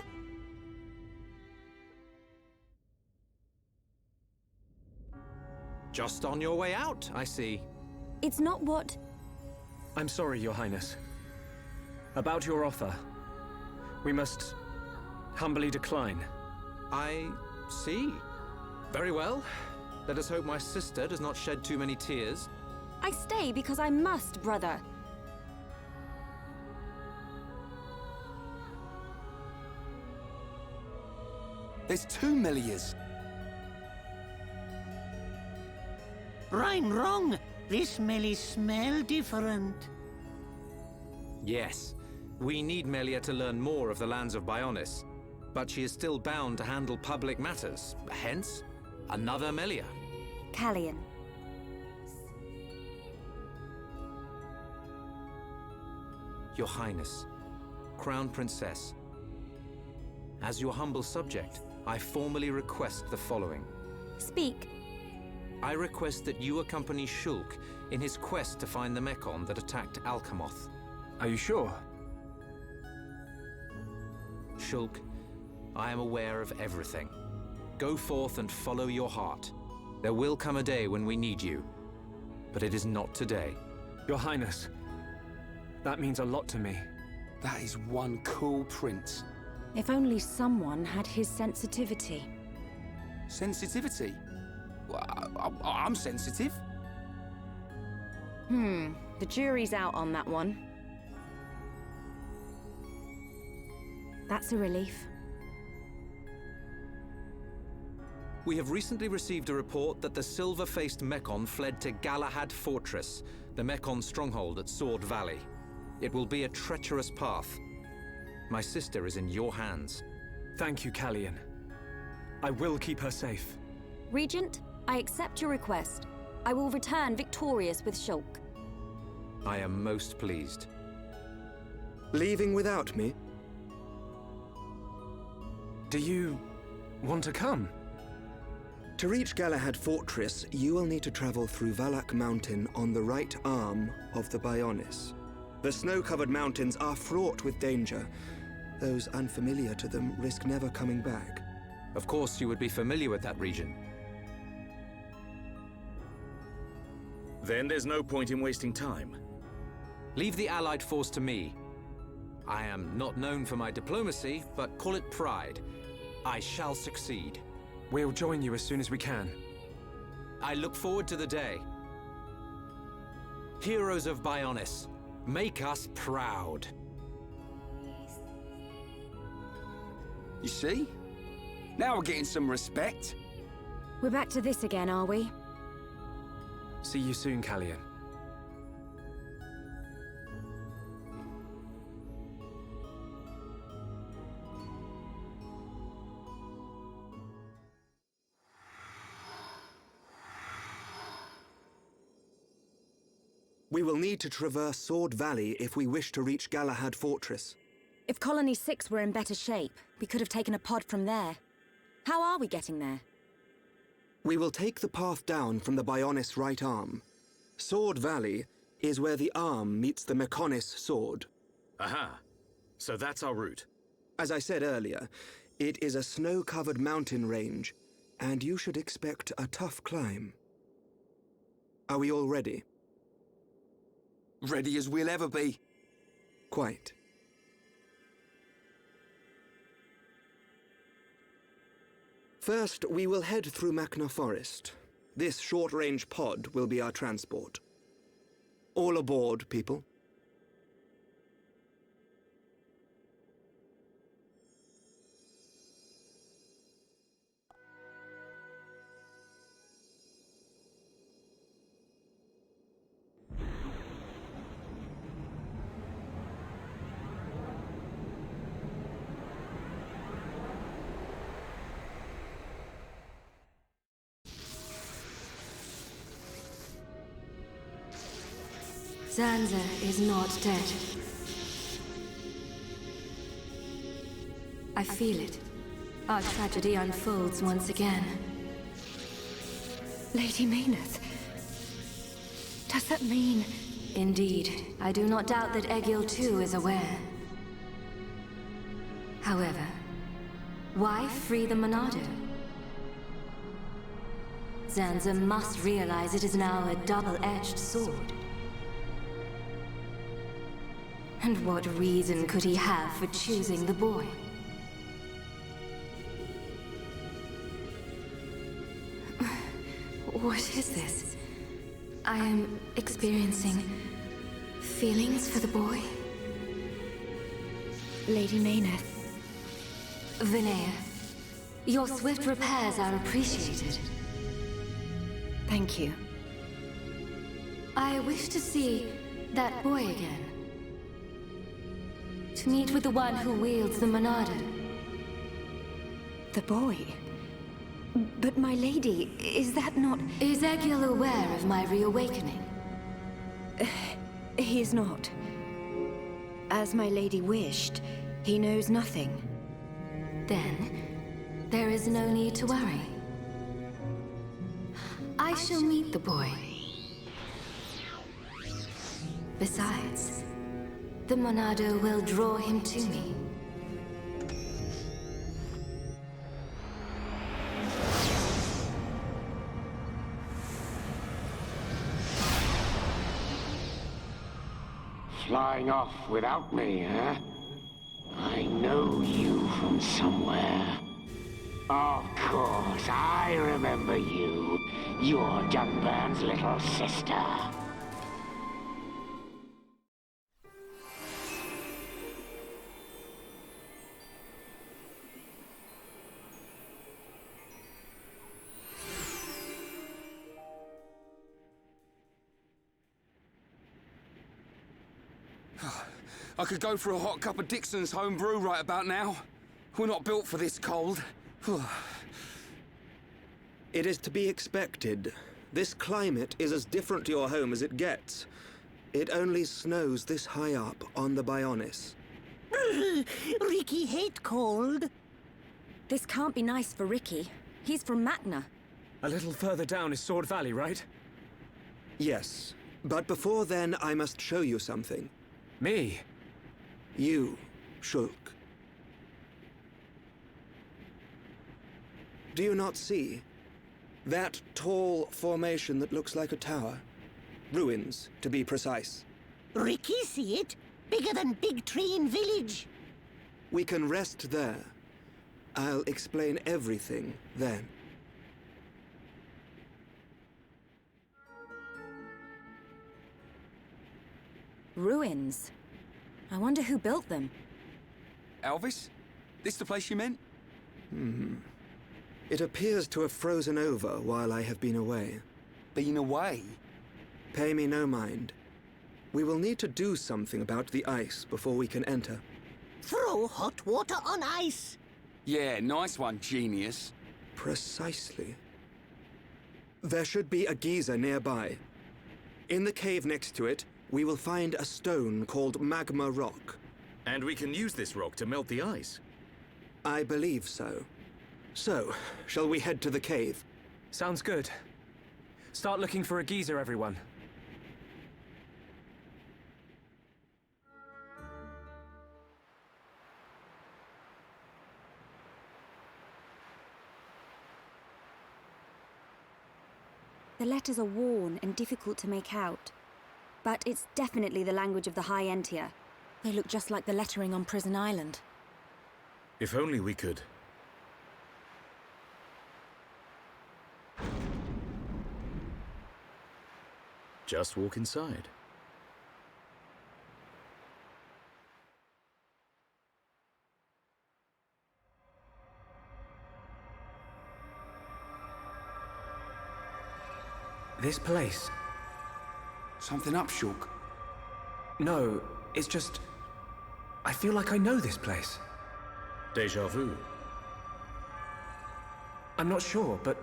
Just on your way out, I see. It's not what... I'm sorry, Your Highness. About your offer, we must humbly decline. I see. Very well. Let us hope my sister does not shed too many tears. I stay because I must, brother. There's 2 Melias. Reyn, wrong. This Melie smell different. Yes. We need Melia to learn more of the lands of Bionis. But she is still bound to handle public matters. Hence, another Melia. Callian. Your Highness, Crown Princess. As your humble subject, I formally request the following. Speak. I request that you accompany Shulk in his quest to find the Mekon that attacked Alcamoth. Are you sure? Shulk, I am aware of everything. Go forth and follow your heart. There will come a day when we need you, but it is not today. Your Highness, that means a lot to me. That is one cool prince. If only someone had his sensitivity. Sensitivity? Well, I'm sensitive. The jury's out on that one. That's a relief. We have recently received a report that the silver-faced Mekon fled to Galahad Fortress, the Mekon stronghold at Sword Valley. It will be a treacherous path. My sister is in your hands. Thank you, Callian. I will keep her safe. Regent, I accept your request. I will return victorious with Shulk. I am most pleased. Leaving without me? Do you want to come? To reach Galahad Fortress, you will need to travel through Valak Mountain on the right arm of the Bionis. The snow-covered mountains are fraught with danger. Those unfamiliar to them risk never coming back. Of course you would be familiar with that region. Then there's no point in wasting time. Leave the Allied force to me. I am not known for my diplomacy, but call it pride. I shall succeed. We'll join you as soon as we can. I look forward to the day. Heroes of Bionis, make us proud. You see? Now we're getting some respect. We're back to this again, are we? See you soon, Callian. We will need to traverse Sword Valley if we wish to reach Galahad Fortress. If Colony 6 were in better shape, we could have taken a pod from there. How are we getting there? We will take the path down from the Bionis' right arm. Sword Valley is where the arm meets the Mechonis sword. Aha. So that's our route. As I said earlier, it is a snow-covered mountain range, and you should expect a tough climb. Are we all ready? Ready as we'll ever be. Quite. First, we will head through Machna Forest. This short-range pod will be our transport. All aboard, people. Zanza is not dead. I feel it. Our tragedy unfolds once again. Lady Maynard. Does that mean... Indeed. I do not doubt that Egil too is aware. However, why free the Monado? Zanza must realize it is now a double-edged sword. And what reason could he have for choosing the boy? What is this? I am experiencing feelings for the boy. Lady Maynard. Vinaya, your swift repairs are appreciated. Thank you. I wish to see that boy again. To meet with the one who wields the Monado. The boy? But my lady, is that not... Is Egil aware of my reawakening? He is not. As my lady wished, he knows nothing. Then, there is no need to worry. I shall meet the boy. Besides, the Monado will draw him to me. Flying off without me, huh? I know you from somewhere. Of course, I remember you. You're Dunban's little sister. I could go for a hot cup of Dixon's home brew right about now. We're not built for this cold. It is to be expected. This climate is as different to your home as it gets. It only snows this high up on the Bionis. Ricky hate cold. This can't be nice for Ricky. He's from Machna. A little further down is Sword Valley, right? Yes, but before then I must show you something. Me? You, Shulk. Do you not see? That tall formation that looks like a tower? Ruins, to be precise. Ricky see it? Bigger than Big Tree in Village. We can rest there. I'll explain everything then. Ruins. I wonder who built them. Elvis? This the place you meant? It appears to have frozen over while I have been away. Been away? Pay me no mind. We will need to do something about the ice before we can enter. Throw hot water on ice. Yeah, nice one, genius. Precisely. There should be a geyser nearby. In the cave next to it, we will find a stone called Magma Rock. And we can use this rock to melt the ice. I believe so. So, shall we head to the cave? Sounds good. Start looking for a geyser, everyone. The letters are worn and difficult to make out, but it's definitely the language of the High Entia. They look just like the lettering on Prison Island. If only we could. Just walk inside. This place. Something up, Shulk? No, it's just... I feel like I know this place. Déjà vu. I'm not sure, but...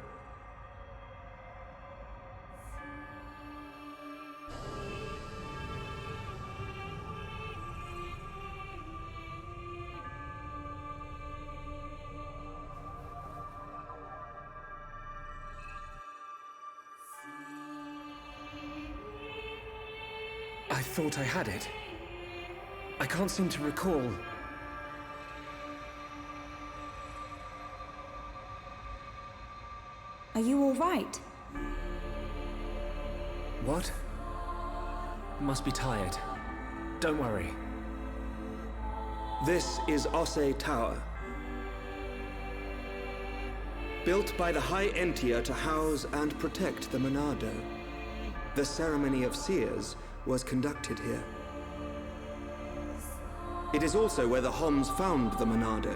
I thought I had it. I can't seem to recall. Are you all right? What? Must be tired. Don't worry. This is Osse Tower. Built by the High Entia to house and protect the Monado. The ceremony of seers was conducted here. It is also where the Homs found the Monado.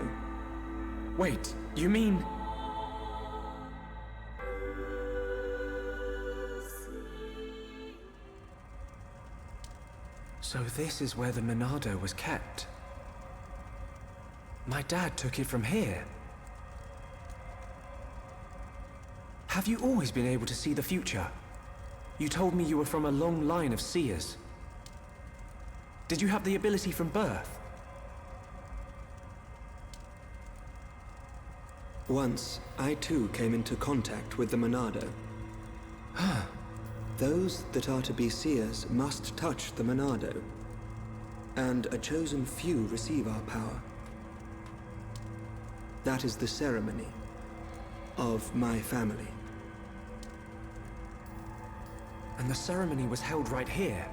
Wait, you mean... So this is where the Monado was kept. My dad took it from here. Have you always been able to see the future? You told me you were from a long line of seers. Did you have the ability from birth? Once, I too came into contact with the Monado. Those that are to be seers must touch the Monado, and a chosen few receive our power. That is the ceremony of my family. And the ceremony was held right here.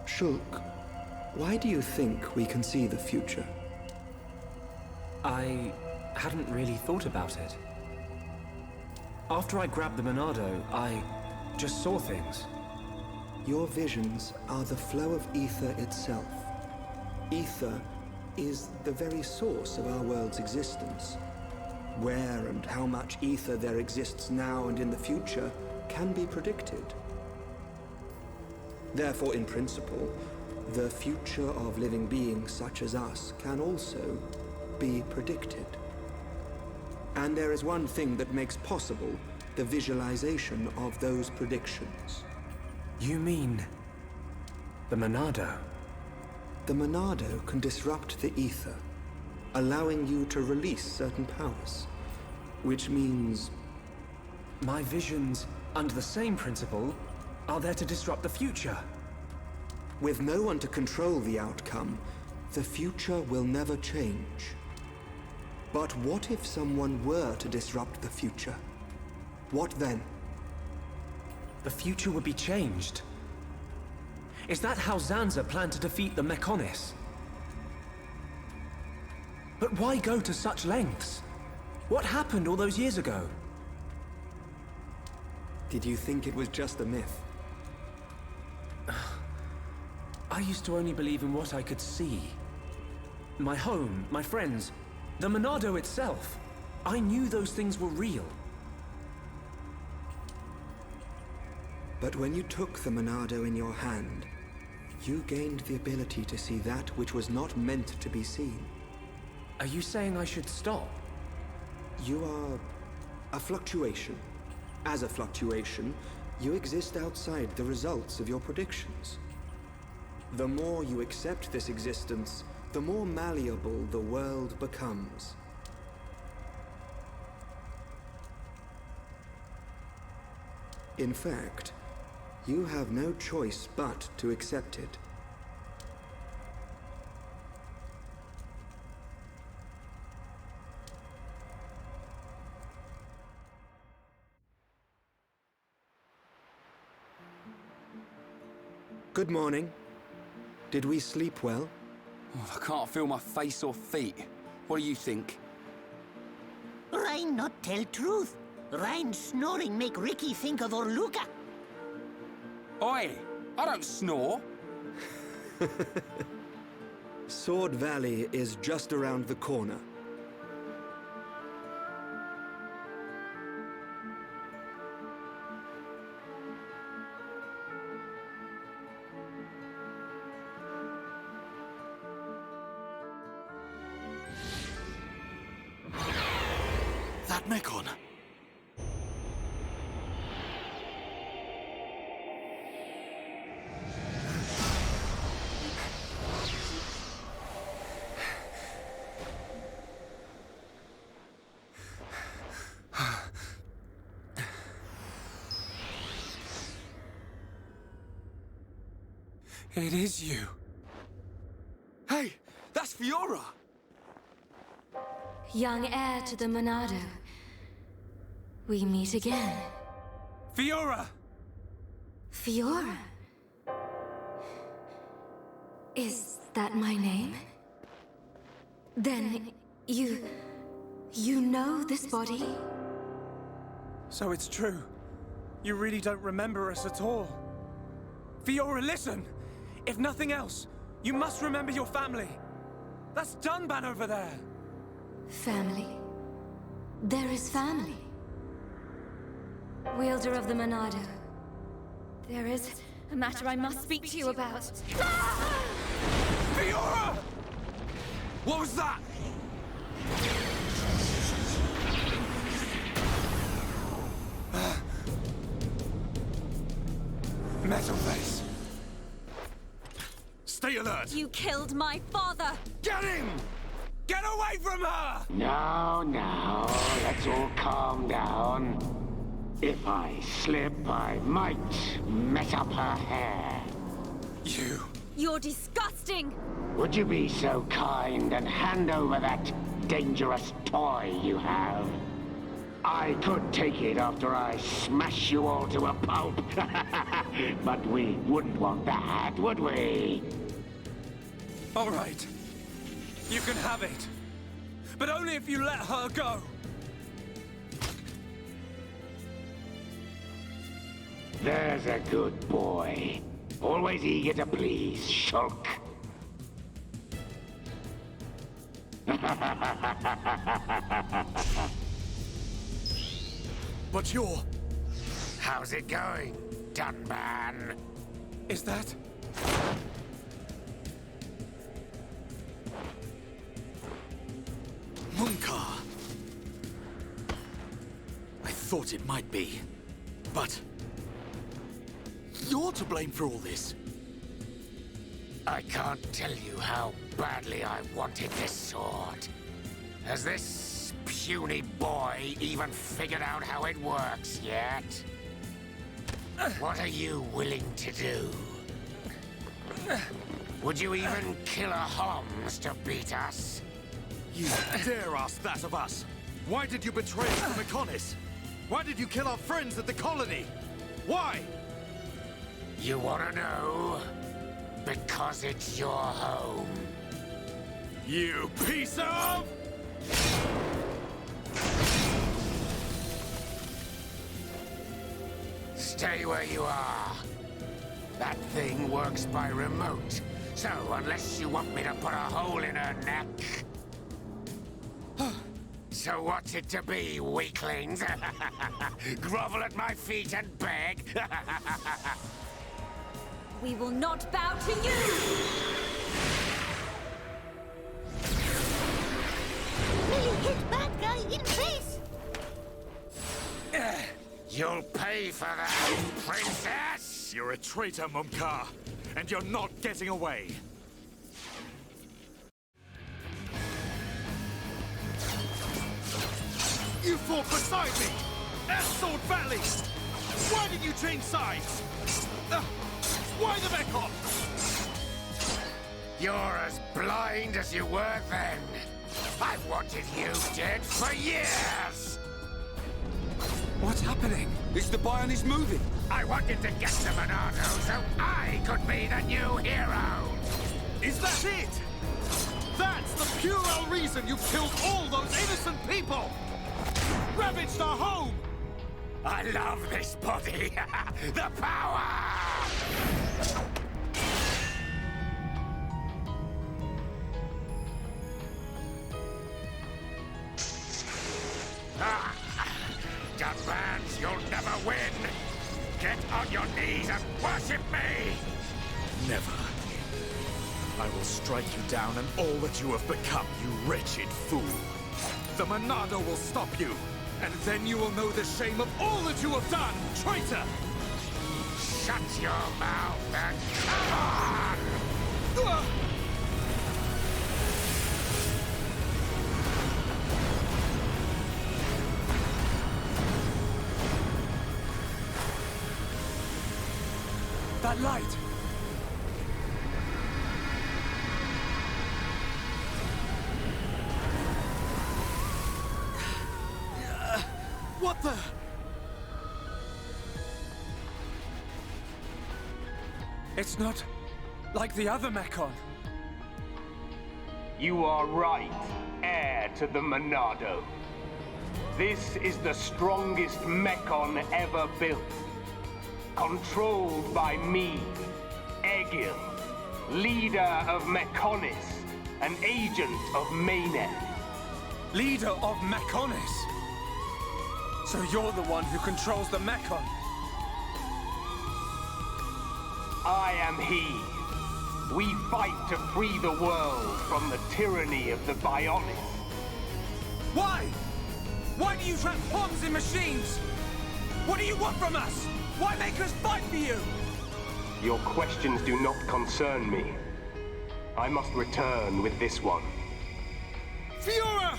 Shulk, why do you think we can see the future? I hadn't really thought about it. After I grabbed the Monado, I just saw things. Your visions are the flow of ether itself. Ether is the very source of our world's existence. Where and how much ether there exists now and in the future can be predicted. Therefore, in principle, the future of living beings such as us can also be predicted. And there is one thing that makes possible the visualization of those predictions. You mean... the Monado? The Monado can disrupt the ether, allowing you to release certain powers, which means... My visions, under the same principle, are there to disrupt the future. With no one to control the outcome, the future will never change. But what if someone were to disrupt the future? What then? The future would be changed. Is that how Zanza planned to defeat the Mechonis? But why go to such lengths? What happened all those years ago? Did you think it was just a myth? I used to only believe in what I could see. My home, my friends, the Monado itself. I knew those things were real. But when you took the Monado in your hand, you gained the ability to see that which was not meant to be seen. Are you saying I should stop? You are a fluctuation. As a fluctuation, you exist outside the results of your predictions. The more you accept this existence, the more malleable the world becomes. In fact, you have no choice but to accept it. Good morning. Did we sleep well? Oh, I can't feel my face or feet. What do you think? Reyn not tell truth. Reyn snoring make Ricky think of Orluka. Oi! I don't snore. Sword Valley is just around the corner. That Mekon! It is you. Hey, that's Fiora! Young heir to the Monado. We meet again. Fiora! Fiora? Is that my name? Then you know this body? So it's true. You really don't remember us at all. Fiora, listen! If nothing else, you must remember your family. That's Dunban over there. Family? There is family. Wielder of the Monado. There is a matter I must speak to you about. Fiora! What was that? Metal face. Stay alert. You killed my father! Get him! Get away from her! Now, let's all calm down. If I slip, I might mess up her hair. You... You're disgusting! Would you be so kind and hand over that dangerous toy you have? I could take it after I smash you all to a pulp. But we wouldn't want that, would we? All right. You can have it. But only if you let her go. There's a good boy. Always eager to please, Shulk. But you're... How's it going, Dunban? Is that... Munkar? I thought it might be, but... You're to blame for all this. I can't tell you how badly I wanted this sword. Has this puny boy even figured out how it works yet? What are you willing to do? Would you even kill a Holmes to beat us? You dare ask that of us? Why did you betray us to Mekonis? Why did you kill our friends at the colony? Why? You wanna know? Because it's your home. You piece of... Stay where you are. That thing works by remote. So unless you want me to put a hole in her neck... So what's it to be, weaklings? Grovel at my feet and beg? We will not bow to you! Will you hit bad guy in face? You'll pay for that, princess! You're a traitor, Munkar, and you're not getting away. You fought beside me! At Sword Valley! Why did you change sides? Why the Mekon? You're as blind as you were then. I've wanted you dead for years! What's happening? Is the Bionis moving? I wanted to get to Monado so I could be the new hero! Is that it? That's the puerile reason you've killed all those innocent people! Ravaged our home! I love this body! The power! Dunbans, you'll never win! Get on your knees and worship me! Never. I will strike you down and all that you have become, you wretched fool. The Monado will stop you, and then you will know the shame of all that you have done, traitor! Shut your mouth and come on! That light! What the? It's not like the other Mekon. You are right, heir to the Monado. This is the strongest Mekon ever built. Controlled by me, Egil, leader of Mekonis, an agent of Mayneth. Leader of Mekonis? So you're the one who controls the Mekon? I am he. We fight to free the world from the tyranny of the Bionis. Why? Why do you trap pawns in machines? What do you want from us? Why make us fight for you? Your questions do not concern me. I must return with this one. Fiora!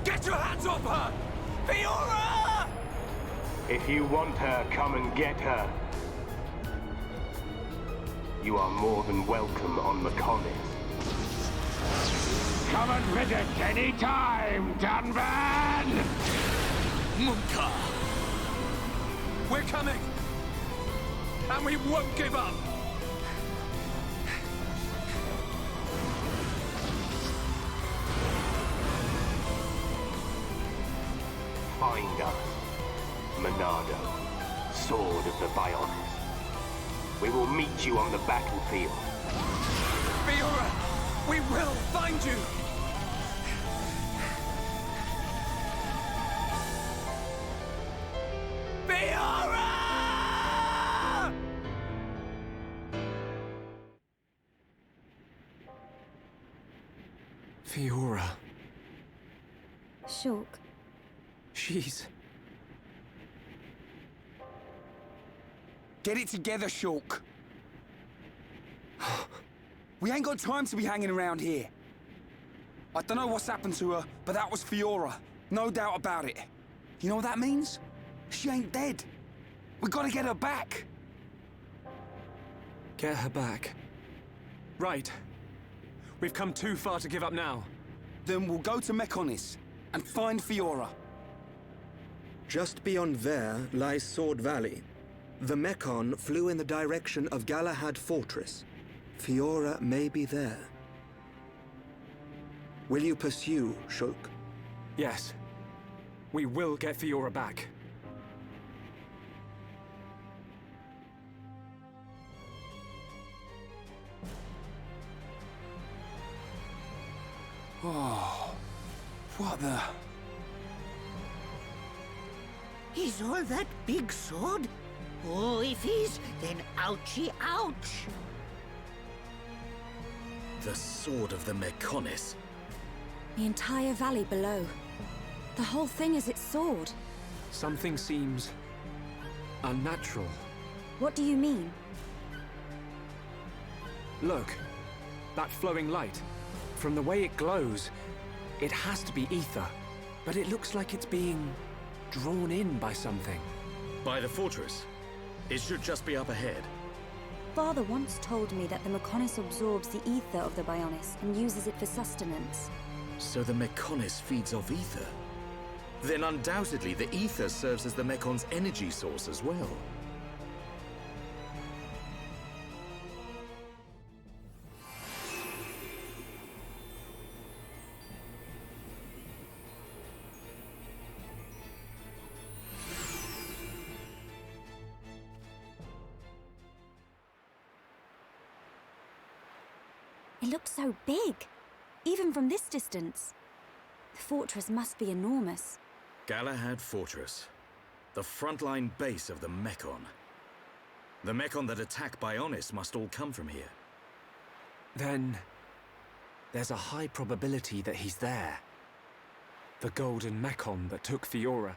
Get your hands off her! Fiora! If you want her, come and get her. You are more than welcome on Mekonis. Come and visit any time, Dunban! Munka! We're coming! And we won't give up! Find us, Monado, Sword of the Bionis. We will meet you on the battlefield. Fiora! We will find you! Fiora! Fiora. Shulk. She's... Get it together, Shulk. We ain't got time to be hanging around here. I don't know what's happened to her, but that was Fiora. No doubt about it. You know what that means? She ain't dead. We gotta get her back. Get her back. Right. We've come too far to give up now. Then we'll go to Mekonis and find Fiora. Just beyond there lies Sword Valley. The Mekon flew in the direction of Galahad Fortress. Fiora may be there. Will you pursue, Shulk? Yes. We will get Fiora back. Oh, what the... Is all that big sword? Oh, if he's, then ouchie ouch! The sword of the Mekonis. The entire valley below. The whole thing is its sword. Something seems... unnatural. What do you mean? Look. That flowing light. From the way it glows, it has to be ether. But it looks like it's being drawn in by something. By the fortress. It should just be up ahead. Father once told me that the Mechonis absorbs the ether of the Bionis and uses it for sustenance. So the Mechonis feeds off ether? Then undoubtedly the ether serves as the Mekon's energy source as well. It looks so big, even from this distance. The fortress must be enormous. Galahad Fortress. The frontline base of the Mekon. The Mekon that attack Bionis must all come from here. Then there's a high probability that he's there. The golden Mekon that took Fiora.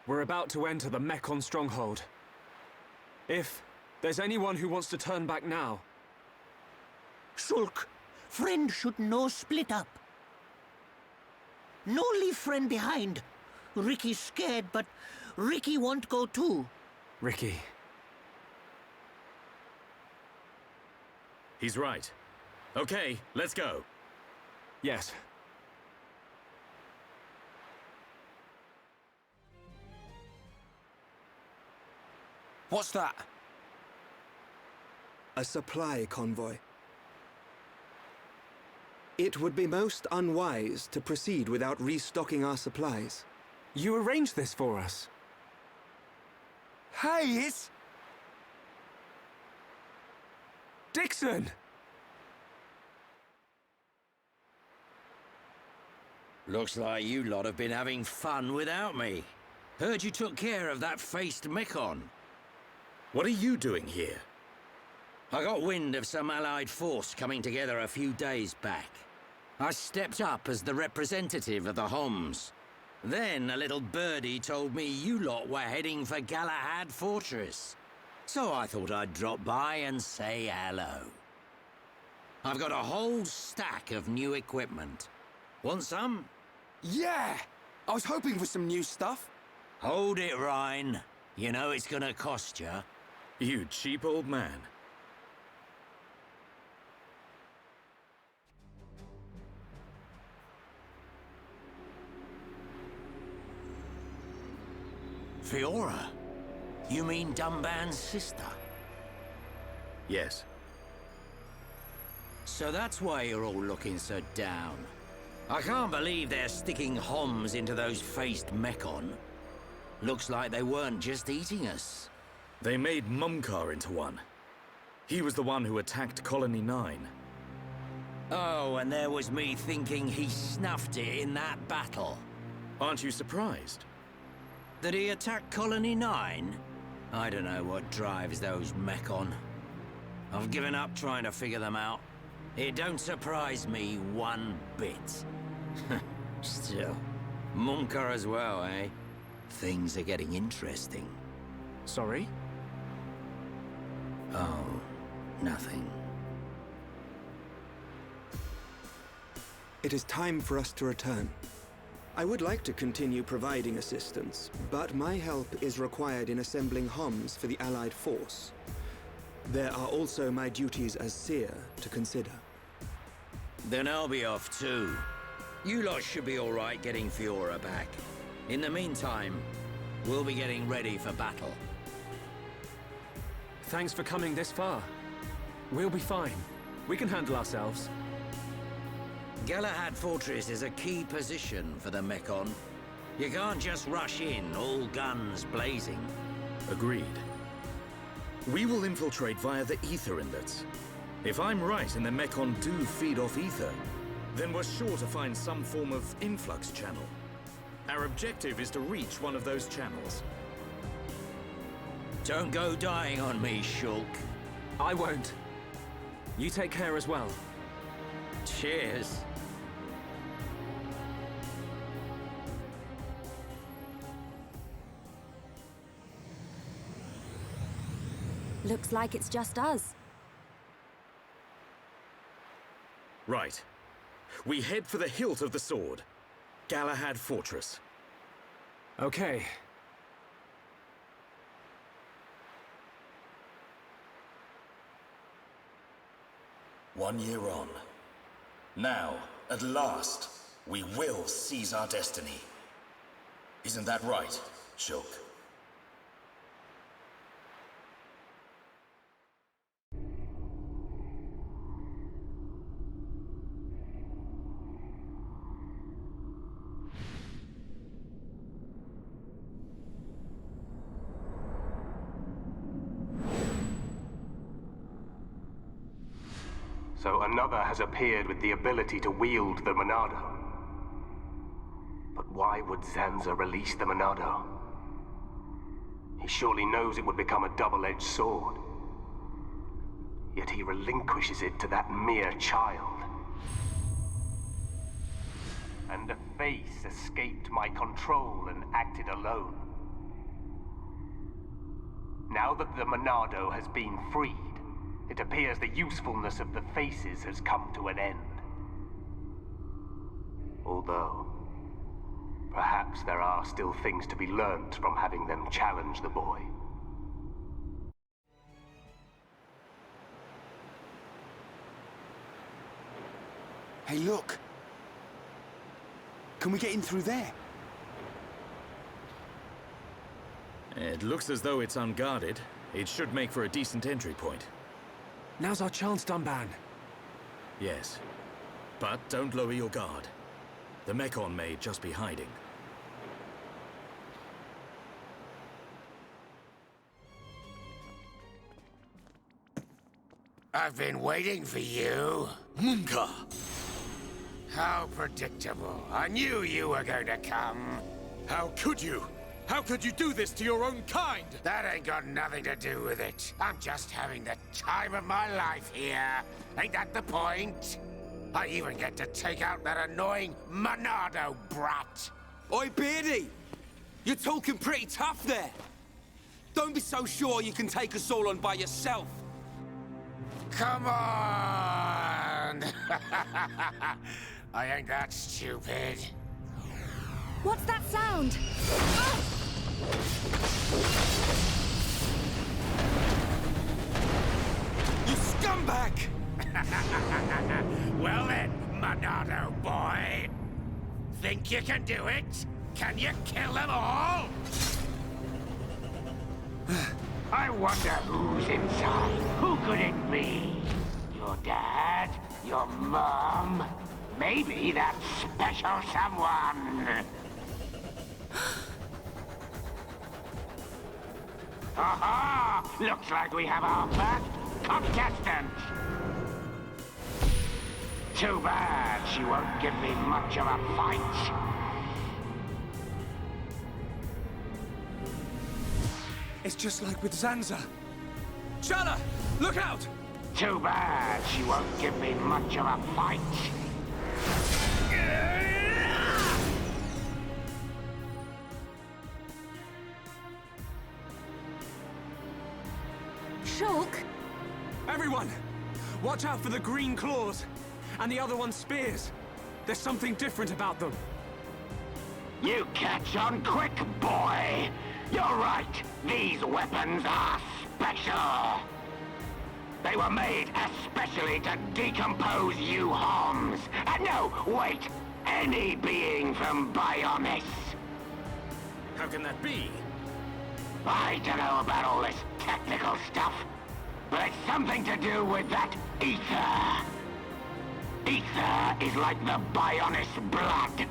We're about to enter the Mekon stronghold. If there's anyone who wants to turn back now... Shulk, friend should no split up. No leave friend behind. Ricky's scared, but Ricky won't go too. Ricky. He's right. Okay, let's go. Yes. What's that? A supply convoy. It would be most unwise to proceed without restocking our supplies. You arranged this for us. Hey, it's... Dixon! Looks like you lot have been having fun without me. Heard you took care of that faced Mekon. What are you doing here? I got wind of some allied force coming together a few days back. I stepped up as the representative of the Homs. Then a little birdie told me you lot were heading for Galahad Fortress. So I thought I'd drop by and say hello. I've got a whole stack of new equipment. Want some? Yeah! I was hoping for some new stuff. Hold it, Reyn. You know it's gonna cost you. You cheap old man. Fiora? You mean Dunban's sister? Yes. So that's why you're all looking so down. I can't believe they're sticking Homs into those faced Mekon. Looks like they weren't just eating us. They made Mumkar into one. He was the one who attacked Colony 9. Oh, and there was me thinking he snuffed it in that battle. Aren't you surprised? That he attacked Colony 9? I don't know what drives those Mekon. I've given up trying to figure them out. It don't surprise me one bit. Still, Mumkar as well, eh? Things are getting interesting. Sorry? Oh, nothing. It is time for us to return. I would like to continue providing assistance, but my help is required in assembling Homs for the Allied force. There are also my duties as seer to consider. Then I'll be off too. You lot should be all right getting Fiora back. In the meantime, we'll be getting ready for battle. Thanks for coming this far. We'll be fine. We can handle ourselves. Galahad Fortress is a key position for the Mekon. You can't just rush in, all guns blazing. Agreed. We will infiltrate via the ether inlets. If I'm right and the Mekon do feed off ether, then we're sure to find some form of influx channel. Our objective is to reach one of those channels. Don't go dying on me, Shulk. I won't. You take care as well. Cheers. Looks like it's just us. Right. We head for the hilt of the sword. Galahad Fortress. Okay. One year on. Now, at last, we will seize our destiny. Isn't that right, Shulk? So another has appeared with the ability to wield the Monado. But why would Zanza release the Monado? He surely knows it would become a double-edged sword. Yet he relinquishes it to that mere child. And a face escaped my control and acted alone. Now that the Monado has been freed, it appears the usefulness of the faces has come to an end. Although, perhaps there are still things to be learned from having them challenge the boy. Hey, look! Can we get in through there? It looks as though it's unguarded. It should make for a decent entry point. Now's our chance, Dunban. Yes. But don't lower your guard. The Mekon may just be hiding. I've been waiting for you. Munka! How predictable. I knew you were going to come. How could you? How could you do this to your own kind? That ain't got nothing to do with it. I'm just having the time of my life here. Ain't that the point? I even get to take out that annoying Monado brat. Oi, Beardy! You're talking pretty tough there. Don't be so sure you can take us all on by yourself. Come on! I ain't that stupid. What's that sound? You scumbag! Well then, Monado boy. Think you can do it? Can you kill them all? I wonder who's inside. Who could it be? Your dad? Your mom? Maybe that special someone. Aha! Looks like we have our first contestant. Too bad she won't give me much of a fight. It's just like with Zanza. Sharla, look out! Too bad she won't give me much of a fight. Shulk? Everyone! Watch out for the green claws! And the other one's spears! There's something different about them. You catch on quick, boy! You're right, these weapons are special! They were made especially to decompose you Homs. No, wait! Any being from Bionis. How can that be? I don't know about all this technical stuff, but it's something to do with that ether. Ether is like the Bionis blood.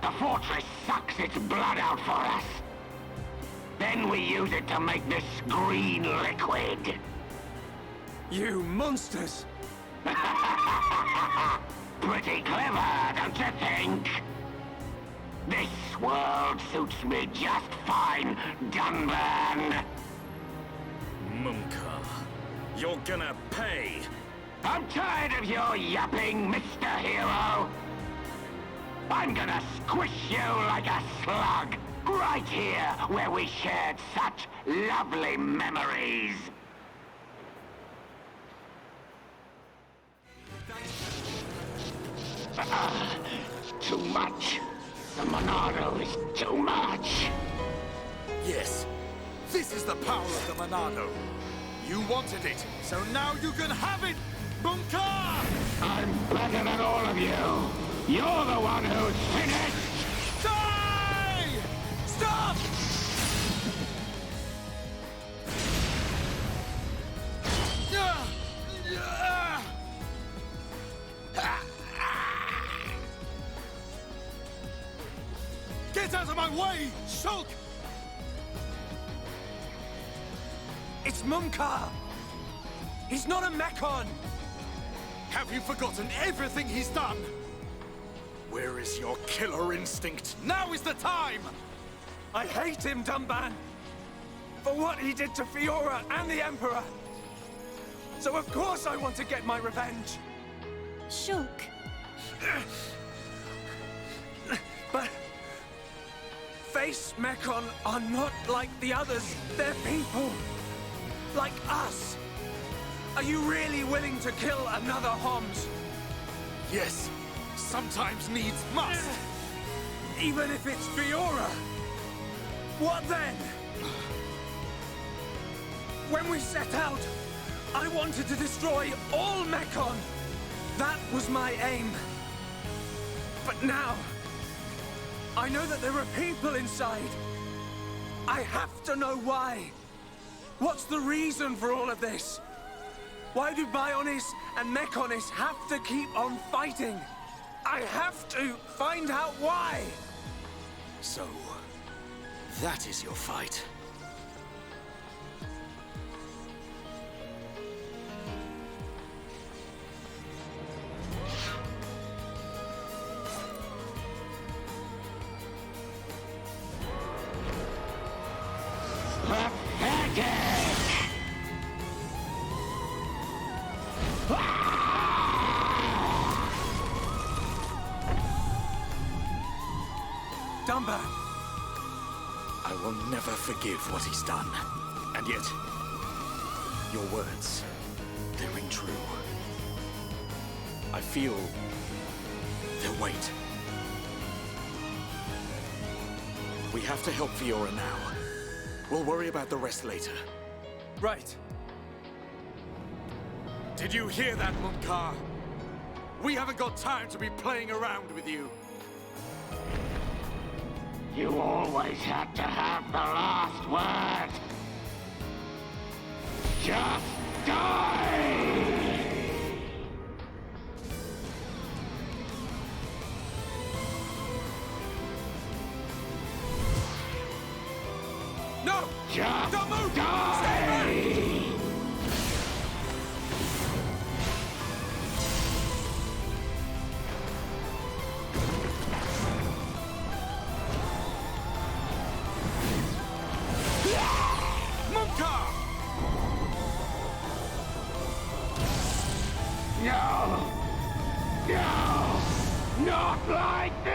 The fortress sucks its blood out for us. Then we use it to make this green liquid. You monsters! Pretty clever, don't you think? This world suits me just fine, Dunban. Munka, you're gonna pay! I'm tired of your yapping, Mr. Hero. I'm gonna squish you like a slug, right here where we shared such lovely memories. Too much. The Monado is too much. Yes. This is the power of the Monado. You wanted it, so now you can have it, Bunka! I'm better than all of you. You're the one who's finished. Die! Stop! Get out of my way, Shulk! It's Mumka! He's not a Mekon! Have you forgotten everything he's done? Where is your killer instinct? Now is the time! I hate him, Dunban! For what he did to Fiora and the Emperor! So of course I want to get my revenge! Shulk. But... Face Mekon are not like the others. They're people. Like us. Are you really willing to kill another Homs? Yes. Sometimes needs must. Even if it's Fiora? What then? When we set out, I wanted to destroy all Mekon. That was my aim. But now, I know that there are people inside. I have to know why. What's the reason for all of this? Why do Bionis and Mekonis have to keep on fighting? I have to find out why! So, that is your fight. Dunban! I will never forgive what he's done. And yet, your words, they ring true. I feel their weight. We have to help Fiora now. We'll worry about the rest later. Right. Did you hear that, Munkar? We haven't got time to be playing around with you. You always had to have the last word. Just die! No! Just don't move! die! Stay back! Mumka! No! No! Not like this!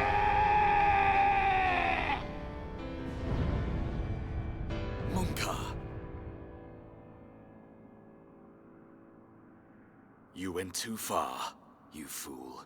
Mumka! You went too far, you fool.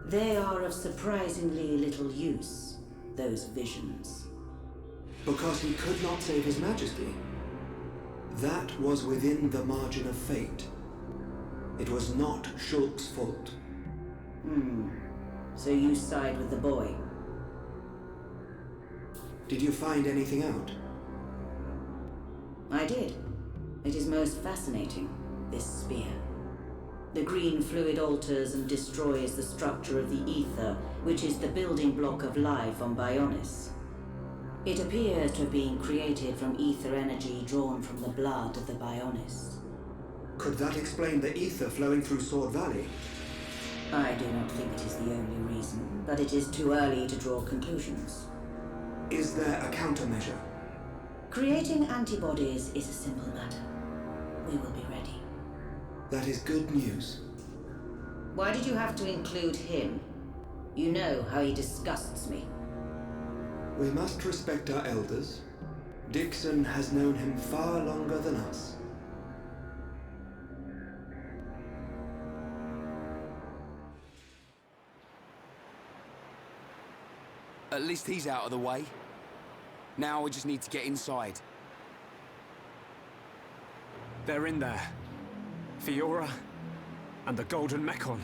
They are of surprisingly little use, those visions. Because he could not save His Majesty. That was within the margin of fate. It was not Shulk's fault. So you side with the boy? Did you find anything out? I did. It is most fascinating, this spear. The green fluid alters and destroys the structure of the ether, which is the building block of life on Bionis. It appears to have been created from ether energy drawn from the blood of the Bionis. Could that explain the ether flowing through Sword Valley? I do not think it is the only reason, but it is too early to draw conclusions. Is there a countermeasure? Creating antibodies is a simple matter. We will be ready. That is good news. Why did you have to include him? You know how he disgusts me. We must respect our elders. Dixon has known him far longer than us. At least he's out of the way. Now we just need to get inside. They're in there. Fiora and the Golden Mechon.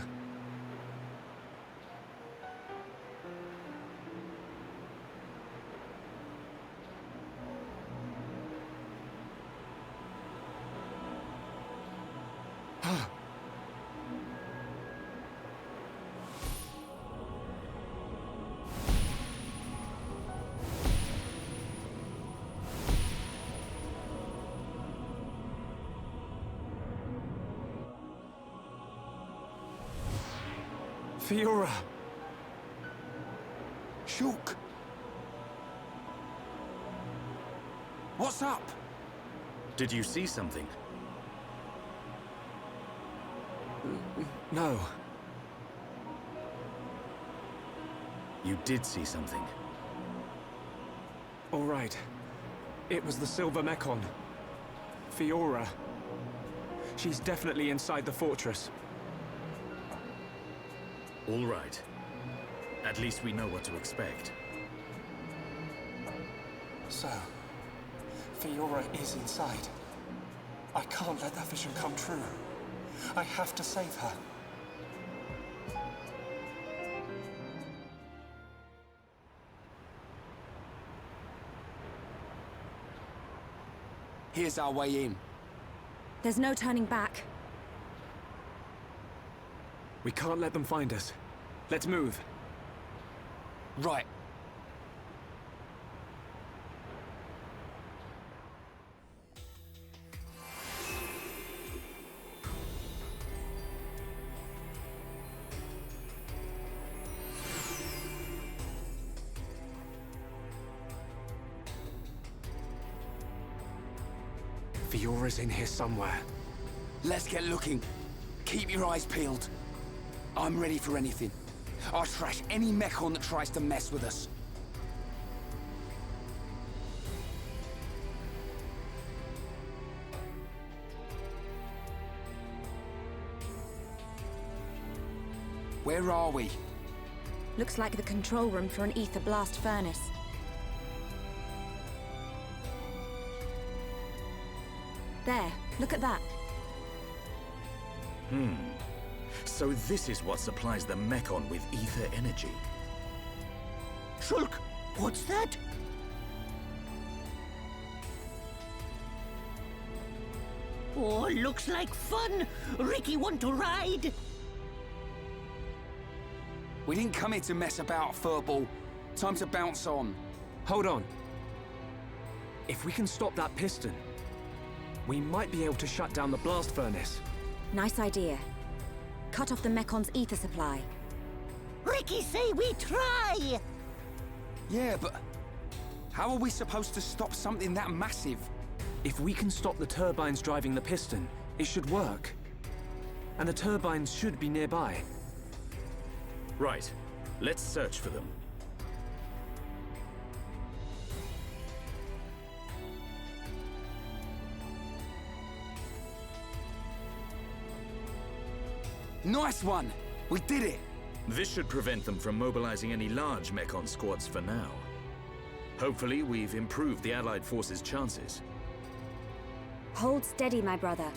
Fiora! Shulk! What's up? Did you see something? No. You did see something. All right. It was the Silver Mechon. Fiora. She's definitely inside the fortress. All right. At least we know what to expect. So, Fiora is inside. I can't let that vision come true. I have to save her. Here's our way in. There's no turning back. We can't let them find us. Let's move. Right. Fiora's in here somewhere. Let's get looking. Keep your eyes peeled. I'm ready for anything. I'll trash any Mechon that tries to mess with us. Where are we? Looks like the control room for an ether blast furnace. There, look at that. So this is what supplies the Mechon with ether energy. Shulk, what's that? Oh, looks like fun. Ricky want to ride? We didn't come here to mess about, furball. Time to bounce on. Hold on. If we can stop that piston, we might be able to shut down the blast furnace. Nice idea. Cut off the Mecon's ether supply. Ricky say we try! Yeah, but how are we supposed to stop something that massive? If we can stop the turbines driving the piston, it should work. And the turbines should be nearby. Right. Let's search for them. Nice one! We did it! This should prevent them from mobilizing any large Mechon squads for now. Hopefully, we've improved the Allied forces' chances. Hold steady, my brother.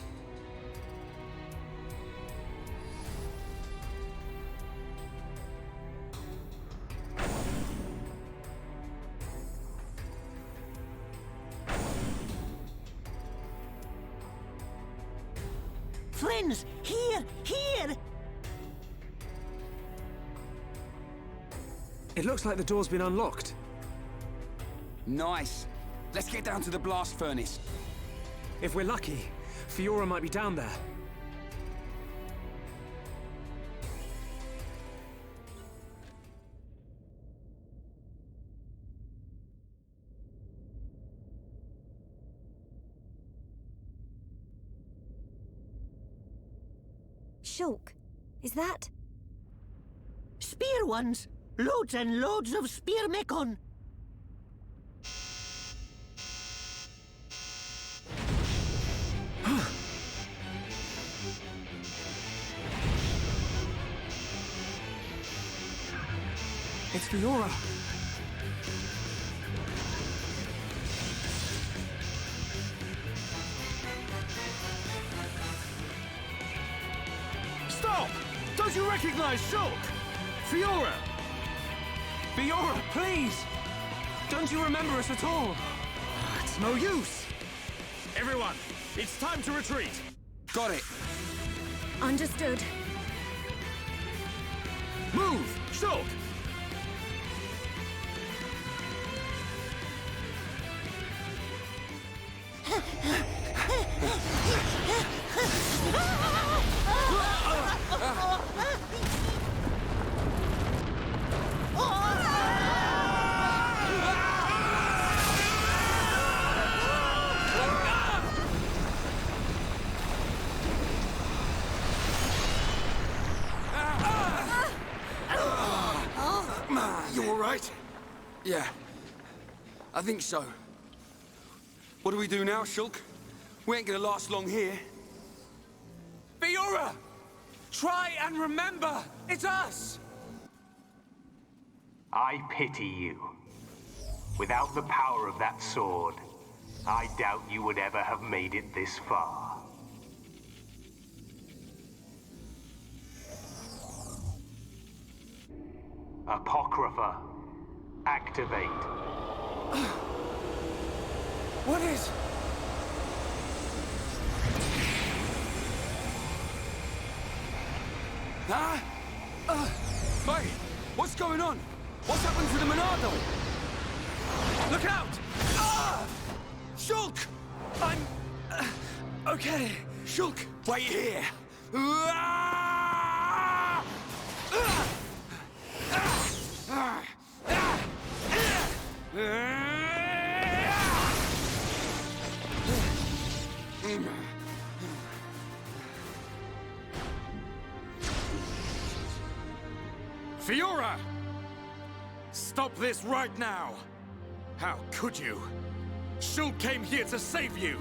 Friends, here! Here! It looks like the door's been unlocked. Nice. Let's get down to the blast furnace. If we're lucky, Fiora might be down there. Shulk. Is that... Spear ones! Loads and loads of spear mechon! It's Fiora! Stop! Don't you recognize Shulk? Fiora! Fiora, please! Don't you remember us at all? It's no use! Everyone, it's time to retreat! Got it! Understood. Move! Shulk! You all right? Yeah, I think so. What do we do now, Shulk? We ain't gonna last long here. Fiora! Try and remember! It's us! I pity you. Without the power of that sword, I doubt you would ever have made it this far. Apocrypha, activate. What is... Huh? Wait, what's going on? What's happened to the Monado? Look out! Shulk! I'm... okay. Shulk, wait here. Fiora! Stop this right now! How could you? Shulk came here to save you!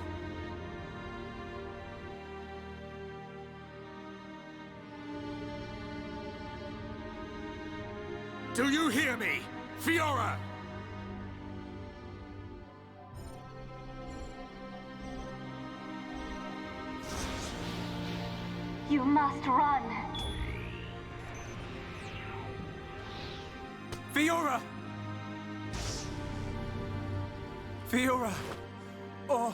Do you hear me? Fiora! You must run. Fiora! Fiora! Or...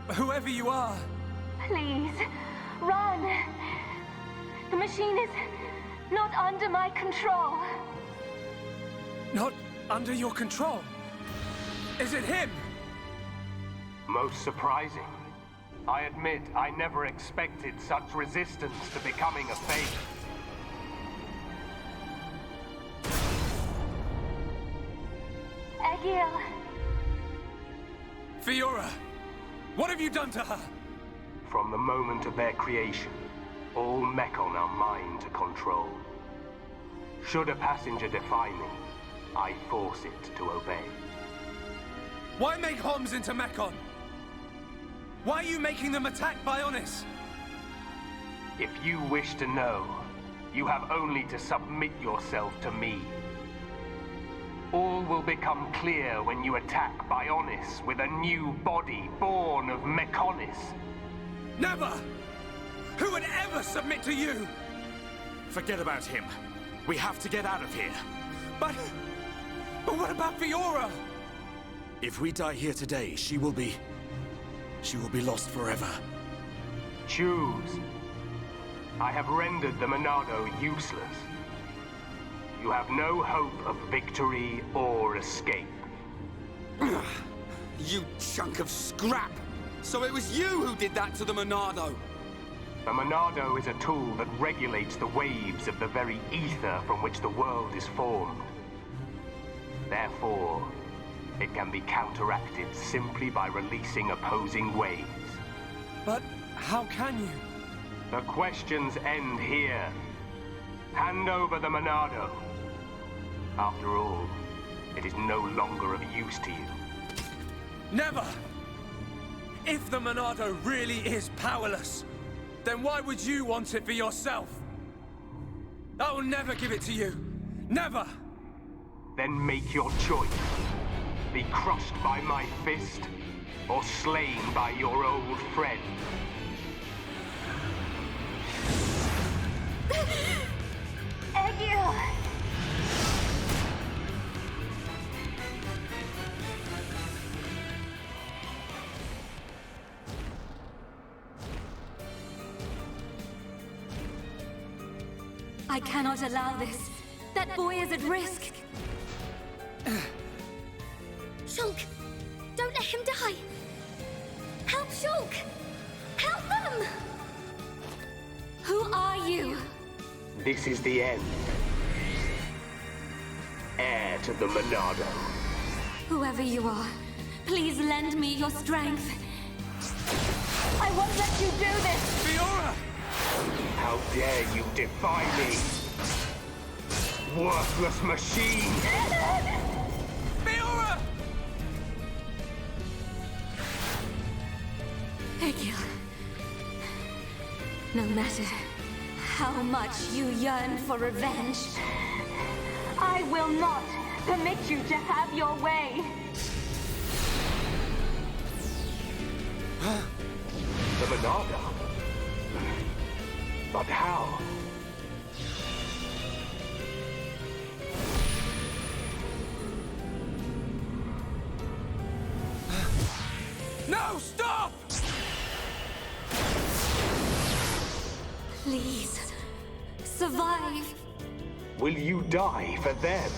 whoever you are. Please, run. The machine is not under my control. Not under your control? Is it him? Most surprising. I admit I never expected such resistance to becoming a fate. Egil. Fiora! What have you done to her? From the moment of their creation, all Mechon are mine to control. Should a passenger defy me, I force it to obey. Why make Homs into Mechon? Why are you making them attack Bionis? If you wish to know, you have only to submit yourself to me. All will become clear when you attack Bionis with a new body born of Mechonis. Never! Who would ever submit to you? Forget about him. We have to get out of here. But what about Fiora? If we die here today, she will be lost forever. Choose. I have rendered the Monado useless. You have no hope of victory or escape. You chunk of scrap! So it was you who did that to the Monado! The Monado is a tool that regulates the waves of the very ether from which the world is formed. Therefore, it can be counteracted simply by releasing opposing waves. But how can you? The questions end here. Hand over the Monado. After all, it is no longer of use to you. Never! If the Monado really is powerless, then why would you want it for yourself? I will never give it to you. Never! Then make your choice. Be crushed by my fist, or slain by your old friend. Egil! I cannot allow this. That boy is at risk. Shulk! Don't let him die! Help Shulk! Help them! Who are you? This is the end. Heir to the Monado. Whoever you are, please lend me your strength. I won't let you do this! Fiora! How dare you defy me? Worthless machine! Fiora! Egil. No matter how much you yearn for revenge, I will not permit you to have your way. The Monado? But how? No, stop! please, survive. Will you die for them?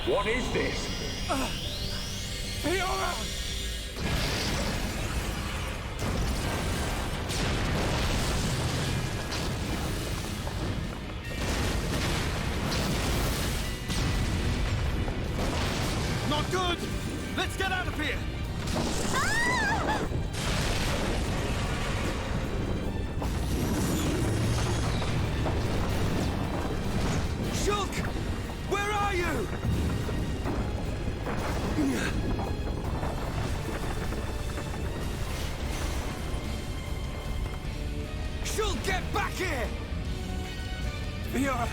What is this? Fiora! Not good! Let's get out of here! Shulk! Where are you? Shulk, get back here! Fiora!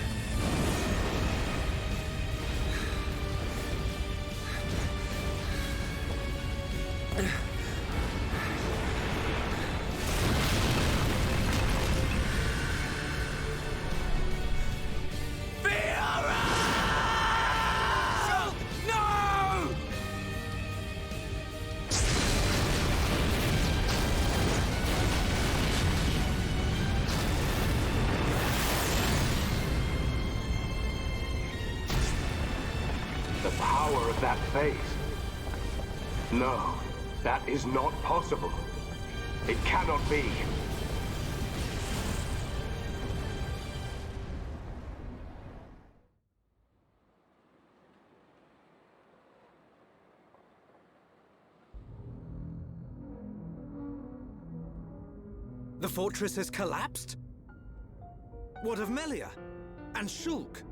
The power of that face. No, that is not possible. It cannot be. The fortress has collapsed? What of Melia? And Shulk?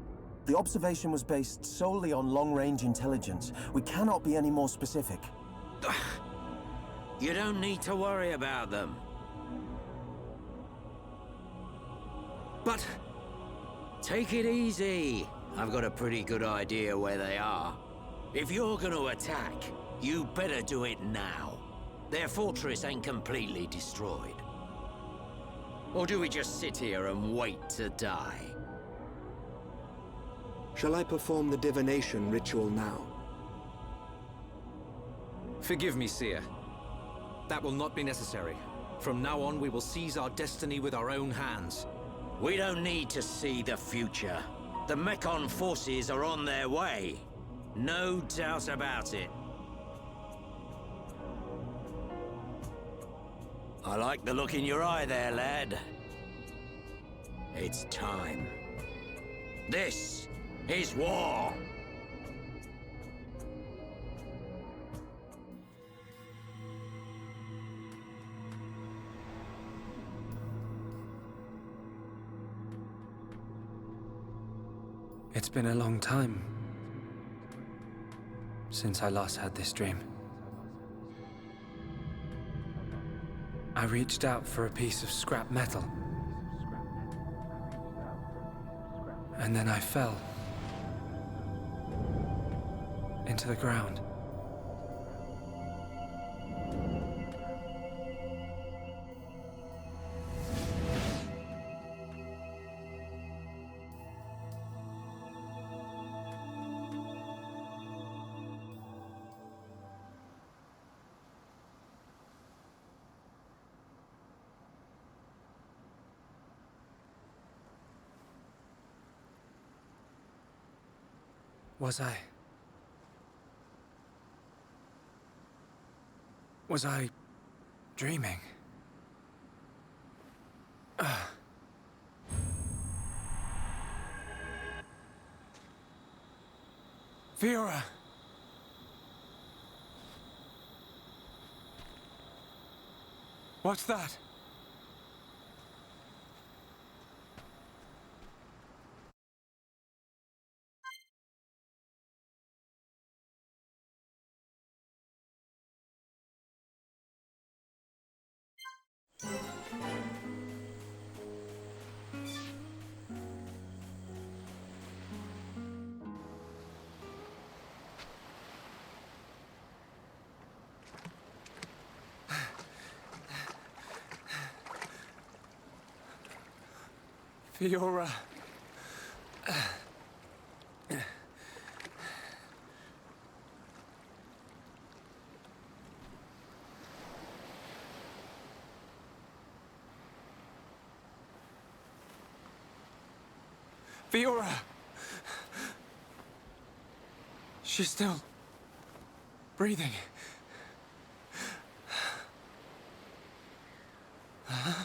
The observation was based solely on long-range intelligence. We cannot be any more specific. You don't need to worry about them. But... Take it easy. I've got a pretty good idea where they are. If you're gonna attack, you better do it now. Their fortress ain't completely destroyed. Or do we just sit here and wait to die? Shall I perform the divination ritual now? Forgive me, Seer. That will not be necessary. From now on, we will seize our destiny with our own hands. We don't need to see the future. The Mekon forces are on their way. No doubt about it. I like the look in your eye there, lad. It's time. This is war! It's been a long time since I last had this dream. I reached out for a piece of scrap metal. And then I fell into the ground. Was I dreaming? Fiora! What's that? Fiora. Fiora! She's still breathing. Huh?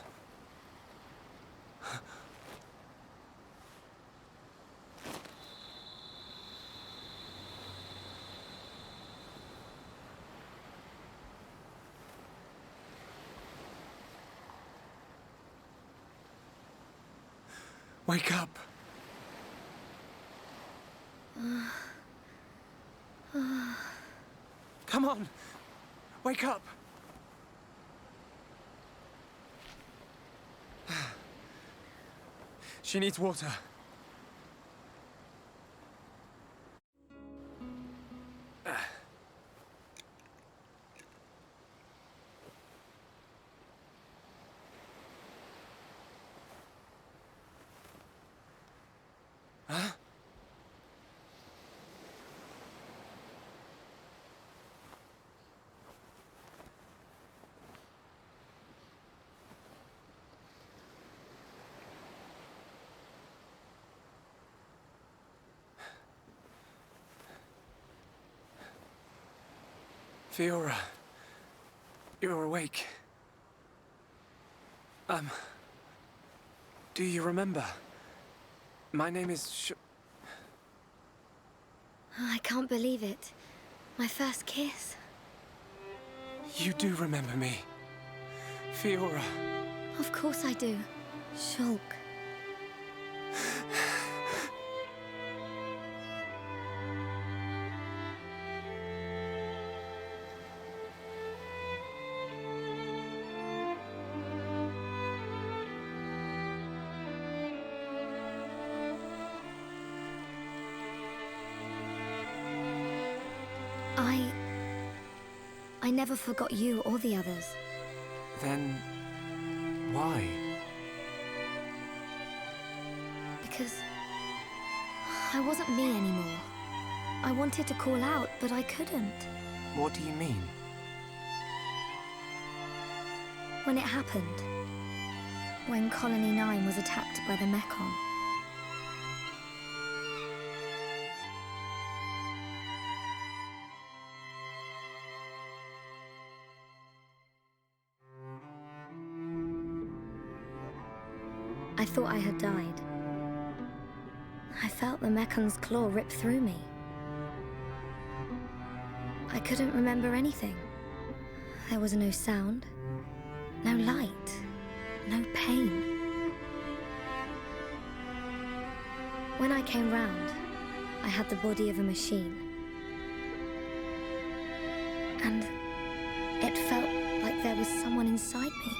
Wake up. Come on. Wake up. She needs water. Huh? Fiora, you're awake. Do you remember? My name is I can't believe it. My first kiss. You do remember me. Fiora. Of course I do. Shulk. I never forgot you or the others. Then why? Because I wasn't me anymore. I wanted to call out, but I couldn't. What do you mean? When it happened, when Colony 9 was attacked by the Mekon. I thought I had died. I felt the Mekon's claw rip through me. I couldn't remember anything. There was no sound, no light, no pain. When I came round, I had the body of a machine. And it felt like there was someone inside me.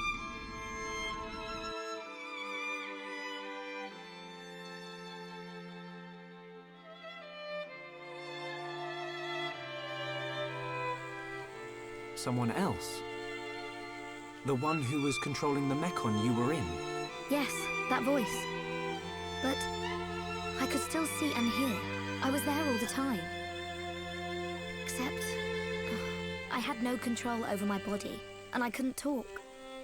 Someone else? The one who was controlling the mechon you were in? Yes, that voice. But I could still see and hear. I was there all the time. Except I had no control over my body, and I couldn't talk.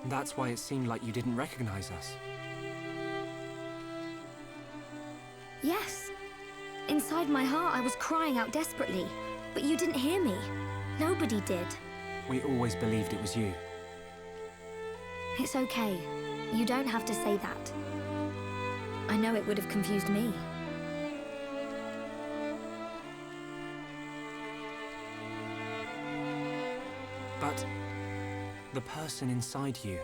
That's why it seemed like you didn't recognize us. Yes. Inside my heart, I was crying out desperately. But you didn't hear me. Nobody did. We always believed it was you. It's okay. You don't have to say that. I know it would have confused me. But the person inside you,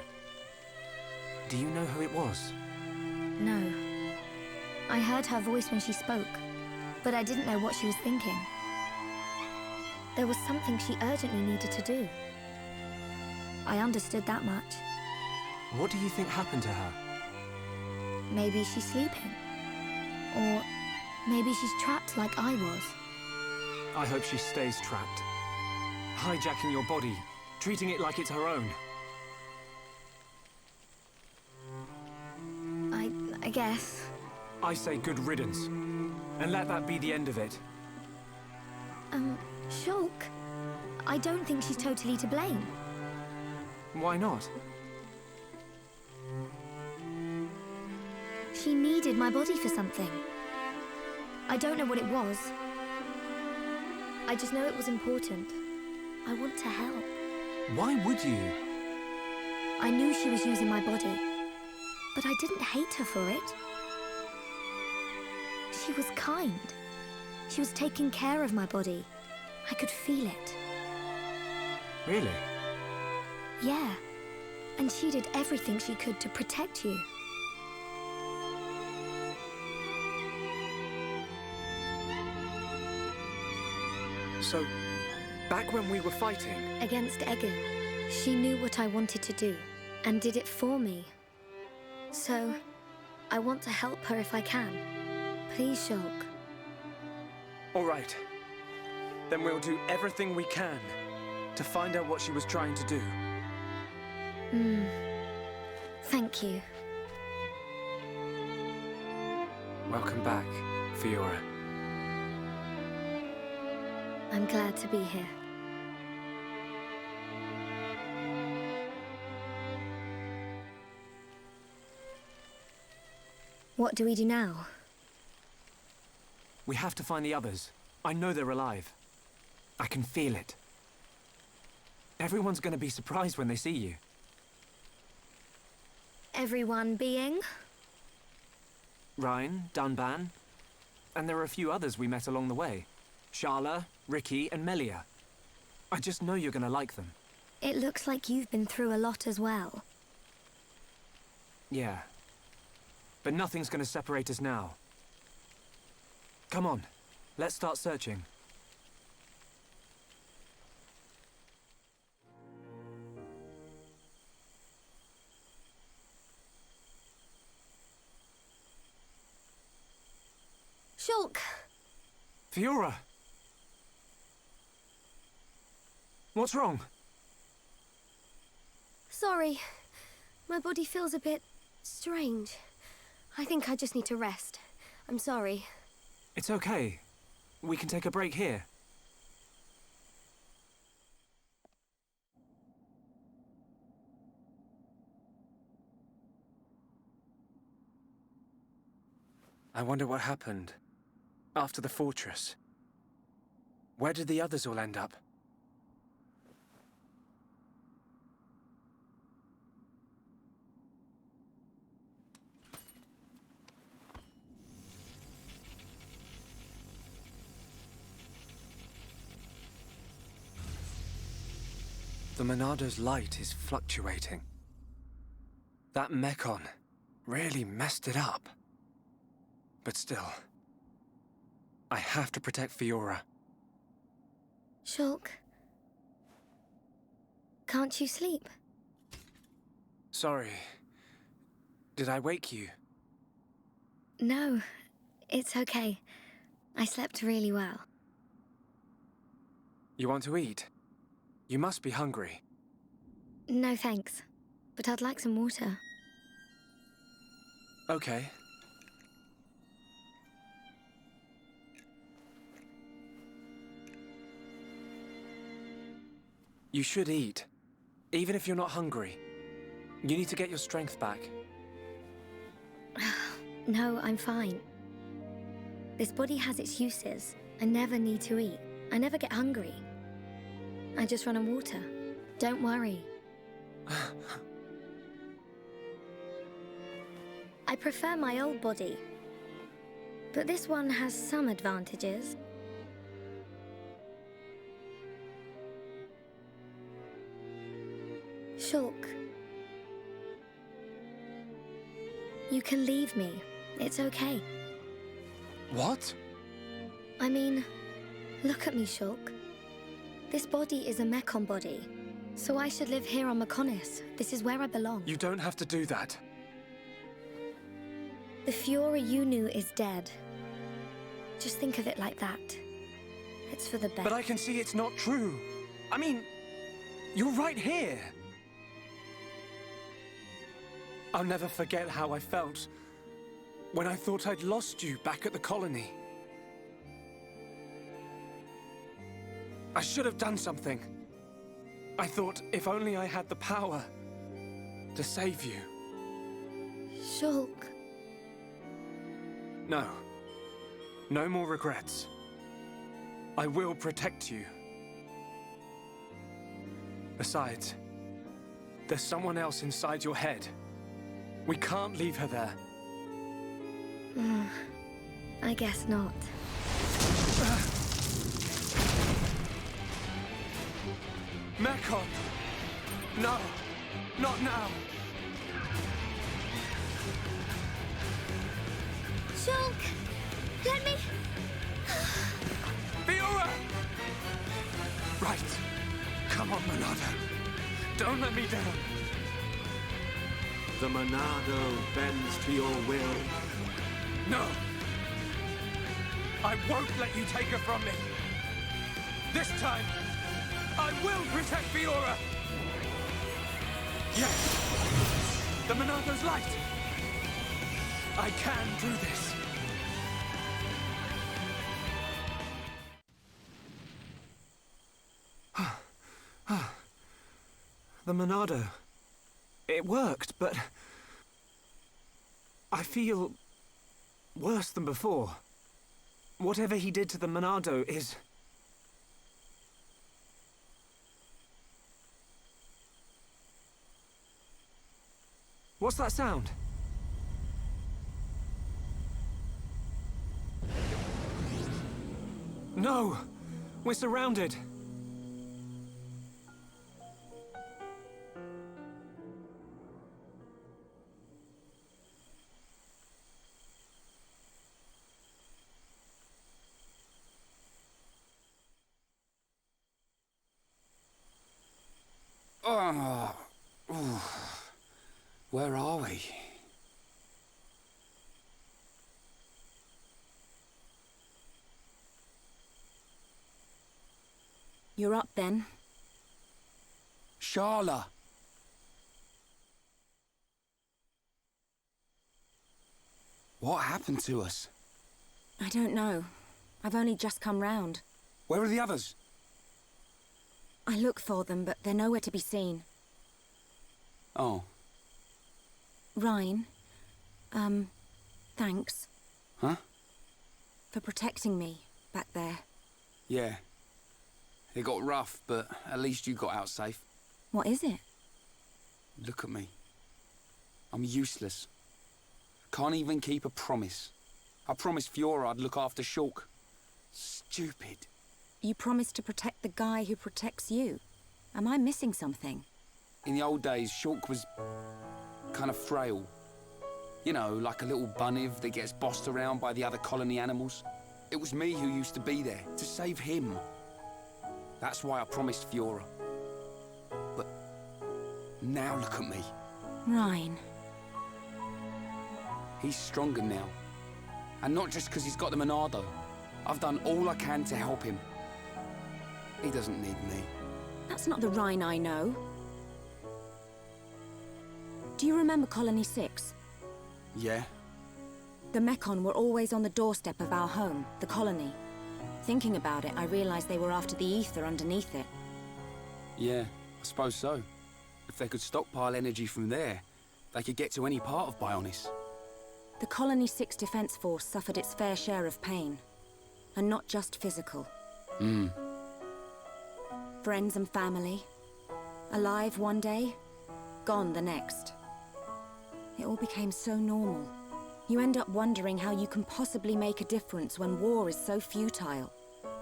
do you know who it was? No. I heard her voice when she spoke, but I didn't know what she was thinking. There was something she urgently needed to do. I understood that much. What do you think happened to her? Maybe she's sleeping. Or maybe she's trapped like I was. I hope she stays trapped. Hijacking your body, treating it like it's her own. I guess. I say good riddance. And let that be the end of it. Shulk, I don't think she's totally to blame. Why not? She needed my body for something. I don't know what it was. I just know it was important. I want to help. Why would you? I knew she was using my body, but I didn't hate her for it. She was kind. She was taking care of my body. I could feel it. Really? Yeah. And she did everything she could to protect you. So, back when we were fighting... Against Egan, she knew what I wanted to do, and did it for me. So, I want to help her if I can. Please, Shulk. All right. Then we'll do everything we can to find out what she was trying to do. Thank you. Welcome back, Fiora. I'm glad to be here. What do we do now? We have to find the others. I know they're alive. I can feel it. Everyone's going to be surprised when they see you. Everyone being? Reyn, Dunban, and there are a few others we met along the way. Sharla, Ricky, and Melia. I just know you're going to like them. It looks like you've been through a lot as well. Yeah. But nothing's going to separate us now. Come on, let's start searching. Shulk! Fiora! What's wrong? Sorry. My body feels a bit strange. I think I just need to rest. I'm sorry. It's okay. We can take a break here. I wonder what happened after the fortress. Where did the others all end up? The Monado's light is fluctuating. That mechon really messed it up. But still, I have to protect Fiora. Shulk. Can't you sleep? Sorry. Did I wake you? No, it's okay. I slept really well. You want to eat? You must be hungry. No thanks, but I'd like some water. Okay. You should eat, even if you're not hungry. You need to get your strength back. No, I'm fine. This body has its uses. I never need to eat. I never get hungry. I just run on water. Don't worry. I prefer my old body, but this one has some advantages. Shulk. You can leave me. It's okay. What? I mean, look at me, Shulk. This body is a Mekon body, so I should live here on Mekonis. This is where I belong. You don't have to do that. The Fiora you knew is dead. Just think of it like that. It's for the best. But I can see it's not true. I mean, you're right here. I'll never forget how I felt when I thought I'd lost you back at the colony. I should have done something. I thought if only I had the power to save you. Shulk. No. No more regrets. I will protect you. Besides, there's someone else inside your head. We can't leave her there. I guess not. Mekon! No! Not now! Shulk! Let me... Fiora! Right. Come on, Monado. Don't let me down. The Monado bends to your will. No! I won't let you take her from me! This time, I will protect Fiora! Yes! The Monado's light! I can do this! The Monado. It worked, but... I feel... worse than before. Whatever he did to the Monado is... What's that sound? No! We're surrounded! Where are we? You're up then. Sharla! What happened to us? I don't know. I've only just come round. Where are the others? I look for them, but they're nowhere to be seen. Oh. Reyn, thanks. Huh? For protecting me back there. Yeah. It got rough, but at least you got out safe. What is it? Look at me. I'm useless. Can't even keep a promise. I promised Fiora I'd look after Shulk. Stupid. You promised to protect the guy who protects you. Am I missing something? In the old days, Shulk was kind of frail. You know, like a little bunniv that gets bossed around by the other colony animals. It was me who used to be there, to save him. That's why I promised Fiora. But now look at me. Reyn. He's stronger now. And not just because he's got the Monado. I've done all I can to help him. He doesn't need me. That's not the Reyn I know. Do you remember Colony 6? Yeah? The Mekon were always on the doorstep of our home, the colony. Thinking about it, I realized they were after the ether underneath it. Yeah, I suppose so. If they could stockpile energy from there, they could get to any part of Bionis. The Colony 6 Defense Force suffered its fair share of pain. And not just physical. Friends and family. Alive one day, gone the next. It all became so normal. You end up wondering how you can possibly make a difference when war is so futile.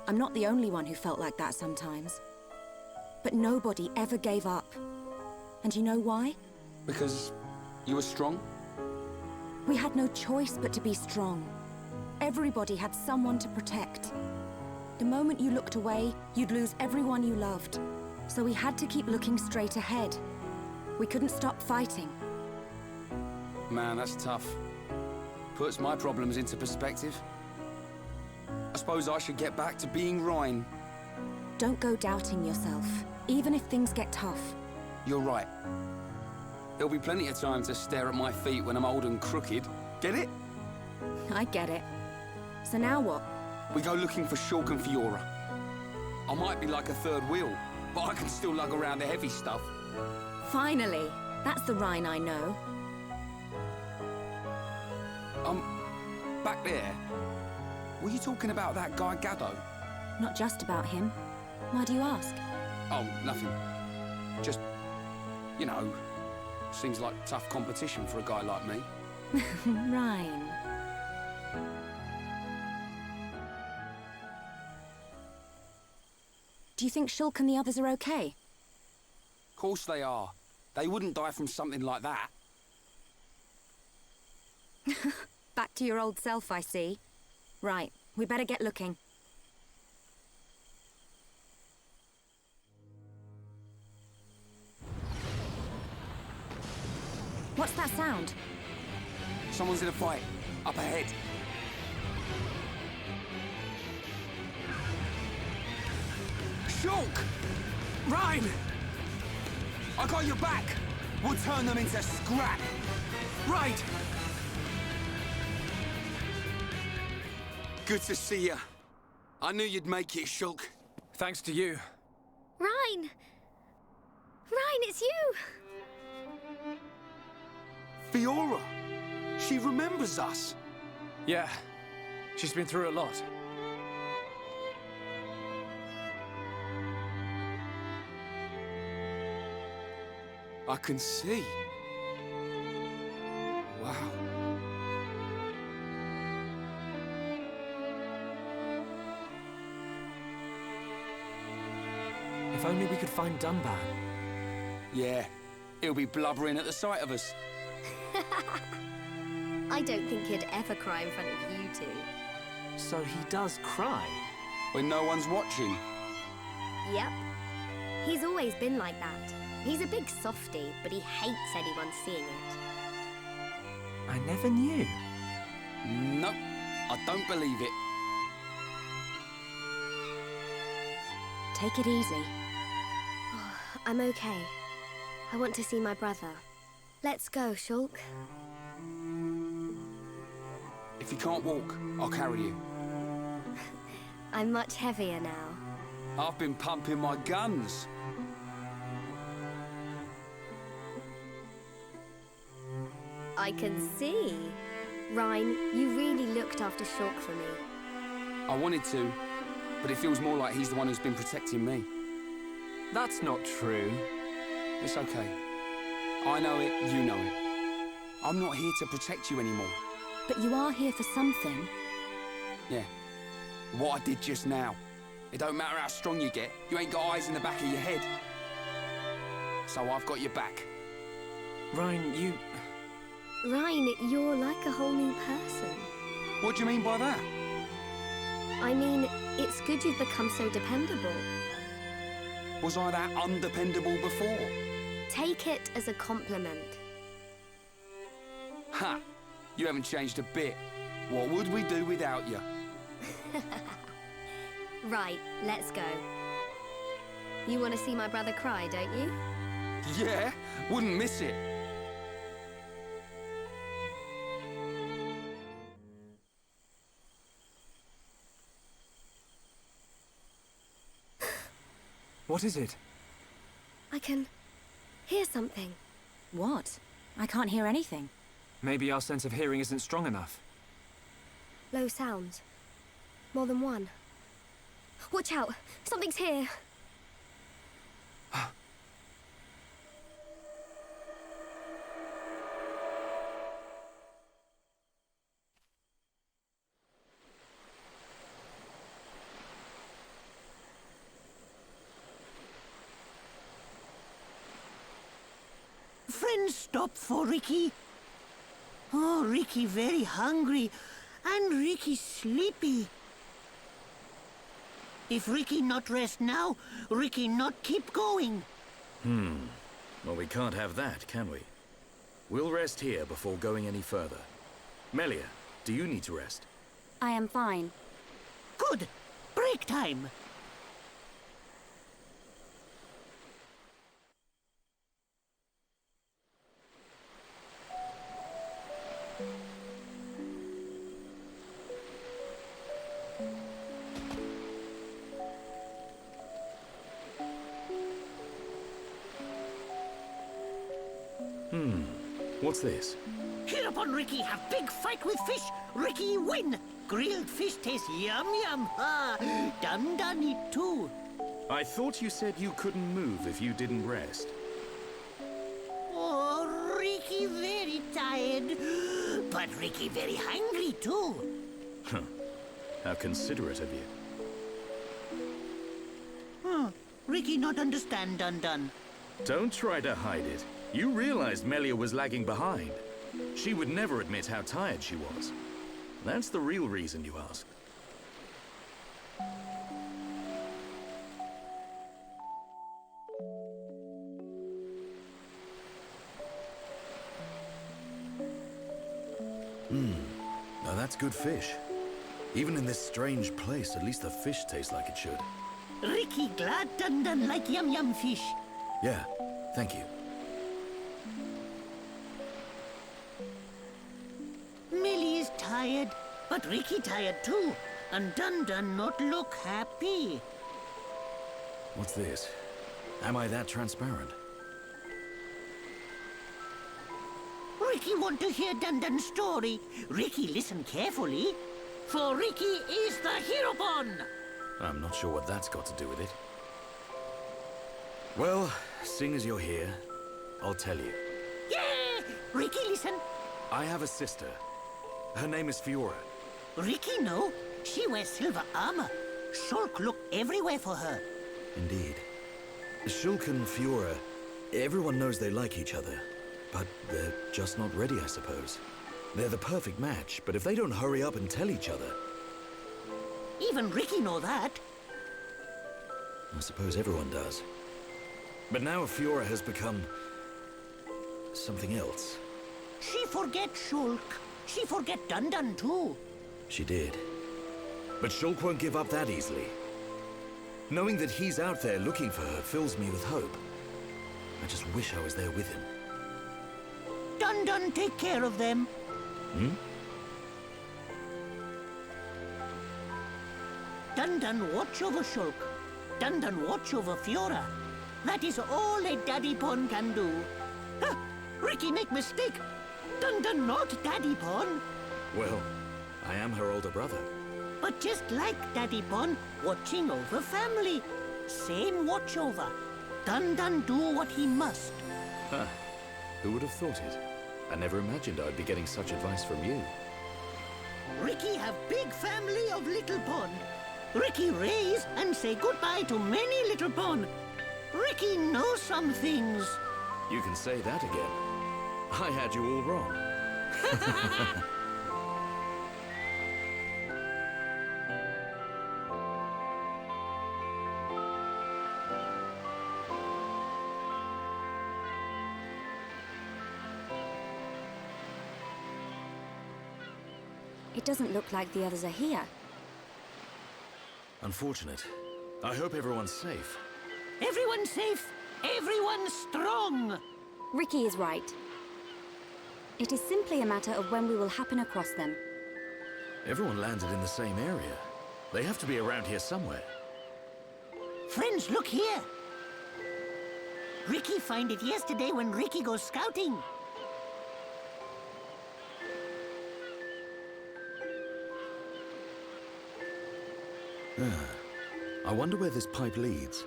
I'm not the only one who felt like that sometimes. But nobody ever gave up. And you know why? Because you were strong? We had no choice but to be strong. Everybody had someone to protect. The moment you looked away, you'd lose everyone you loved. So we had to keep looking straight ahead. We couldn't stop fighting. Man, that's tough. Puts my problems into perspective. I suppose I should get back to being Reyn. Don't go doubting yourself, even if things get tough. You're right. There'll be plenty of time to stare at my feet when I'm old and crooked. Get it? I get it. So now what? We go looking for Shulk and Fiora. I might be like a third wheel, but I can still lug around the heavy stuff. Finally! That's the Reyn I know. Back there. Were you talking about that guy Gaddo? Not just about him. Why do you ask? Oh, nothing. Just, you know, seems like tough competition for a guy like me. Reyn. Do you think Shulk and the others are okay? Of course they are. They wouldn't die from something like that. Back to your old self, I see. Right, we better get looking. What's that sound? Someone's in a fight. Up ahead. Shulk! Reyn! I got your back! We'll turn them into scrap! Right! Good to see you. I knew you'd make it, Shulk. Thanks to you. Reyn! Reyn, it's you! Fiora! She remembers us! Yeah. She's been through a lot. I can see. Wow. If only we could find Dunban. Yeah, he'll be blubbering at the sight of us. I don't think he'd ever cry in front of you two. So he does cry? When no one's watching? Yep. He's always been like that. He's a big softie, but he hates anyone seeing it. I never knew. Nope, I don't believe it. Take it easy. Oh, I'm okay. I want to see my brother. Let's go, Shulk. If you can't walk, I'll carry you. I'm much heavier now. I've been pumping my guns. I can see. Reyn, you really looked after Shulk for me. I wanted to, but it feels more like he's the one who's been protecting me. That's not true. It's okay. I know it, you know it. I'm not here to protect you anymore. But you are here for something. Yeah. What I did just now. It don't matter how strong you get, you ain't got eyes in the back of your head. So I've got your back. Reyn, you... Reyn, you're like a whole new person. What do you mean by that? I mean, it's good you've become so dependable. Was I that undependable before? Take it as a compliment. Ha! You haven't changed a bit. What would we do without you? Right, let's go. You want to see my brother cry, don't you? Yeah, wouldn't miss it. What is it? I can hear something. What? I can't hear anything. Maybe our sense of hearing isn't strong enough. Low sounds. More than one. Watch out! Something's here! Friends stop for Ricky. Oh, Ricky very hungry. And Ricky sleepy. If Ricky not rest now, Ricky not keep going. Well, we can't have that, can we? We'll rest here before going any further. Melia, do you need to rest? I am fine. Good. Break time. What's this? Hereupon Ricky have big fight with fish. Ricky win. Grilled fish taste yum yum. Ah, Dunban eat too. I thought you said you couldn't move if you didn't rest. Oh, Ricky very tired. But Ricky very hungry too. Huh. How considerate of you. Ricky not understand Dunban. Don't try to hide it. You realized Melia was lagging behind. She would never admit how tired she was. That's the real reason you asked. Now that's good fish. Even in this strange place, at least the fish tastes like it should. Ricky glad Dunban like yum yum fish. Yeah, thank you. Millie is tired, but Ricky tired too. And Dunban not look happy. What's this? Am I that transparent? Ricky want to hear Dunban's story. Ricky listen carefully. For Ricky is the Heropon. I'm not sure what that's got to do with it. Well, seeing as you're here, I'll tell you. Yeah! Ricky listen. I have a sister. Her name is Fiora. Ricky know. She wears silver armor. Shulk look everywhere for her. Indeed. Shulk and Fiora, everyone knows they like each other. But they're just not ready, I suppose. They're the perfect match, but if they don't hurry up and tell each other... Even Ricky know that. I suppose everyone does. But now Fiora has become... something else. She forget Shulk. She forget Dunban too. She did. But Shulk won't give up that easily. Knowing that he's out there looking for her fills me with hope. I just wish I was there with him. Dunban take care of them. Dunban watch over Shulk. Dunban watch over Fiora. That is all a Daddy Pon can do. Huh, Ricky make mistake. Dunban not Daddy Pon. Well, I am her older brother. But just like Daddy Pon, watching over family. Same watch over. Dunban do what he must. Huh. Who would have thought it? I never imagined I'd be getting such advice from you. Ricky have big family of little pond. Ricky raise and say goodbye to many little pond. Ricky knows some things. You can say that again. I had you all wrong. It doesn't look like the others are here. Unfortunate. I hope everyone's safe. Everyone's safe. Everyone's strong. Ricky is right. It is simply a matter of when we will happen across them. Everyone landed in the same area. They have to be around here somewhere. Friends, look here. Ricky find it yesterday when Ricky goes scouting. I wonder where this pipe leads.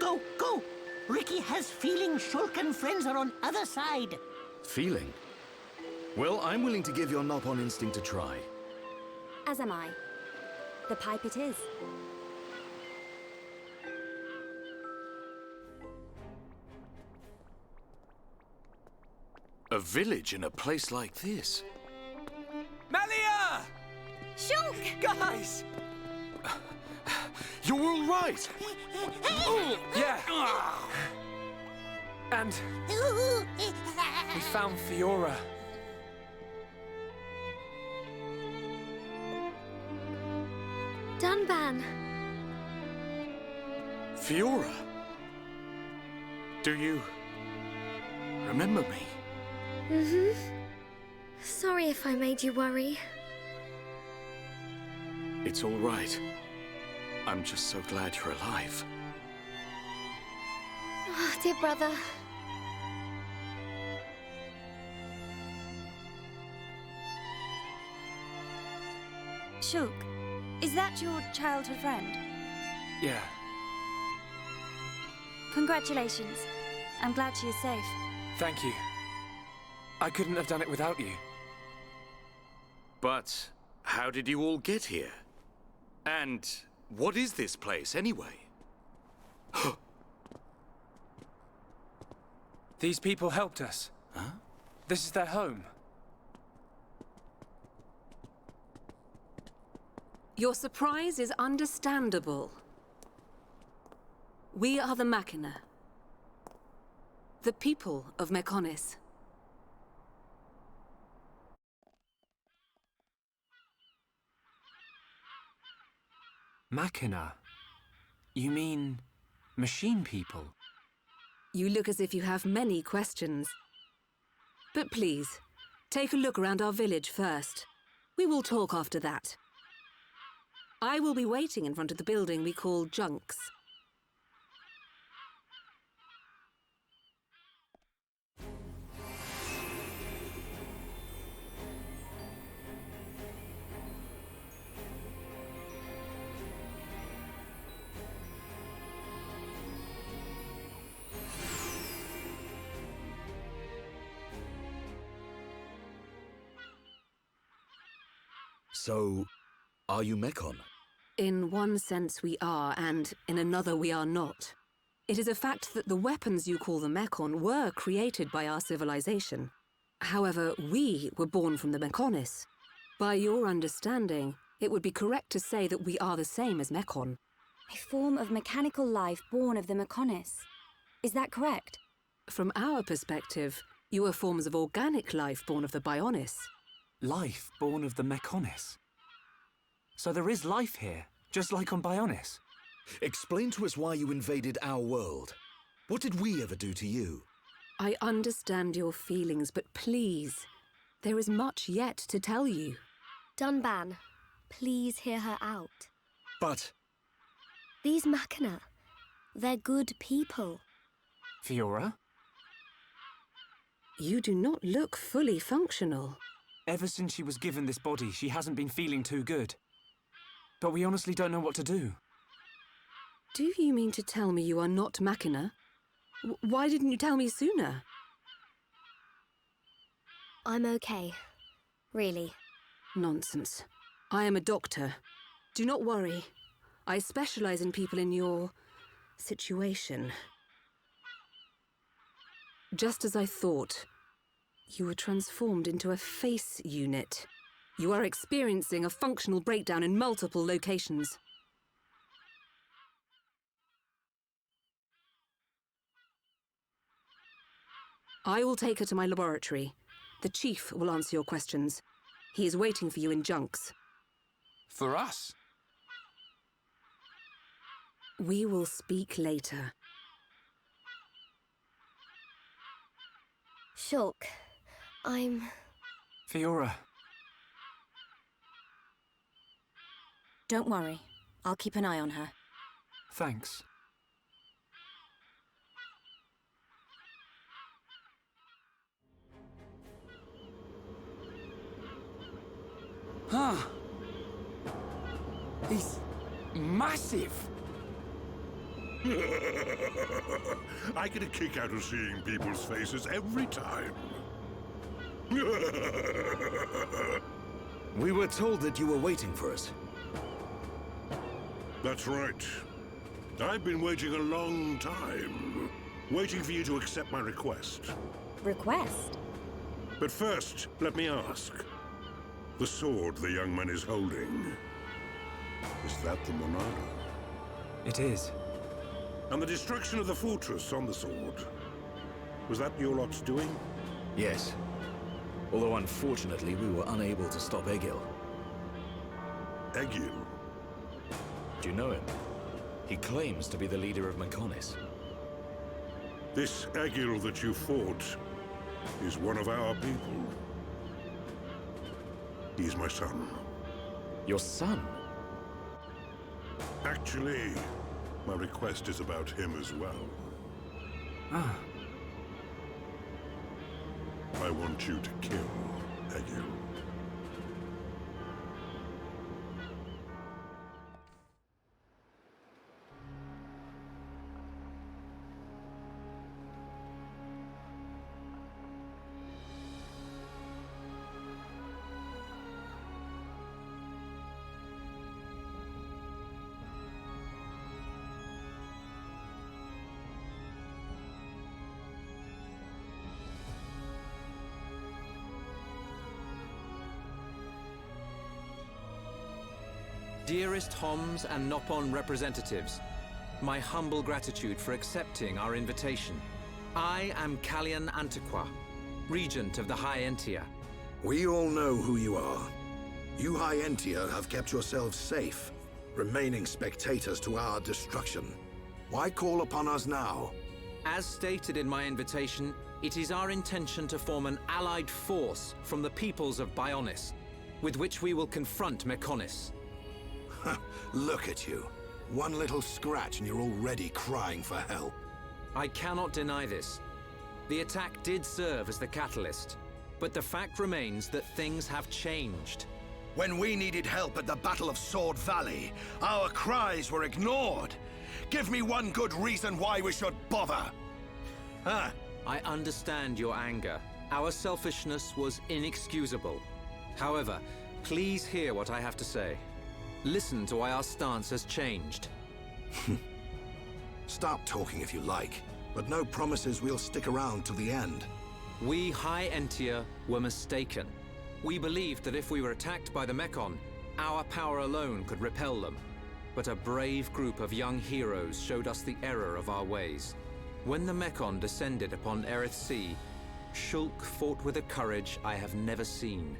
Go, go! Ricky has feeling Shulk and friends are on other side. Feeling? Well, I'm willing to give your knock-on instinct a try. As am I. The pipe it is. A village in a place like this? Melia! Shulk! Guys! You're all right! Yeah. And we found Fiora. Dunban! Fiora? Do you remember me? Mm-hmm. Sorry if I made you worry. It's all right. I'm just so glad you're alive. Oh, dear brother. Shulk, is that your childhood friend? Yeah. Congratulations. I'm glad she is safe. Thank you. I couldn't have done it without you. But how did you all get here? And what is this place, anyway? These people helped us. Huh? This is their home. Your surprise is understandable. We are the Machina. The people of Mechonis. Machina? You mean machine people? You look as if you have many questions. But please, take a look around our village first. We will talk after that. I will be waiting in front of the building we call Junks. So, are you Mechon? In one sense we are, and in another we are not. It is a fact that the weapons you call the Mechon were created by our civilization. However, we were born from the Mechonis. By your understanding, it would be correct to say that we are the same as Mechon. A form of mechanical life born of the Mechonis. Is that correct? From our perspective, you are forms of organic life born of the Bionis. Life born of the Mechonis? So there is life here, just like on Bionis? Explain to us why you invaded our world. What did we ever do to you? I understand your feelings, but please, there is much yet to tell you. Dunban, please hear her out. But... These Machina, they're good people. Fiora? You do not look fully functional. Ever since she was given this body, she hasn't been feeling too good. But we honestly don't know what to do. Do you mean to tell me you are not Machina? Why didn't you tell me sooner? I'm okay. Really. Nonsense. I am a doctor. Do not worry. I specialize in people in your situation. Just as I thought, you were transformed into a face unit. You are experiencing a functional breakdown in multiple locations. I will take her to my laboratory. The Chief will answer your questions. He is waiting for you in Junks. For us? We will speak later. Shulk, I'm... Fiora. Don't worry. I'll keep an eye on her. Thanks. Huh. He's massive. I get a kick out of seeing people's faces every time. We were told that you were waiting for us. That's right. I've been waiting a long time. Waiting for you to accept my request. Request? But first, let me ask. The sword the young man is holding, is that the Monado? It is. And the destruction of the fortress on the sword, was that your lot's doing? Yes. Although unfortunately we were unable to stop Egil. Egil? Do you know him? He claims to be the leader of Mechonis. This Egil that you fought is one of our people. He's my son. Your son? Actually, my request is about him as well. Ah. I want you to kill Egil. Dearest Homs and Nopon representatives, my humble gratitude for accepting our invitation. I am Kallian Antiqua, Regent of the High Entia. We all know who you are. You High Entia have kept yourselves safe, remaining spectators to our destruction. Why call upon us now? As stated in my invitation, it is our intention to form an allied force from the peoples of Bionis, with which we will confront Mechonis. Look at you. One little scratch and you're already crying for help. I cannot deny this. The attack did serve as the catalyst, but the fact remains that things have changed. When we needed help at the Battle of Sword Valley, our cries were ignored. Give me one good reason why we should bother. I understand your anger. Our selfishness was inexcusable. However, please hear what I have to say. Listen to why our stance has changed. Stop talking if you like, but no promises we'll stick around till the end. We High Entia were mistaken. We believed that if we were attacked by the Mechon, our power alone could repel them. But a brave group of young heroes showed us the error of our ways. When the Mechon descended upon Erith Sea, Shulk fought with a courage I have never seen.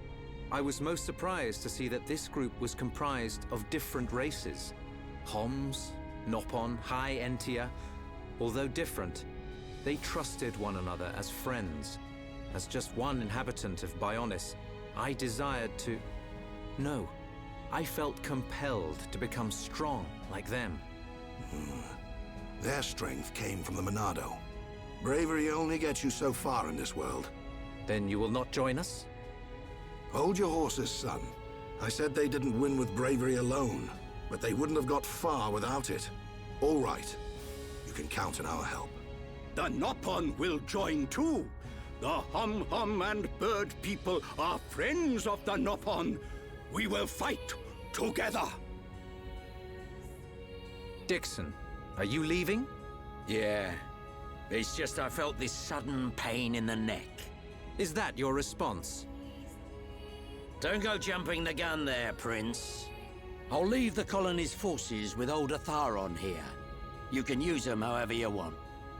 I was most surprised to see that this group was comprised of different races. Homs, Nopon, High Entia. Although different, they trusted one another as friends. As just one inhabitant of Bionis, I desired to... No, I felt compelled to become strong like them. Their strength came from the Monado. Bravery only gets you so far in this world. Then you will not join us? Hold your horses, son. I said they didn't win with bravery alone, but they wouldn't have got far without it. All right. You can count on our help. The Nopon will join too. The Hum-Hum and Bird people are friends of the Nopon. We will fight together. Dixon, are you leaving? Yeah. It's just I felt this sudden pain in the neck. Is that your response? Don't go jumping the gun there, Prince. I'll leave the colony's forces with old Atharon here. You can use them however you want.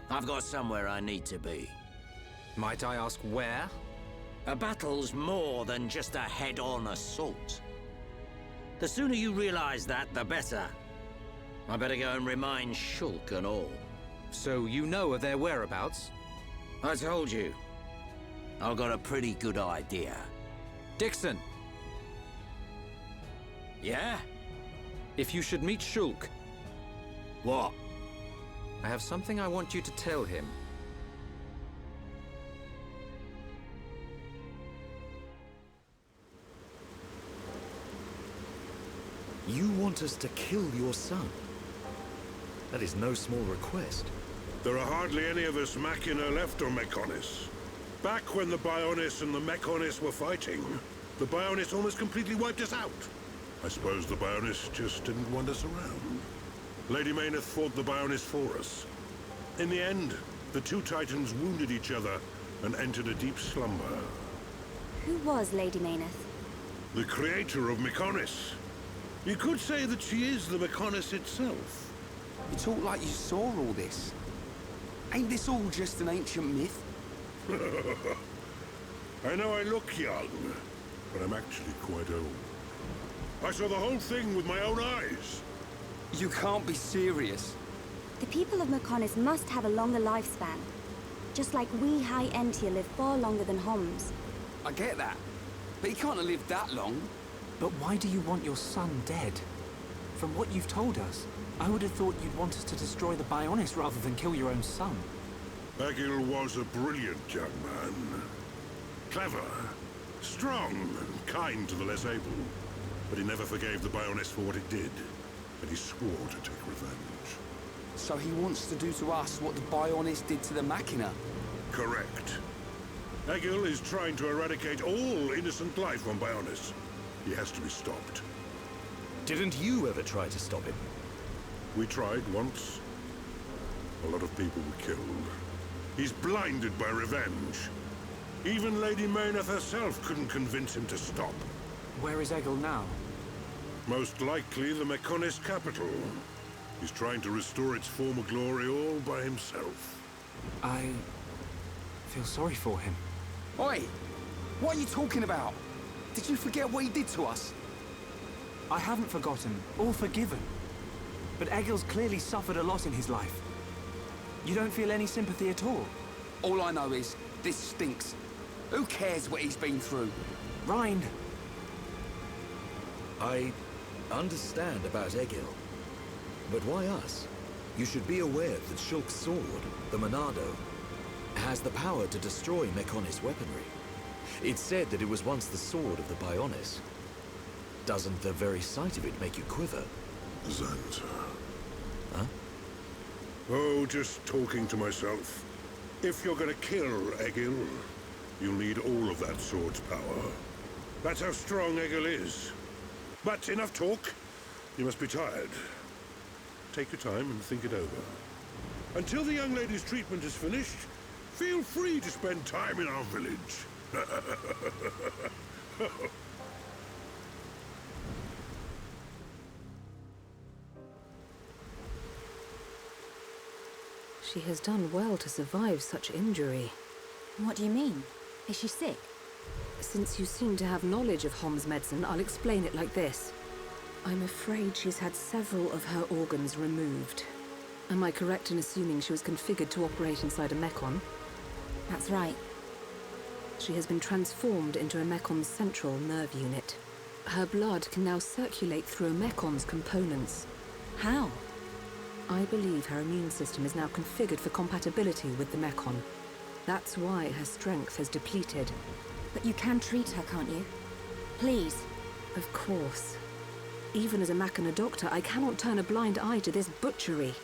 I've got somewhere I need to be. Might I ask where? A battle's more than just a head-on assault. The sooner you realize that, the better. I better go and remind Shulk and all. So you know of their whereabouts? I told you. I've got a pretty good idea. Dixon! Yeah? If you should meet Shulk... What? I have something I want you to tell him. You want us to kill your son? That is no small request. There are hardly any of us Machina left on Mechonis. Back when the Bionis and the Mechonis were fighting, the Bionis almost completely wiped us out. I suppose the Bionis just didn't want us around. Lady Mayneth fought the Bionis for us. In the end, the two Titans wounded each other and entered a deep slumber. Who was Lady Mayneth? The creator of Mechonis. You could say that she is the Mechonis itself. You talk like you saw all this. Ain't this all just an ancient myth? I know I look young, but I'm actually quite old. I saw the whole thing with my own eyes. You can't be serious. The people of Mechonis must have a longer lifespan. Just like we High Entia live far longer than Homs. I get that, but he can't have lived that long. But why do you want your son dead? From what you've told us, I would have thought you'd want us to destroy the Bionis rather than kill your own son. Egil was a brilliant young man. Clever, strong, and kind to the less able. But he never forgave the Bionis for what it did, and he swore to take revenge. So he wants to do to us what the Bionis did to the Machina? Correct. Egil is trying to eradicate all innocent life on Bionis. He has to be stopped. Didn't you ever try to stop him? We tried once. A lot of people were killed. He's blinded by revenge. Even Lady Mayneth herself couldn't convince him to stop. Where is Egil now? Most likely the Mechonis capital. He's trying to restore its former glory all by himself. I feel sorry for him. Oi! What are you talking about? Did you forget what he did to us? I haven't forgotten, or forgiven. But Egil's clearly suffered a lot in his life. You don't feel any sympathy at all? All I know is, this stinks. Who cares what he's been through? Reyn! I understand about Egil. But why us? You should be aware that Shulk's sword, the Monado, has the power to destroy Mechonis weaponry. It's said that it was once the sword of the Bionis. Doesn't the very sight of it make you quiver? Zanza. Huh? Oh, just talking to myself. If you're gonna kill Egil, you'll need all of that sword's power. That's how strong Egil is. But enough talk. You must be tired. Take your time and think it over. Until the young lady's treatment is finished, feel free to spend time in our village. She has done well to survive such injury. What do you mean? Is she sick? Since you seem to have knowledge of Hom's medicine, I'll explain it like this. I'm afraid she's had several of her organs removed. Am I correct in assuming she was configured to operate inside a Mechon? That's right. She has been transformed into a Mecon's central nerve unit. Her blood can now circulate through a Mecon's components. How? I believe her immune system is now configured for compatibility with the Mechon. That's why her strength has depleted. But you can treat her, can't you? Please. Of course. Even as a Machina doctor, I cannot turn a blind eye to this butchery.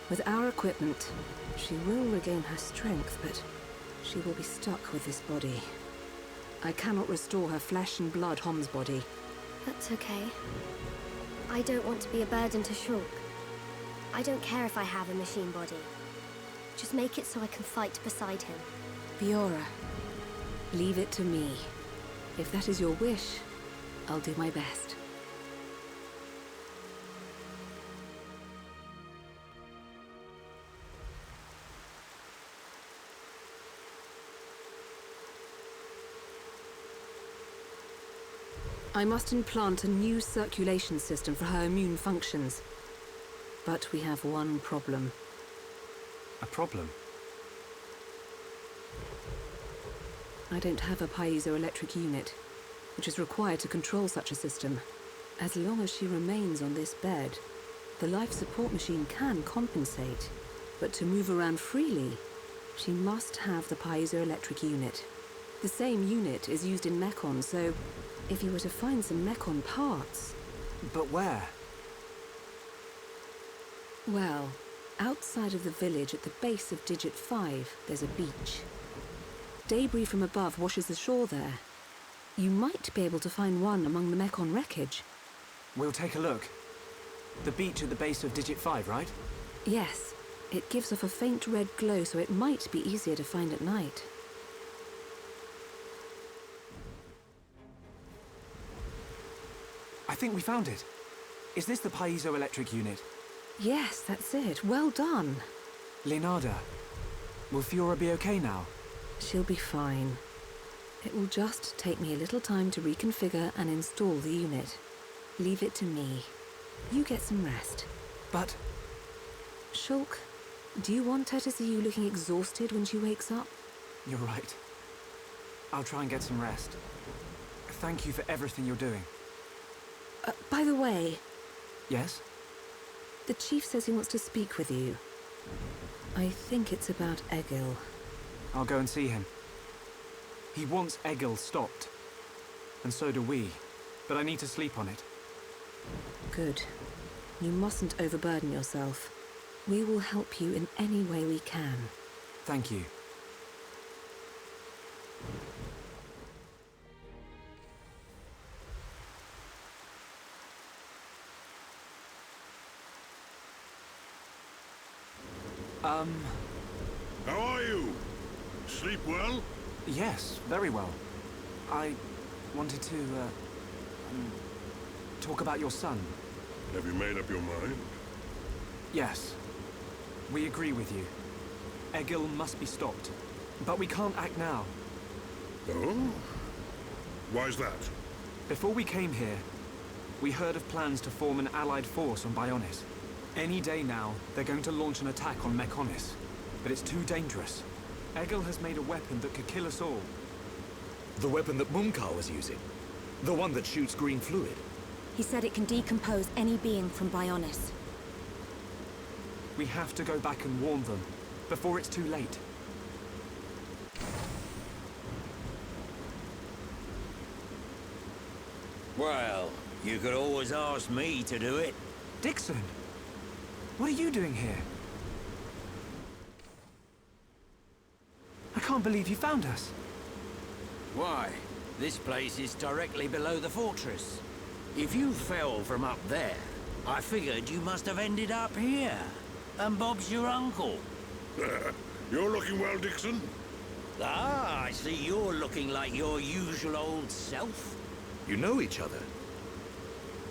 With our equipment, she will regain her strength, but she will be stuck with this body. I cannot restore her flesh and blood Hom's body. That's okay. I don't want to be a burden to Shulk. I don't care if I have a machine body. Just make it so I can fight beside him. Fiora, leave it to me. If that is your wish, I'll do my best. I must implant a new circulation system for her immune functions. But we have one problem. A problem? I don't have a piezoelectric unit, which is required to control such a system. As long as she remains on this bed, the life support machine can compensate. But to move around freely, she must have the piezoelectric unit. The same unit is used in Mekon, so if you were to find some Mekon parts... But where? Well, outside of the village at the base of Digit 5, there's a beach. Debris from above washes the shore there. You might be able to find one among the Mekon wreckage. We'll take a look. The beach at the base of Digit 5, right? Yes. It gives off a faint red glow, so it might be easier to find at night. I think we found it. Is this the piezoelectric unit? Yes, that's it. Well done. Leonardo, will Fiora be okay now? She'll be fine. It will just take me a little time to reconfigure and install the unit. Leave it to me. You get some rest. But... Shulk, do you want her to see you looking exhausted when she wakes up? You're right. I'll try and get some rest. Thank you for everything you're doing. By the way... Yes? The chief says he wants to speak with you. I think it's about Egil. I'll go and see him. He wants Egil stopped. And so do we. But I need to sleep on it. Good. You mustn't overburden yourself. We will help you in any way we can. Thank you. How are you? Sleep well? Yes, very well. I wanted to, talk about your son. Have you made up your mind? Yes. We agree with you. Egil must be stopped. But we can't act now. Oh? Why's that? Before we came here, we heard of plans to form an allied force on Bionis. Any day now, they're going to launch an attack on Mekonis. But it's too dangerous. Egil has made a weapon that could kill us all. The weapon that Mumkar was using? The one that shoots green fluid? He said it can decompose any being from Bionis. We have to go back and warn them, before it's too late. Well, you could always ask me to do it. Dixon! What are you doing here? I can't believe you found us. Why? This place is directly below the fortress. If you fell from up there, I figured you must have ended up here. And Bob's your uncle. You're looking well, Dixon. Ah, I see you're looking like your usual old self. You know each other?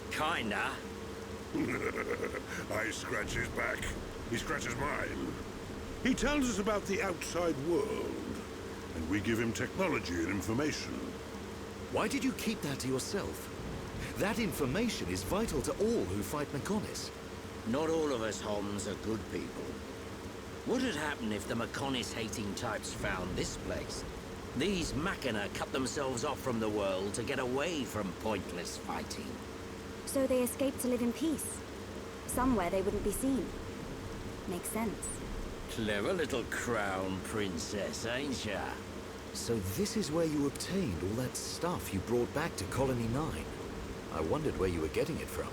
Kinda. I scratch his back. He scratches mine. He tells us about the outside world, and we give him technology and information. Why did you keep that to yourself? That information is vital to all who fight Mekonis. Not all of us Homs are good people. What would happen if the Mekonis-hating types found this place? These Machina cut themselves off from the world to get away from pointless fighting. So they escaped to live in peace. Somewhere they wouldn't be seen. Makes sense. Clever little crown princess, ain't ya? So this is where you obtained all that stuff you brought back to Colony 9. I wondered where you were getting it from.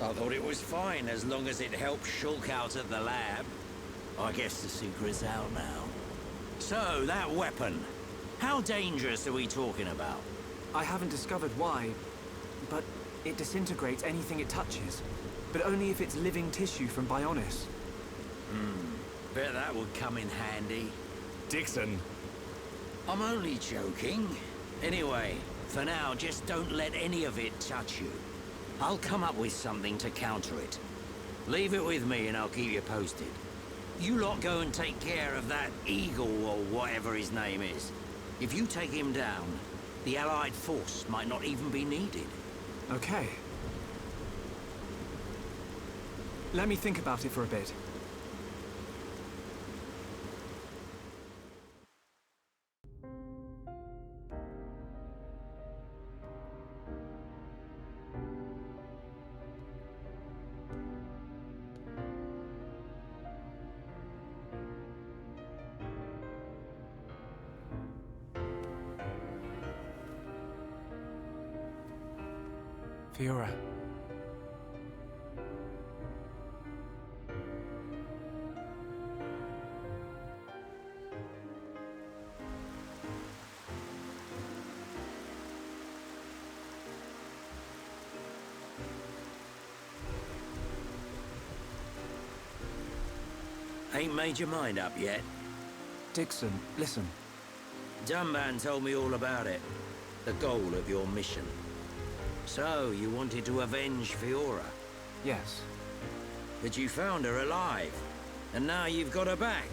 I thought it was fine as long as it helped Shulk out at the lab. I guess the secret's out now. So, that weapon. How dangerous are we talking about? I haven't discovered why, but it disintegrates anything it touches. But only if it's living tissue from Bionis. Bet that would come in handy. Dixon! I'm only joking. Anyway, for now, just don't let any of it touch you. I'll come up with something to counter it. Leave it with me and I'll keep you posted. You lot go and take care of that Eagle or whatever his name is. If you take him down, The Allied force might not even be needed. Okay. Let me think about it for a bit. Fiora. Ain't made your mind up yet? Dixon, listen. Dunban told me all about it. The goal of your mission. So, you wanted to avenge Fiora? Yes. But you found her alive. And now you've got her back.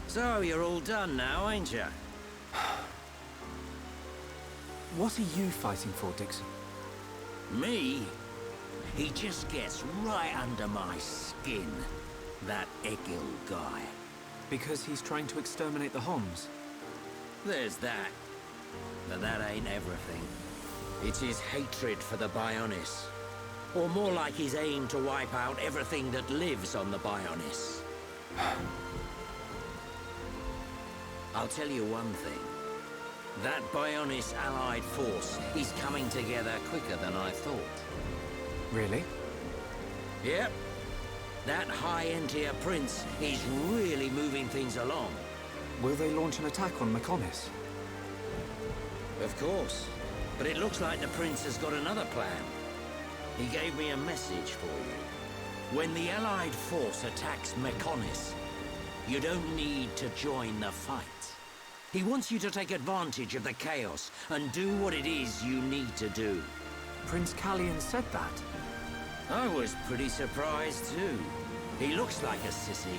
So, you're all done now, ain't you? What are you fighting for, Dixon? Me? He just gets right under my skin. That Egil guy. Because he's trying to exterminate the Homs? There's that. But that ain't everything. It's his hatred for the Bionis. Or more like his aim to wipe out everything that lives on the Bionis. I'll tell you one thing. That Bionis allied force is coming together quicker than I thought. Really? Yep. That High-Entier Prince is really moving things along. Will they launch an attack on Mechonis? Of course. But it looks like the Prince has got another plan. He gave me a message for you. When the Allied force attacks Mechonis, you don't need to join the fight. He wants you to take advantage of the chaos and do what it is you need to do. Prince Callian said that? I was pretty surprised too. He looks like a sissy,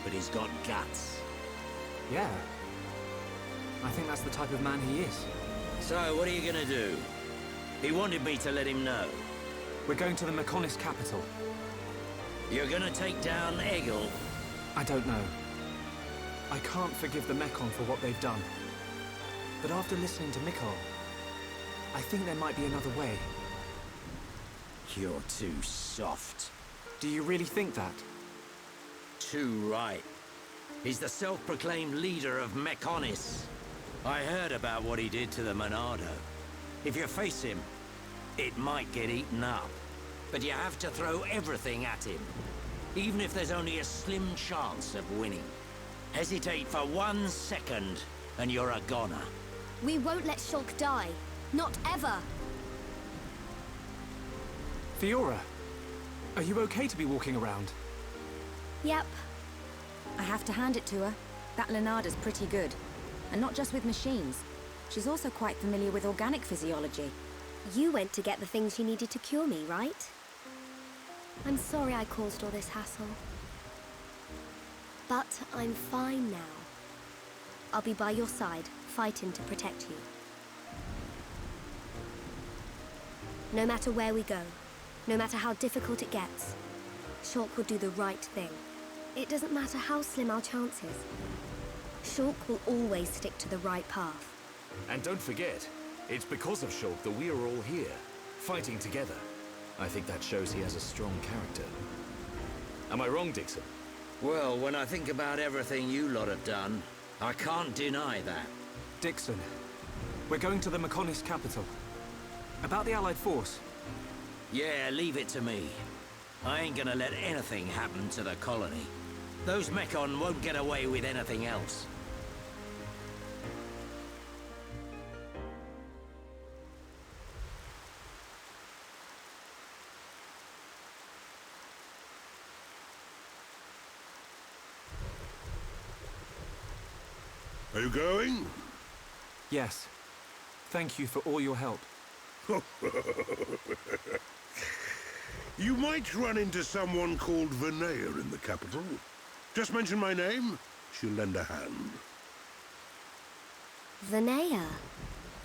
but he's got guts. Yeah. I think that's the type of man he is. So, what are you gonna do? He wanted me to let him know. We're going to the Mechonis capital. You're gonna take down Egil? I don't know. I can't forgive the Mechon for what they've done. But after listening to Mikkel, I think there might be another way. You're too soft. Do you really think that? Too right. He's the self-proclaimed leader of Mechonis. I heard about what he did to the Monado. If you face him, it might get eaten up. But you have to throw everything at him. Even if there's only a slim chance of winning. Hesitate for 1 second, and you're a goner. We won't let Shulk die. Not ever. Fiora, are you okay to be walking around? Yep. I have to hand it to her. That Lenada's pretty good. And not just with machines. She's also quite familiar with organic physiology. You went to get the things you needed to cure me, right? I'm sorry I caused all this hassle. But I'm fine now. I'll be by your side, fighting to protect you. No matter where we go, no matter how difficult it gets, Shulk will do the right thing. It doesn't matter how slim our chances. Shulk will always stick to the right path. And don't forget, it's because of Shulk that we are all here, fighting together. I think that shows he has a strong character. Am I wrong, Dixon? Well, when I think about everything you lot have done, I can't deny that. Dixon, we're going to the Mechonis capital. About the Allied force. Yeah, leave it to me. I ain't gonna let anything happen to the colony. Those Mechon won't get away with anything else. Are you going? Yes. Thank you for all your help. You might run into someone called Vinaya in the capital. Just mention my name, she'll lend a hand. Vinaya?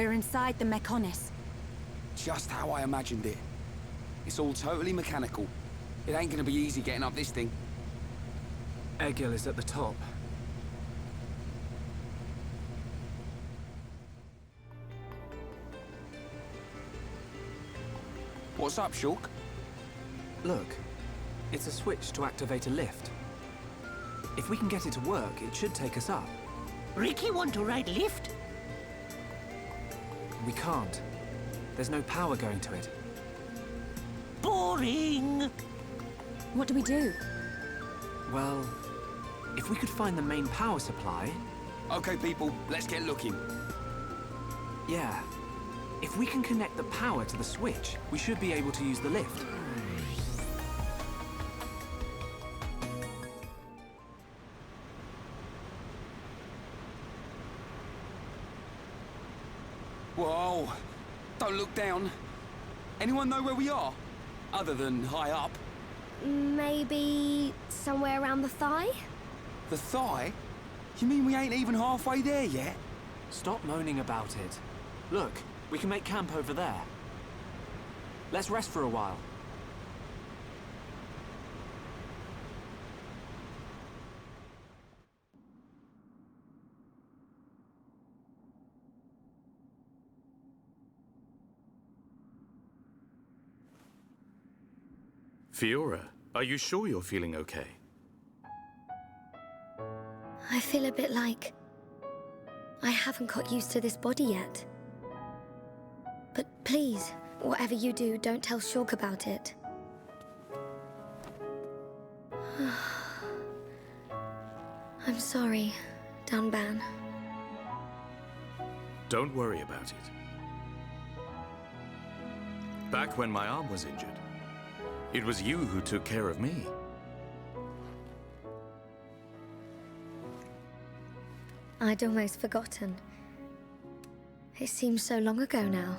We're inside the Mechonis. Just how I imagined it. It's all totally mechanical. It ain't gonna be easy getting up this thing. Egil is at the top. What's up, Shulk? Look, it's a switch to activate a lift. If we can get it to work, it should take us up. Ricky want to ride lift? We can't. There's no power going to it. Boring! What do we do? Well, if we could find the main power supply... Okay, people, let's get looking. Yeah. If we can connect the power to the switch, we should be able to use the lift. Whoa! Don't look down. Anyone know where we are? Other than high up. Maybe somewhere around the thigh? The thigh? You mean we ain't even halfway there yet? Stop moaning about it. Look, we can make camp over there. Let's rest for a while. Fiora, are you sure you're feeling okay? I feel a bit like I haven't got used to this body yet. But please, whatever you do, don't tell Shulk about it. I'm sorry, Dunban. Don't worry about it. Back when my arm was injured, it was you who took care of me. I'd almost forgotten. It seems so long ago now.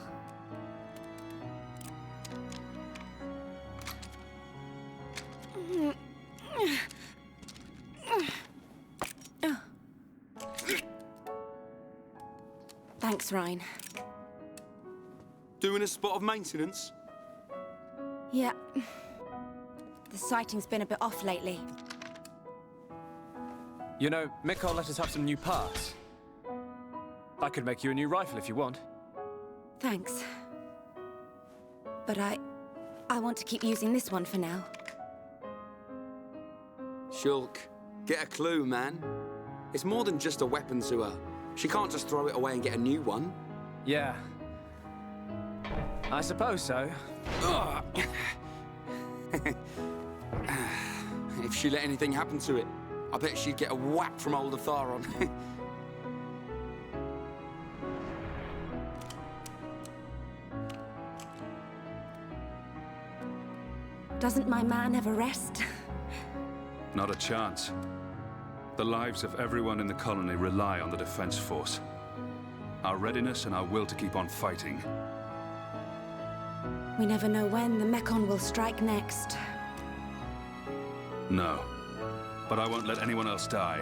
Thanks, Reyn. Doing a spot of maintenance? Yeah. The sighting's been a bit off lately. You know, Mikol let us have some new parts. I could make you a new rifle if you want. Thanks. But I want to keep using this one for now. Shulk, get a clue, man. It's more than just a weapon to her. She can't just throw it away and get a new one. Yeah. I suppose so. If she let anything happen to it, I bet she'd get a whack from old Atharon. Doesn't my man ever rest? Not a chance. The lives of everyone in the colony rely on the Defense Force. Our readiness and our will to keep on fighting. We never know when the Mechon will strike next. No. But I won't let anyone else die.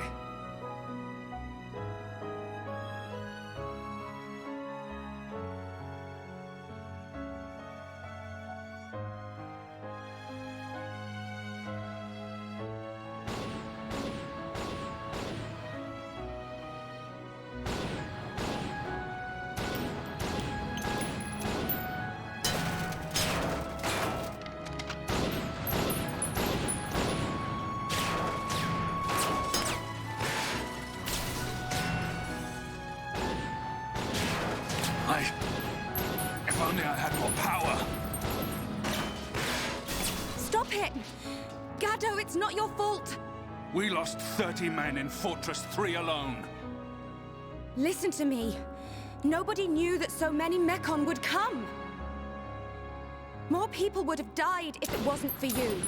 If only I had more power. Stop it! Gaddo, it's not your fault! We lost 30 men in Fortress 3 alone. Listen to me. Nobody knew that so many Mechon would come. More people would have died if it wasn't for you.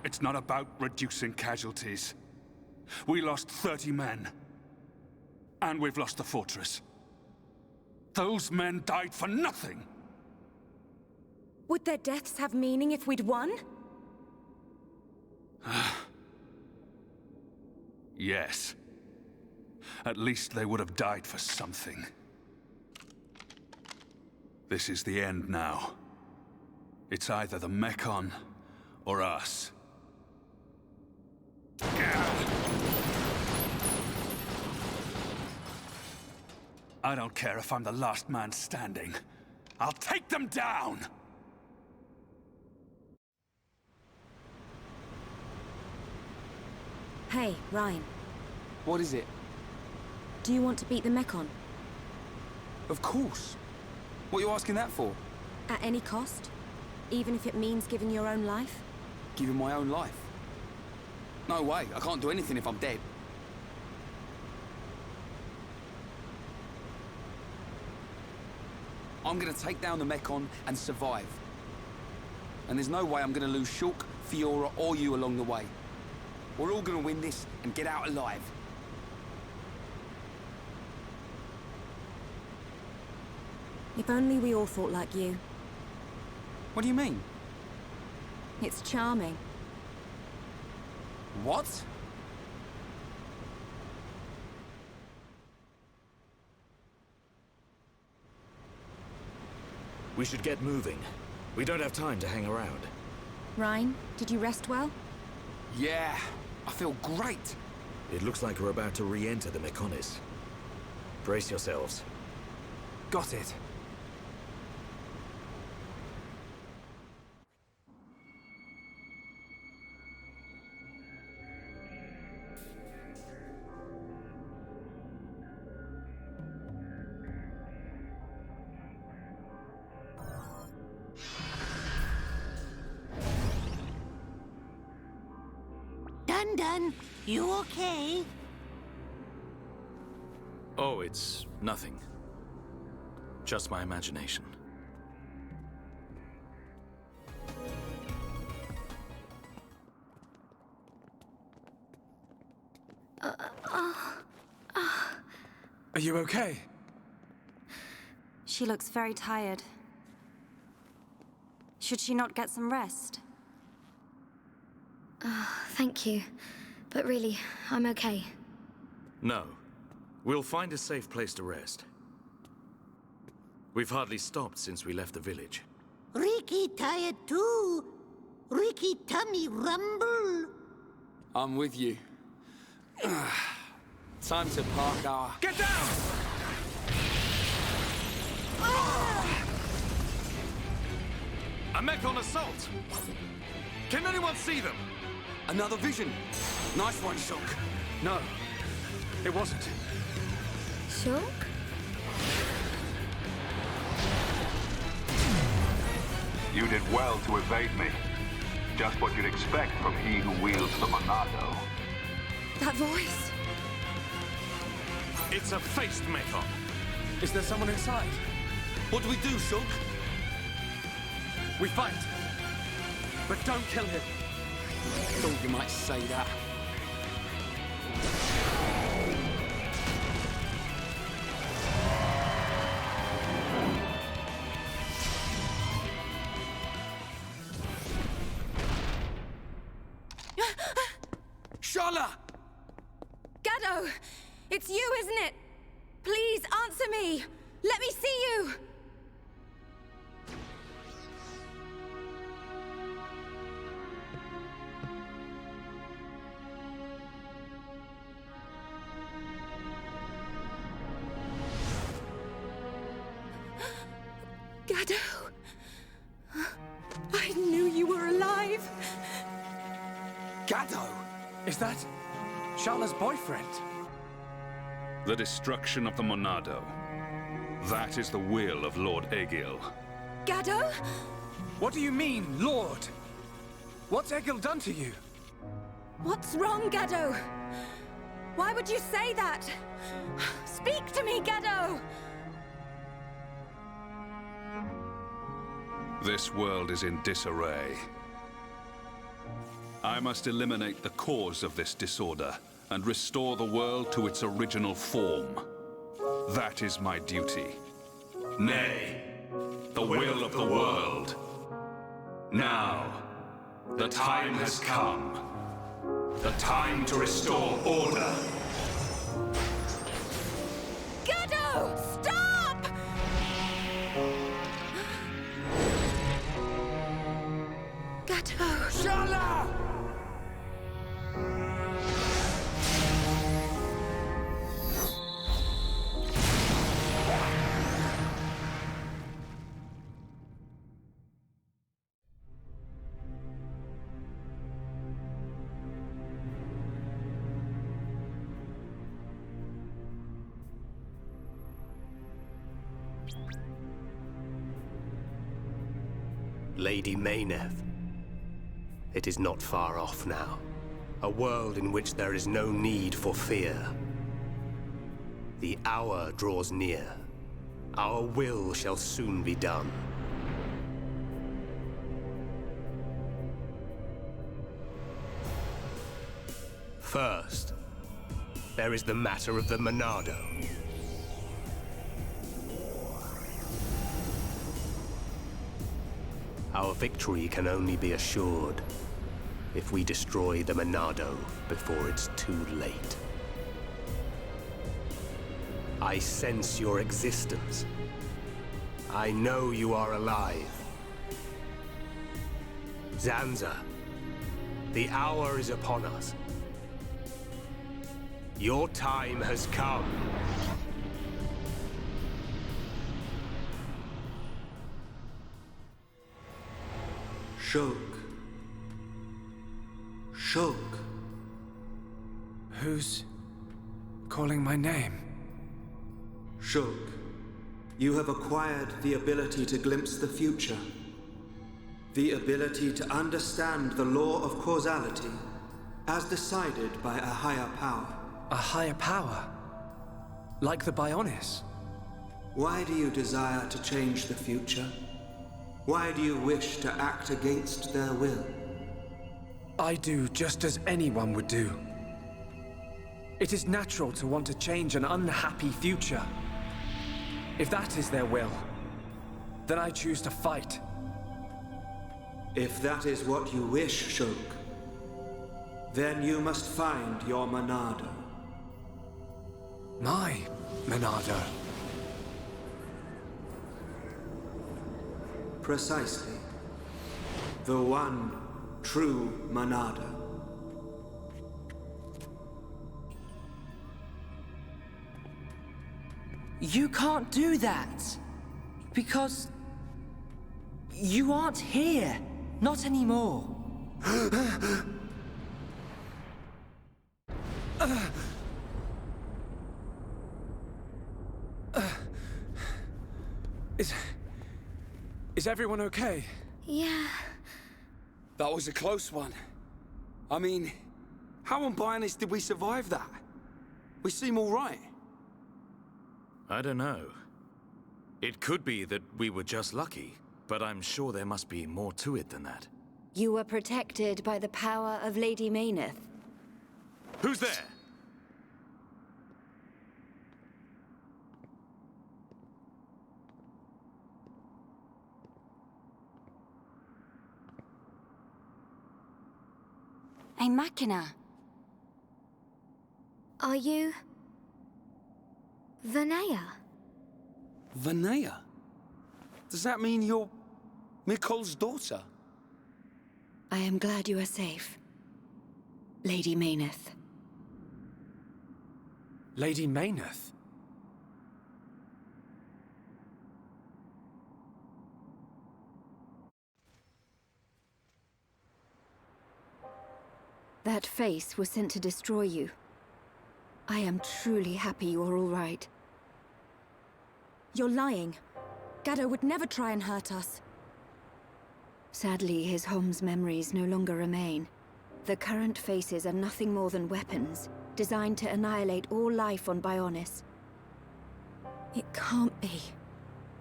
It's not about reducing casualties. We lost 30 men. And we've lost the fortress. Those men died for nothing! Would their deaths have meaning if we'd won? Yes. At least they would have died for something. This is the end now. It's either the Mekon or us. I don't care if I'm the last man standing. I'll take them down! Hey, Reyn. What is it? Do you want to beat the Mekon? Of course. What are you asking that for? At any cost? Even if it means giving your own life? Giving my own life? No way. I can't do anything if I'm dead. I'm gonna take down the Mekon and survive. And there's no way I'm gonna lose Shulk, Fiora, or you along the way. We're all gonna win this and get out alive. If only we all thought like you. What do you mean? It's charming. What? We should get moving. We don't have time to hang around. Reyn, did you rest well? Yeah, I feel great. It looks like we're about to re-enter the Mekonis. Brace yourselves. Got it. Dunban, you okay? Oh, it's nothing. Just my imagination. Are you okay? She looks very tired. Should she not get some rest? Thank you. But really, I'm okay. No. We'll find a safe place to rest. We've hardly stopped since we left the village. Ricky tired too. Ricky tummy rumble. I'm with you. Time to park our... Get down! A Mekon assault! Can anyone see them? Another vision. Nice one, Shulk. No, it wasn't. Shulk? You did well to evade me. Just what you'd expect from he who wields the Monado. That voice! It's a faced Mekon. Is there someone inside? What do we do, Shulk? We fight. But don't kill him. Thought you might say that. Sharla! Gaddo! It's you, isn't it? Please answer me! Let me see you! Gaddo! I knew you were alive! Gaddo! Is that Sharla's boyfriend? The destruction of the Monado. That is the will of Lord Egil. Gaddo? What do you mean, Lord? What's Egil done to you? What's wrong, Gaddo? Why would you say that? Speak to me, Gaddo! This world is in disarray. I must eliminate the cause of this disorder and restore the world to its original form. That is my duty. Nay, the will of the world. Now, the time has come. The time to restore order. Gaddo! Stop! Lady Mayneth. It is not far off now. A world in which there is no need for fear. The hour draws near. Our will shall soon be done. First, there is the matter of the Monado. Our victory can only be assured if we destroy the Monado before it's too late. I sense your existence. I know you are alive. Zanza, the hour is upon us. Your time has come. Shulk. Shulk. Who's calling my name? Shulk, you have acquired the ability to glimpse the future. The ability to understand the law of causality as decided by a higher power. A higher power? Like the Bionis? Why do you desire to change the future? Why do you wish to act against their will? I do just as anyone would do. It is natural to want to change an unhappy future. If that is their will, then I choose to fight. If that is what you wish, Shulk, then you must find your Monado. My Monado? Precisely. The one true Monado. You can't do that. Because... you aren't here. Not anymore. Is everyone okay? Yeah. That was a close one. I mean, how on Bionis did we survive that? We seem all right. I don't know. It could be that we were just lucky, but I'm sure there must be more to it than that. You were protected by the power of Lady Mayneth. Who's there? A Machina. Are you... Vanea? Vanea? Does that mean you're Mikol's daughter? I am glad you are safe. Lady Mayneth. Lady Mayneth? That face was sent to destroy you. I am truly happy you are all right. You're lying. Gaddo would never try and hurt us. Sadly, his home's memories no longer remain. The current faces are nothing more than weapons, designed to annihilate all life on Bionis. It can't be.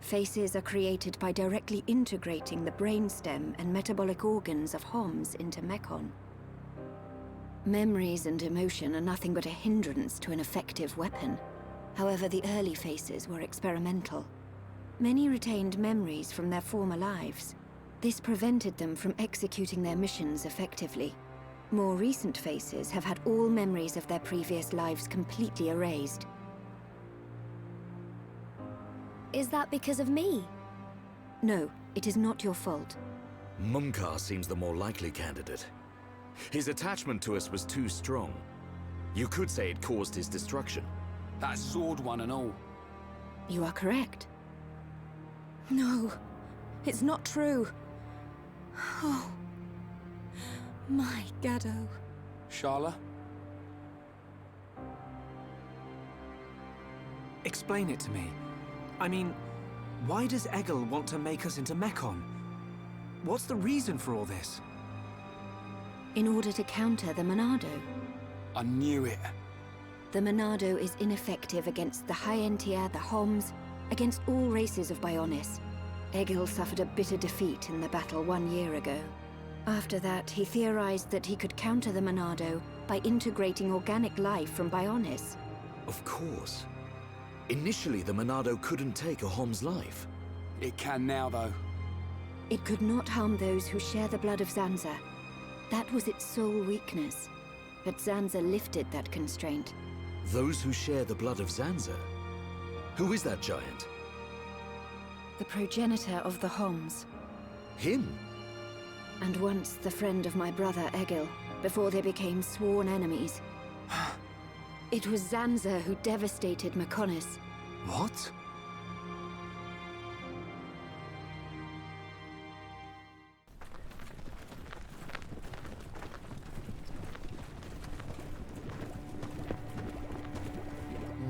Faces are created by directly integrating the brainstem and metabolic organs of Homs into Mechon. Memories and emotion are nothing but a hindrance to an effective weapon. However, the early faces were experimental. Many retained memories from their former lives. This prevented them from executing their missions effectively. More recent faces have had all memories of their previous lives completely erased. Is that because of me? No, it is not your fault. Mumkar seems the more likely candidate. His attachment to us was too strong. You could say it caused his destruction. That sword one and all. You are correct. No, it's not true. Oh, my Gaddo. Sharla? Explain it to me. I mean, Why does Egil want to make us into Mekon? What's the reason for all this? In order to counter the Monado. I knew it. The Monado is ineffective against the High Entier, the Homs, against all races of Bionis. Egil suffered a bitter defeat in the battle 1 year ago. After that, he theorized that he could counter the Monado by integrating organic life from Bionis. Of course. Initially, the Monado couldn't take a Hom's life. It can now, though. It could not harm those who share the blood of Zanza. That was its sole weakness. But Zanza lifted that constraint. Those who share the blood of Zanza? Who is that giant? The progenitor of the Homs. Him? And once the friend of my brother Egil, before they became sworn enemies. It was Zanza who devastated Mekonis. What?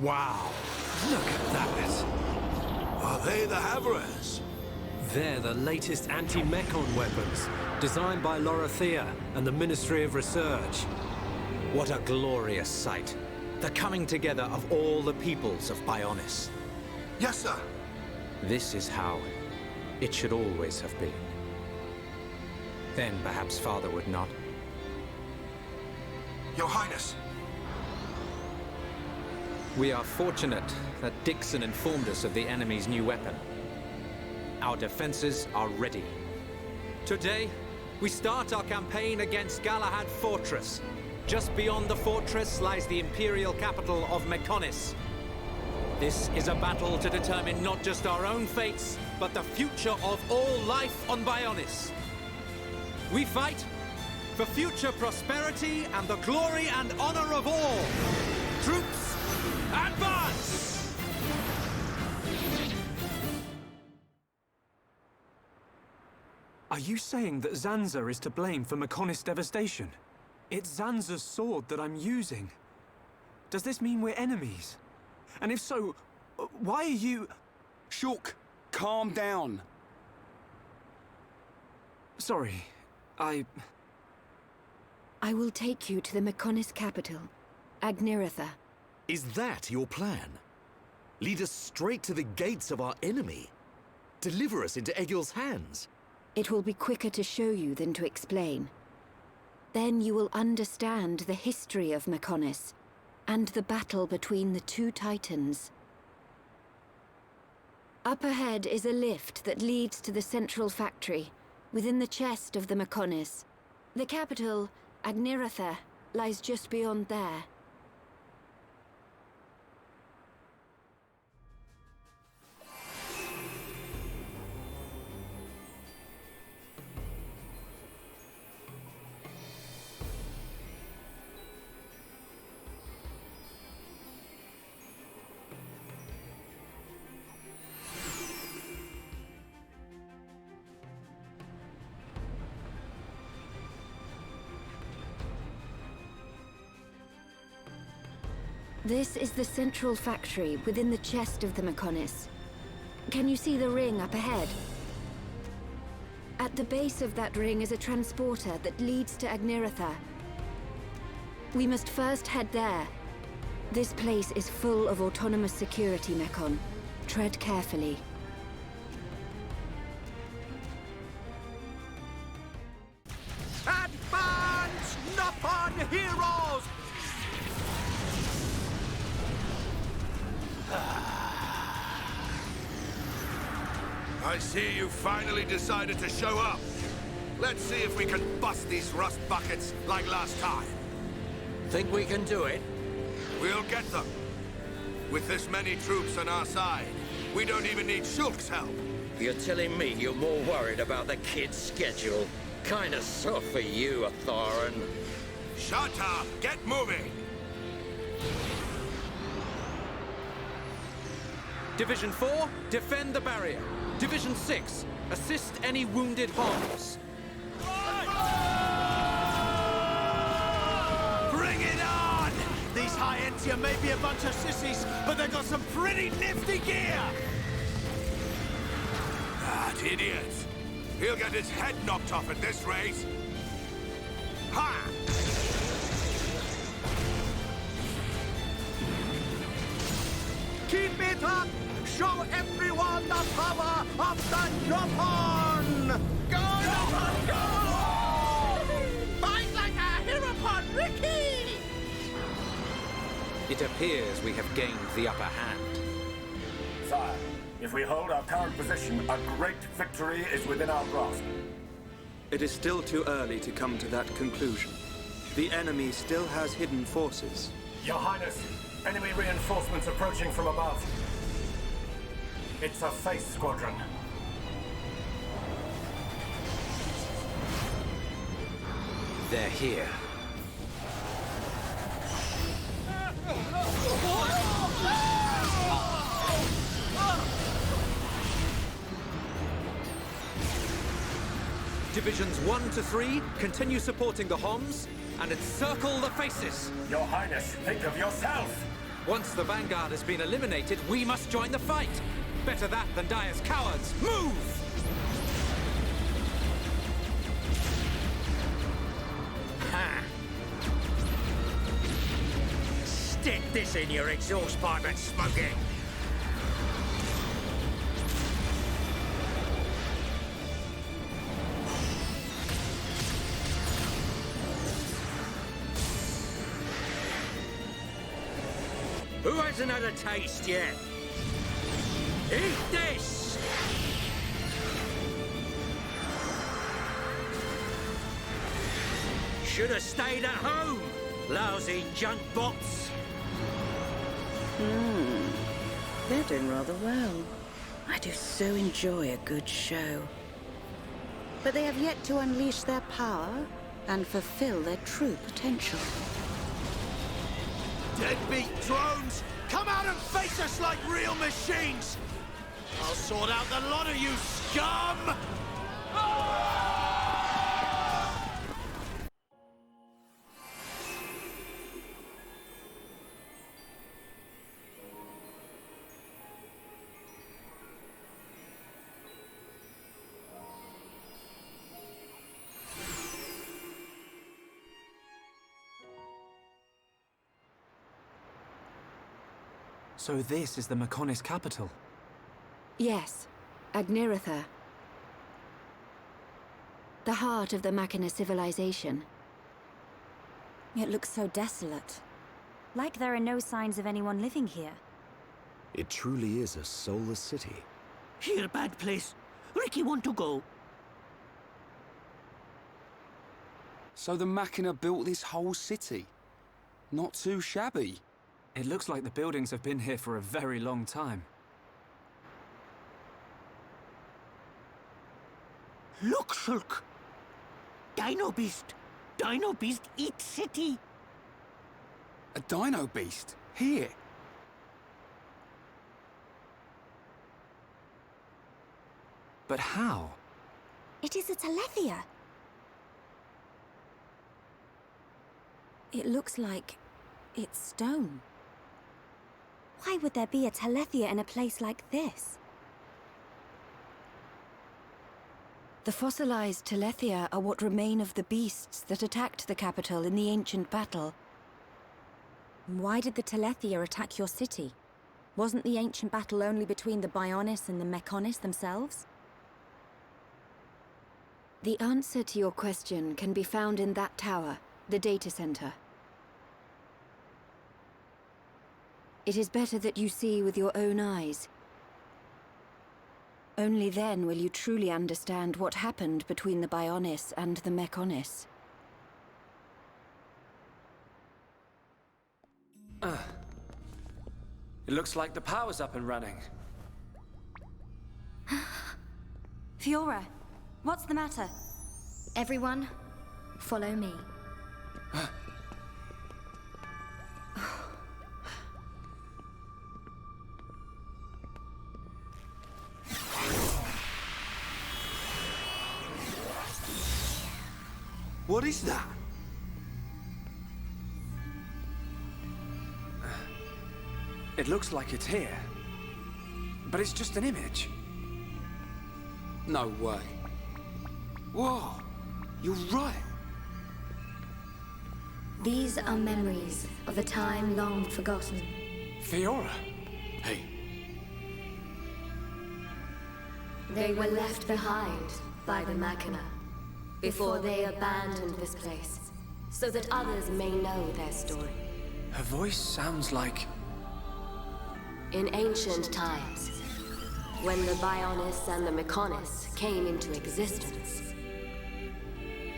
Wow! Look at that! Are they the Havres? They're the latest anti-Mekon weapons, designed by Lorothea and the Ministry of Research. What a glorious sight. The coming together of all the peoples of Bionis. Yes, sir. This is how it should always have been. Then perhaps Father would not. Your Highness. We are fortunate that Dixon informed us of the enemy's new weapon. Our defenses are ready. Today, we start our campaign against Galahad Fortress. Just beyond the fortress lies the imperial capital of Mekonis. This is a battle to determine not just our own fates, but the future of all life on Bionis. We fight for future prosperity and the glory and honor of all. Troops, advance! Are you saying that Zanza is to blame for Mekonis' devastation? It's Zanza's sword that I'm using. Does this mean we're enemies? And if so, why are you... Shulk, calm down. Sorry, I will take you to the Mekonis capital, Agniratha. Is that your plan? Lead us straight to the gates of our enemy? Deliver us into Egil's hands? It will be quicker to show you than to explain. Then you will understand the history of Mekonis, and the battle between the two titans. Up ahead is a lift that leads to the central factory, within the chest of the Mekonis. The capital, Agniratha, lies just beyond there. This is the central factory within the chest of the Mekonis. Can you see the ring up ahead? At the base of that ring is a transporter that leads to Agniratha. We must first head there. This place is full of autonomous security, Mekon. Tread carefully. Advance, Nopon heroes! I see you finally decided to show up. Let's see if we can bust these rust buckets like last time. Think we can do it? We'll get them. With this many troops on our side, we don't even need Shulk's help. You're telling me you're more worried about the kid's schedule? Kinda soft for you, Thorin. Shut up! Get moving! Division 4, defend the barrier. Division 6, assist any wounded Homs. Bring it on! These High Entier may be a bunch of sissies, but they've got some pretty nifty gear! That idiot! He'll get his head knocked off at this rate! Ha! Keep it up! Show everyone the power of the Dunban! Go, Dunban, go! Fight like a Heropon, Ricky! It appears we have gained the upper hand. Sire, if we hold our current position, a great victory is within our grasp. It is still too early to come to that conclusion. The enemy still has hidden forces. Your Highness, enemy reinforcements approaching from above. It's a face squadron. They're here. Divisions 1 to 3 continue supporting the Homs and encircle the faces. Your Highness, think of yourself! Once the Vanguard has been eliminated, we must join the fight. Better that than die as cowards. Move! Ha! Stick this in your exhaust pipe and smoke it! Who hasn't had a taste yet? Eat this! Should have stayed at home, lousy junk bots. They're doing rather well. I do so enjoy a good show. But they have yet to unleash their power and fulfill their true potential. Deadbeat drones! Come out and face us like real machines! I'll sort out the lot of you, scum! So this is the Mechonis capital? Yes, Agniratha. The heart of the Machina civilization. It looks so desolate. Like there are no signs of anyone living here. It truly is a soulless city. Here, bad place. Ricky want to go. So the Machina built this whole city? Not too shabby. It looks like the buildings have been here for a very long time. Look, Shulk. Dino Beast. Dino Beast eat city. A Dino Beast? Here? But how? It is a Telethia. It looks like it's stone. Why would there be a Telethia in a place like this? The fossilized Telethia are what remain of the beasts that attacked the capital in the ancient battle. Why did the Telethia attack your city? Wasn't the ancient battle only between the Bionis and the Mechonis themselves? The answer to your question can be found in that tower, the data center. It is better that you see with your own eyes. Only then will you truly understand what happened between the Bionis and the Mechonis. It looks like the power's up and running. Fiora, what's the matter? Everyone, follow me. What is that? It looks like it's here. But it's just an image. No way. Whoa, you're right. These are memories of a time long forgotten. Fiora? Hey. They were left behind by the Machina before they abandoned this place, so that others may know their story. Her voice sounds like... In ancient times, when the Bionis and the Mechonis came into existence,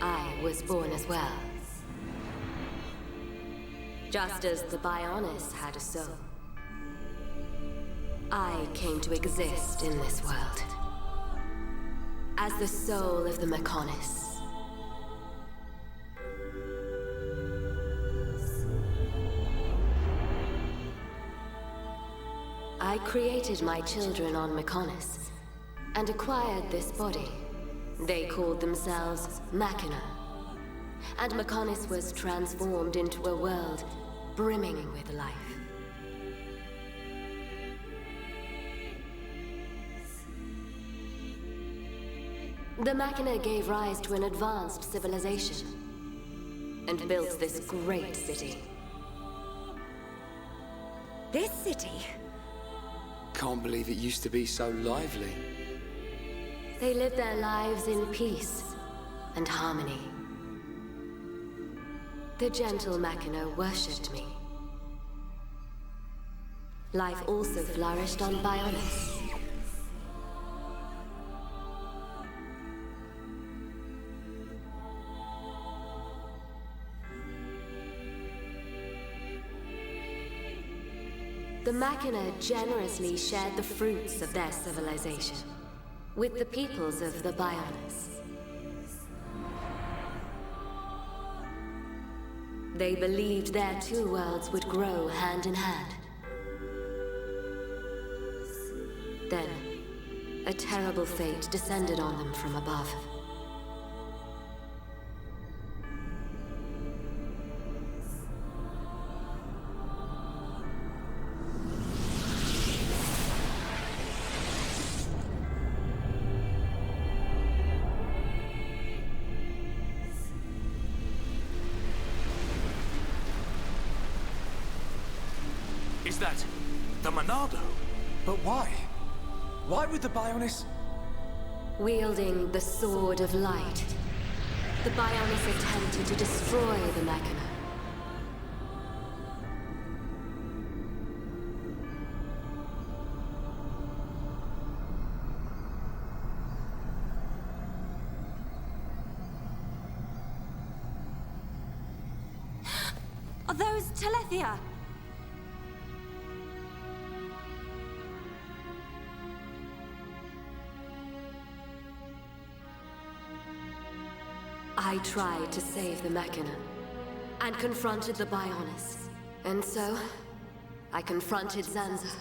I was born as well. Just as the Bionis had a soul, I came to exist in this world as the soul of the Mechonis. I created my children on Mechonis and acquired this body. They called themselves Machina, and Mechonis was transformed into a world brimming with life. The Machina gave rise to an advanced civilization and built this great city. This city? Can't believe it used to be so lively. They lived their lives in peace and harmony. The gentle Machina worshipped me. Life also flourished on Bionis. The Machina generously shared the fruits of their civilization with the peoples of the Bionis. They believed their two worlds would grow hand in hand. Then, a terrible fate descended on them from above. Is that the Monado? But why? Why would the Bionis... Wielding the Sword of Light, the Bionis attempted to destroy the Machina. Are those Telethia? I tried to save the Machina, and confronted the Bionis. And so, I confronted Zanza.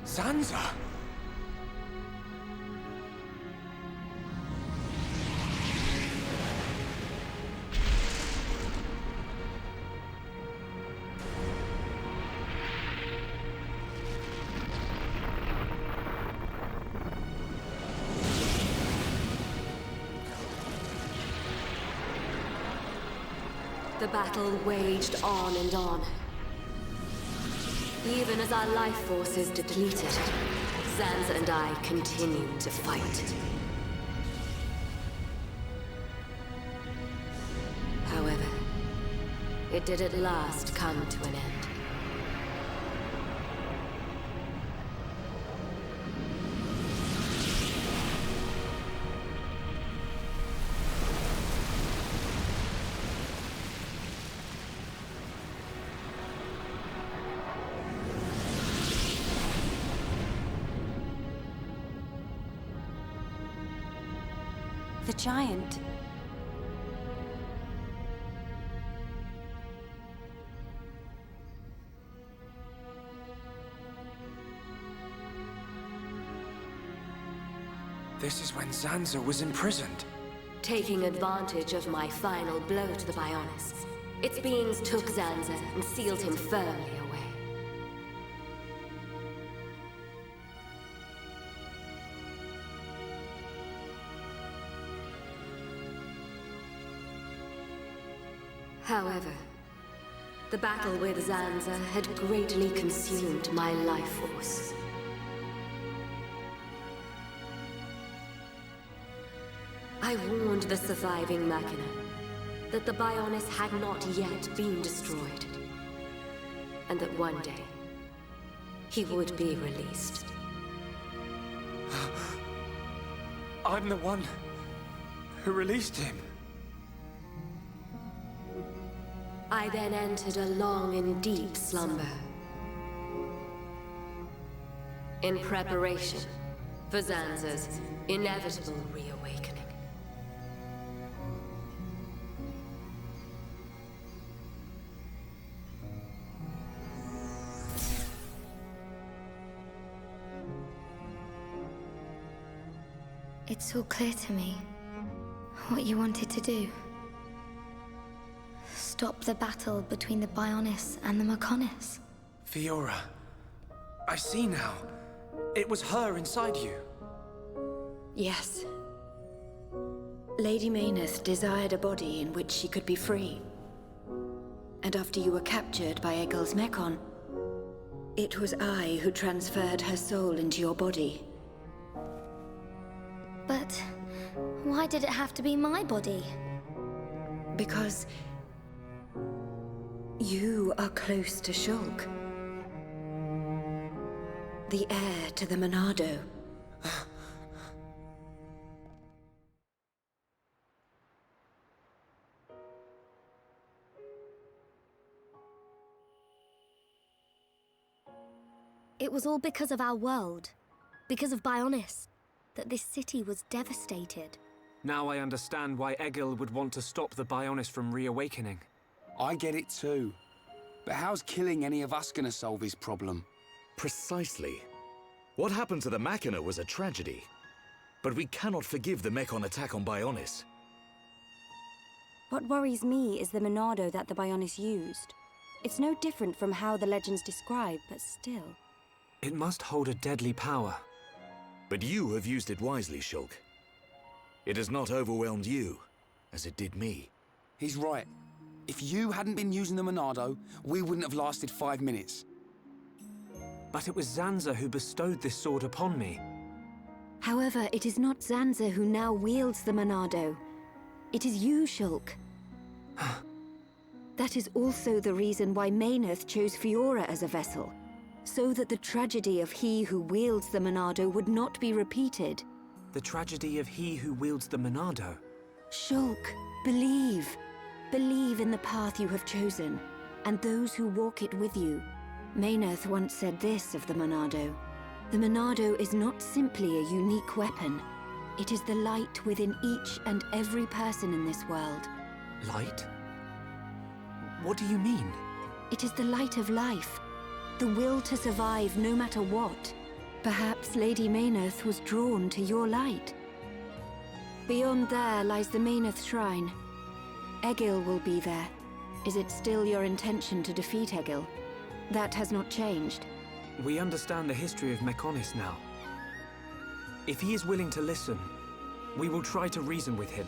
Zanza? The battle waged on and on. Even as our life forces depleted, Zanza and I continued to fight. However, it did at last come to an end. The giant. This is when Zanza was imprisoned. Taking advantage of my final blow to the Bionis, its beings took Zanza and sealed him firmly away. However, the battle with Zanza had greatly consumed my life force. I warned the surviving Machina that the Bionis had not yet been destroyed, and that one day he would be released. I'm the one who released him. I then entered a long and deep slumber, in preparation for Zanza's inevitable reawakening. It's all clear to me what you wanted to do. Stop the battle between the Bionis and the Mechonis. Fiora, I see now. It was her inside you. Yes. Lady Mayneth desired a body in which she could be free. And after you were captured by Egil's Mechon, it was I who transferred her soul into your body. But why did it have to be my body? Because you are close to Shulk, the heir to the Monado. It was all because of our world, because of Bionis, that this city was devastated. Now I understand why Egil would want to stop the Bionis from reawakening. I get it too. But how's killing any of us gonna solve his problem? Precisely. What happened to the Machina was a tragedy. But we cannot forgive the Mechon attack on Bionis. What worries me is the Monado that the Bionis used. It's no different from how the legends describe, but still. It must hold a deadly power. But you have used it wisely, Shulk. It has not overwhelmed you, as it did me. He's right. If you hadn't been using the Monado, we wouldn't have lasted 5 minutes. But it was Zanza who bestowed this sword upon me. However, it is not Zanza who now wields the Monado. It is you, Shulk. That is also the reason why Mayneth chose Fiora as a vessel, so that the tragedy of he who wields the Monado would not be repeated. The tragedy of he who wields the Monado. Shulk, believe. Believe in the path you have chosen, and those who walk it with you. Mayneth once said this of the Monado. The Monado is not simply a unique weapon. It is the light within each and every person in this world. Light? What do you mean? It is the light of life. The will to survive no matter what. Perhaps Lady Mayneth was drawn to your light. Beyond there lies the Mayneth Shrine. Egil will be there. Is it still your intention to defeat Egil? That has not changed. We understand the history of Mechonis now. If he is willing to listen, we will try to reason with him.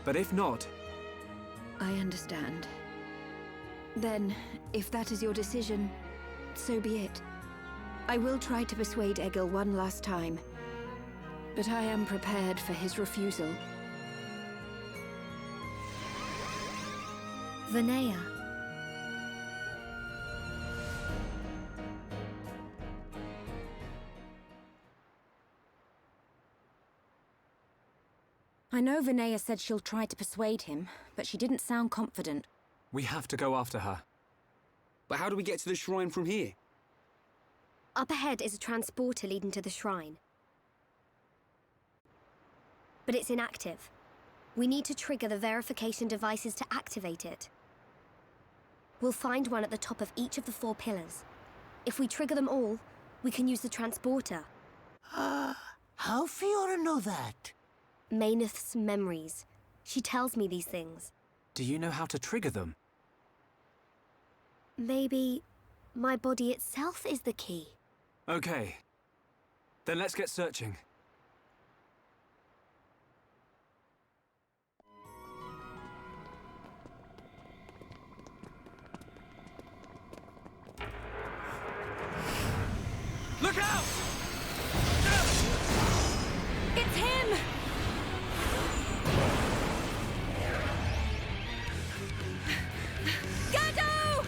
But if not... I understand. Then, if that is your decision, so be it. I will try to persuade Egil one last time. But I am prepared for his refusal. Vinaya. I know Vinaya said she'll try to persuade him, but she didn't sound confident. We have to go after her. But how do we get to the shrine from here? Up ahead is a transporter leading to the shrine. But it's inactive. We need to trigger the verification devices to activate it. We'll find one at the top of each of the 4 pillars. If we trigger them all, we can use the transporter. How Fiora know that? Mayneth's memories. She tells me these things. Do you know how to trigger them? Maybe my body itself is the key. Okay. Then let's get searching. Look out! It's him! Gado!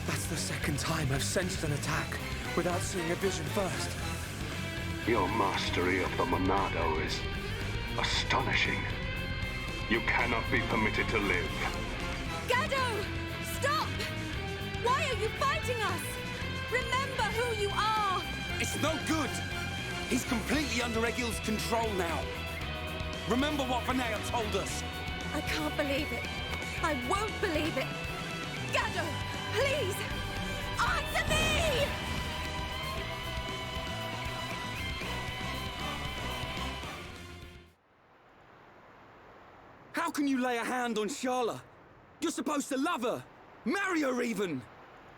That's the second time I've sensed an attack without seeing a vision first. Your mastery of the Monado is astonishing. You cannot be permitted to live. Gado! Stop! Why are you fighting us? Remember who you are! It's no good! He's completely under Egil's control now. Remember what Vinaya told us. I can't believe it. I won't believe it. Gado, please! Answer me! How can you lay a hand on Sharla? You're supposed to love her! Marry her even!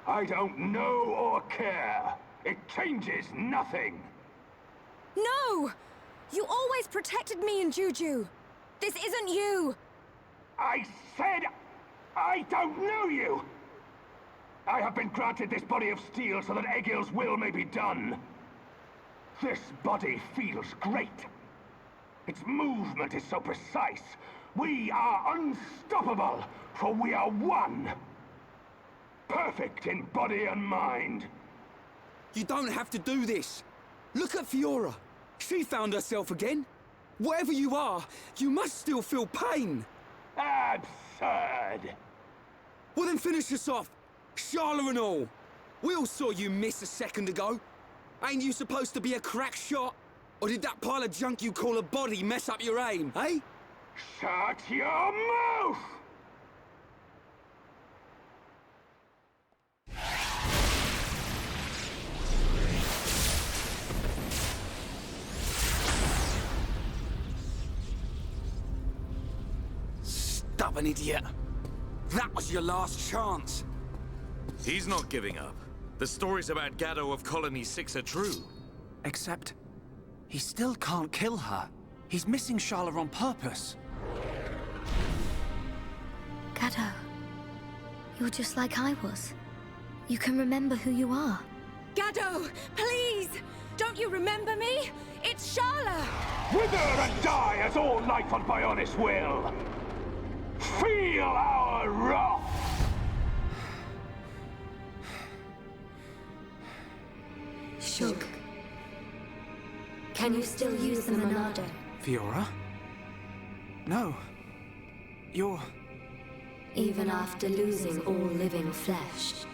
I don't know or care. It changes nothing. No! You always protected me and Juju. This isn't you! I said I don't know you! I have been granted this body of steel so that Egil's will may be done. This body feels great. Its movement is so precise. We are unstoppable, for we are one. Perfect in body and mind. You don't have to do this. Look at Fiora. She found herself again. Wherever you are, you must still feel pain. Absurd. Well then finish us off. Sharla and all. We all saw you miss a second ago. Ain't you supposed to be a crack shot? Or did that pile of junk you call a body mess up your aim, eh? Shut your mouth! Stubborn idiot. That was your last chance. He's not giving up. The stories about Gado of Colony 6 are true. Except, he still can't kill her. He's missing Sharla on purpose. Gado, you're just like I was. You can remember who you are. Gado, please! Don't you remember me? It's Sharla! Wither and die as all life on Bionis will! Feel our wrath! Shulk, can you still use the Monado? Fiora? No. You're... Even after losing all living flesh,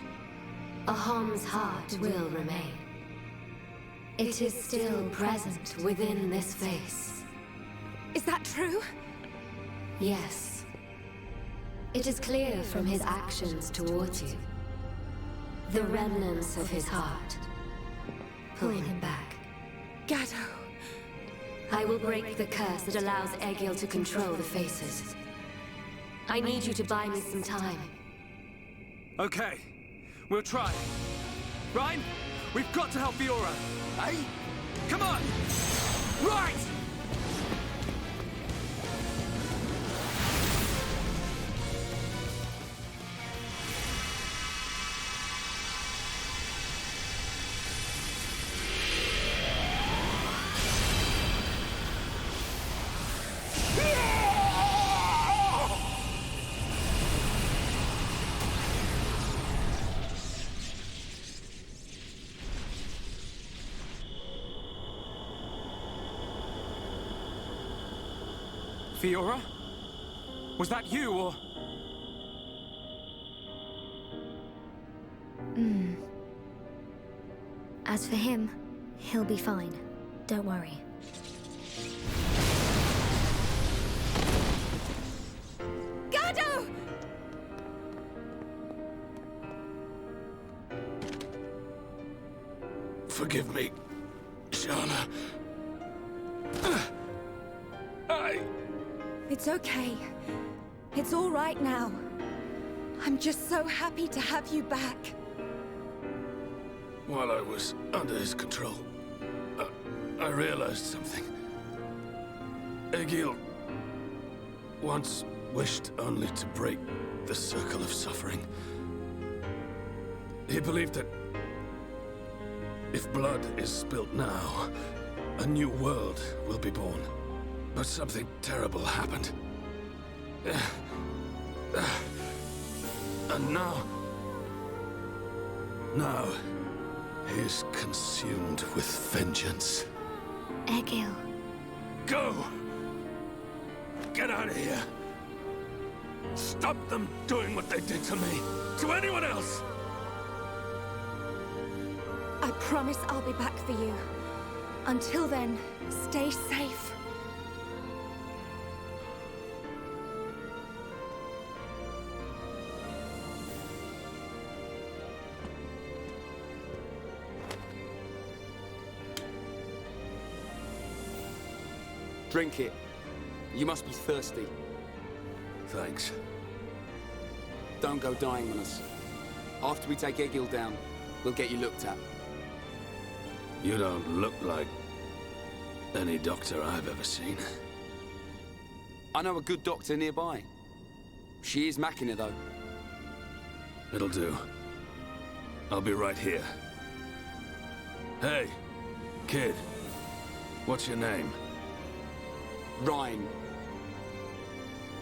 Ahom's heart will remain. It is still present within this face. Is that true? Yes. It is clear from his actions towards you. The remnants of his heart pull him back. Gado. I will break the curse that allows Egil to control the faces. I need you to buy me some time. Okay, we'll try. Reyn, we've got to help Fiora. Hey? Come on! Right! Fiora? Was that you, or...? As for him, he'll be fine. Don't worry. Gado! Forgive me, Sharla. It's okay. It's all right now. I'm just so happy to have you back. While I was under his control, I realized something. Egil once wished only to break the circle of suffering. He believed that If blood is spilt now, a new world will be born. But something terrible happened. And now he's consumed with vengeance. Egil. Go! Get out of here! Stop them doing what they did to me! To anyone else! I promise I'll be back for you. Until then, stay safe. Drink it. You must be thirsty. Thanks. Don't go dying on us. After we take Egil down, we'll get you looked at. You don't look like any doctor I've ever seen. I know a good doctor nearby. She is Machina, though. It'll do. I'll be right here. Hey, kid. What's your name? Reyn.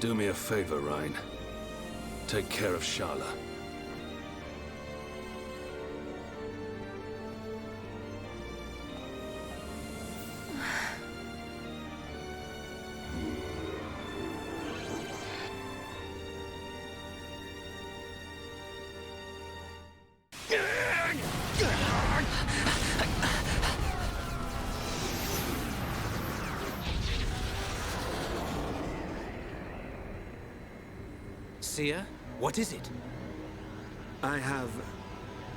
Do me a favor, Reyn. Take care of Sharla. Seer, what is it? I have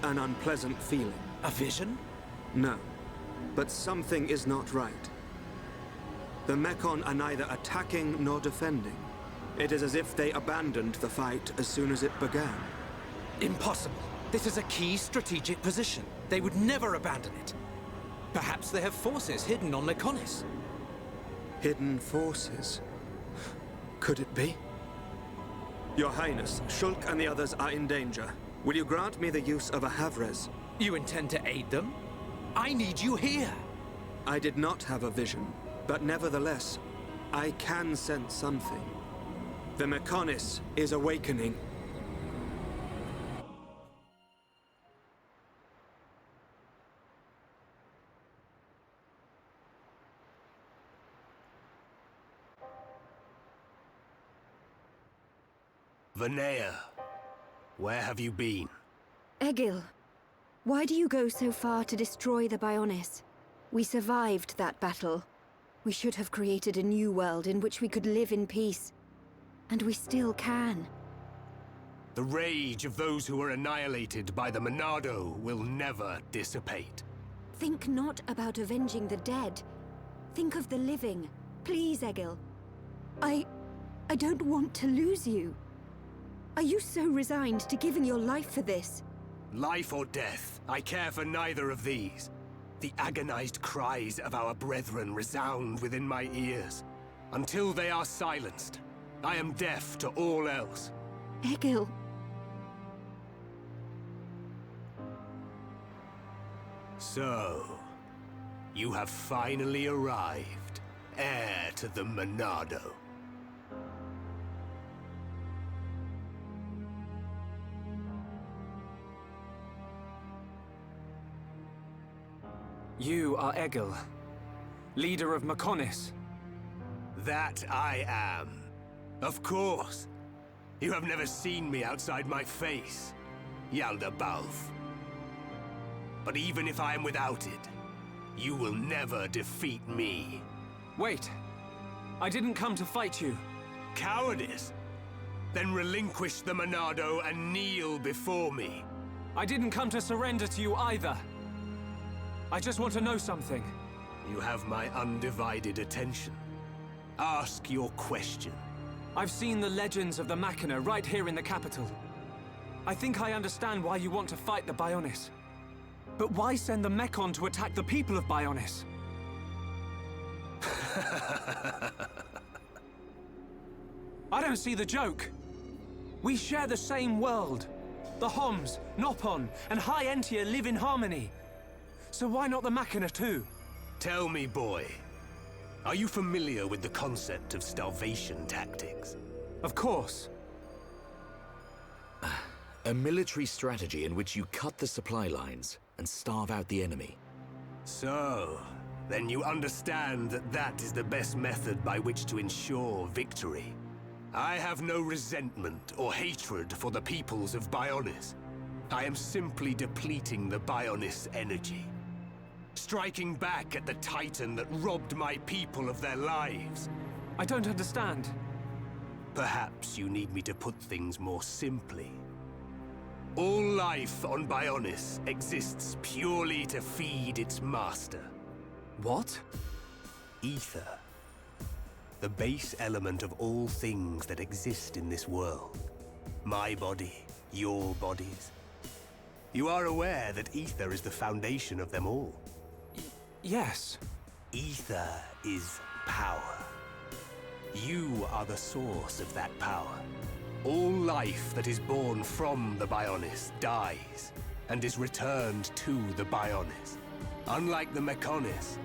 an unpleasant feeling. A vision? No, but something is not right. The Mechon are neither attacking nor defending. It is as if they abandoned the fight as soon as it began. Impossible. This is a key strategic position. They would never abandon it. Perhaps they have forces hidden on Mechonis. Hidden forces? Could it be? Your Highness, Shulk and the others are in danger. Will you grant me the use of a Havres? You intend to aid them? I need you here! I did not have a vision, but nevertheless, I can sense something. The Mechonis is awakening. Vanea, where have you been? Egil, why do you go so far to destroy the Bionis? We survived that battle. We should have created a new world in which we could live in peace. And we still can. The rage of those who were annihilated by the Monado will never dissipate. Think not about avenging the dead. Think of the living. Please, Egil. I don't want to lose you. Are you so resigned to giving your life for this? Life or death, I care for neither of these. The agonized cries of our brethren resound within my ears. Until they are silenced, I am deaf to all else. Egil. So, you have finally arrived, heir to the Monado. You are Egil, leader of Mechonis. That I am. Of course. You have never seen me outside my face, Yaldabaoth. But even if I am without it, you will never defeat me. Wait. I didn't come to fight you. Cowardice? Then relinquish the Monado and kneel before me. I didn't come to surrender to you either. I just want to know something. You have my undivided attention. Ask your question. I've seen the legends of the Machina right here in the capital. I think I understand why you want to fight the Bionis. But why send the Mechon to attack the people of Bionis? I don't see the joke. We share the same world. The Homs, Nopon, and High Entia live in harmony. So why not the Machina too? Tell me, boy. Are you familiar with the concept of starvation tactics? Of course. A military strategy in which you cut the supply lines and starve out the enemy. So, then you understand that that is the best method by which to ensure victory. I have no resentment or hatred for the peoples of Bionis. I am simply depleting the Bionis energy. Striking back at the Titan that robbed my people of their lives. I don't understand. Perhaps you need me to put things more simply. All life on Bionis exists purely to feed its master. What? Ether. The base element of all things that exist in this world. My body, your bodies. You are aware that ether is the foundation of them all? Yes. Ether is power. You are the source of that power. All life that is born from the Bionis dies, and is returned to the Bionis. Unlike the Mechonis,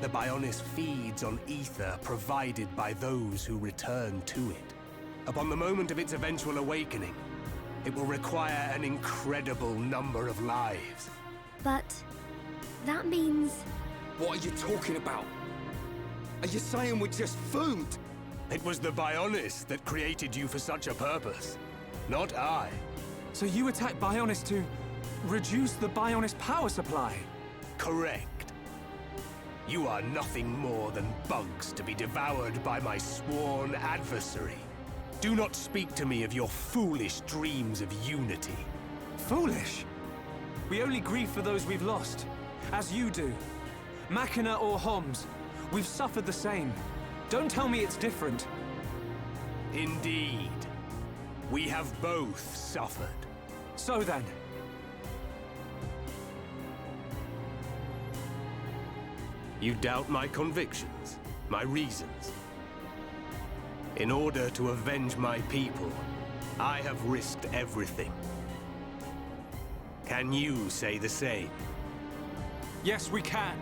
the Bionis feeds on ether provided by those who return to it. Upon the moment of its eventual awakening, it will require an incredible number of lives. But that means... What are you talking about? Are you saying we're just food? It was the Bionis that created you for such a purpose, not I. So you attacked Bionis to reduce the Bionis power supply? Correct. You are nothing more than bugs to be devoured by my sworn adversary. Do not speak to me of your foolish dreams of unity. Foolish? We only grieve for those we've lost, as you do. Machina or Homs, we've suffered the same. Don't tell me it's different. Indeed. We have both suffered. So then. You doubt my convictions, my reasons. In order to avenge my people, I have risked everything. Can you say the same? Yes, we can.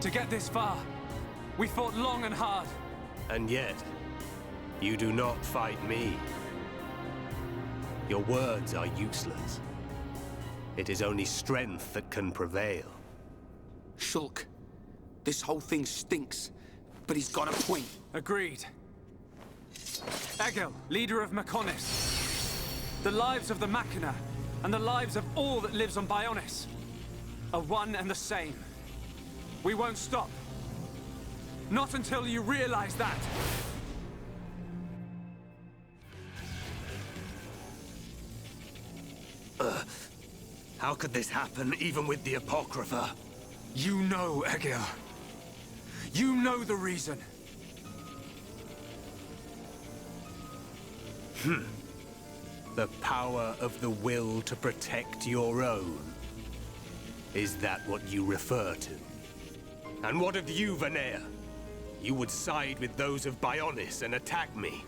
To get this far, we fought long and hard. And yet, you do not fight me. Your words are useless. It is only strength that can prevail. Shulk, this whole thing stinks, but he's got a point. Agreed. Egil, leader of Mechonis. The lives of the Machina and the lives of all that lives on Bionis are one and the same. We won't stop. Not until you realize that. How could this happen, even with the Apocrypha? You know, Egil. You know the reason. The power of the will to protect your own. Is that what you refer to? And what of you, Vanea? You would side with those of Bionis and attack me.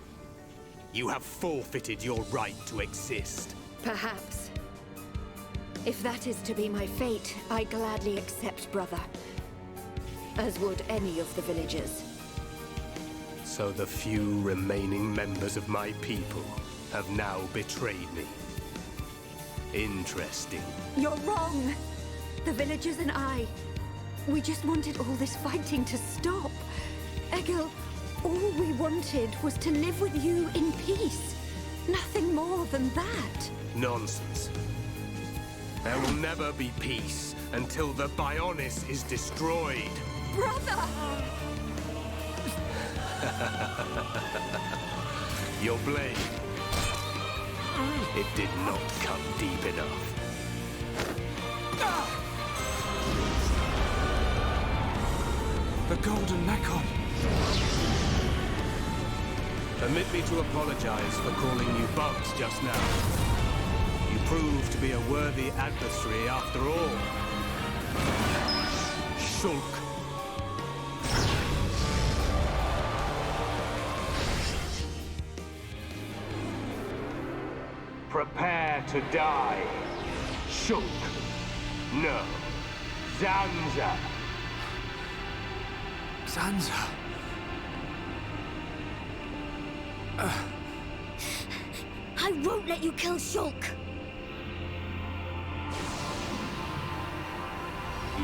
You have forfeited your right to exist. Perhaps. If that is to be my fate, I gladly accept, brother. As would any of the villagers. So the few remaining members of my people have now betrayed me. Interesting. You're wrong! The villagers and I, we just wanted all this fighting to stop. Egil, all we wanted was to live with you in peace. Nothing more than that. Nonsense. There will never be peace until the Bionis is destroyed. Brother! Your blade. It did not cut deep enough. The Golden Mechon. Permit me to apologize for calling you bugs just now. You proved to be a worthy adversary after all. Shulk. Prepare to die. Shulk. No. Zanza. Zanza. I won't let you kill Shulk.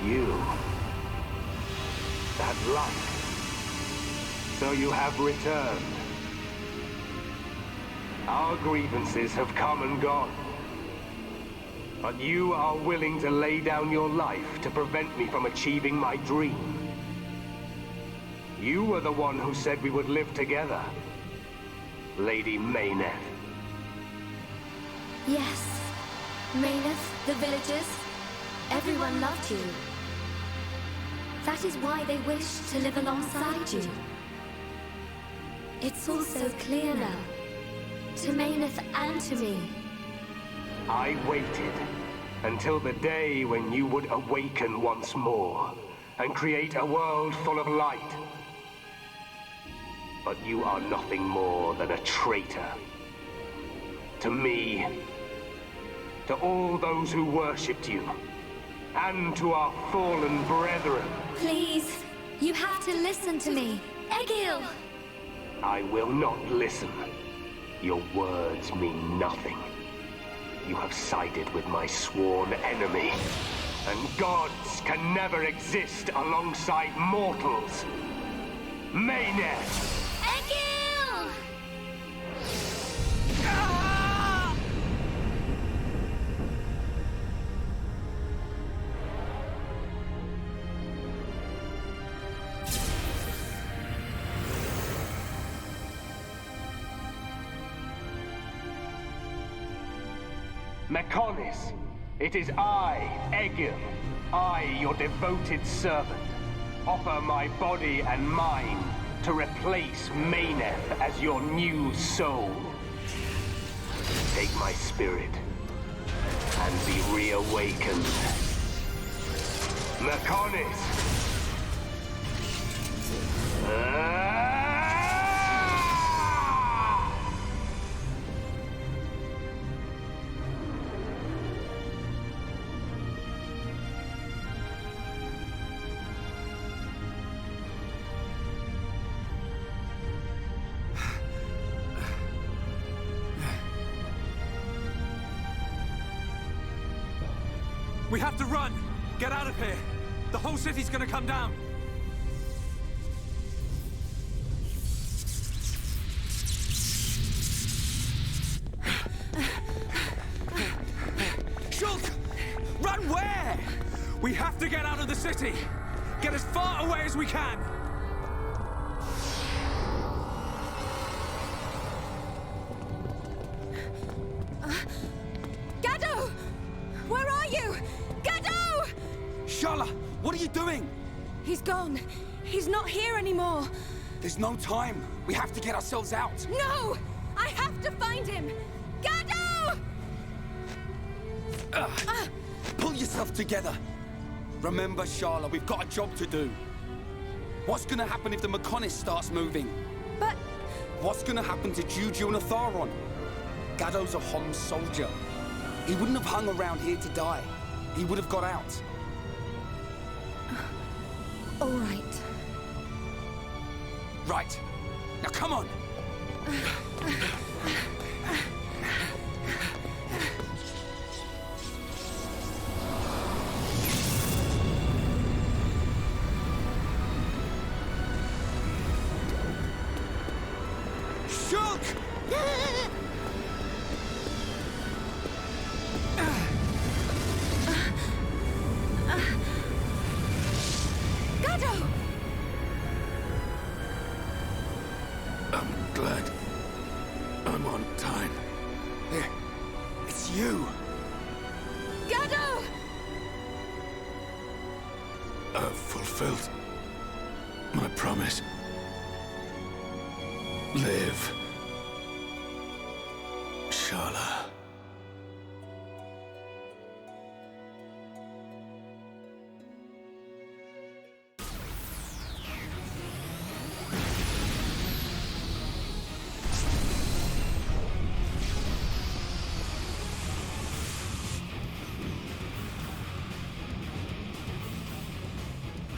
You. That light. So you have returned. Our grievances have come and gone. But you are willing to lay down your life to prevent me from achieving my dream. You were the one who said we would live together, Lady Mayneth. Yes. Mayneth, the villagers, everyone loved you. That is why they wished to live alongside you. It's all so clear now. To Mayneth and to me. I waited until the day when you would awaken once more and create a world full of light. But you are nothing more than a traitor. To me, to all those who worshipped you, and to our fallen brethren. Please, you have to listen to me. Egil! I will not listen. Your words mean nothing. You have sided with my sworn enemy. And gods can never exist alongside mortals. Mayneth! Egil! Mechonis, it is I, Egil, I, your devoted servant, offer my body and mind to replace Mayneth as your new soul. Take my spirit and be reawakened. Mechonis! We have to run! Get out of here! The whole city's gonna come down! Shulk! Run where? We have to get out of the city! Get as far away as we can! Gado! Where are you? Gado! Sharla, what are you doing? He's gone. He's not here anymore. There's no time. We have to get ourselves out. No! I have to find him! Gado! Pull yourself together. Remember, Sharla, we've got a job to do. What's gonna happen if the Mechonis starts moving? But... What's gonna happen to Juju and Atharon? Gado's a Homs soldier. He wouldn't have hung around here to die. He would have got out. All right. Right. Now come on! Shulk! Gado! I'm glad I'm on time. Here, it's you. Gado! I've fulfilled my promise. Live, Sharla.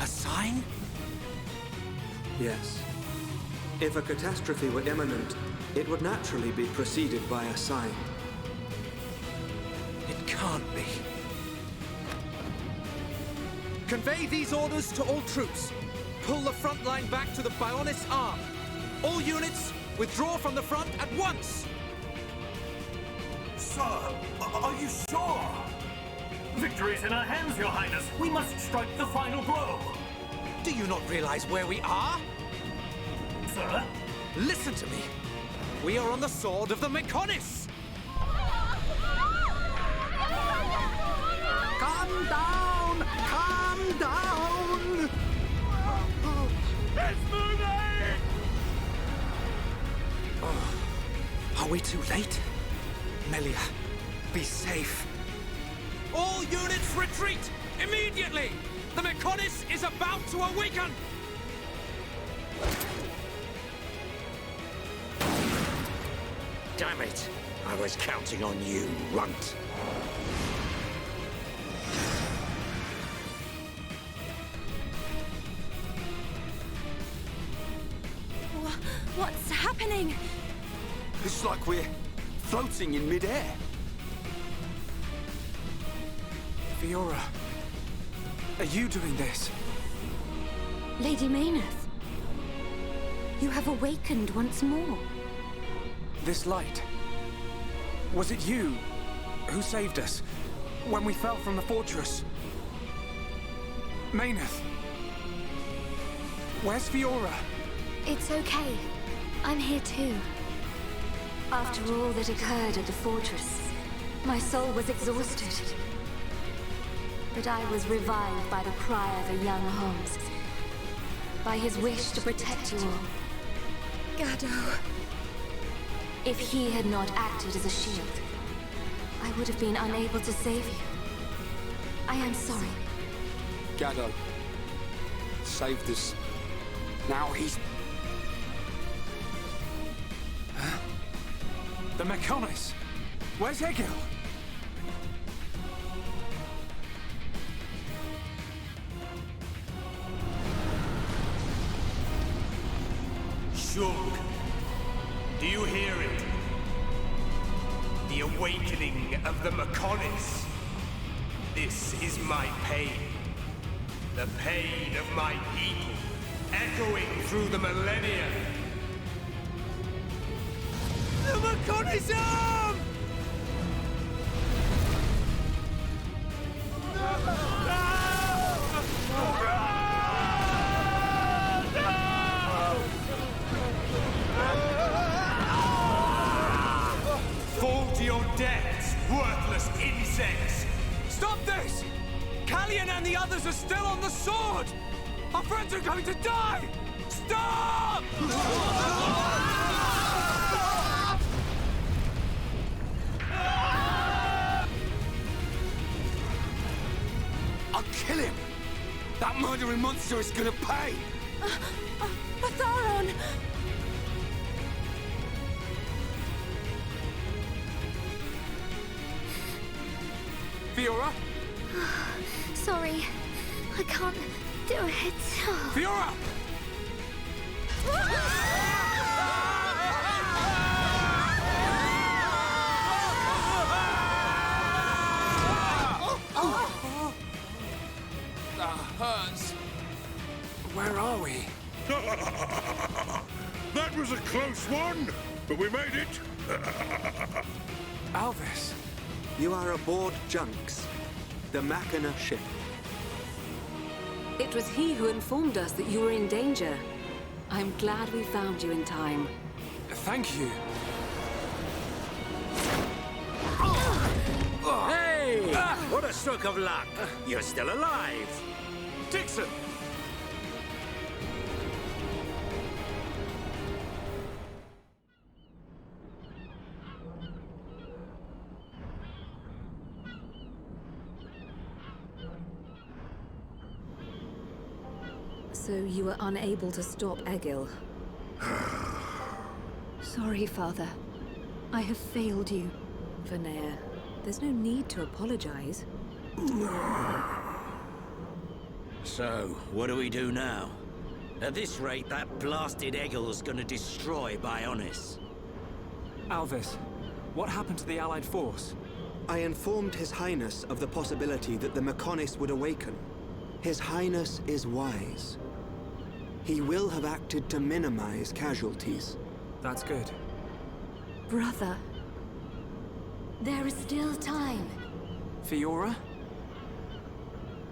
A sign? Yes. If a catastrophe were imminent, it would naturally be preceded by a sign. It can't be. Convey these orders to all troops. Pull the front line back to the Bionis arm. All units, withdraw from the front at once! Sir, are you sure? Victory's in our hands, Your Highness. We must strike the final blow. Do you not realize where we are? Sir? Listen to me. We are on the sword of the Mechonis! Calm down! Calm down! It's moving! Are we too late? Melia, be safe. All units retreat! Immediately! The Mechonis is about to awaken! Damn it! I was counting on you, runt. What's happening? It's like we're floating in midair. Fiora, are you doing this? Lady Mayneth, you have awakened once more. This light. Was it you who saved us when we fell from the fortress? Mayneth, where's Fiora? It's okay. I'm here too. After all that occurred at the fortress, my soul was exhausted. But I was revived by the cry of a young Holmes, by his wish to protect you all. Gado. If he had not acted as a shield, I would have been unable to save you. I am sorry. Gado saved us. Now he's... Huh? The Mechonis! Where's Egil? Shulk, do you hear it? The awakening of the Mechonis. This is my pain. The pain of my people, echoing through the millennia. The Mechonis arm! Fall to your deaths, worthless insects! Stop this! Callian and the others are still on the sword! Our friends are going to die! Stop! I'll kill him! That murdering monster is gonna pay! Atharon! Fiora? Sorry. I can't do it. Fiora! That hurts. Where are we? That was a close one, but we made it. Alvis. You are aboard Junks, the Machina ship. It was he who informed us that you were in danger. I'm glad we found you in time. Thank you. Hey! What a stroke of luck! You're still alive! Dixon! So you were unable to stop Egil. Sorry, Father. I have failed you. Vanea, there's no need to apologize. So, what do we do now? At this rate, that blasted Egil's gonna destroy Bionis. Alvis, what happened to the Allied force? I informed His Highness of the possibility that the Mechonis would awaken. His Highness is wise. He will have acted to minimize casualties. That's good. Brother. There is still time. Fiora?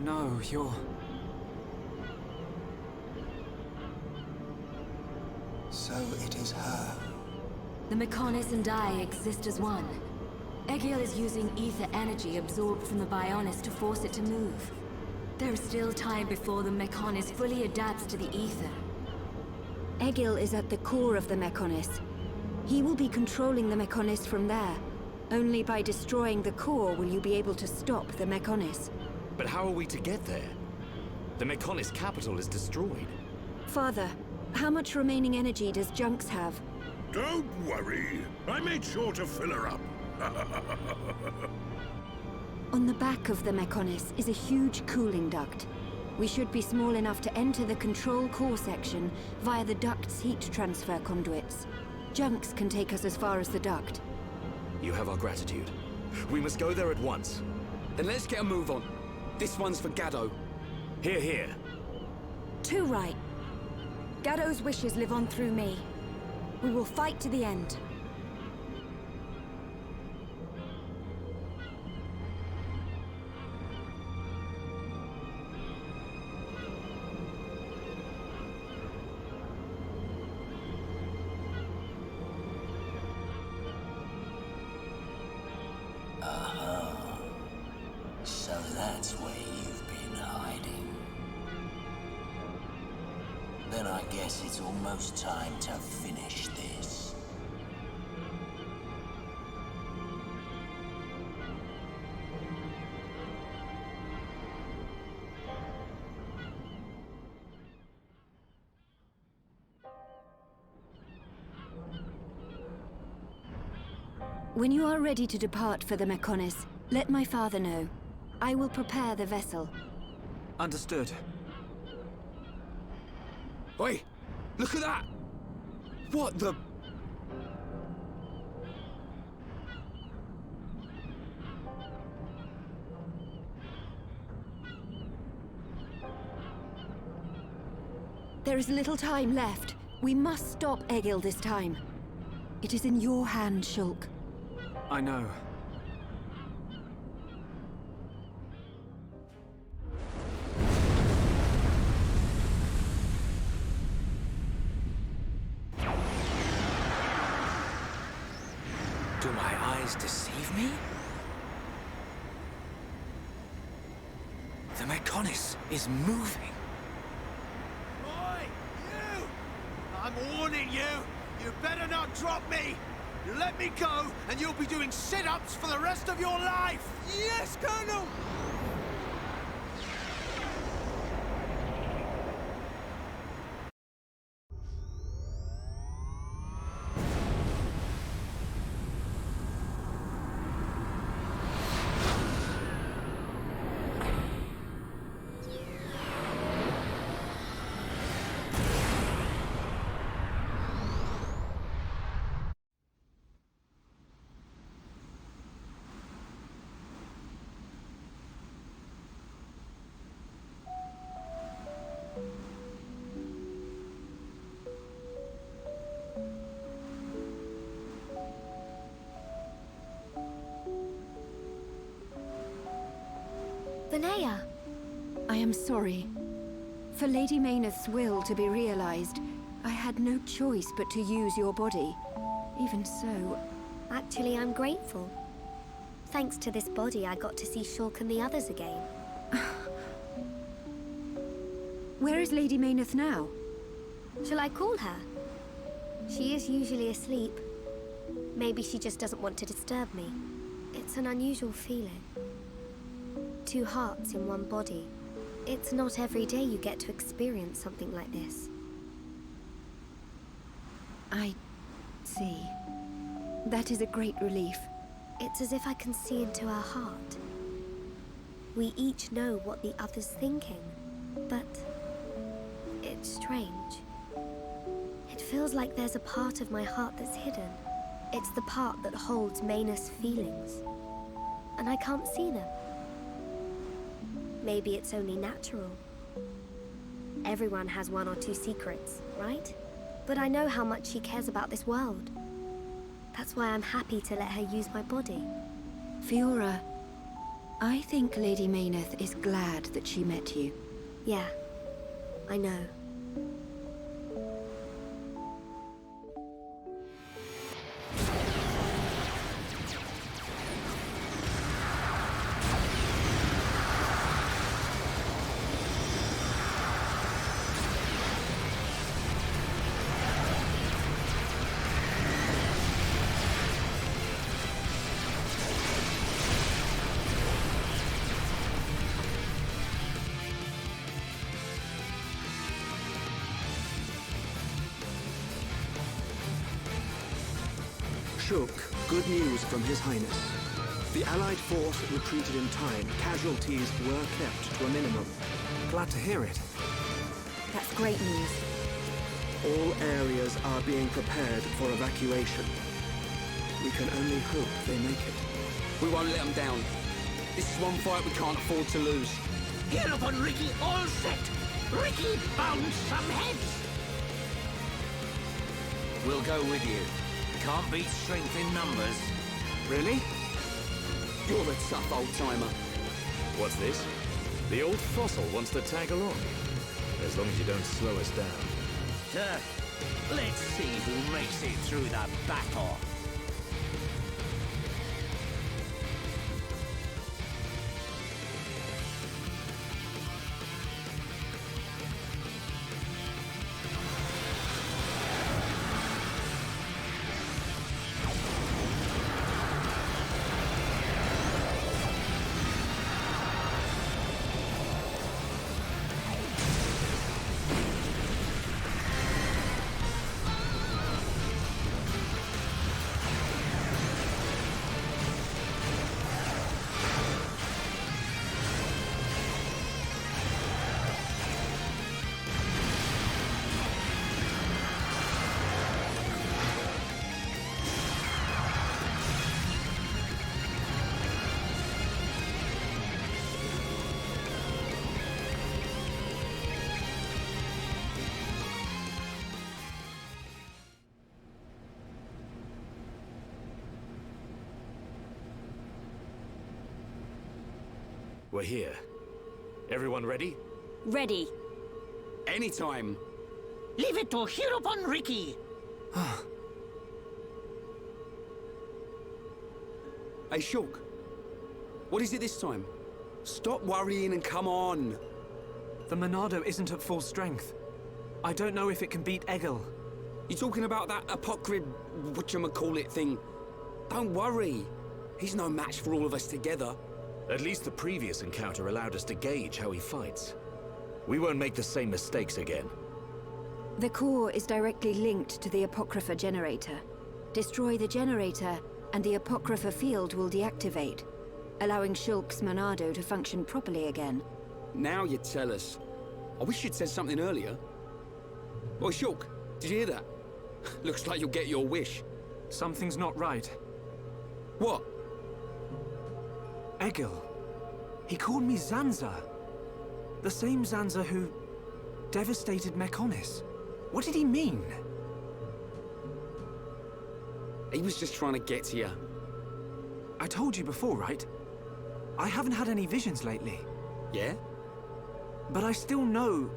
No, you're... So it is her. The Mechonis and I exist as one. Egil is using ether energy absorbed from the Bionis to force it to move. There is still time before the Mechonis fully adapts to the ether. Egil is at the core of the Mechonis. He will be controlling the Mechonis from there. Only by destroying the core will you be able to stop the Mechonis. But how are we to get there? The Mechonis capital is destroyed. Father, how much remaining energy does Junks have? Don't worry. I made sure to fill her up. On the back of the Mechonis is a huge cooling duct. We should be small enough to enter the control core section via the duct's heat transfer conduits. Junks can take us as far as the duct. You have our gratitude. We must go there at once. Then let's get a move on. This one's for Gaddo. Here, here. Too right. Gaddo's wishes live on through me. We will fight to the end. So that's where you've been hiding. Then I guess it's almost time to finish this. When you are ready to depart for the Mechonis, let my father know. I will prepare the vessel. Understood. Oi! Look at that! What the... There is little time left. We must stop Egil this time. It is in your hand, Shulk. I know. Do my eyes deceive me? The Mechonis is moving. Oi, you! I'm warning you! You better not drop me! You let me go, and you'll be doing sit-ups for the rest of your life! Yes, Colonel! Linnea! I am sorry. For Lady Maynard's will to be realized, I had no choice but to use your body. Even so... Actually, I'm grateful. Thanks to this body, I got to see Shulk and the others again. Where is Lady Maynard now? Shall I call her? She is usually asleep. Maybe she just doesn't want to disturb me. It's an unusual feeling. 2 hearts in one body. It's not every day you get to experience something like this. I see. That is a great relief. It's as if I can see into her heart. We each know what the other's thinking, but feels like there's a part of my heart that's hidden. It's the part that holds Maynard's feelings. And I can't see them. Maybe it's only natural. Everyone has one or two secrets, right? But I know how much she cares about this world. That's why I'm happy to let her use my body. Fiora, I think Lady Maynard is glad that she met you. Yeah, I know. Shulk, good news from His Highness. The Allied force retreated in time. Casualties were kept to a minimum. Glad to hear it. That's great news. All areas are being prepared for evacuation. We can only hope they make it. We won't let them down. This is one fight we can't afford to lose. Here upon Ricky, all set! Ricky, bounce some heads! We'll go with you. Can't beat strength in numbers. Really? You're a tough old-timer. What's this? The old fossil wants to tag along. As long as you don't slow us down. Let's see who makes it through the battle. We're here. Everyone ready? Ready. Anytime. Leave it to here upon Ricky! Hey, Shulk. What is it this time? Stop worrying and come on. The Monado isn't at full strength. I don't know if it can beat Egil. You talking about that apocryph, whatchamacallit thing? Don't worry. He's no match for all of us together. At least the previous encounter allowed us to gauge how he fights. We won't make the same mistakes again. The core is directly linked to the Apocrypha generator. Destroy the generator, and the Apocrypha field will deactivate, allowing Shulk's Monado to function properly again. Now you tell us. I wish you'd said something earlier. Boy, Shulk, did you hear that? Looks like you'll get your wish. Something's not right. What? Egil. He called me Zanza. The same Zanza who devastated Mechonis. What did he mean? He was just trying to get to you. I told you before, right? I haven't had any visions lately. Yeah? But I still know,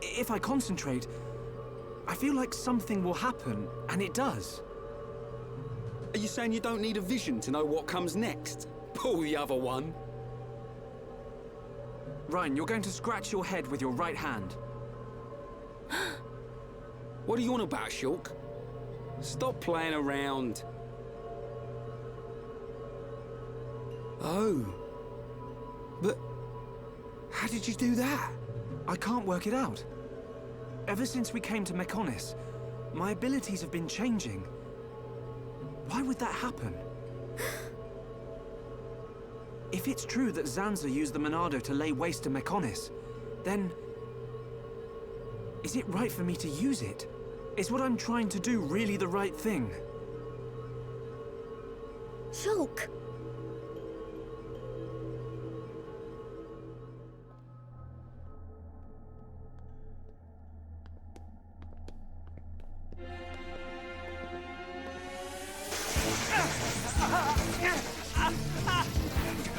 if I concentrate, I feel like something will happen, and it does. Are you saying you don't need a vision to know what comes next? Pull the other one. Reyn, you're going to scratch your head with your right hand. What are you on about, Shulk? Stop playing around. Oh. But how did you do that? I can't work it out. Ever since we came to Mechonis, my abilities have been changing. Why would that happen? If it's true that Zanza used the Monado to lay waste to Mechonis, then is it right for me to use it? Is what I'm trying to do really the right thing? Shulk!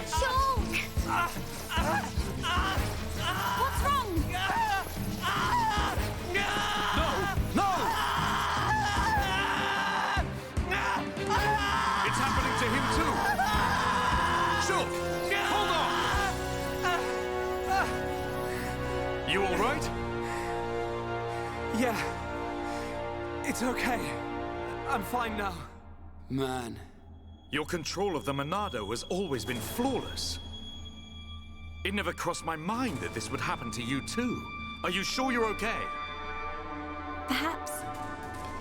Shulk! What's wrong? No! It's happening to him too! Shulk! Hold on! You all right? Yeah. It's okay. I'm fine now. Man. Your control of the Monado has always been flawless. It never crossed my mind that this would happen to you too. Are you sure you're okay? Perhaps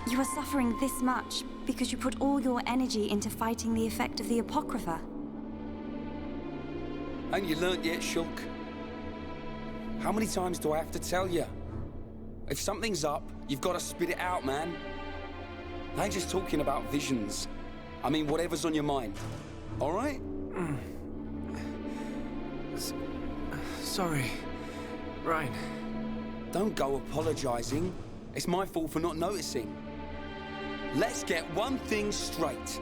you are suffering this much because you put all your energy into fighting the effect of the Apocrypha. Ain't you learnt yet, Shulk? How many times do I have to tell you? If something's up, you've got to spit it out, man. I ain't just talking about visions. I mean, whatever's on your mind. All right? Sorry, Reyn. Don't go apologizing. It's my fault for not noticing. Let's get one thing straight.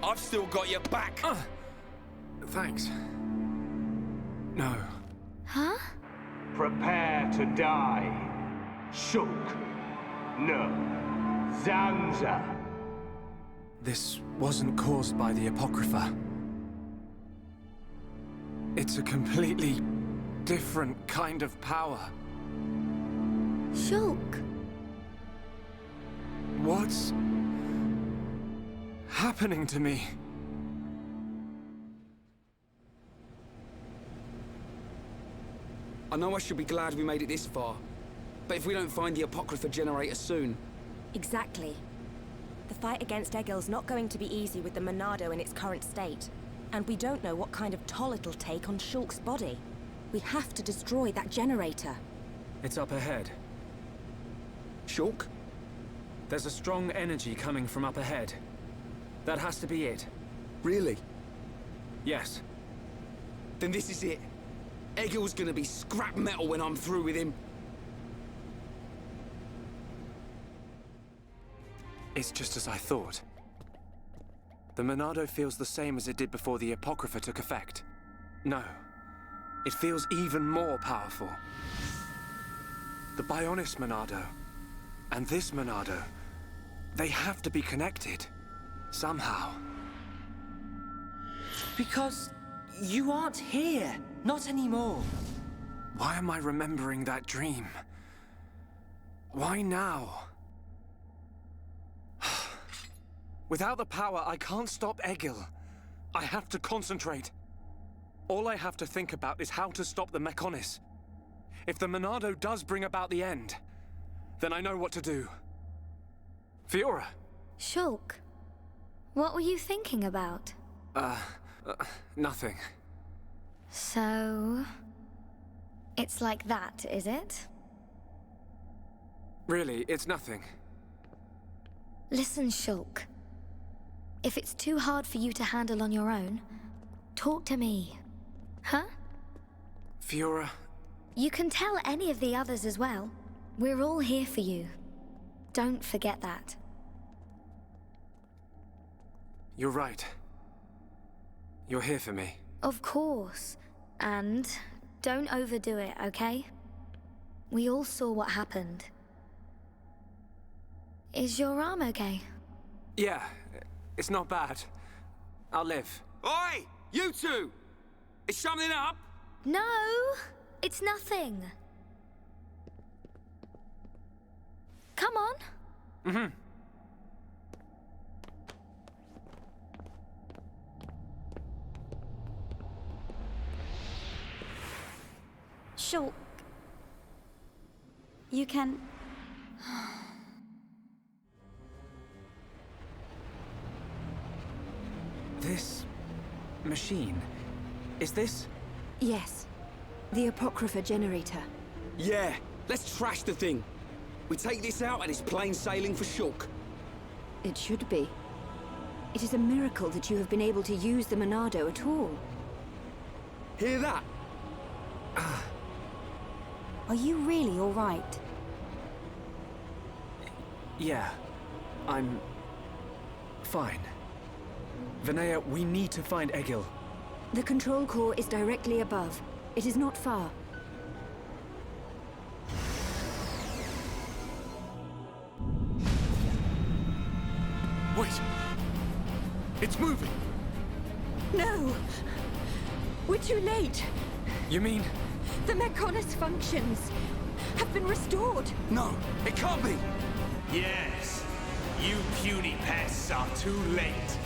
I've still got your back. Thanks. No. Huh? Prepare to die. Shulk. No. Zanza. This wasn't caused by the Apocrypha. It's a completely different kind of power. Shulk. What's happening to me? I know I should be glad we made it this far, but if we don't find the Apocrypha generator soon... Exactly. The fight against Egil's not going to be easy with the Monado in its current state. And we don't know what kind of toll it'll take on Shulk's body. We have to destroy that generator. It's up ahead. Shulk? There's a strong energy coming from up ahead. That has to be it. Really? Yes. Then this is it. Egil's gonna be scrap metal when I'm through with him. It's just as I thought. The Monado feels the same as it did before the Apocrypha took effect. No. It feels even more powerful. The Bionis Monado and this Monado, they have to be connected. Somehow. Because you aren't here. Not anymore. Why am I remembering that dream? Why now? Without the power, I can't stop Egil. I have to concentrate. All I have to think about is how to stop the Mechonis. If the Monado does bring about the end, then I know what to do. Fiora! Shulk, what were you thinking about? Nothing. So... it's like that, is it? Really, it's nothing. Listen, Shulk. If it's too hard for you to handle on your own, talk to me. Huh? Fiora... You can tell any of the others as well. We're all here for you. Don't forget that. You're right. You're here for me. Of course. And don't overdo it, okay? We all saw what happened. Is your arm okay? Yeah, it's not bad. I'll live. Oi! You two! Is something up? No! It's nothing. Come on. Mm-hmm. Shulk. You can... This... machine... is this... Yes. The Apocrypha generator. Yeah, let's trash the thing. We take this out and it's plain sailing for Shulk. It should be. It is a miracle that you have been able to use the Monado at all. Hear that? Are you really all right? Yeah, I'm fine. Vinaya, we need to find Egil. The control core is directly above. It is not far. Wait! It's moving! No! We're too late! You mean? The Mechonis functions have been restored! No, it can't be! Yes, you puny pests are too late.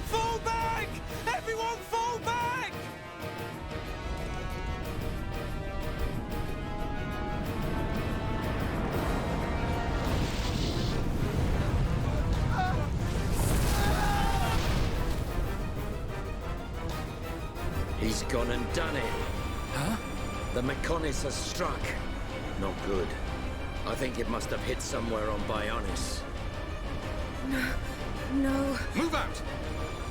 Fall back! Everyone fall back! He's gone and done it. Huh? The Mechonis has struck. Not good. I think it must have hit somewhere on Bionis. No. Move out!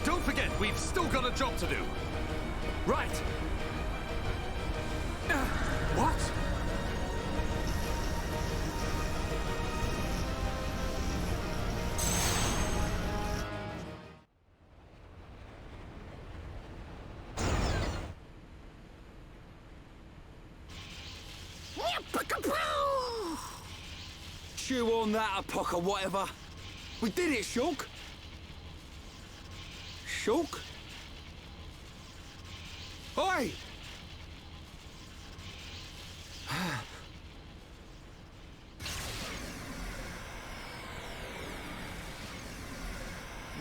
Don't forget, we've still got a job to do. Right! What? Chew on that, Apoca, whatever. We did it, Shulk. Shulk? Oi!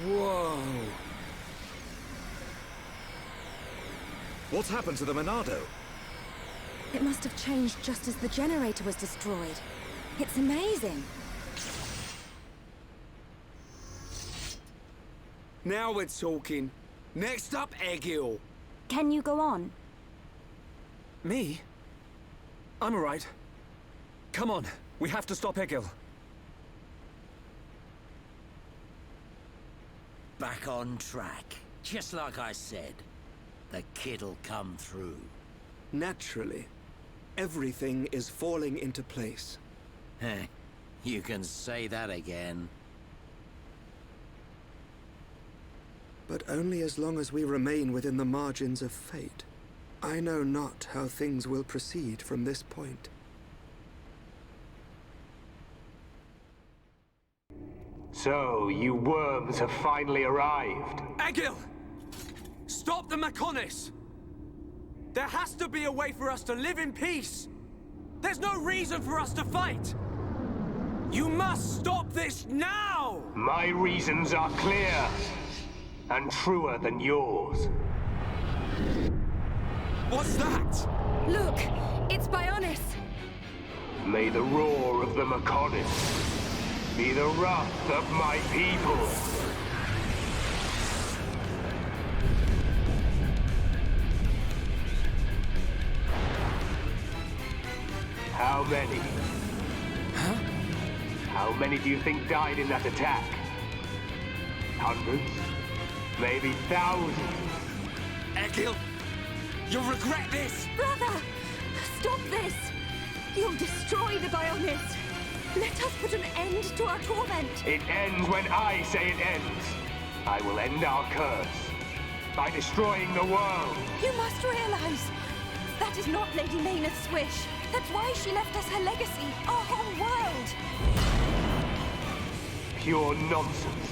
Whoa. What's happened to the Monado? It must have changed just as the generator was destroyed. It's amazing. Now we're talking. Next up, Egil. Can you go on? Me? I'm alright. Come on, we have to stop Egil. Back on track. Just like I said. The kid'll come through. Naturally. Everything is falling into place. Heh. You can say that again. But only as long as we remain within the margins of fate. I know not how things will proceed from this point. So, you worms have finally arrived. Egil! Stop the Mechonis! There has to be a way for us to live in peace! There's no reason for us to fight! You must stop this now! My reasons are clear, and truer than yours. What's that? Look! It's Bionis! May the roar of the Mechonis be the wrath of my people! How many? Huh? How many do you think died in that attack? Hundreds? Maybe thousands? Egil, you'll regret this! Brother! Stop this! You'll destroy the Bionis! Let us put an end to our torment! It ends when I say it ends. I will end our curse by destroying the world. You must realize that is not Lady Maynard's wish. That's why she left us her legacy, our whole world. Pure nonsense.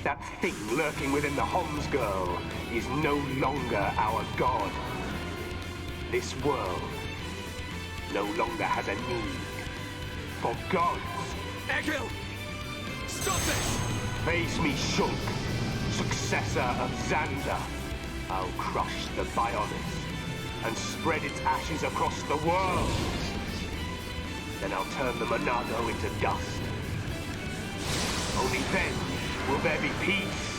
That thing lurking within the Homs girl is no longer our god. This world no longer has a need for gods. Egil! Stop this! Face me, Shulk, successor of Xander. I'll crush the Bionis and spread its ashes across the world. Then I'll turn the Monado into dust. Only then will there be peace.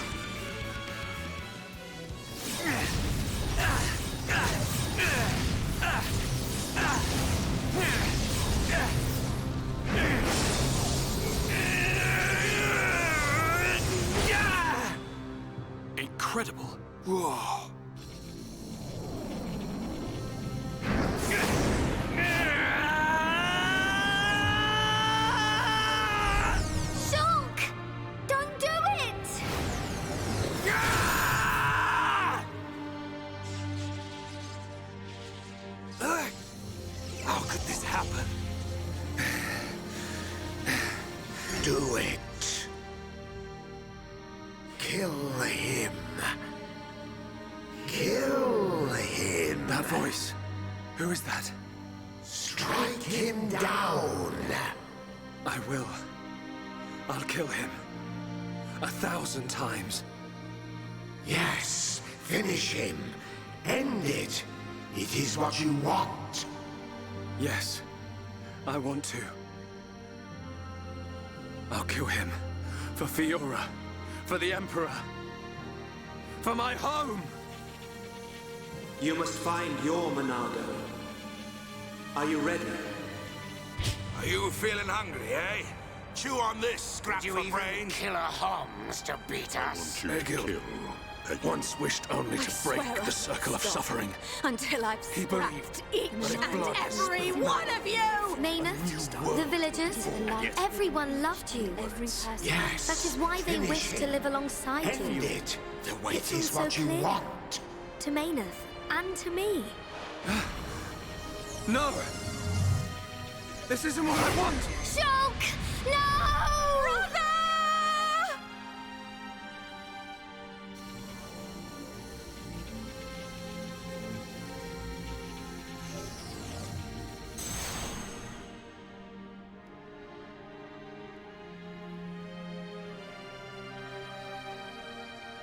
That voice. Who is that? Strike him down! I will. I'll kill him. 1,000 times. Yes, finish him. End it. It is what you want. Yes, I want to. I'll kill him. For Fiora. For the Emperor. For my home! You must find your Monado. Are you ready? Are you feeling hungry, eh? Chew on this, scrap for brains. Kill a Homs to beat us. Egil once wished only to break the circle of suffering. Until I've believed. each and every one of you! Maynard, the villagers, everyone loved you. Yes. That is why they finish wish him. to live alongside you. End it. It It is seems what so you clear. want. To Maynard, and to me. No! This isn't what I want! Shulk! No! Brother!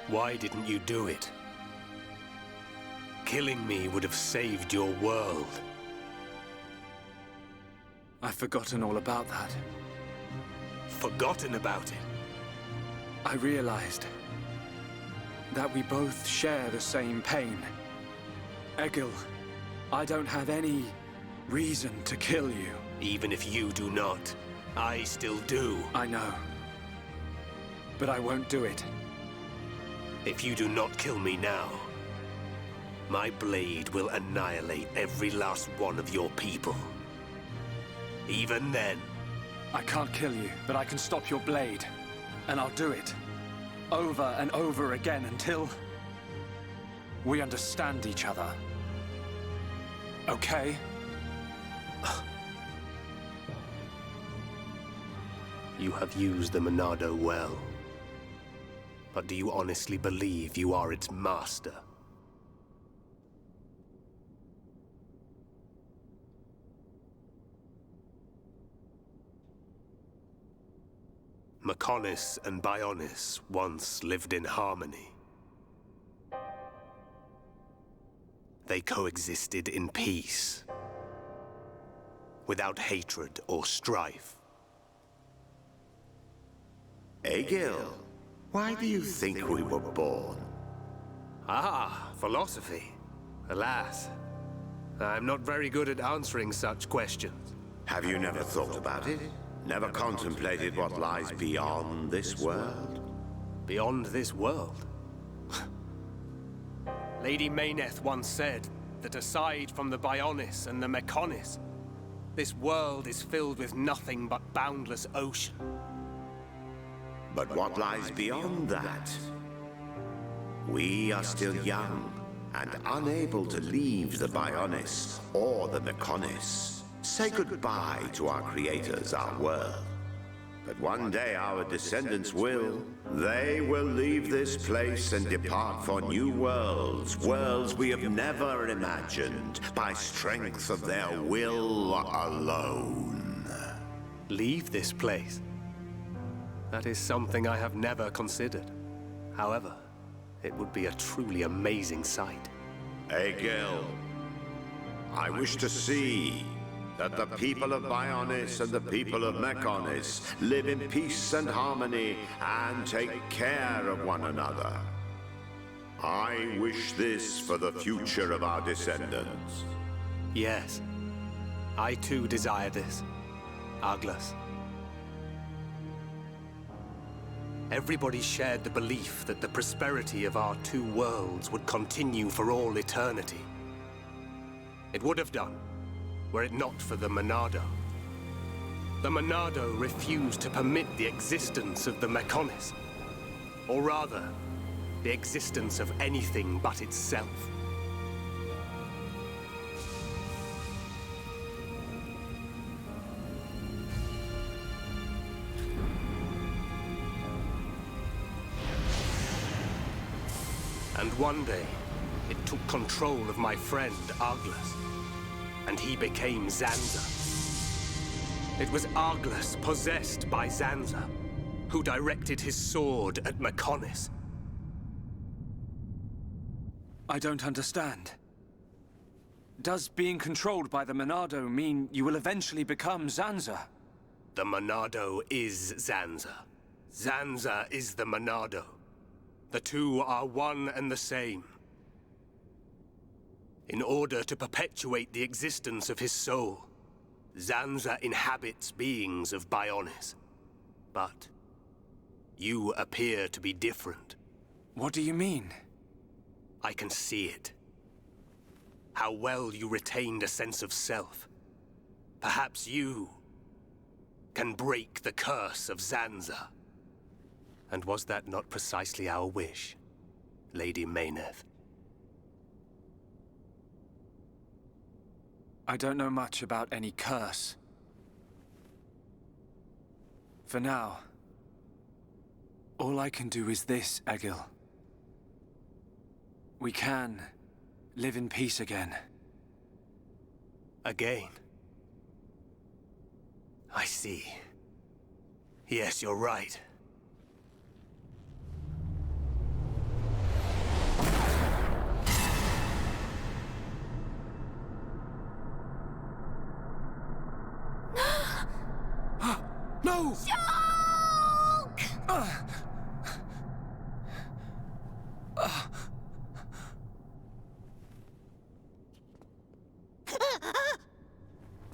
Why didn't you do it? Killing me would have saved your world. I've forgotten all about that. Forgotten about it? I realized that we both share the same pain. Egil, I don't have any reason to kill you. Even if you do not, I still do. I know. But I won't do it. If you do not kill me now, my blade will annihilate every last one of your people. Even then... I can't kill you, but I can stop your blade. And I'll do it. Over and over again until... we understand each other. Okay? You have used the Monado well. But do you honestly believe you are its master? Mechonis and Bionis once lived in harmony. They coexisted in peace, without hatred or strife. Egil, why do you think we were born? Ah, philosophy. Alas, I'm not very good at answering such questions. Have you never thought about it? Never contemplated what lies beyond this world? Beyond this world? Lady Mayneth once said that aside from the Bionis and the Mechonis, this world is filled with nothing but boundless ocean. But what lies beyond that? We are still young and unable to leave the Bionis or the Mechonis. Say goodbye to our creators, our world. But one day our descendants will. They will leave this place and depart for new worlds. Worlds we have never imagined, by strength of their will alone. Leave this place? That is something I have never considered. However, it would be a truly amazing sight. Egil, I wish to see that the people of Bionis and the people of Mechonis live in peace and harmony and take care of one another. I wish this for the future of our descendants. Yes, I too desire this, Arglas. Everybody shared the belief that the prosperity of our two worlds would continue for all eternity. It would have done, were it not for the Monado. The Monado refused to permit the existence of the Mechonis. Or rather, the existence of anything but itself. And one day, It took control of my friend, Arglus, and he became Zanza. It was Arglus, possessed by Zanza, who directed his sword at Mechonis. I don't understand. Does being controlled by the Monado mean you will eventually become Zanza? The Monado is Zanza. Zanza is the Monado. The two are one and the same. In order to perpetuate the existence of his soul, Zanza inhabits beings of Bionis. But you appear to be different. What do you mean? I can see it. How well you retained a sense of self. Perhaps you can break the curse of Zanza. And was that not precisely our wish, Lady Mayneth? I don't know much about any curse. For now, all I can do is this, Egil. We can live in peace again. Again? I see. Yes, you're right. No! Shulk!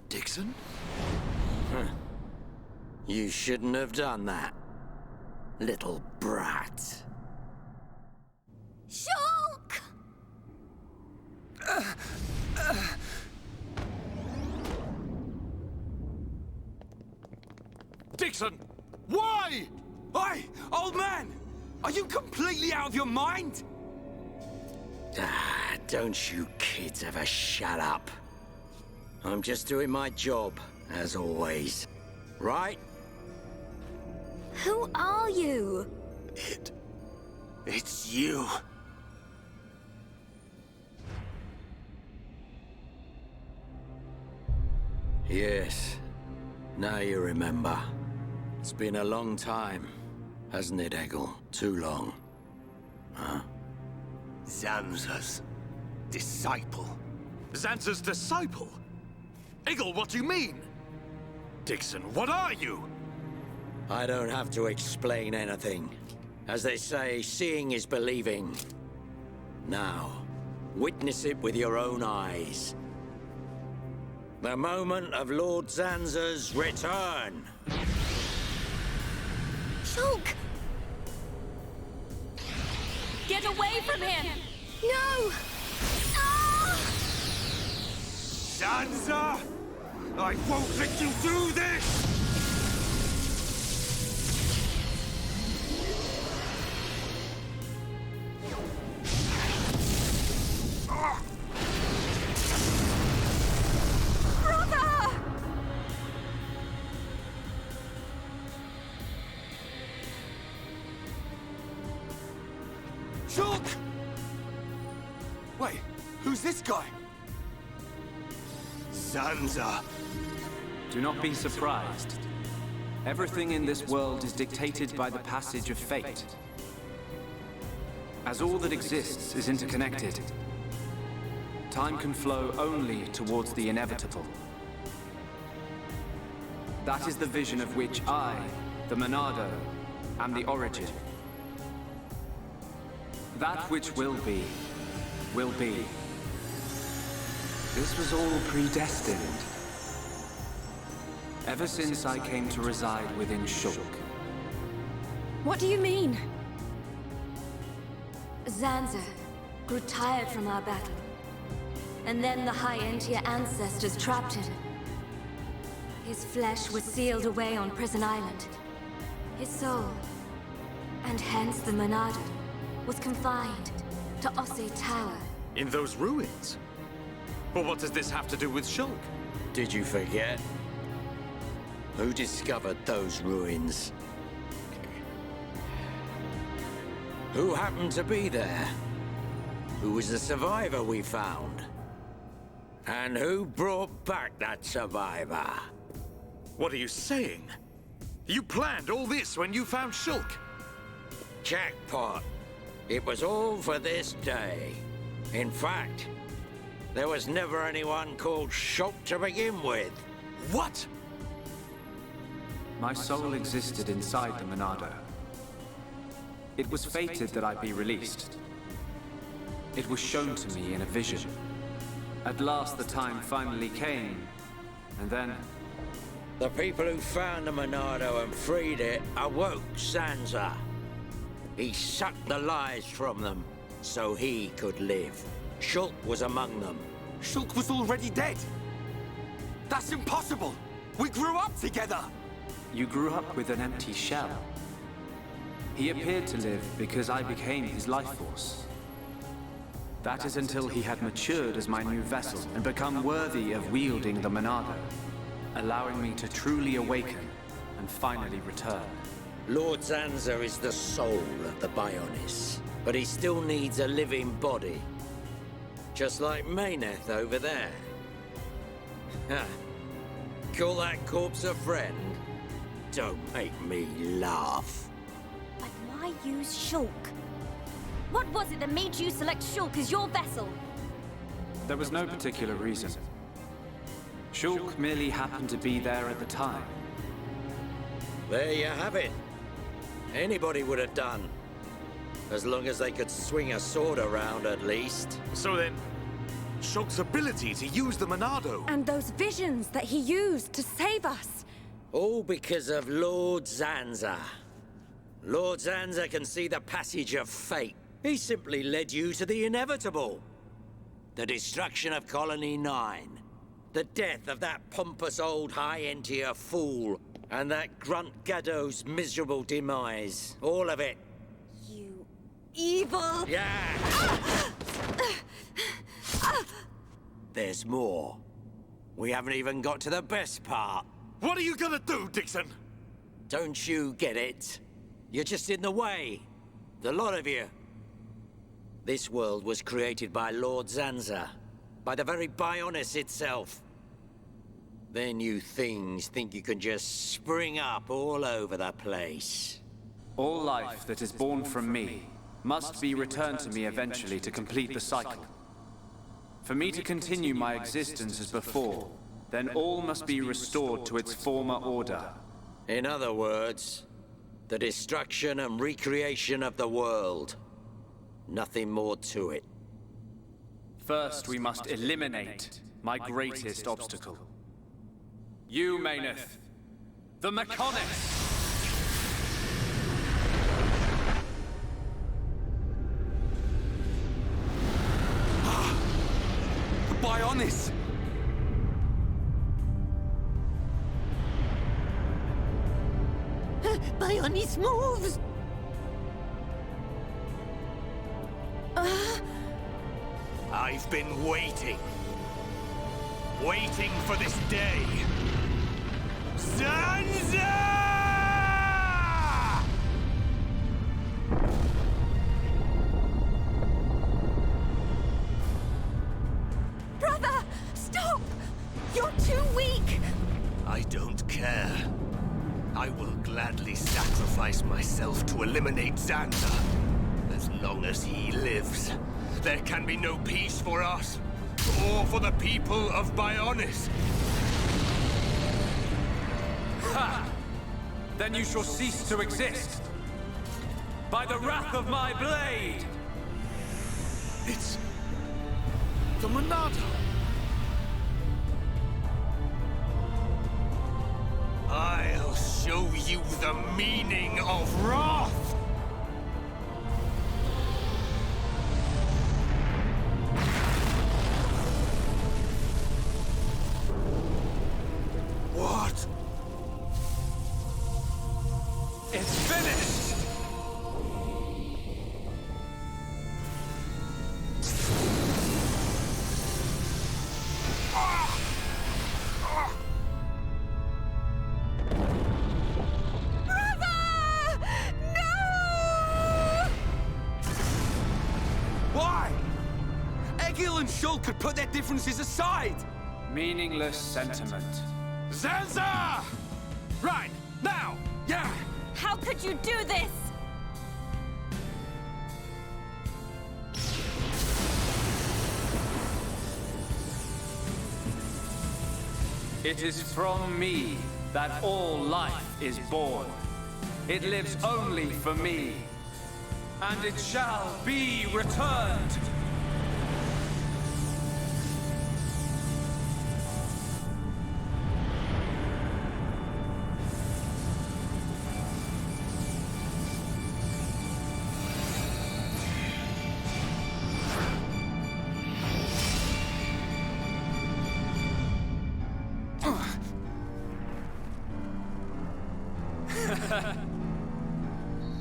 Dixon? You shouldn't have done that, little brat. Shulk! Dixon! Why? Oi, old man! Are you completely out of your mind? Don't you kids ever shut up. I'm just doing my job, as always. Right? Who are you? It's you. Yes. Now you remember. It's been a long time, hasn't it, Egil? Too long. Huh? Zanza's disciple. Zanza's disciple? Egil, what do you mean? Dixon, what are you? I don't have to explain anything. As they say, seeing is believing. Now, witness it with your own eyes. The moment of Lord Zanza's return. Shulk! Get away from him! No! Ah! Zanza! I won't let you do this! Shulk! Wait, who's this guy? Zanza! Do not be surprised. Everything in this world is dictated by the passage of fate. As all that exists is interconnected, time can flow only towards the inevitable. That is the vision of which I, the Monado, am the origin. That which will be, will be. This was all predestined. Ever since I came to reside within Shulk. What do you mean? Zanza grew tired from our battle. And then the High Entier ancestors trapped him. His flesh was sealed away on Prison Island. His soul, and hence the Monado, was confined to Osse Tower. In those ruins? But what does this have to do with Shulk? Did you forget? Who discovered those ruins? Who happened to be there? who was the survivor we found. And who brought back that survivor? What are you saying? You planned all this when you found Shulk? Jackpot. It was all for this day. In fact, there was never anyone called Shulk to begin with. What? My soul existed inside the Monado. It was fated that I be released. It was shown to me in a vision. At last the time finally came, and then... The people who found the Monado and freed it awoke Zanza. He sucked the lives from them, so he could live. Shulk was among them. Shulk was already dead! That's impossible! We grew up together! You grew up with an empty shell. He appeared to live because I became his life force. That is until he had matured as my new vessel and become worthy of wielding the Monado, allowing me to truly awaken and finally return. Lord Zanza is the soul of the Bionis, but he still needs a living body. Just like Mayneth over there. Ha! Call that corpse a friend? Don't make me laugh. But why use Shulk? What was it that made you select Shulk as your vessel? There was no particular reason. Shulk merely happened to be there at the time. There you have it. Anybody would have done. As long as they could swing a sword around, at least. So then, Shulk's ability to use the Monado... And those visions that he used to save us. All because of Lord Zanza. Lord Zanza can see the passage of fate. He simply led you to the inevitable. The destruction of Colony 9. The death of that pompous old high-entier fool. And that grunt Gaddo's miserable demise. All of it. You evil... Yeah! There's more. We haven't even got to the best part. What are you gonna do, Dixon? Don't you get it? You're just in the way. The lot of you. This world was created by Lord Zanza. By the very Bionis itself. Then you things think you can just spring up all over the place. All life that is born from me must be returned to me eventually to complete the cycle. For me to continue my existence as before, then all must be restored to its former order. In other words, the destruction and recreation of the world. Nothing more to it. First, we must eliminate my greatest obstacle. You, Mayneth. The Mechonis! The Bionis! Bionis moves! I've been waiting. Waiting for this day. Zanza! Brother! Stop! You're too weak! I don't care. I will gladly sacrifice myself to eliminate Zanza. As long as he lives, there can be no peace for us, or for the people of Bionis. Ha! Then you shall cease to exist. By the wrath of my blade! It's... the Monado! I'll show you the meaning of wrath! What? It's finished! Brother! No! Egil and Shulk could put their differences aside! Meaningless sentiment. Zanza! Right, now! Yeah! How could you do this? It is from me that all life is born. It lives only for me, and it shall be returned.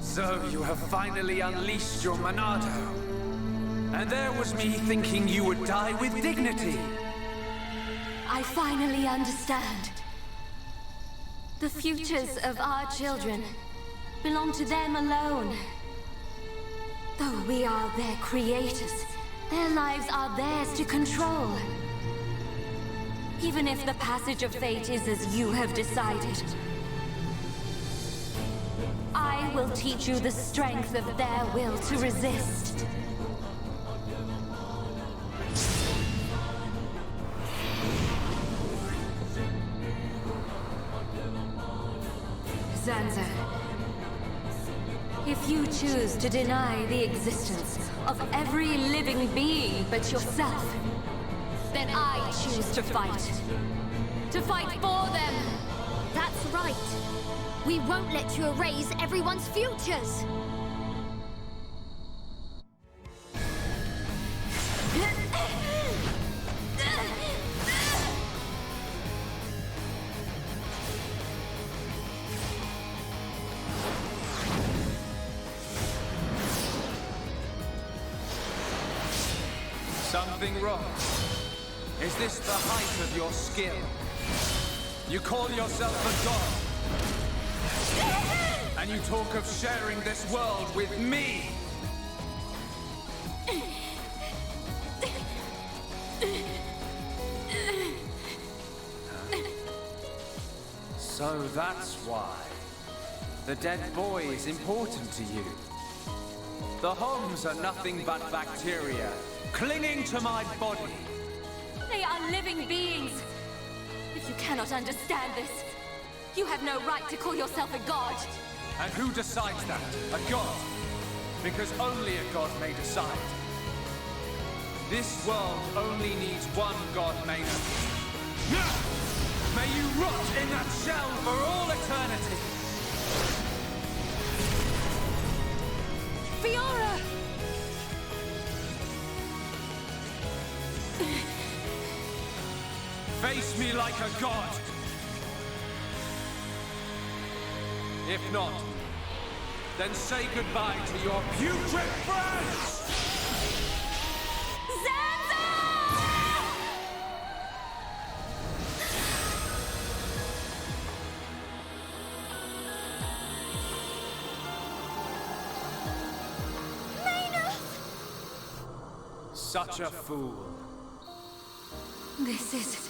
So you have finally unleashed your Monado. And there was me thinking you would die with dignity. I finally understand. The futures of our children belong to them alone. Though we are their creators, their lives are theirs to control. Even if the passage of fate is as you have decided, I will teach you the strength of their will to resist. Zanza, if you choose to deny the existence of every living being but yourself, then I choose to fight. To fight for them! That's right. We won't let you erase everyone's futures! Something wrong? Is this the height of your skill? You call yourself a god? And you talk of sharing this world with me? So that's why. The dead boy is important to you. The Homs are nothing but bacteria, clinging to my body. They are living beings. If you cannot understand this, you have no right to call yourself a god. And who decides that? A god? Because only a god may decide. This world only needs one god, Maynard. May you rot in that shell for all eternity! Fiora! Face me like a god! If not, then say goodbye to your putrid friends! Such a fool. This is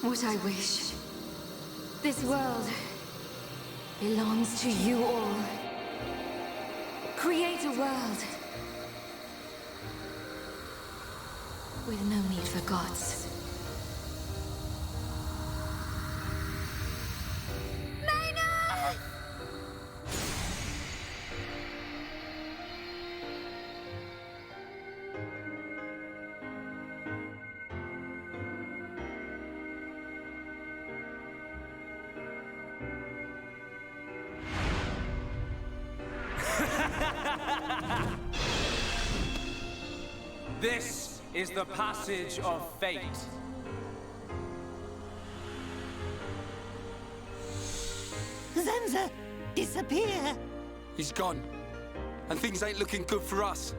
what I wish. This world belongs to you all. Create a world with no need for gods. This is the passage of fate. Zanza, disappear! He's gone. And things ain't looking good for us.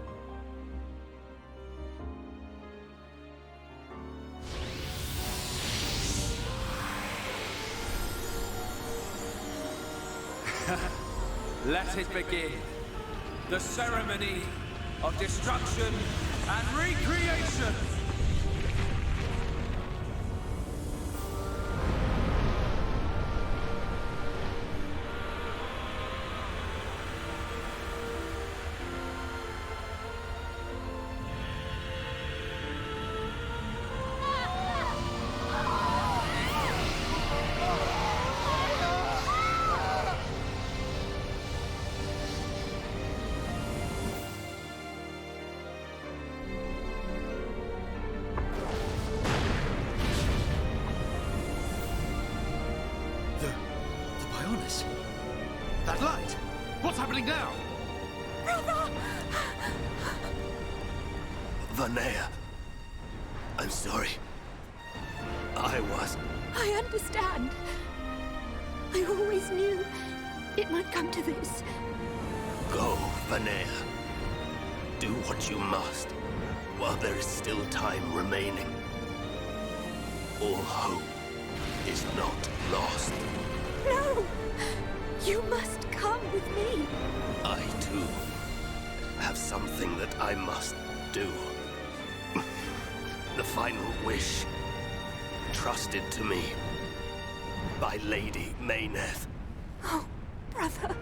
Let it begin. The ceremony of destruction and recreation. light? What's happening now? Brother! Vanea, I'm sorry. I understand. I always knew it might come to this. Go, Vanea. Do what you must, while there is still time remaining. All hope is not lost. No! You must come with me. I, too, have something that I must do. The final wish, trusted to me by Lady Mayneth. Oh, brother.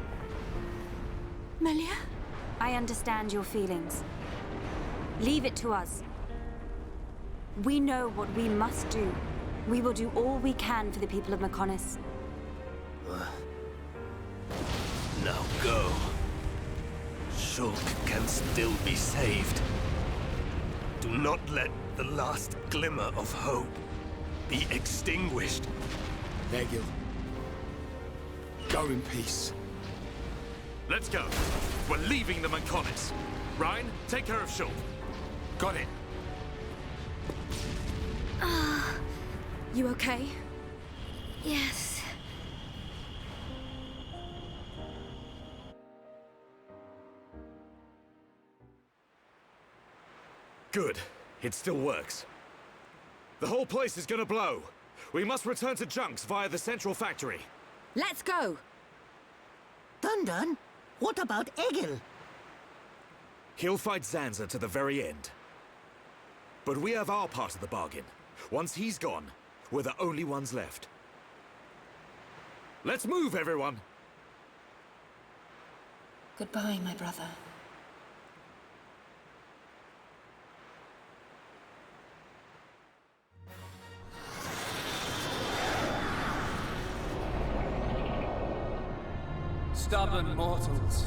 Melia? I understand your feelings. Leave it to us. We know what we must do. We will do all we can for the people of Mechonis. Now go. Shulk can still be saved. Do not let the last glimmer of hope be extinguished. Egil, go in peace. Let's go. We're leaving the Mechonis. Reyn, take care of Shulk. Got it. You okay? Yes. Good. It still works. The whole place is gonna blow. We must return to Junks via the central factory. Let's go! Dunban, what about Egil? He'll fight Zanza to the very end. But we have our part of the bargain. Once he's gone, we're the only ones left. Let's move, everyone! Goodbye, my brother. Stubborn mortals.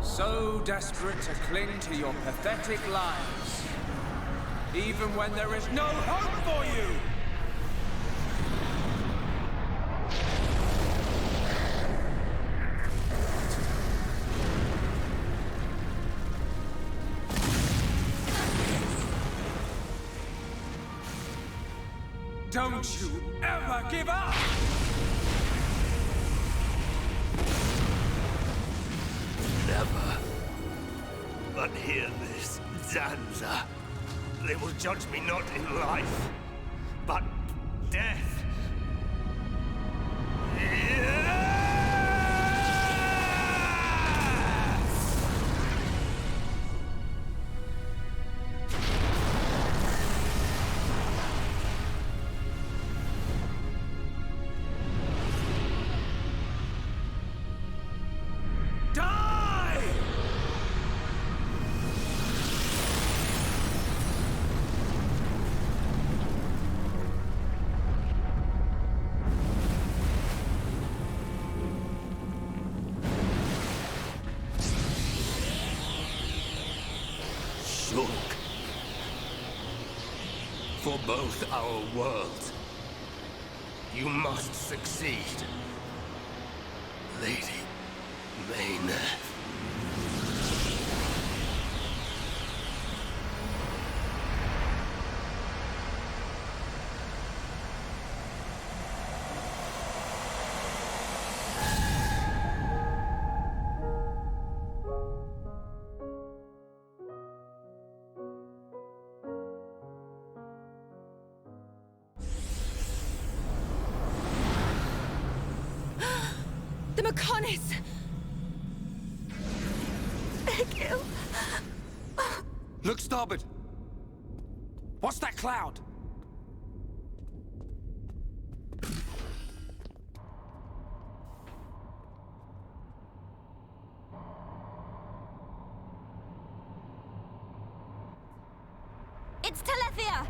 So desperate to cling to your pathetic lives. Even when there is no hope for you! Don't you ever give up! Never. But hear this, Zanza. They will judge me not in life, but death. Shulk. For both our worlds, you must succeed. Lady Mayneth. The Mechonis! Egil! Look starboard! What's that cloud? It's Telethia!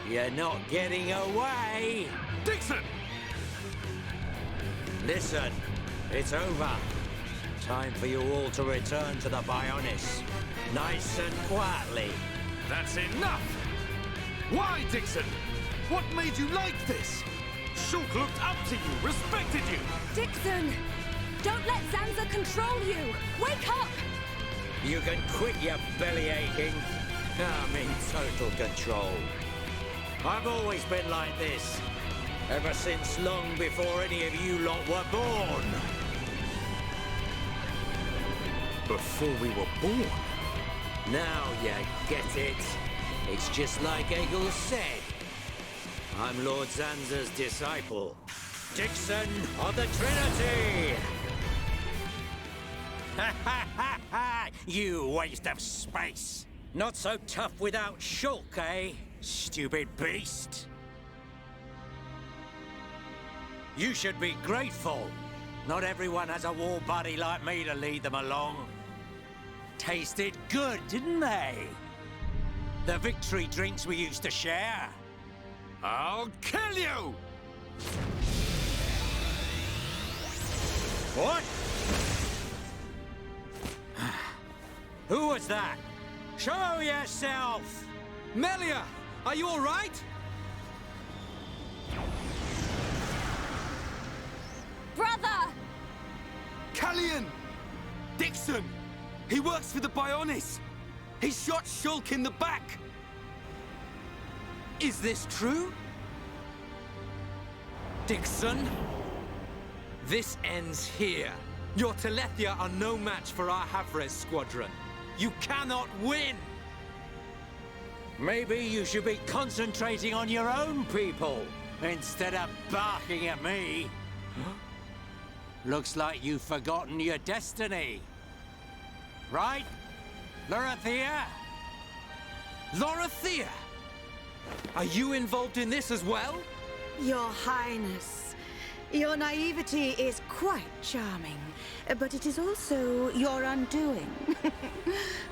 You're not getting away! Dixon! Listen, it's over. Time for you all to return to the Bionis. Nice and quietly. That's enough! Why, Dixon? What made you like this? Shulk looked up to you, respected you! Dixon! Don't let Zanza control you! Wake up! You can quit your belly aching. I'm in total control. I've always been like this. Ever since long before any of you lot were born. Before we were born? Now you get it. It's just like Egil said. I'm Lord Zanza's disciple. Dixon of the Trinity! Ha ha ha ha! You waste of space! Not so tough without Shulk, eh? Stupid beast! You should be grateful. Not everyone has a war buddy like me to lead them along. Tasted good, didn't they? The victory drinks we used to share. I'll kill you! What? Who was that? Show yourself! Melia, are you all right? Brother! Callian! Dixon! He works for the Bionis! He shot Shulk in the back! Is this true? Dixon? This ends here. Your Telethia are no match for our Havres squadron. You cannot win! Maybe you should be concentrating on your own people, instead of barking at me. Looks like you've forgotten your destiny. Right, Lorithia? Lorithia! Are you involved in this as well? Your Highness, your naivety is quite charming, but it is also your undoing.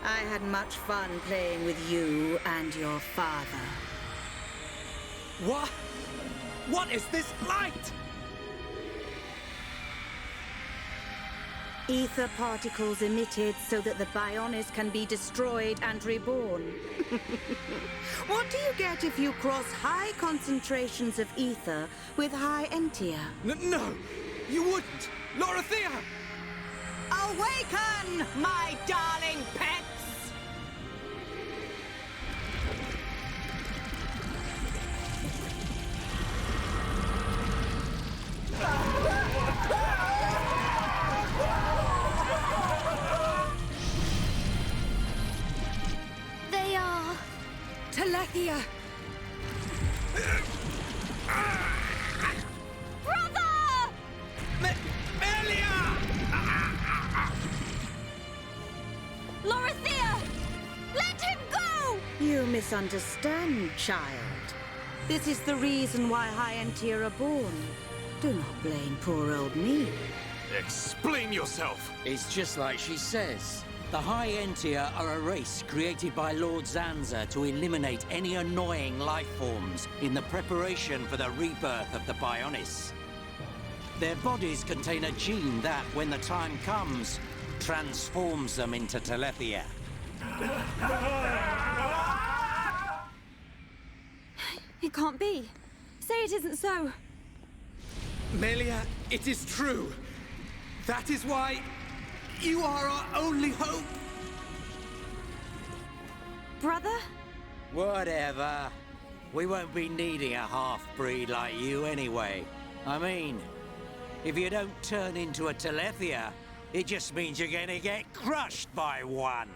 I had much fun playing with you and your father. What? What is this light? Ether particles emitted so that the Bionis can be destroyed and reborn. What do you get if you cross high concentrations of ether with high entia? No, you wouldn't! Lorithia! Awaken, my darling pets! They are... Telethia! Brother! Melia! Lorithia! Let him go! You misunderstand, child. This is the reason why high entia are born. Do not blame poor old me. Explain yourself! It's just like she says. The High Entia are a race created by Lord Zanza to eliminate any annoying life forms in the preparation for the rebirth of the Bionis. Their bodies contain a gene that, when the time comes, transforms them into Telethia. It can't be. Say it isn't so. Melia, it is true. That is why you are our only hope. Brother? Whatever. We won't be needing a half-breed like you anyway. I mean, if you don't turn into a Telethia, it just means you're gonna get crushed by one.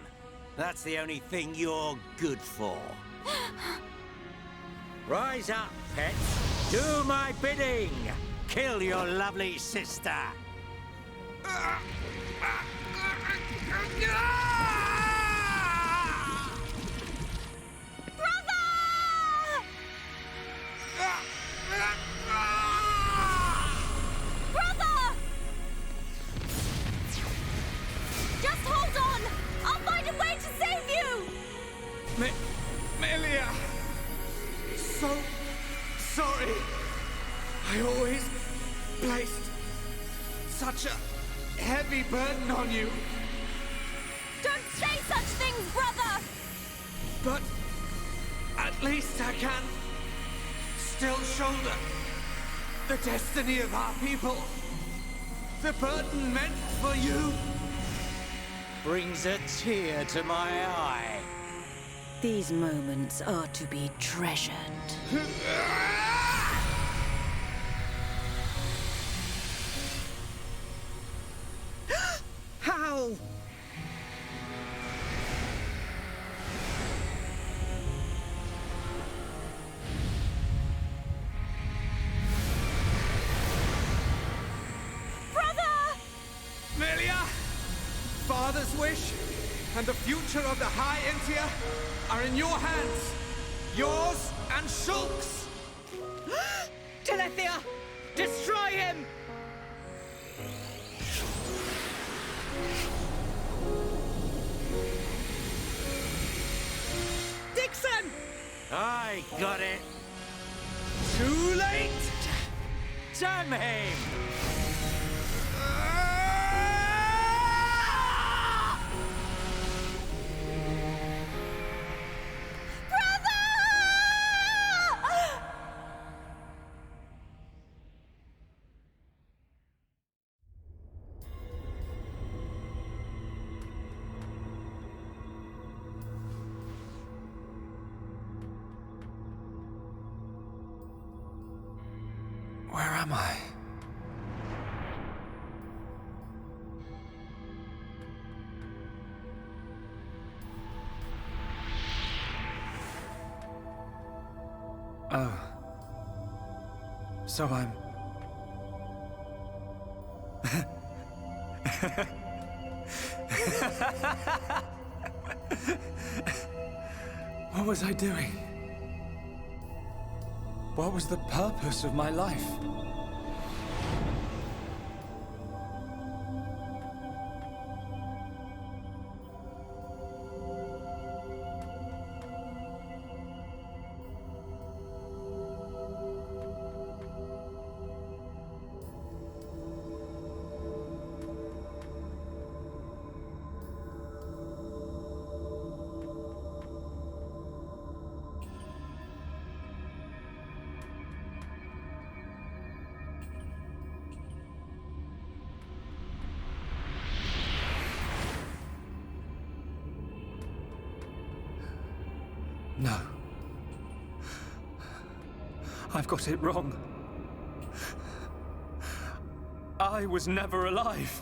That's the only thing you're good for. Rise up, pets. Do my bidding. Kill your lovely sister. Brother! Just hold on! I'll find a way to save you! Melia! So sorry. I always placed such a heavy burden on you. Don't say such things, brother! But At least I can still shoulder the destiny of our people. The burden meant for you brings a tear to my eye. These moments are to be treasured. How? Melia, Father's wish and the future of the High Entia are in your hands. Yours and Shulk's. Telethia! Destroy him! Dixon! I got it. Too late! Damn him! Where am I? Oh. So I'm... What was I doing? What was the purpose of my life? No. I've got it wrong. I was never alive.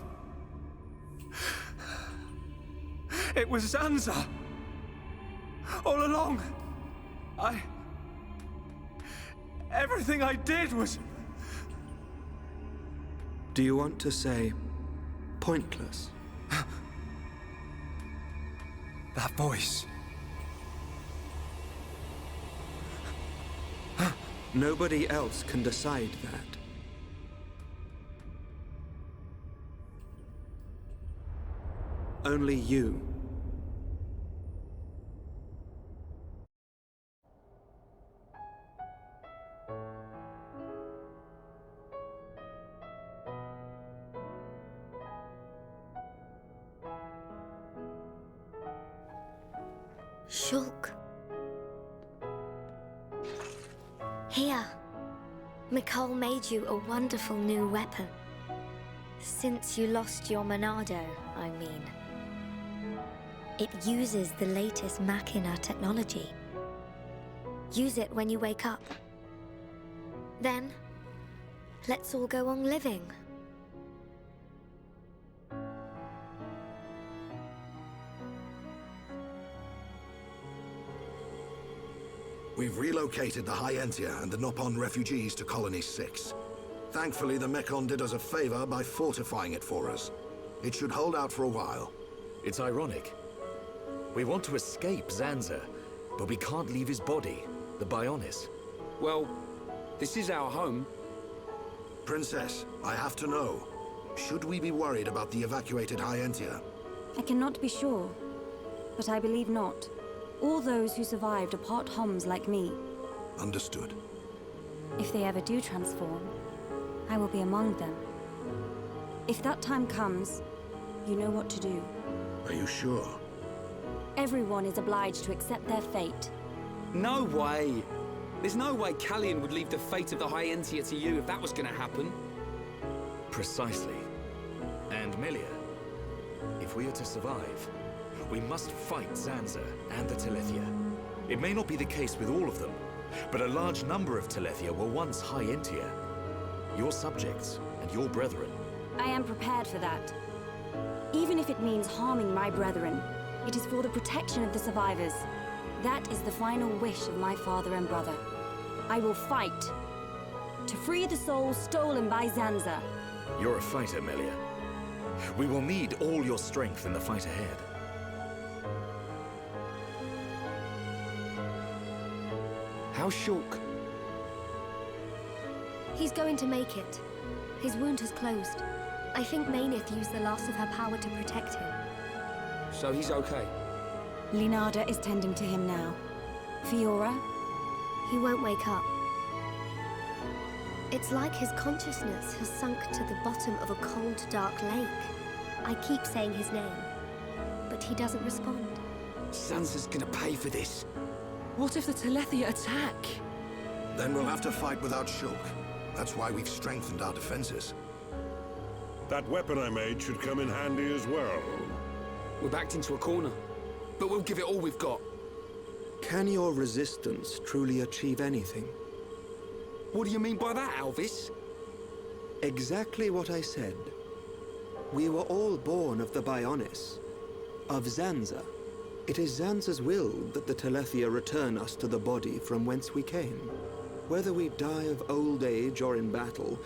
It was Zanza. All along. Everything I did was... Do you want to say pointless? That voice. Nobody else can decide that. Only you. Shulk. Here. Mikol made you a wonderful new weapon. Since you lost your Monado, I mean. It uses the latest Machina technology. Use it when you wake up. Then, let's all go on living. We've relocated the High Entia and the Nopon refugees to Colony 6. Thankfully, the Mechon did us a favor by fortifying it for us. It should hold out for a while. It's ironic. We want to escape Zanza, but we can't leave his body, the Bionis. Well, this is our home. Princess, I have to know. Should we be worried about the evacuated High Entia? I cannot be sure, but I believe not. All those who survived are part Homs like me. Understood. If they ever do transform, I will be among them. If that time comes, you know what to do. Are you sure? Everyone is obliged to accept their fate. No way. There's no way Callian would leave the fate of the Hyentia to you if that was going to happen. Precisely. And Melia, if we are to survive, we must fight Zanza and the Telethia. It may not be the case with all of them, but a large number of Telethia were once Hyentia. Your subjects and your brethren. I am prepared for that. Even if it means harming my brethren, it is for the protection of the survivors. That is the final wish of my father and brother. I will fight to free the souls stolen by Zanza. You're a fighter, Melia. We will need all your strength in the fight ahead. How's Shulk? He's going to make it. His wound has closed. I think Maynith used the last of her power to protect him. So he's okay? Linada is tending to him now. Fiora? He won't wake up. It's like his consciousness has sunk to the bottom of a cold, dark lake. I keep saying his name, but he doesn't respond. Sansa's gonna pay for this. What if the Telethia attack? Then we'll have to fight without Shulk. That's why we've strengthened our defenses. That weapon I made should come in handy as well. We're backed into a corner, but we'll give it all we've got. Can your resistance truly achieve anything? What do you mean by that, Alvis? Exactly what I said. We were all born of the Bionis, of Zanza. It is Zanza's will that the Telethia return us to the body from whence we came. Whether we die of old age or in battle,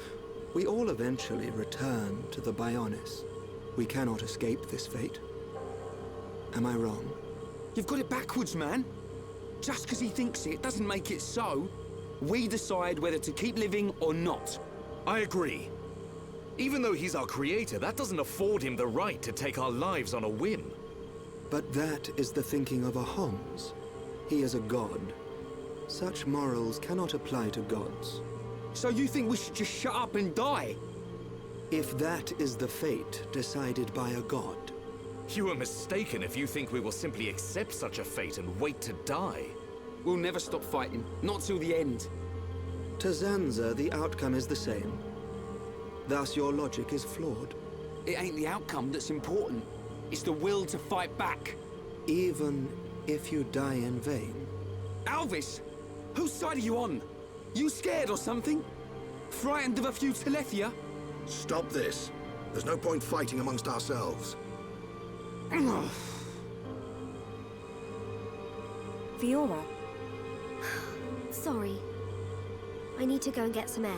we all eventually return to the Bionis. We cannot escape this fate. Am I wrong? You've got it backwards, man. Just because he thinks it doesn't make it so. We decide whether to keep living or not. I agree. Even though he's our creator, that doesn't afford him the right to take our lives on a whim. But that is the thinking of a Homs. He is a god. Such morals cannot apply to gods. So you think we should just shut up and die? If that is the fate decided by a god. You are mistaken if you think we will simply accept such a fate and wait to die. We'll never stop fighting, not till the end. To Zanza, the outcome is the same. Thus, your logic is flawed. It ain't the outcome that's important. It's the will to fight back. Even if you die in vain. Alvis! Whose side are you on? You scared or something? Frightened of a few Telethia? Stop this. There's no point fighting amongst ourselves. Fiora? Sorry. I need to go and get some air.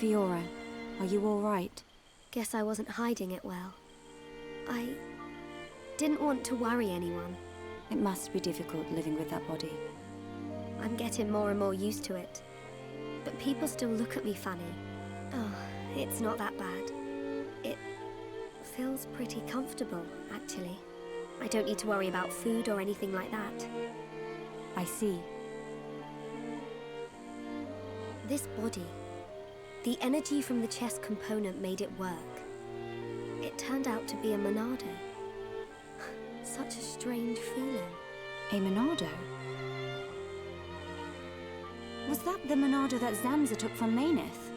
Fiora, are you all right? Guess I wasn't hiding it well. I didn't want to worry anyone. It must be difficult living with that body. I'm getting more and more used to it. But people still look at me funny. Oh, it's not that bad. It feels pretty comfortable, actually. I don't need to worry about food or anything like that. I see. This body, the energy from the chest component made it work. It turned out to be a Monado. Such a strange feeling. A Monado? Was that the Monado that Zanza took from Maynith?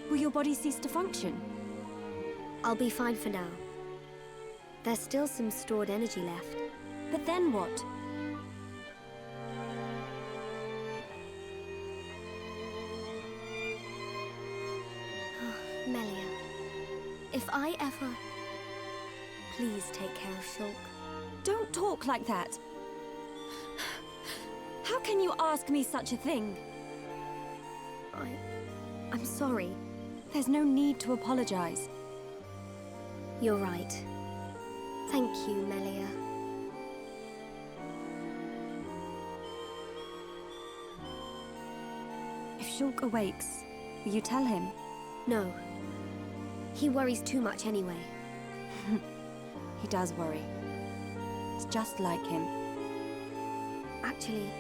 Will your body cease to function? I'll be fine for now. There's still some stored energy left. But then what? Melia, if I ever... Please take care of Shulk. Don't talk like that. How can you ask me such a thing? I'm sorry. There's no need to apologize. You're right. Thank you, Melia. Shulk awakes, will you tell him? No. He worries too much anyway. He does worry. It's just like him. Actually,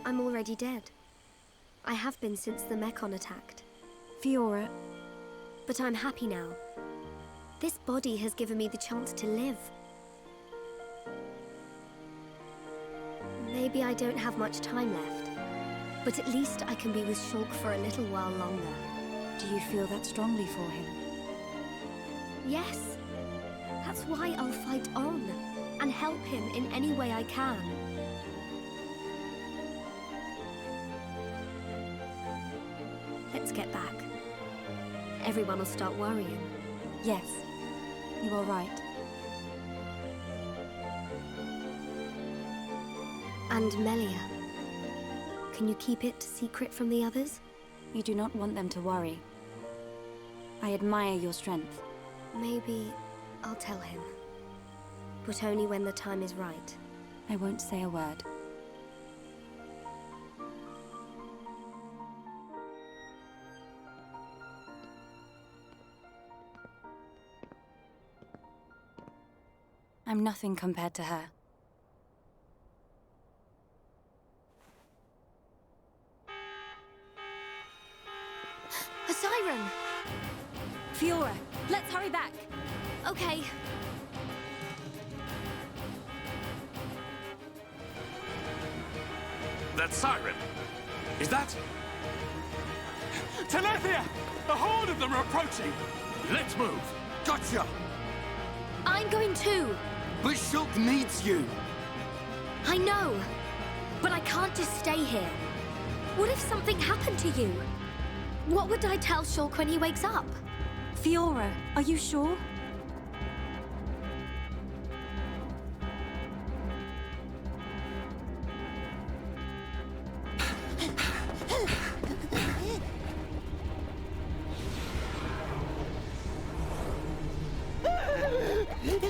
I'm already dead. I have been since the Mekon attacked. Fiora. But I'm happy now. This body has given me the chance to live. Maybe I don't have much time left, but at least I can be with Shulk for a little while longer. Do you feel that strongly for him? Yes. That's why I'll fight on and help him in any way I can. Let's get back. Everyone will start worrying. Yes, you are right. And Melia, can you keep it secret from the others? You do not want them to worry. I admire your strength. Maybe I'll tell him. But only when the time is right. I won't say a word. I'm nothing compared to her. A siren! Fiora, let's hurry back. Okay. That siren! Is that... Telethia! A horde of them are approaching! Let's move! Gotcha! I'm going too! But Shulk needs you! I know! But I can't just stay here. What if something happened to you? What would I tell Shulk when he wakes up? Fiora, are you sure?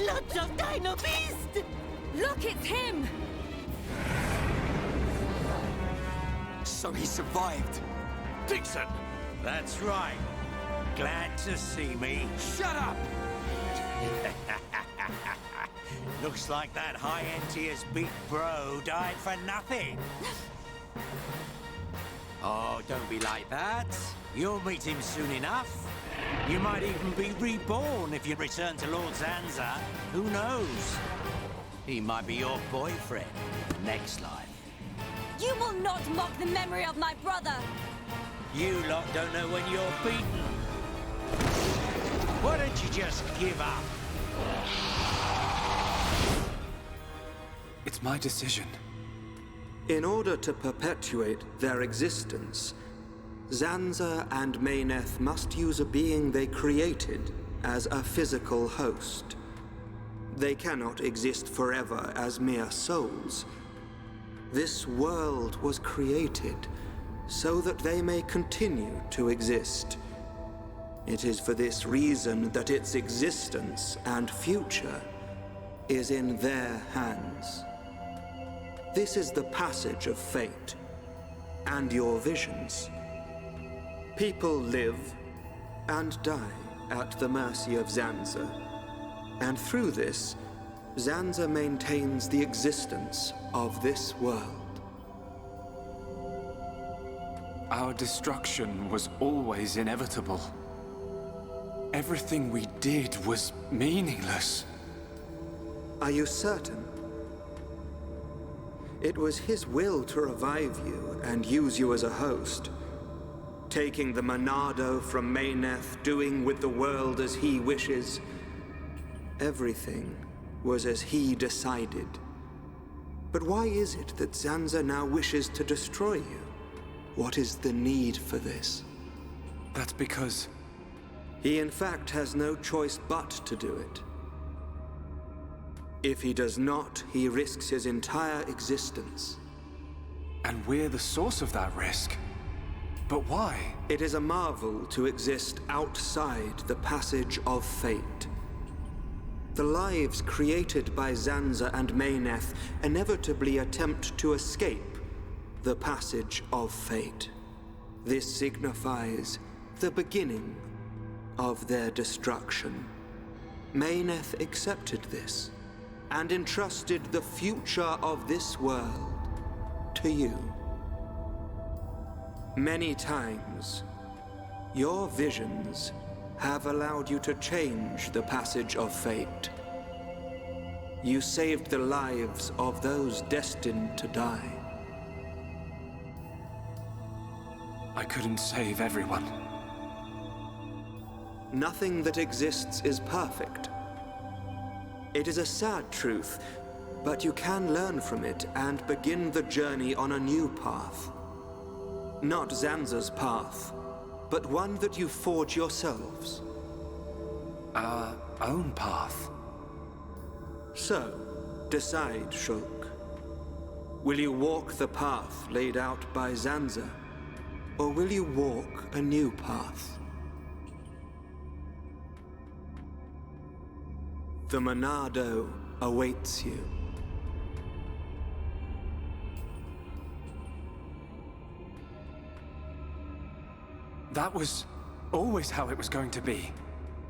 Lots of Dino Beast! Look, it's him! So he survived. Dixon! That's right. Glad to see me. Shut up! Looks like that high-entier's big bro died for nothing. Oh, don't be like that. You'll meet him soon enough. You might even be reborn if you return to Lord Zanza. Who knows? He might be your boyfriend next life. You will not mock the memory of my brother! You lot don't know when you're beaten. Why don't you just give up? It's my decision. In order to perpetuate their existence, Zanza and Mayneth must use a being they created as a physical host. They cannot exist forever as mere souls. This world was created so that they may continue to exist. It is for this reason that its existence and future is in their hands. This is the passage of fate, and your visions. People live and die at the mercy of Zanza, and through this, Zanza maintains the existence of this world. Our destruction was always inevitable. Everything we did was meaningless. Are you certain? It was his will to revive you and use you as a host. Taking the Monado from Mayneth, doing with the world as he wishes. Everything was as he decided. But why is it that Zanza now wishes to destroy you? What is the need for this? That's because... He in fact has no choice but to do it. If he does not, he risks his entire existence. And we're the source of that risk. But why? It is a marvel to exist outside the passage of fate. The lives created by Zanza and Mayneth inevitably attempt to escape the passage of fate. This signifies the beginning of their destruction. Mayneth accepted this and entrusted the future of this world to you. Many times, your visions have allowed you to change the passage of fate. You saved the lives of those destined to die. I couldn't save everyone. Nothing that exists is perfect. It is a sad truth, but you can learn from it and begin the journey on a new path. Not Zanza's path, but one that you forge yourselves. Our own path. So, decide, Shulk. Will you walk the path laid out by Zanza, or will you walk a new path? The Monado awaits you. That was always how it was going to be.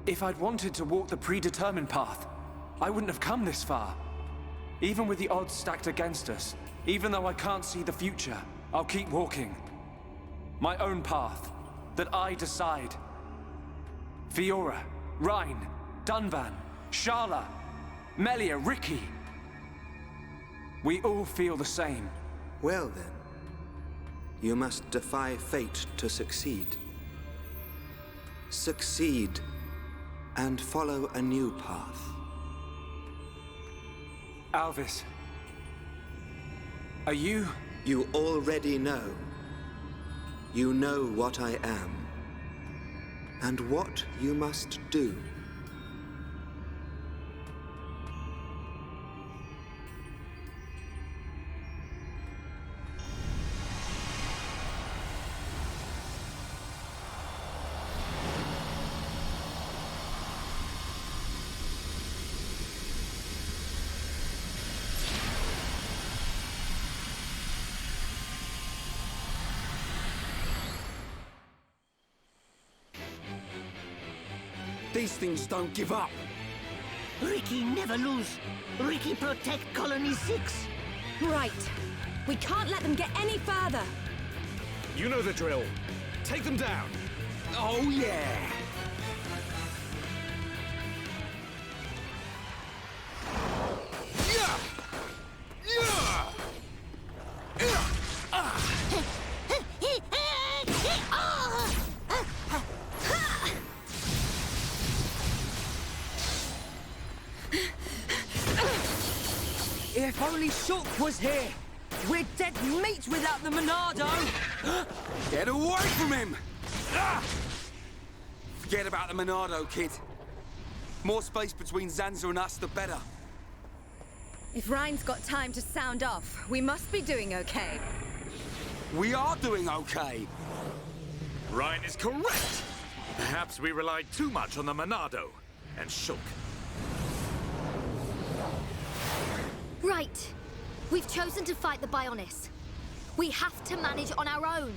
If I'd wanted to walk the predetermined path, I wouldn't have come this far. Even with the odds stacked against us, even though I can't see the future, I'll keep walking. My own path, that I decide. Fiora, Reyn, Dunban, Sharla, Melia, Ricky. We all feel the same. Well then, you must defy fate to succeed. Succeed and follow a new path. Alvis, are you... You already know. You know what I am, and what you must do. These things don't give up. Ricky never lose. Ricky protect Colony 6. Right. We can't let them get any further. You know the drill. Take them down. Oh, yeah. If only Shulk was here! We're dead meat without the Monado! Get away from him! Forget about the Monado, kid. More space between Zanza and us, the better. If Reyn's got time to sound off, we must be doing okay. We are doing okay. Reyn is correct. Perhaps we relied too much on the Monado and Shulk. Right. We've chosen to fight the Bionis. We have to manage on our own.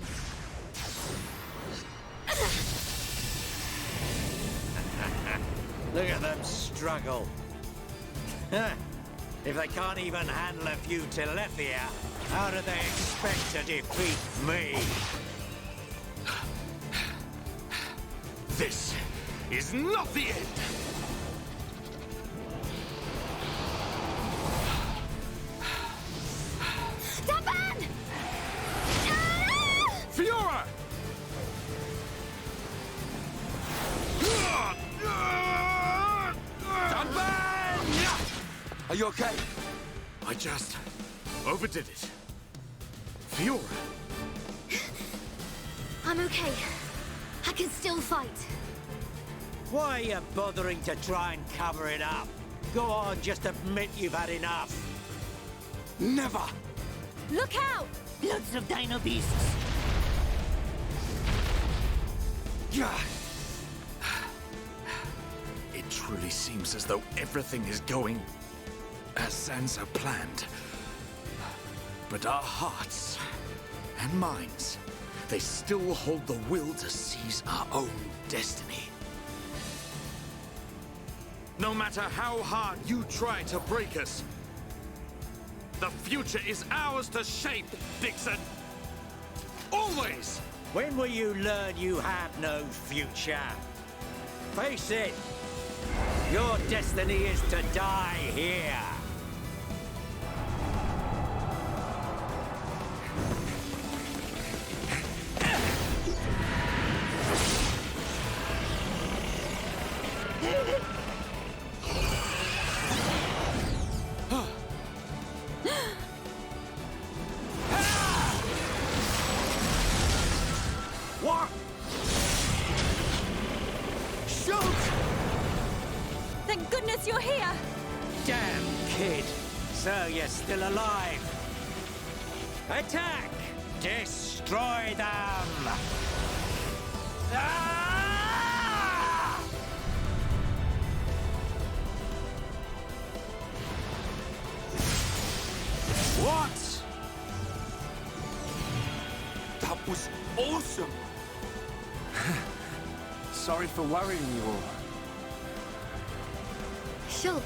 Look at them struggle. If they can't even handle a few Telethia, how do they expect to defeat me? This is not the end! Dunban! Fiora! Dunban! Are you okay? I just overdid it. Fiora! I'm okay. I can still fight. Why are you bothering to try and cover it up? Go on, just admit you've had enough. Never! Look out! Lots of dino beasts. It truly seems as though everything is going as Zanza planned. But our hearts and minds they still hold the will to seize our own destiny. No matter how hard you try to break us, the future is ours to shape, Dixon. Always! When will you learn you have no future? Face it, your destiny is to die here. What? Shulk! Thank goodness you're here! Damn kid! So you're still alive! Attack! Destroy them! Ah! What? That was awesome! Sorry for worrying you all. Shulk.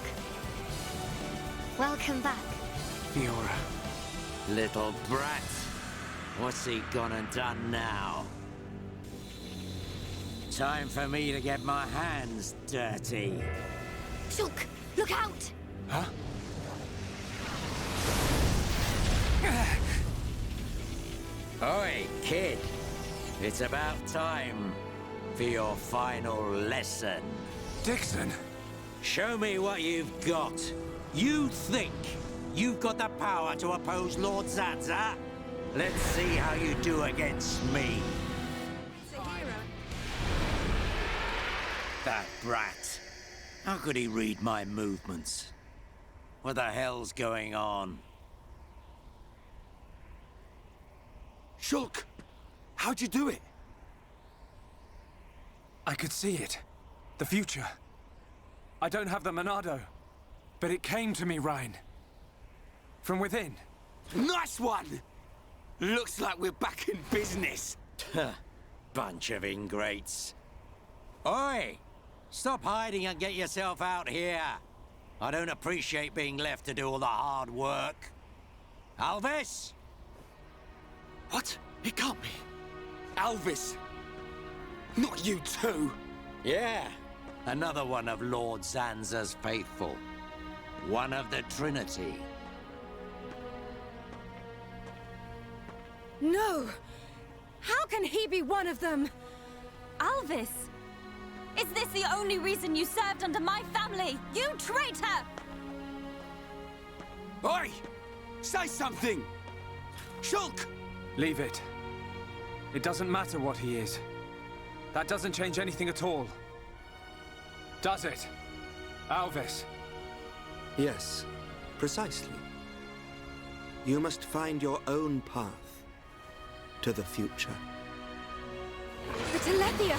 Welcome back. Fiora. Little brat. What's he gone and done now? Time for me to get my hands dirty. Shulk, look out! Huh? Oi, kid. It's about time for your final lesson. Dixon! Show me what you've got. You think you've got the power to oppose Lord Zanza? Let's see how you do against me. That brat. How could he read my movements? What the hell's going on? Shulk! How'd you do it? I could see it. The future. I don't have the Monado, but it came to me, Reyn. From within. Nice one! Looks like we're back in business. Bunch of ingrates. Oi! Stop hiding and get yourself out here. I don't appreciate being left to do all the hard work. Alvis? What? It can't be. Alvis! Not you too! Yeah. Another one of Lord Zanza's faithful. One of the Trinity. No! How can he be one of them? Alvis! Is this the only reason you served under my family? You traitor! Oi! Say something! Shulk! Leave it. It doesn't matter what he is. That doesn't change anything at all. Does it? Alvis? Yes, precisely. You must find your own path to the future. The Telethia!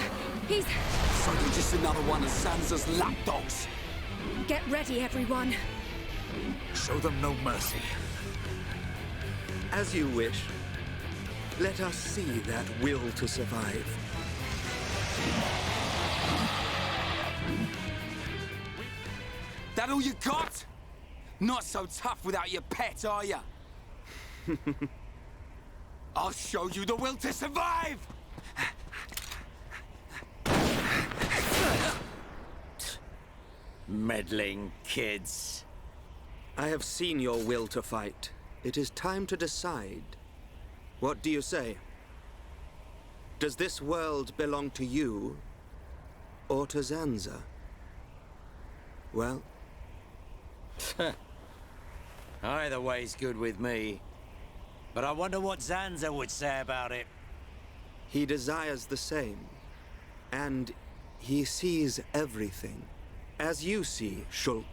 He's... So you're just another one of Zanza's lapdogs! Get ready, everyone. Show them no mercy. As you wish. Let us see that will to survive. That all you got? Not so tough without your pet, are ya? I'll show you the will to survive! Meddling kids. I have seen your will to fight. It is time to decide. What do you say? Does this world belong to you, or to Zanza? Well? Either way's good with me. But I wonder what Zanza would say about it. He desires the same. And he sees everything. As you see, Shulk.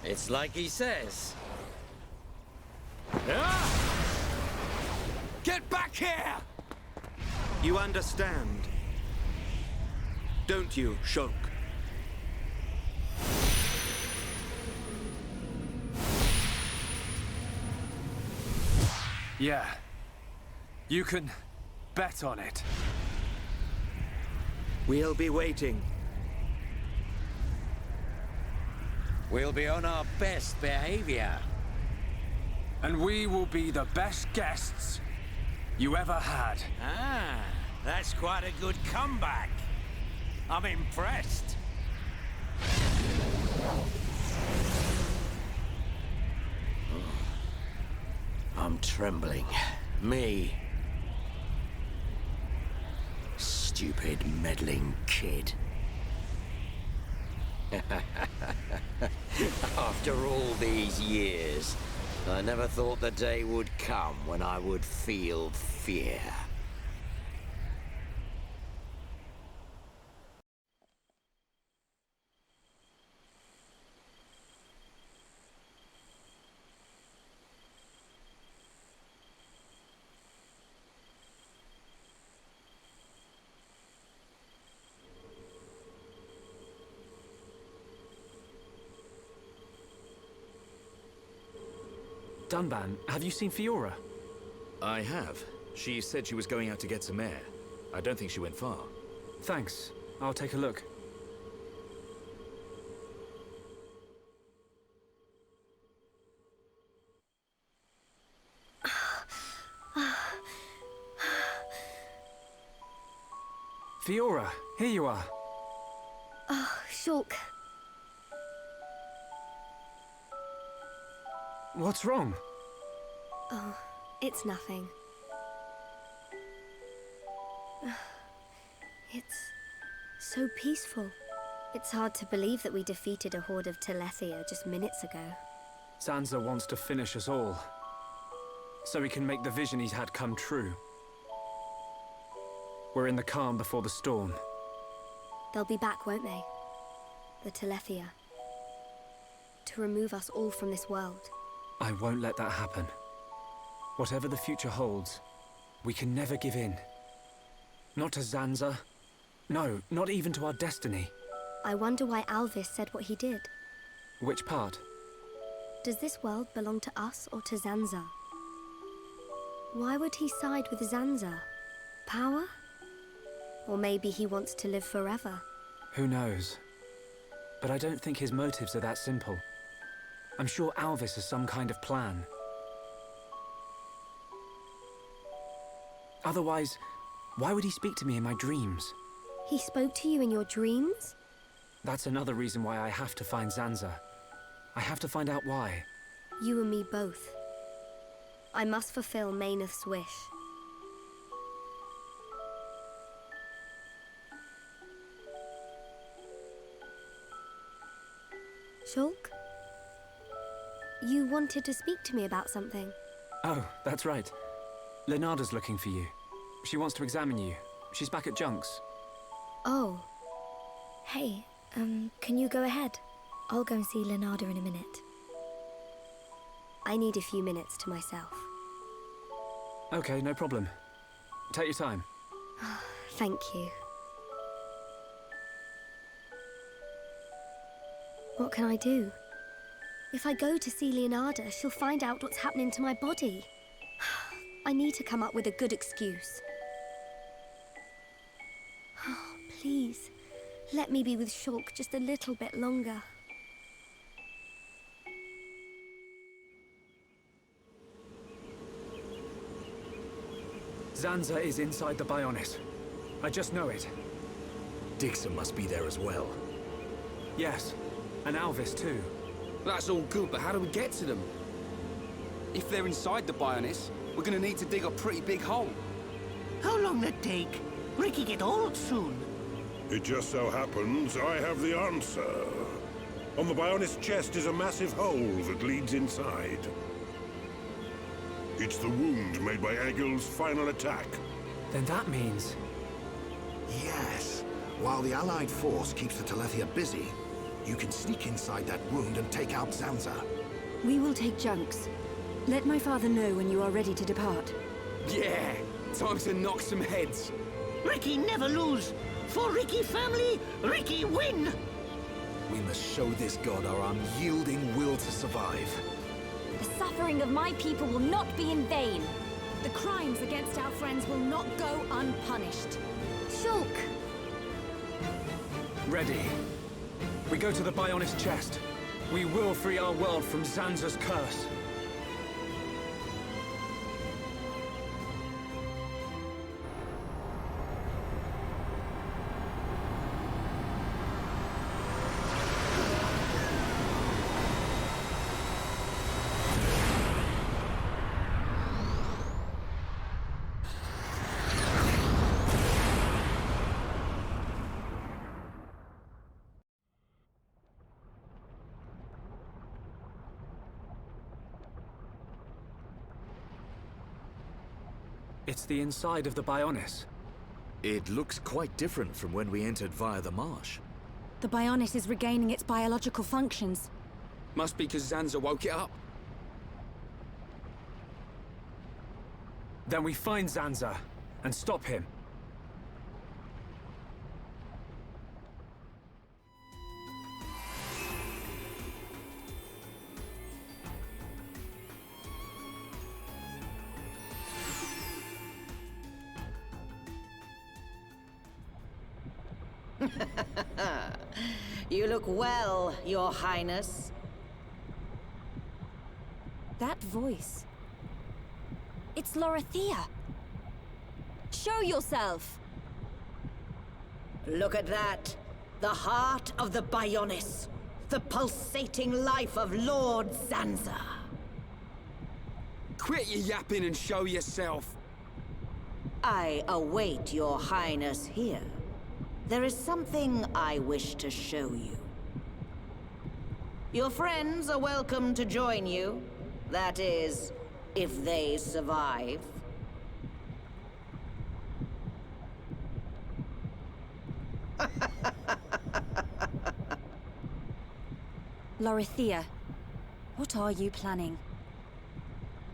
It's like he says. Get back here! You understand, don't you, Shulk? Yeah. You can bet on it. We'll be waiting. We'll be on our best behavior. And we will be the best guests you ever had. Ah, that's quite a good comeback. I'm impressed. I'm trembling. Me. Stupid, meddling kid. After all these years, I never thought the day would come when I would feel fear. Dunban, have you seen Fiora? I have. She said she was going out to get some air. I don't think she went far. Thanks. I'll take a look. Fiora, here you are. Oh, Shulk. What's wrong? Oh, it's nothing. It's so peaceful. It's hard to believe that we defeated a horde of Telethia just minutes ago. Zanza wants to finish us all, so he can make the vision he's had come true. We're in the calm before the storm. They'll be back, won't they? The Telethia. To remove us all from this world. I won't let that happen. Whatever the future holds, we can never give in. Not to Zanza. No, not even to our destiny. I wonder why Alvis said what he did. Which part? Does this world belong to us or to Zanza? Why would he side with Zanza? Power? Or maybe he wants to live forever. Who knows? But I don't think his motives are that simple. I'm sure Alvis has some kind of plan. Otherwise, why would he speak to me in my dreams? He spoke to you in your dreams? That's another reason why I have to find Zanza. I have to find out why. You and me both. I must fulfill Mayneth's wish. Shulk? You wanted to speak to me about something. Oh, that's right. Lenarda's looking for you. She wants to examine you. She's back at Junk's. Oh. Hey, can you go ahead? I'll go and see Lenarda in a minute. I need a few minutes to myself. Okay, no problem. Take your time. Thank you. What can I do? If I go to see Leonarda, she'll find out what's happening to my body. I need to come up with a good excuse. Oh, please, let me be with Shulk just a little bit longer. Zanza is inside the Bionis. I just know it. Dixon must be there as well. Yes, and Alvis too. That's all good, but how do we get to them? If they're inside the Bionis, we're gonna need to dig a pretty big hole. How long that take? Ricky get old soon. It just so happens I have the answer. On the Bionis chest is a massive hole that leads inside. It's the wound made by Egil's final attack. Then that means... Yes. While the Allied force keeps the Telethia busy, you can sneak inside that wound and take out Zanza. We will take Junk's. Let my father know when you are ready to depart. Yeah! Time to knock some heads. Ricky never lose. For Ricky family, Ricky win! We must show this god our unyielding will to survive. The suffering of my people will not be in vain. The crimes against our friends will not go unpunished. Shulk! Ready. We go to the Bionis chest. We will free our world from Zanza's curse. It's the inside of the Bionis. It looks quite different from when we entered via the marsh. The Bionis is regaining its biological functions. Must be because Zanza woke it up. Then we find Zanza and stop him. You look well, Your Highness. That voice... It's Lorithia. Show yourself! Look at that. The heart of the Bionis. The pulsating life of Lord Zanza. Quit your yapping and show yourself. I await Your Highness here. There is something I wish to show you. Your friends are welcome to join you. That is, if they survive. Lorithia, what are you planning?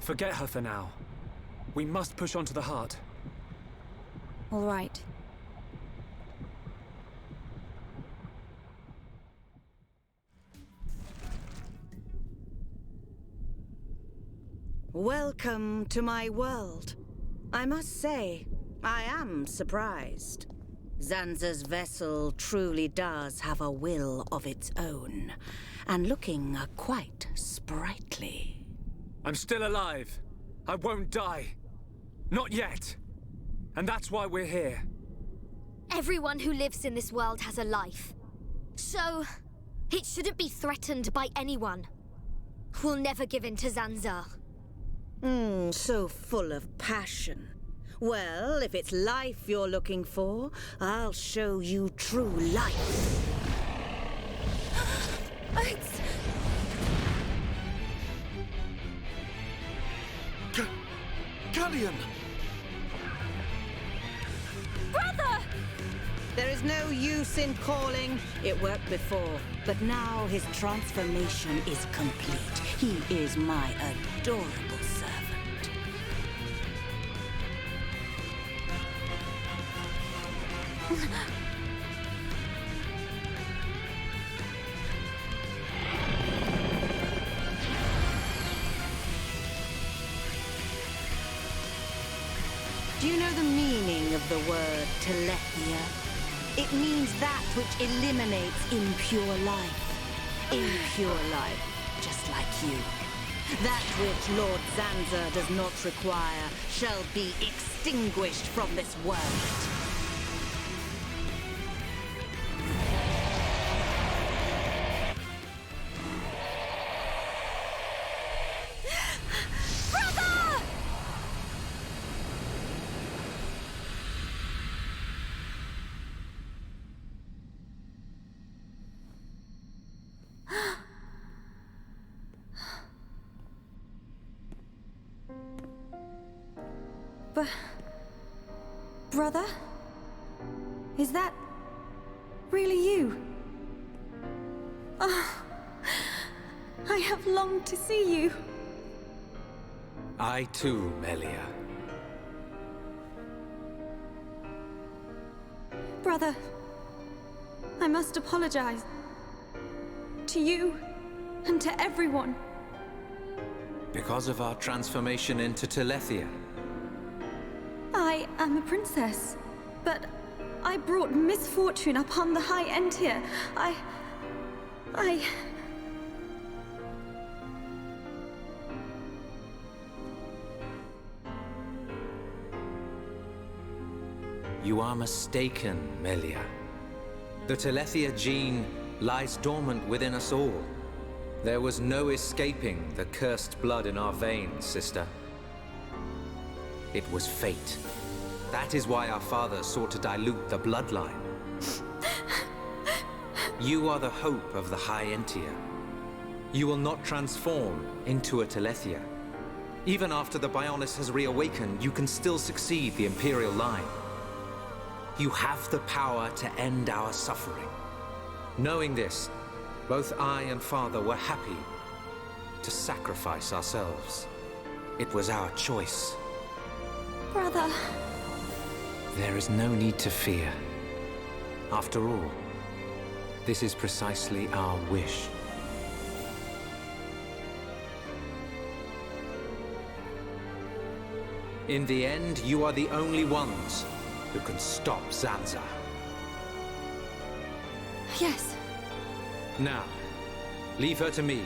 Forget her for now. We must push on to the heart. All right. Welcome to my world. I must say, I am surprised. Zanza's vessel truly does have a will of its own, and looking quite sprightly. I'm still alive. I won't die. Not yet. And that's why we're here. Everyone who lives in this world has a life. So, it shouldn't be threatened by anyone. We'll never give in to Zanza. So full of passion. Well, if it's life you're looking for, I'll show you true life. It's... Galleon! Brother! There is no use in calling. It worked before, but now his transformation is complete. He is my adorable servant. Do you know the meaning of the word telethia? It means that which eliminates impure life. Impure life, just like you. That which Lord Zanza does not require shall be extinguished from this world. Brother? Is that really you? Oh, I have longed to see you. I too, Melia. Brother, I must apologize. To you and to everyone. Because of our transformation into Telethia. am a princess, but I brought misfortune upon the High End here. You are mistaken, Melia. The Telethia gene lies dormant within us all. There was no escaping the cursed blood in our veins, sister. It was fate. That is why our father sought to dilute the bloodline. You are the hope of the High Entia. You will not transform into a Telethia. Even after the Bionis has reawakened, you can still succeed the Imperial line. You have the power to end our suffering. Knowing this, both I and Father were happy to sacrifice ourselves. It was our choice. Brother. There is no need to fear. After all, this is precisely our wish. In the end, you are the only ones who can stop Zanza. Yes. Now, leave her to me.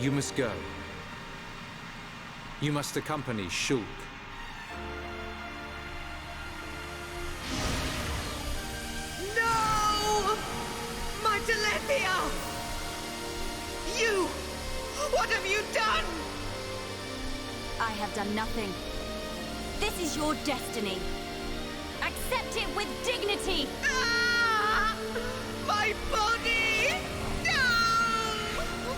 You must go. You must accompany Shulk. No! My Telethia! You! What have you done? I have done nothing. This is your destiny. Accept it with dignity! Ah! My body! No!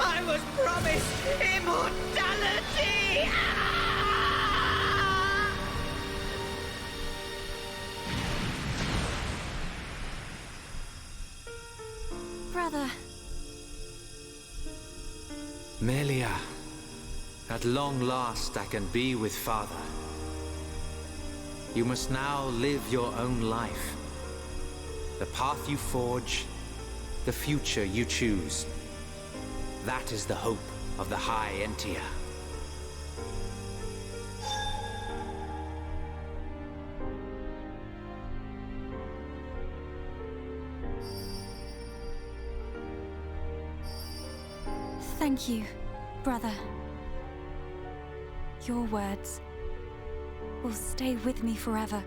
I was promised immortality! Ah! Brother. Melia, at long last I can be with Father. You must now live your own life. The path you forge, the future you choose. That is the hope of the High Entia. Thank you, brother. Your words will stay with me forever.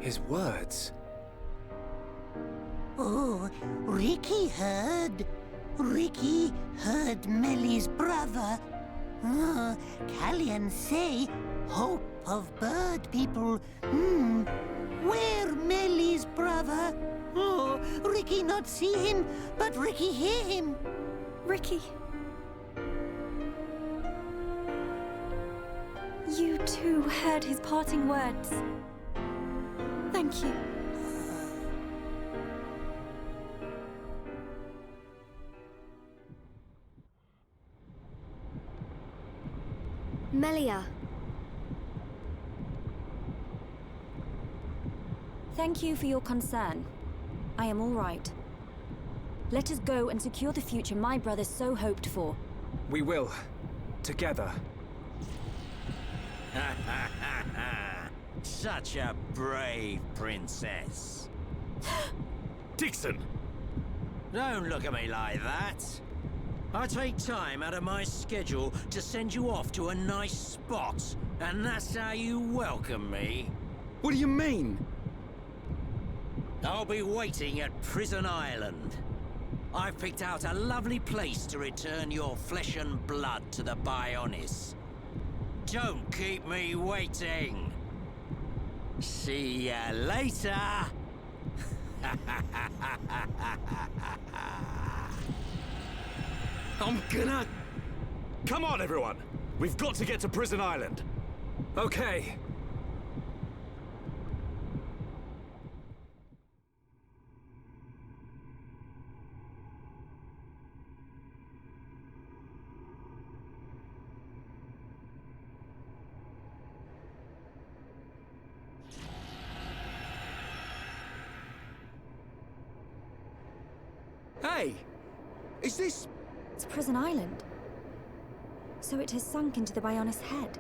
His words? Oh, Ricky heard. Ricky heard Melly's brother. Oh, Callian say, hope of bird people. Where Melly's brother? Oh, Ricky not see him, but Ricky hear him. Ricky. You too heard his parting words. Thank you. Melia. Thank you for your concern. I am all right. Let us go and secure the future my brother so hoped for. We will. Together. Such a brave princess. Dixon! Don't look at me like that. I take time out of my schedule to send you off to a nice spot, and that's how you welcome me. What do you mean? I'll be waiting at Prison Island. I've picked out a lovely place to return your flesh and blood to the Bionis. Don't keep me waiting. See ya later. I'm gonna... Come on, everyone! We've got to get to Prison Island. Okay. Hey! Is this... It's Prison Island. So it has sunk into the Bionis head.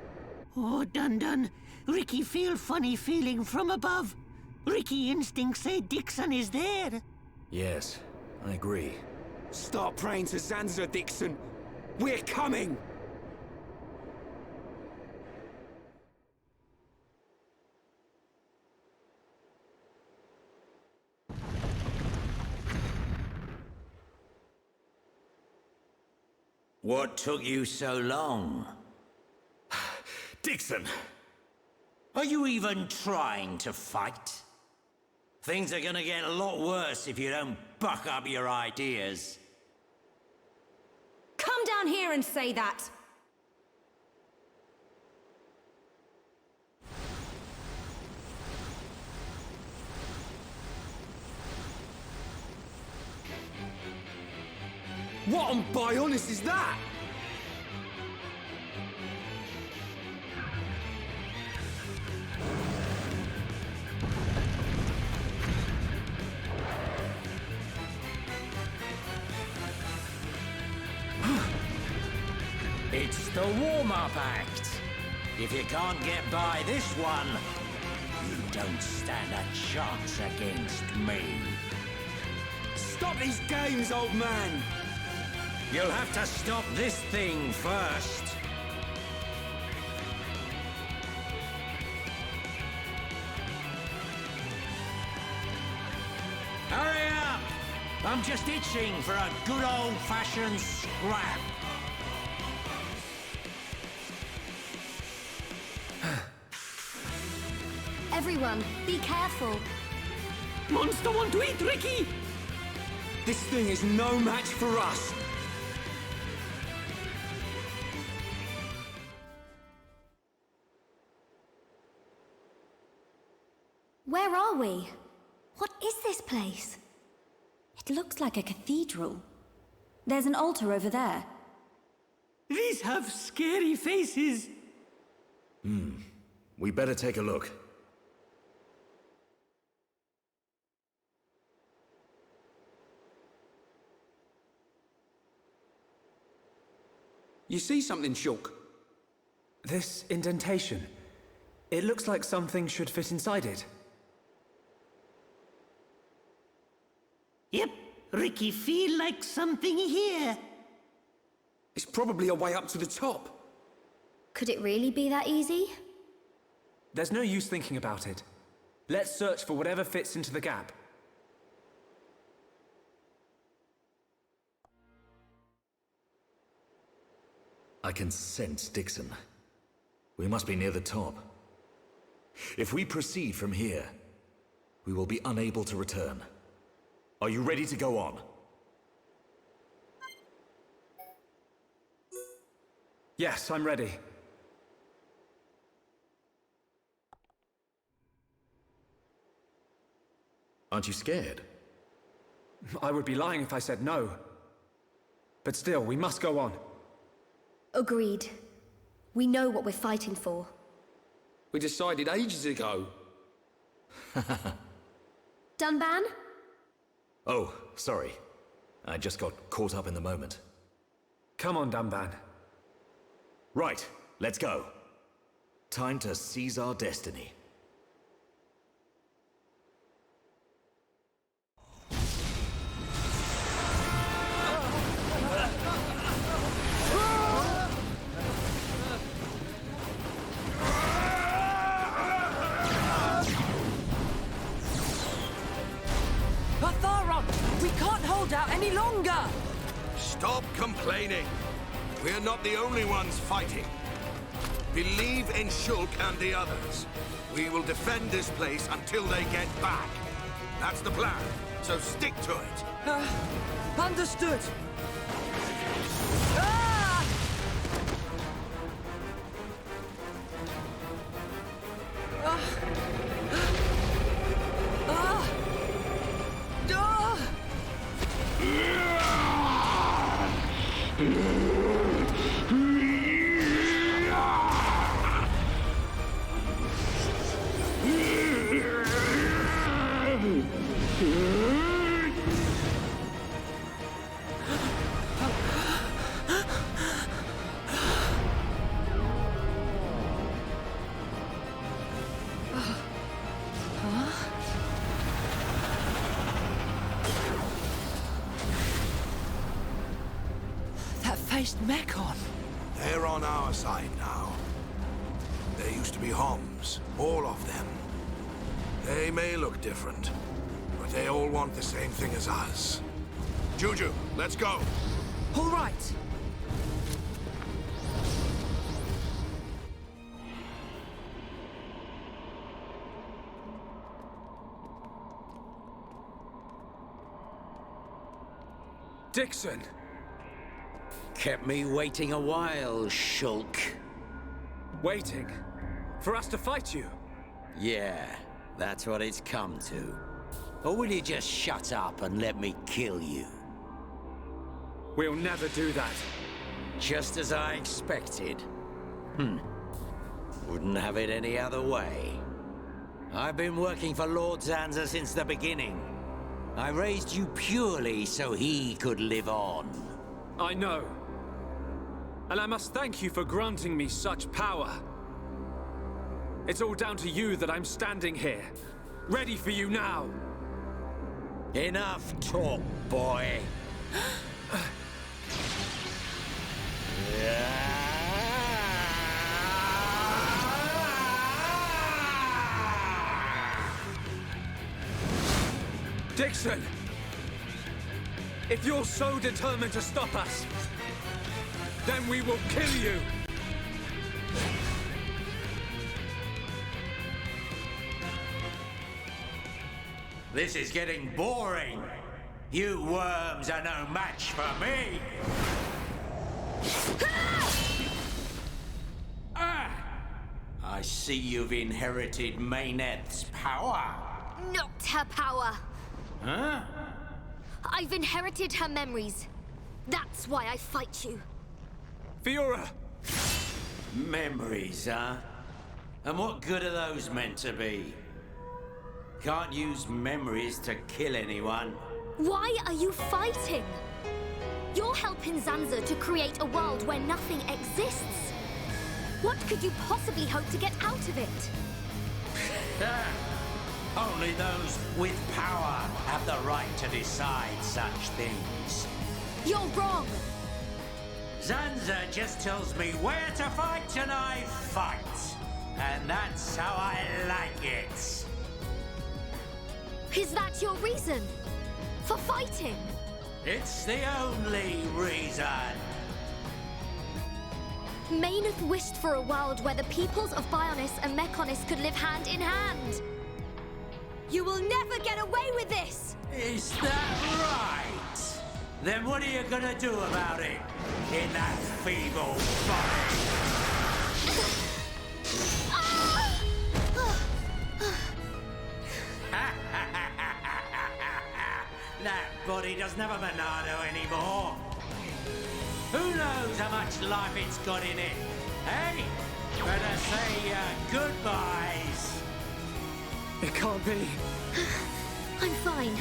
Oh, Dunban. Ricky feel funny feeling from above. Ricky instincts say Dixon is there. Yes, I agree. Start praying to Zanza, Dixon. We're coming! What took you so long? Dixon! Are you even trying to fight? Things are gonna get a lot worse if you don't buck up your ideas. Come down here and say that! What on Bionis is that? It's the warm-up act. If you can't get by this one, you don't stand a chance against me. Stop these games, old man! You'll have to stop this thing first. Hurry up! I'm just itching for a good old-fashioned scrap. Everyone, be careful. Monster want to eat Ricky! This thing is no match for us. Where are we? What is this place? It looks like a cathedral. There's an altar over there. These have scary faces. We better take a look. You see something, Shulk? This indentation. It looks like something should fit inside it. Yep, Ricky feel like something here. It's probably a way up to the top. Could it really be that easy? There's no use thinking about it. Let's search for whatever fits into the gap. I can sense Dixon. We must be near the top. If we proceed from here, we will be unable to return. Are you ready to go on? Yes, I'm ready. Aren't you scared? I would be lying if I said no. But still, we must go on. Agreed. We know what we're fighting for. We decided ages ago. Dunban? Oh, sorry. I just got caught up in the moment. Come on, Dunban. Right, let's go. Time to seize our destiny. We can't hold out any longer! Stop complaining. We're not the only ones fighting. Believe in Shulk and the others. We will defend this place until they get back. That's the plan, so stick to it. Understood. Ah! replaced Mekon. They're on our side now. There used to be Homs, all of them. They may look different, but they all want the same thing as us. Juju, let's go. All right. Dixon! Kept me waiting a while, Shulk. Waiting? For us to fight you? Yeah, that's what it's come to. Or will you just shut up and let me kill you? We'll never do that. Just as I expected. Wouldn't have it any other way. I've been working for Lord Zanza since the beginning. I raised you purely so he could live on. I know. And I must thank you for granting me such power. It's all down to you that I'm standing here, ready for you now. Enough talk, boy. Dixon! If you're so determined to stop us, then we will kill you! This is getting boring. You worms are no match for me. I see you've inherited Mayneth's power. Not her power. Huh? I've inherited her memories. That's why I fight you. Fiora! Memories, huh? And what good are those meant to be? Can't use memories to kill anyone. Why are you fighting? You're helping Zanza to create a world where nothing exists. What could you possibly hope to get out of it? Only those with power have the right to decide such things. You're wrong. Zanza just tells me where to fight and I fight. And that's how I like it. Is that your reason? For fighting? It's the only reason. Mayneth wished for a world where the peoples of Bionis and Mechonis could live hand in hand. You will never get away with this! Is that right? Then what are you gonna do about it? In that feeble body? That body doesn't have a Monado anymore. Who knows how much life it's got in it? Hey, better say goodbyes. It can't be. I'm fine.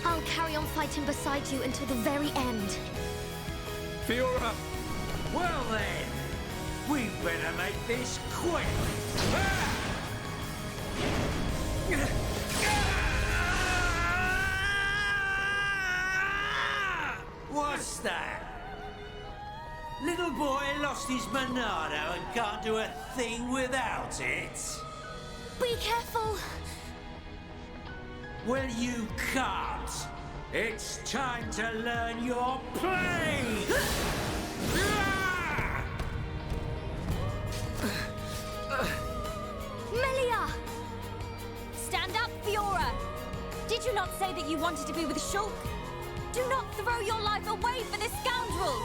I'll carry on fighting beside you until the very end. Fiora! Well then, we better make this quick. What's that? Little boy lost his Monado and can't do a thing without it? Be careful! Well, you can't. It's time to learn your place! Melia! Stand up, Fiora! Did you not say that you wanted to be with Shulk? Do not throw your life away for this scoundrel!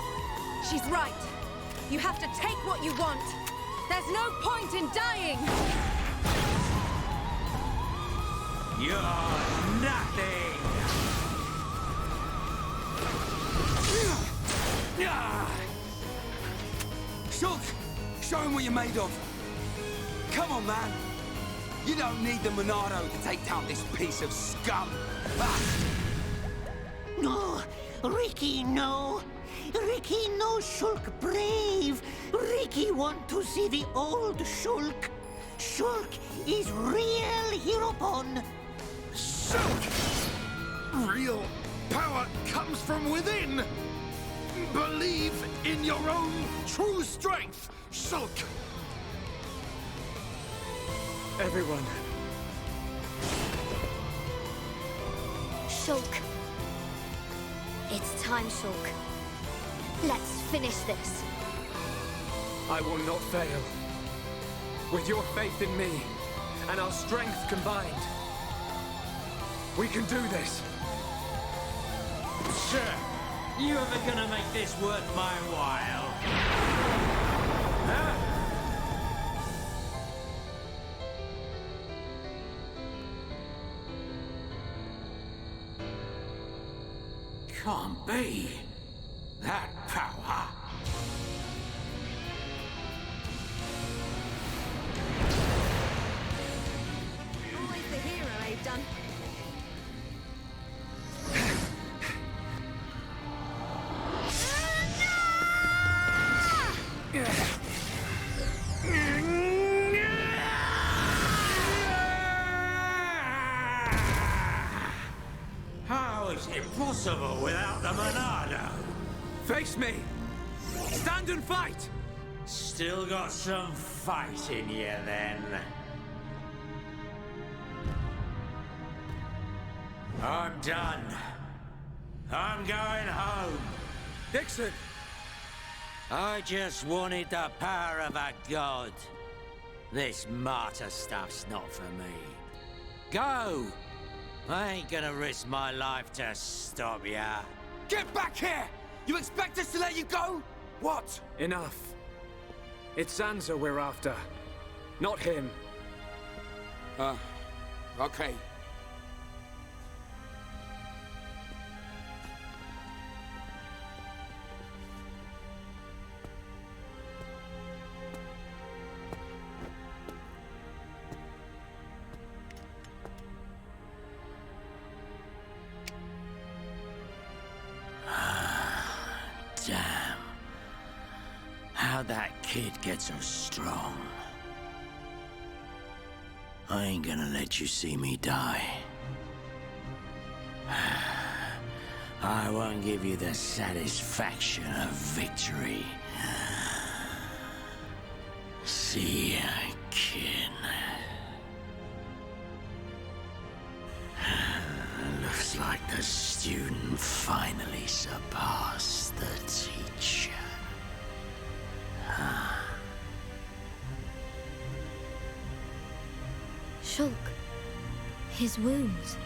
She's right. You have to take what you want. There's no point in dying! You're nothing! Shulk! Show him what you're made of! Come on, man! You don't need the Monado to take down this piece of scum! No! Ricky, no! Ricky, no, Shulk brave! Ricky want to see the old Shulk! Shulk is real Heropon! Shulk! Real Power comes from within! Believe in your own true strength, Shulk! Everyone. Shulk. It's time, Shulk. Let's finish this. I will not fail. With your faith in me, and our strength combined, we can do this. Sure. You ever gonna make this worth my while? Huh? Can't be. That power. Always the hero, eh, Dun? How is it possible without the Monado? Face me! Stand and fight! Still got some fight in you, then. I'm done. I'm going home. Dixon! I just wanted the power of a god. This martyr stuff's not for me. Go! I ain't gonna risk my life to stop ya. Get back here! You expect us to let you go? What? Enough. It's Sansa we're after, not him. Okay. Damn. How'd that kid get so strong? I ain't gonna let you see me die. I won't give you the satisfaction of victory. See ya, kid. Looks like the student finally surpassed the teacher. Shulk. His wounds.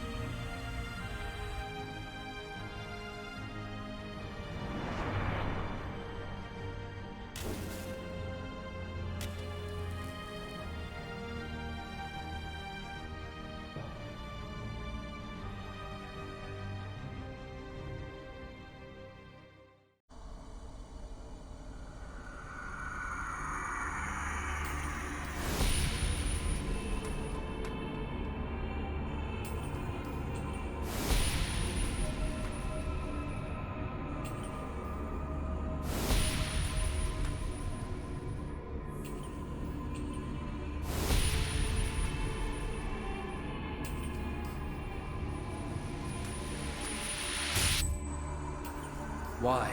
Why?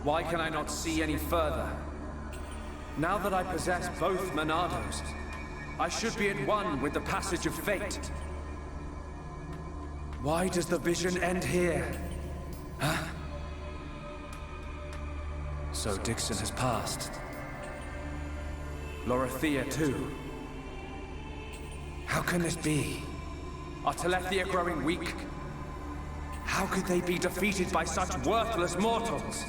Why can I not see any further? Now that I possess both Monados, I should be at one with the passage of fate. Why does the vision end here? Huh? So Dixon has passed. Lorithia too. How can this be? Are Telethia growing weak? How could they be defeated by such worthless mortals?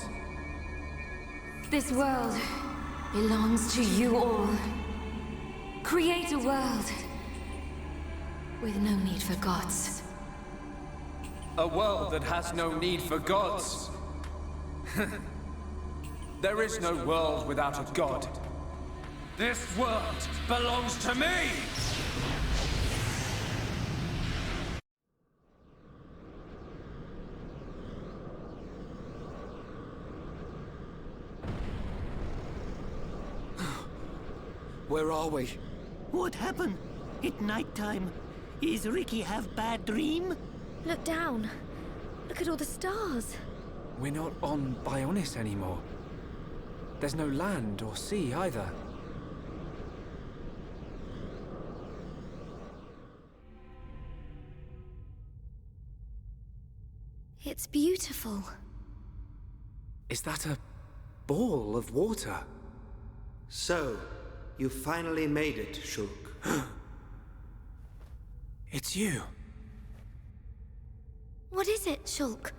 This world belongs to you all. Create a world with no need for gods. A world that has no need for gods. There is no world without a god. This world belongs to me! Where are we? What happened? At night time. Is Ricky have bad dream? Look down. Look at all the stars. We're not on Bionis anymore. There's no land or sea either. It's beautiful. Is that a ball of water? So, you finally made it, Shulk. It's you. What is it, Shulk?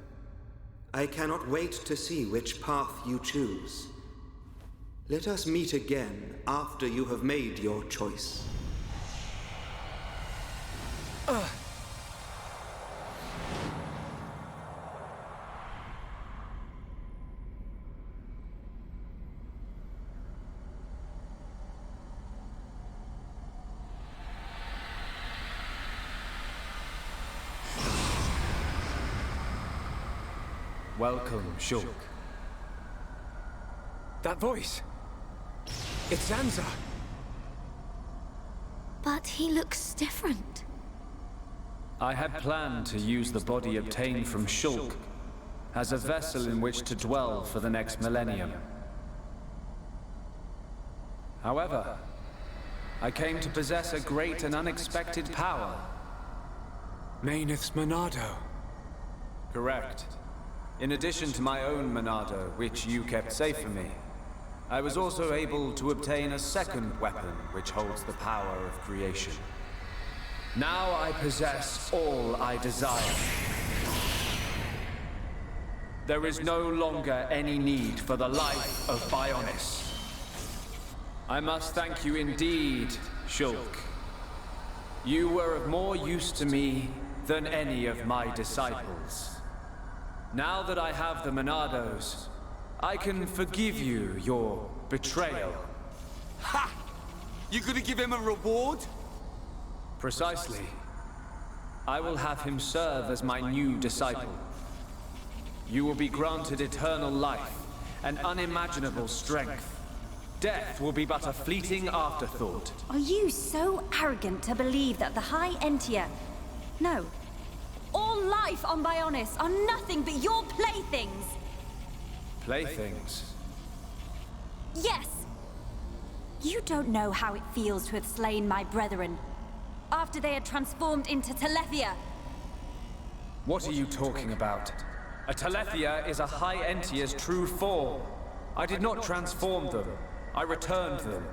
I cannot wait to see which path you choose. Let us meet again after you have made your choice. Welcome, Shulk. That voice! It's Zanza! But he looks different. I had planned to use the body obtained from Shulk as a vessel in which to dwell for the next millennium. However, I came to possess a great and unexpected power. Mayneth's Monado. Correct. In addition to my own Monado, which you kept safe for me, I was also able to obtain a second weapon which holds the power of creation. Now I possess all I desire. There is no longer any need for the life of Bionis. I must thank you indeed, Shulk. You were of more use to me than any of my disciples. Now that I have the Monados, I can forgive you your betrayal. Ha! You gonna give him a reward? Precisely. I will have him serve as my new disciple. You will be granted eternal life and unimaginable strength. Death will be but a fleeting afterthought. Are you so arrogant to believe that the High Entia... No. All life on Bionis are nothing but your playthings! Playthings? Yes! You don't know how it feels to have slain my brethren, after they had transformed into Telethia. What are you talking about? A Telethia is a High Entia's true form. I did not transform them. I returned them.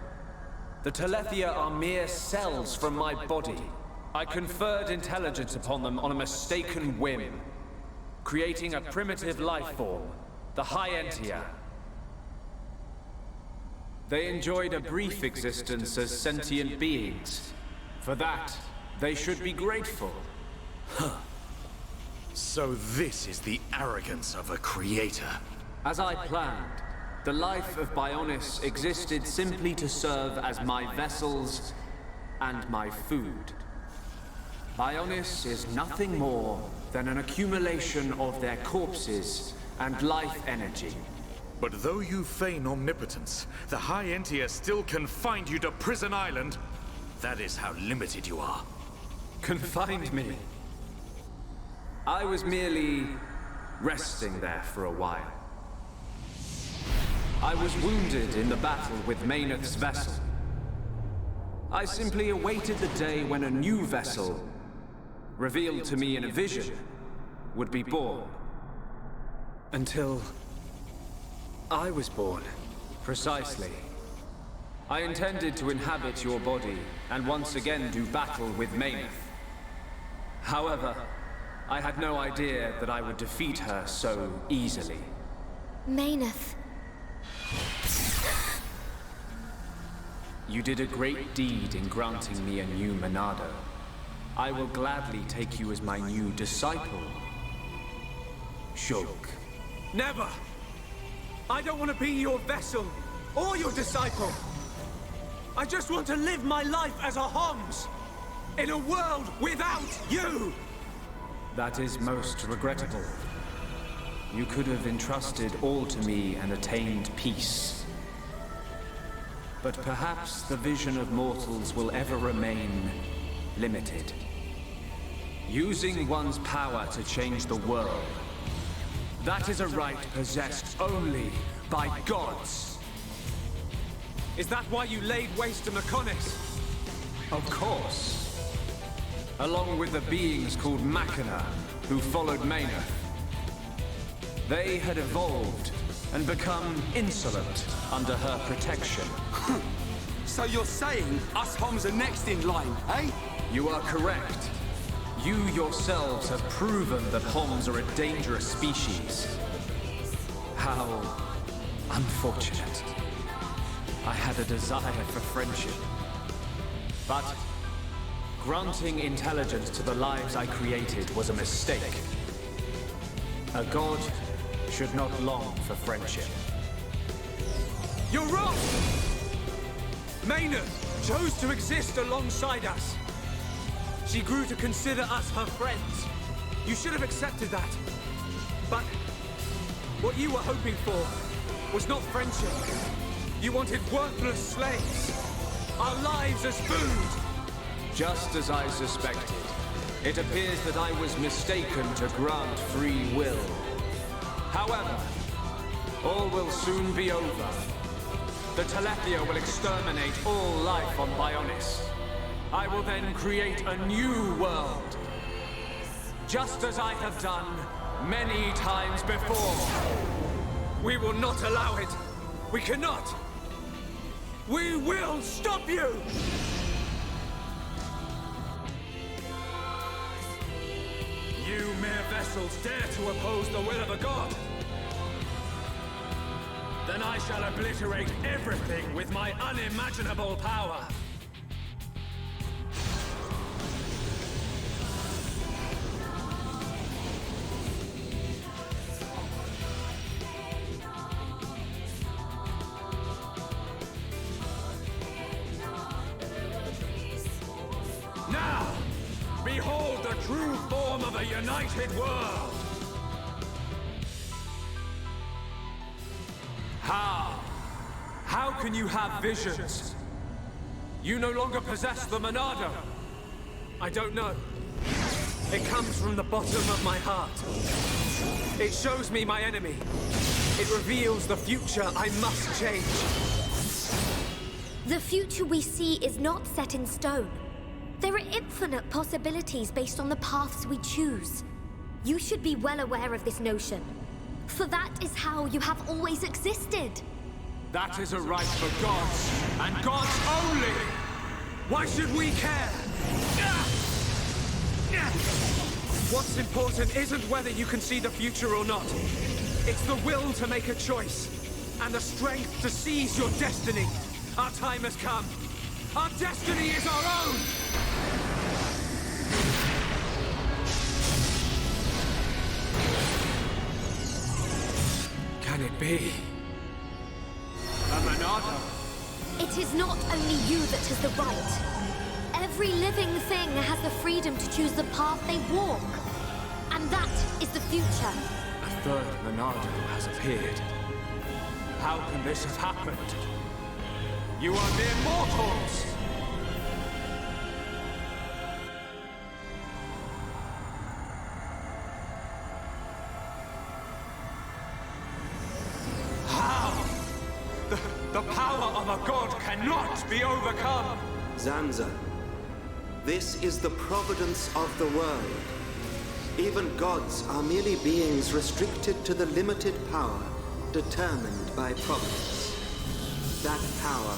The Telethia are mere cells from my body. I conferred intelligence upon them on a mistaken whim, creating a primitive life form, the High Entia. They enjoyed a brief existence as sentient beings. For that, they should be grateful. Huh. So this is the arrogance of a creator. As I planned, the life of Bionis existed simply to serve as my vessels and my food. Bionis is nothing more than an accumulation of their corpses and life energy. But though you feign omnipotence, the High Entia still confined you to Prison Island. That is how limited you are. Confined me? I was merely resting there for a while. I was wounded in the battle with Mayneth's vessel. I simply awaited the day when a new vessel, revealed to me in a vision, would be born. Until I was born. Precisely. I intended to inhabit your body and once again do battle with Mayneth. However, I had no idea that I would defeat her so easily. Mayneth. You did a great deed in granting me a new Monado. I will gladly take you as my new disciple, Shulk. Never! I don't want to be your vessel, or your disciple! I just want to live my life as a Homs, in a world without you! That is most regrettable. You could have entrusted all to me and attained peace. But perhaps the vision of mortals will ever remain limited. Using one's power to change the world. That is a right possessed only by gods. Is that why you laid waste to Mechonis? Of course. Along with the beings called Machina, who followed Maynard. They had evolved and become insolent under her protection. So you're saying us Homs are next in line, eh? You are correct. You yourselves have proven that Homs are a dangerous species. How unfortunate. I had a desire for friendship. But granting intelligence to the lives I created was a mistake. A god should not long for friendship. You're wrong! Maynard chose to exist alongside us. She grew to consider us her friends. You should have accepted that. But what you were hoping for was not friendship. You wanted worthless slaves. Our lives as food. Just as I suspected, it appears that I was mistaken to grant free will. However, all will soon be over. The Telethia will exterminate all life on Bionis. I will then create a new world. Just as I have done many times before. We will not allow it. We cannot. We will stop you! You mere vessels dare to oppose the will of a god? Then I shall obliterate everything with my unimaginable power. Now, behold the true form of a united world! How can you have visions? You no longer possess the Monado. I don't know. It comes from the bottom of my heart. It shows me my enemy. It reveals the future I must change. The future we see is not set in stone. There are infinite possibilities based on the paths we choose. You should be well aware of this notion. For that is how you have always existed. That is a right for gods, and gods only! Why should we care? What's important isn't whether you can see the future or not. It's the will to make a choice, and the strength to seize your destiny. Our time has come. Our destiny is our own! Can it be? A Monado? It is not only you that has the right. Every living thing has the freedom to choose the path they walk. And that is the future. A third Monado has appeared. How can this have happened? You are mere mortals! The power of a god cannot be overcome! Zanza, this is the providence of the world. Even gods are merely beings restricted to the limited power determined by providence. That power,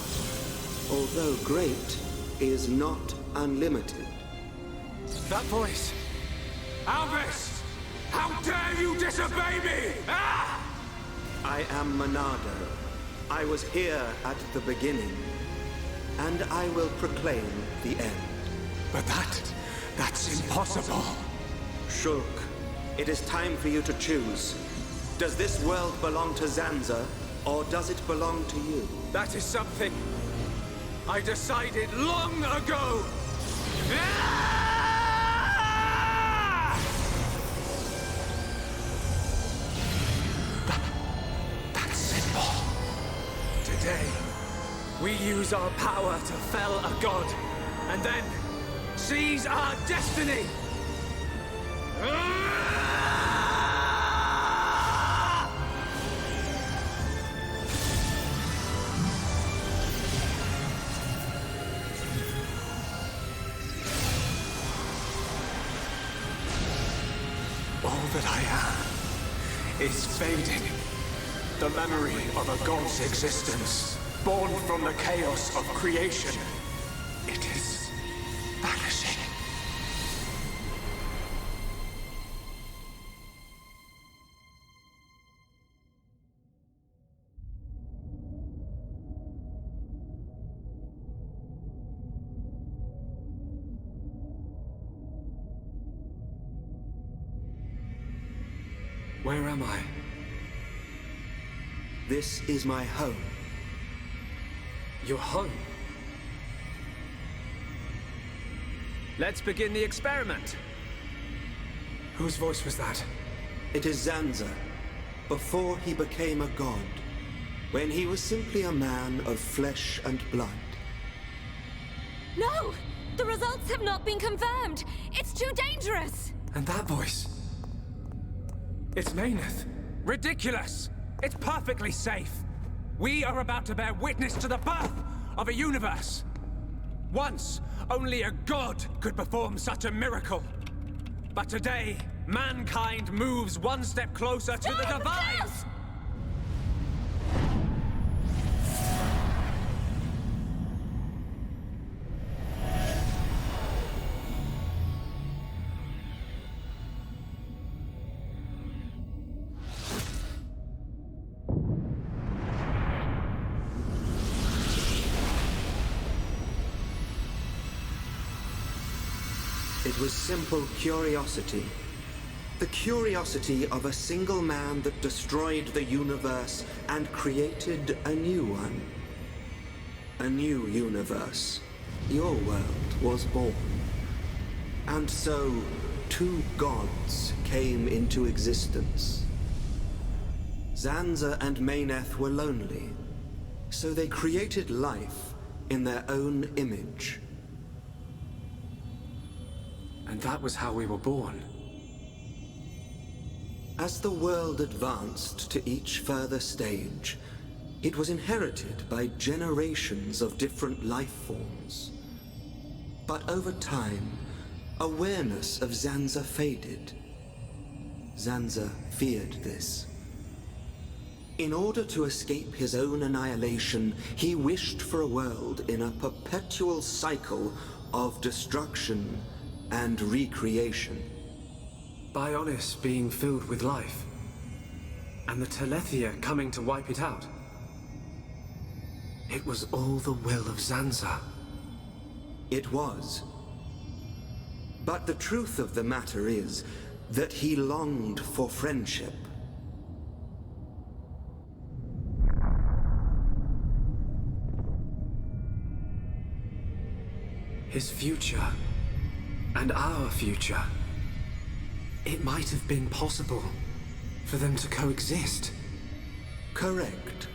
although great, is not unlimited. That voice! Alvis! How dare you disobey me! Ah! I am Monado. I was here at the beginning, and I will proclaim the end. But that's impossible. Shulk, it is time for you to choose. Does this world belong to Zanza, or does it belong to you? That is something I decided long ago! That's simple. Today, we use our power to fell a god, and then seize our destiny! All that I am is fading. The memory of a god's existence, born from the chaos of creation. It is vanishing. Where am I? This is my home. Your home? Let's begin the experiment. Whose voice was that? It is Zanza, before he became a god, when he was simply a man of flesh and blood. No! The results have not been confirmed! It's too dangerous! And that voice? It's Mayneth. Ridiculous! It's perfectly safe. We are about to bear witness to the birth of a universe. Once, only a god could perform such a miracle. But today, mankind moves one step closer to the divine! It was simple curiosity. The curiosity of a single man that destroyed the universe and created a new one. A new universe. Your world was born. And so, two gods came into existence. Zanza and Mayneth were lonely, so they created life in their own image. And that was how we were born. As the world advanced to each further stage, it was inherited by generations of different life forms. But over time, awareness of Zanza faded. Zanza feared this. In order to escape his own annihilation, he wished for a world in a perpetual cycle of destruction and recreation. Bionis being filled with life, and the Telethia coming to wipe it out. It was all the will of Zanza. It was. But the truth of the matter is that he longed for friendship. His future, and our future. It might have been possible for them to coexist. Correct.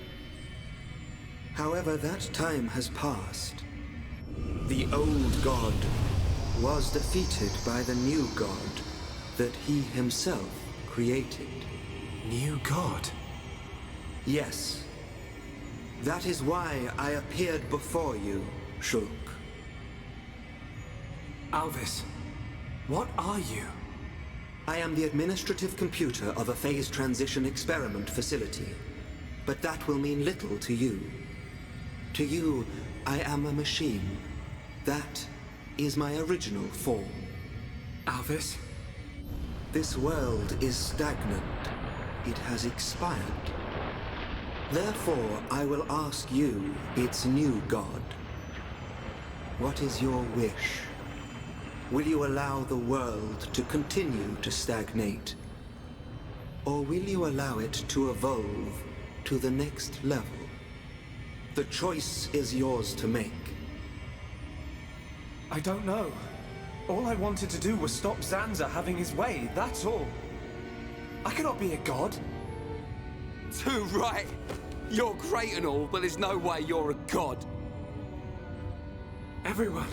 However, that time has passed. The old god was defeated by the new god that he himself created. New god? Yes. That is why I appeared before you, Shulk. Alvis, what are you? I am the administrative computer of a phase transition experiment facility. But that will mean little to you. To you, I am a machine. That is my original form. Alvis? This world is stagnant. It has expired. Therefore, I will ask you, its new god. What is your wish? Will you allow the world to continue to stagnate? Or will you allow it to evolve to the next level? The choice is yours to make. I don't know. All I wanted to do was stop Zanza having his way, that's all. I cannot be a god. Too right. You're great and all, but there's no way you're a god. Everyone.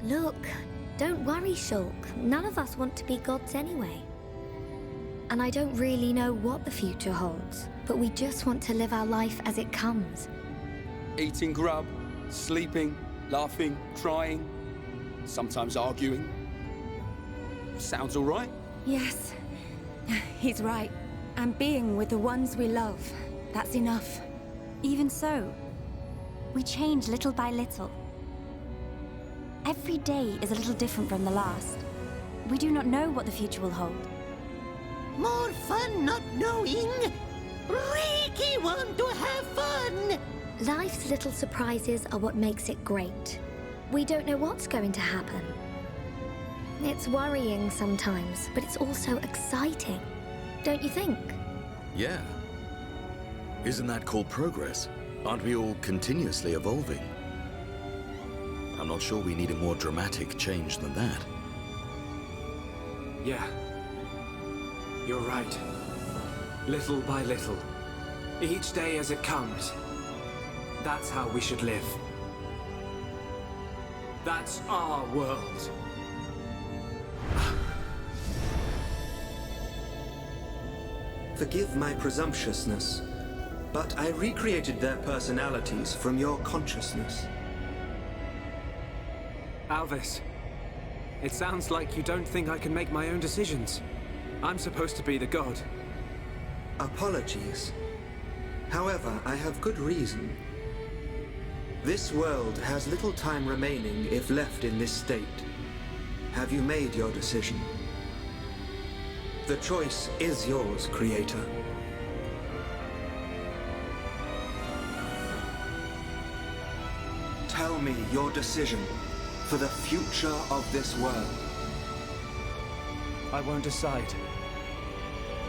Look, don't worry, Shulk. None of us want to be gods anyway. And I don't really know what the future holds, but we just want to live our life as it comes. Eating grub, sleeping, laughing, crying, sometimes arguing. Sounds all right. Yes, he's right. And being with the ones we love, that's enough. Even so, we change little by little. Every day is a little different from the last. We do not know what the future will hold. More fun not knowing. Ricky want to have fun. Life's little surprises are what makes it great. We don't know what's going to happen. It's worrying sometimes, but it's also exciting. Don't you think? Yeah. Isn't that called progress? Aren't we all continuously evolving? I'm not sure we need a more dramatic change than that. Yeah. You're right. Little by little. Each day as it comes. That's how we should live. That's our world. Forgive my presumptuousness, but I recreated their personalities from your consciousness. Alvis, it sounds like you don't think I can make my own decisions. I'm supposed to be the god. Apologies. However, I have good reason. This world has little time remaining if left in this state. Have you made your decision? The choice is yours, Creator. Tell me your decision for the future of this world. I won't decide.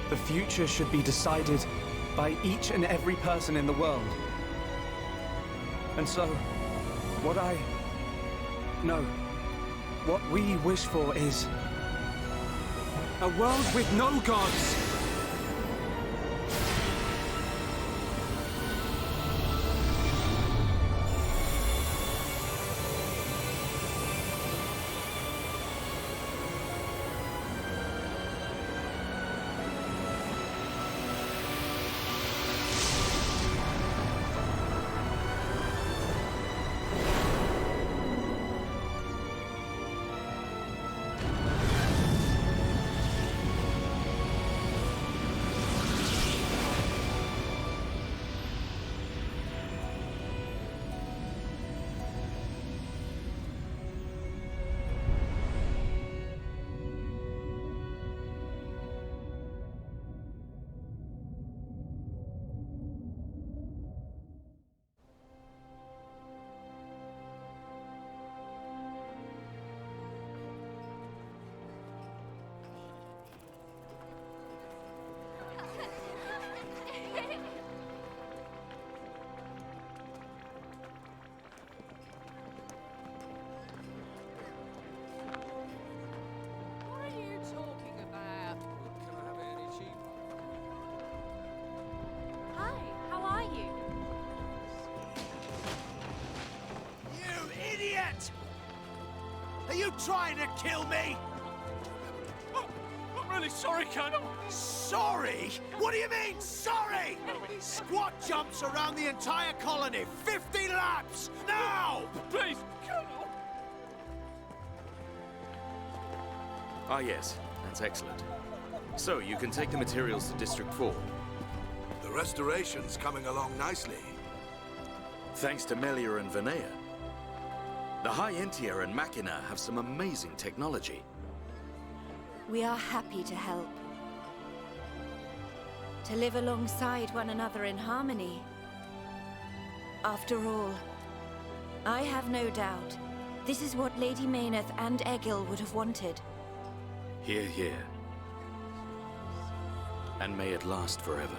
The future should be decided by each and every person in the world. And so, what we wish for is a world with no gods! Are you trying to kill me? Oh, I'm really sorry, Colonel. Sorry? What do you mean, sorry? Squad jumps around the entire colony. 50 laps! Now! Please, Colonel. Ah, yes. That's excellent. So, you can take the materials to District 4. The restoration's coming along nicely. Thanks to Melia and Vinea. The High Entia and Machina have some amazing technology. We are happy to help. To live alongside one another in harmony. After all, I have no doubt this is what Lady Mayneth and Egil would have wanted. Hear, hear. And may it last forever.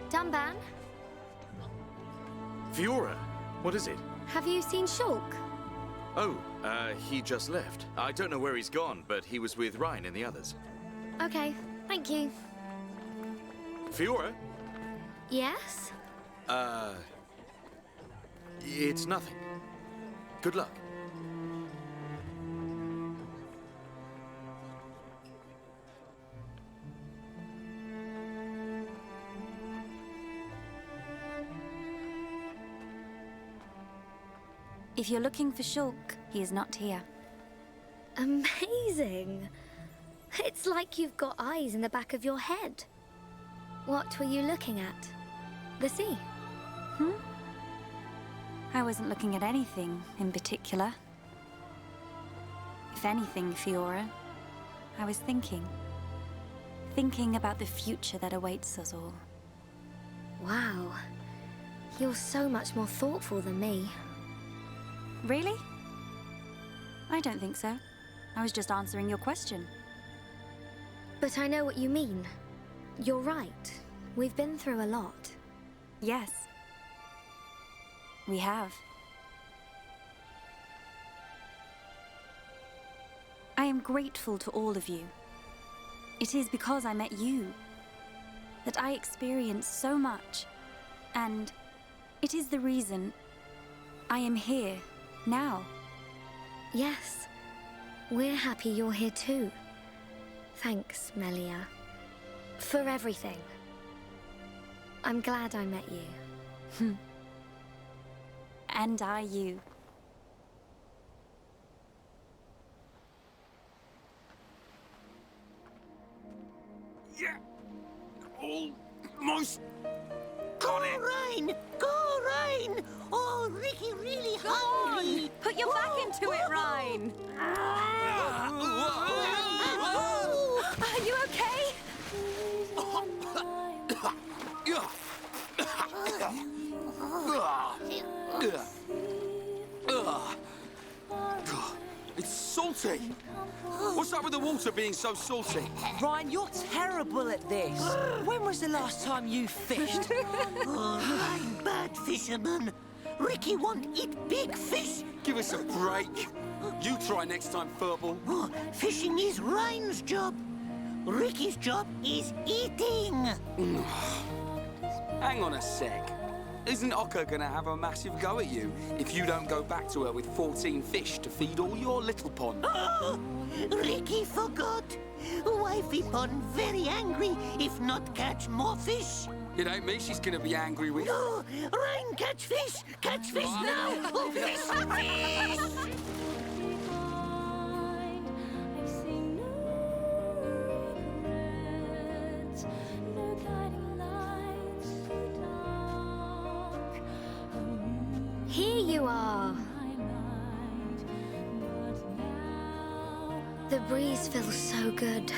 Dunban, Fiora, what is it? have you seen Shulk? Oh, he just left. I don't know where he's gone, but he was with Reyn and the others. Okay, thank you. Fiora? Yes? It's nothing. Good luck. If you're looking for Shulk, he is not here. Amazing. It's like you've got eyes in the back of your head. What were you looking at? The sea? I wasn't looking at anything in particular. If anything, Fiora, I was thinking. Thinking about the future that awaits us all. Wow. You're so much more thoughtful than me. Really? I don't think so. I was just answering your question. But I know what you mean. You're right. We've been through a lot. Yes. We have. I am grateful to all of you. It is because I met you that I experienced so much, and it is the reason I am here now. Yes. We're happy you're here too. Thanks, Melia. For everything. I'm glad I met you. And I you. Yeah! Almost got it! Go, Reyn! Go, Reyn! Oh, Ricky really hungry! Put your back into it, Reyn! Are you okay? It's salty! What's up with the water being so salty? Reyn, you're terrible at this. When was the last time you fished? Oh, Reyn, bad fisherman. Ricky won't eat big fish. Give us a break. You try next time, Furball. Oh, fishing is Reyn's job. Ricky's job is eating. Hang on a sec. Isn't Ocker gonna have a massive go at you if you don't go back to her with 14 fish to feed all your little pond? Oh, Ricky forgot. Wifey pond very angry if not catch more fish. It ain't me she's gonna be angry with. No, Reyn, catch fish! Catch fish now! Oh, fish, fish! Here you are. The breeze feels so good.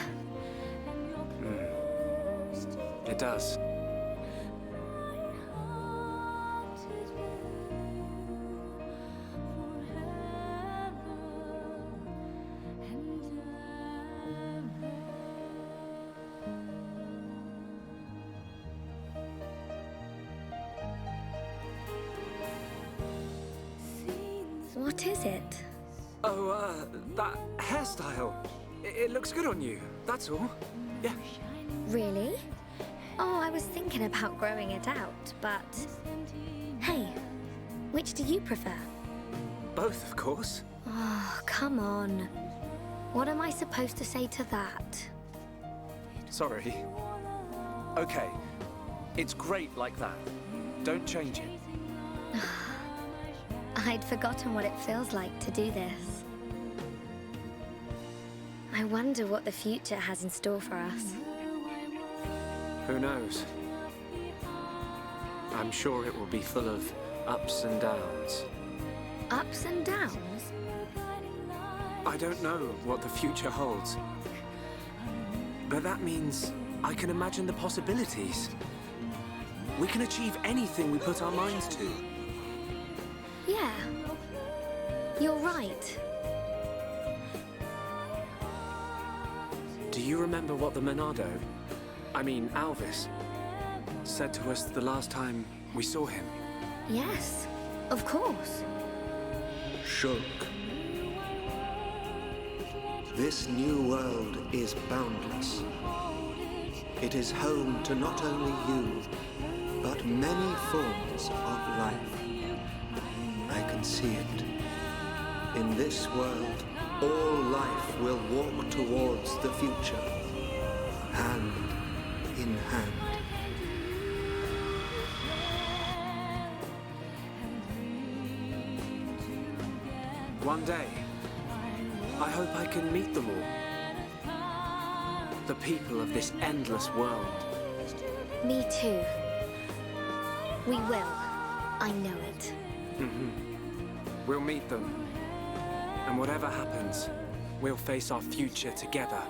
It does. What is it? Oh, that hairstyle. It looks good on you, that's all. Yeah. Really? Oh, I was thinking about growing it out, but... Hey, which do you prefer? Both, of course. Oh, come on. What am I supposed to say to that? Sorry. Okay. It's great like that. Don't change it. I'd forgotten what it feels like to do this. I wonder what the future has in store for us. Who knows? I'm sure it will be full of ups and downs. Ups and downs? I don't know what the future holds. But that means I can imagine the possibilities. We can achieve anything we put our minds to. Yeah. You're right. Do you remember what the Monado, I mean Alvis, said to us the last time we saw him? Yes, of course. Shulk. This new world is boundless. It is home to not only you, but many forms of life. I can see it. In this world, all life will walk towards the future, hand in hand. One day, I hope I can meet them all. The people of this endless world. Me too. We will. I know it. We'll meet them. And whatever happens, we'll face our future together.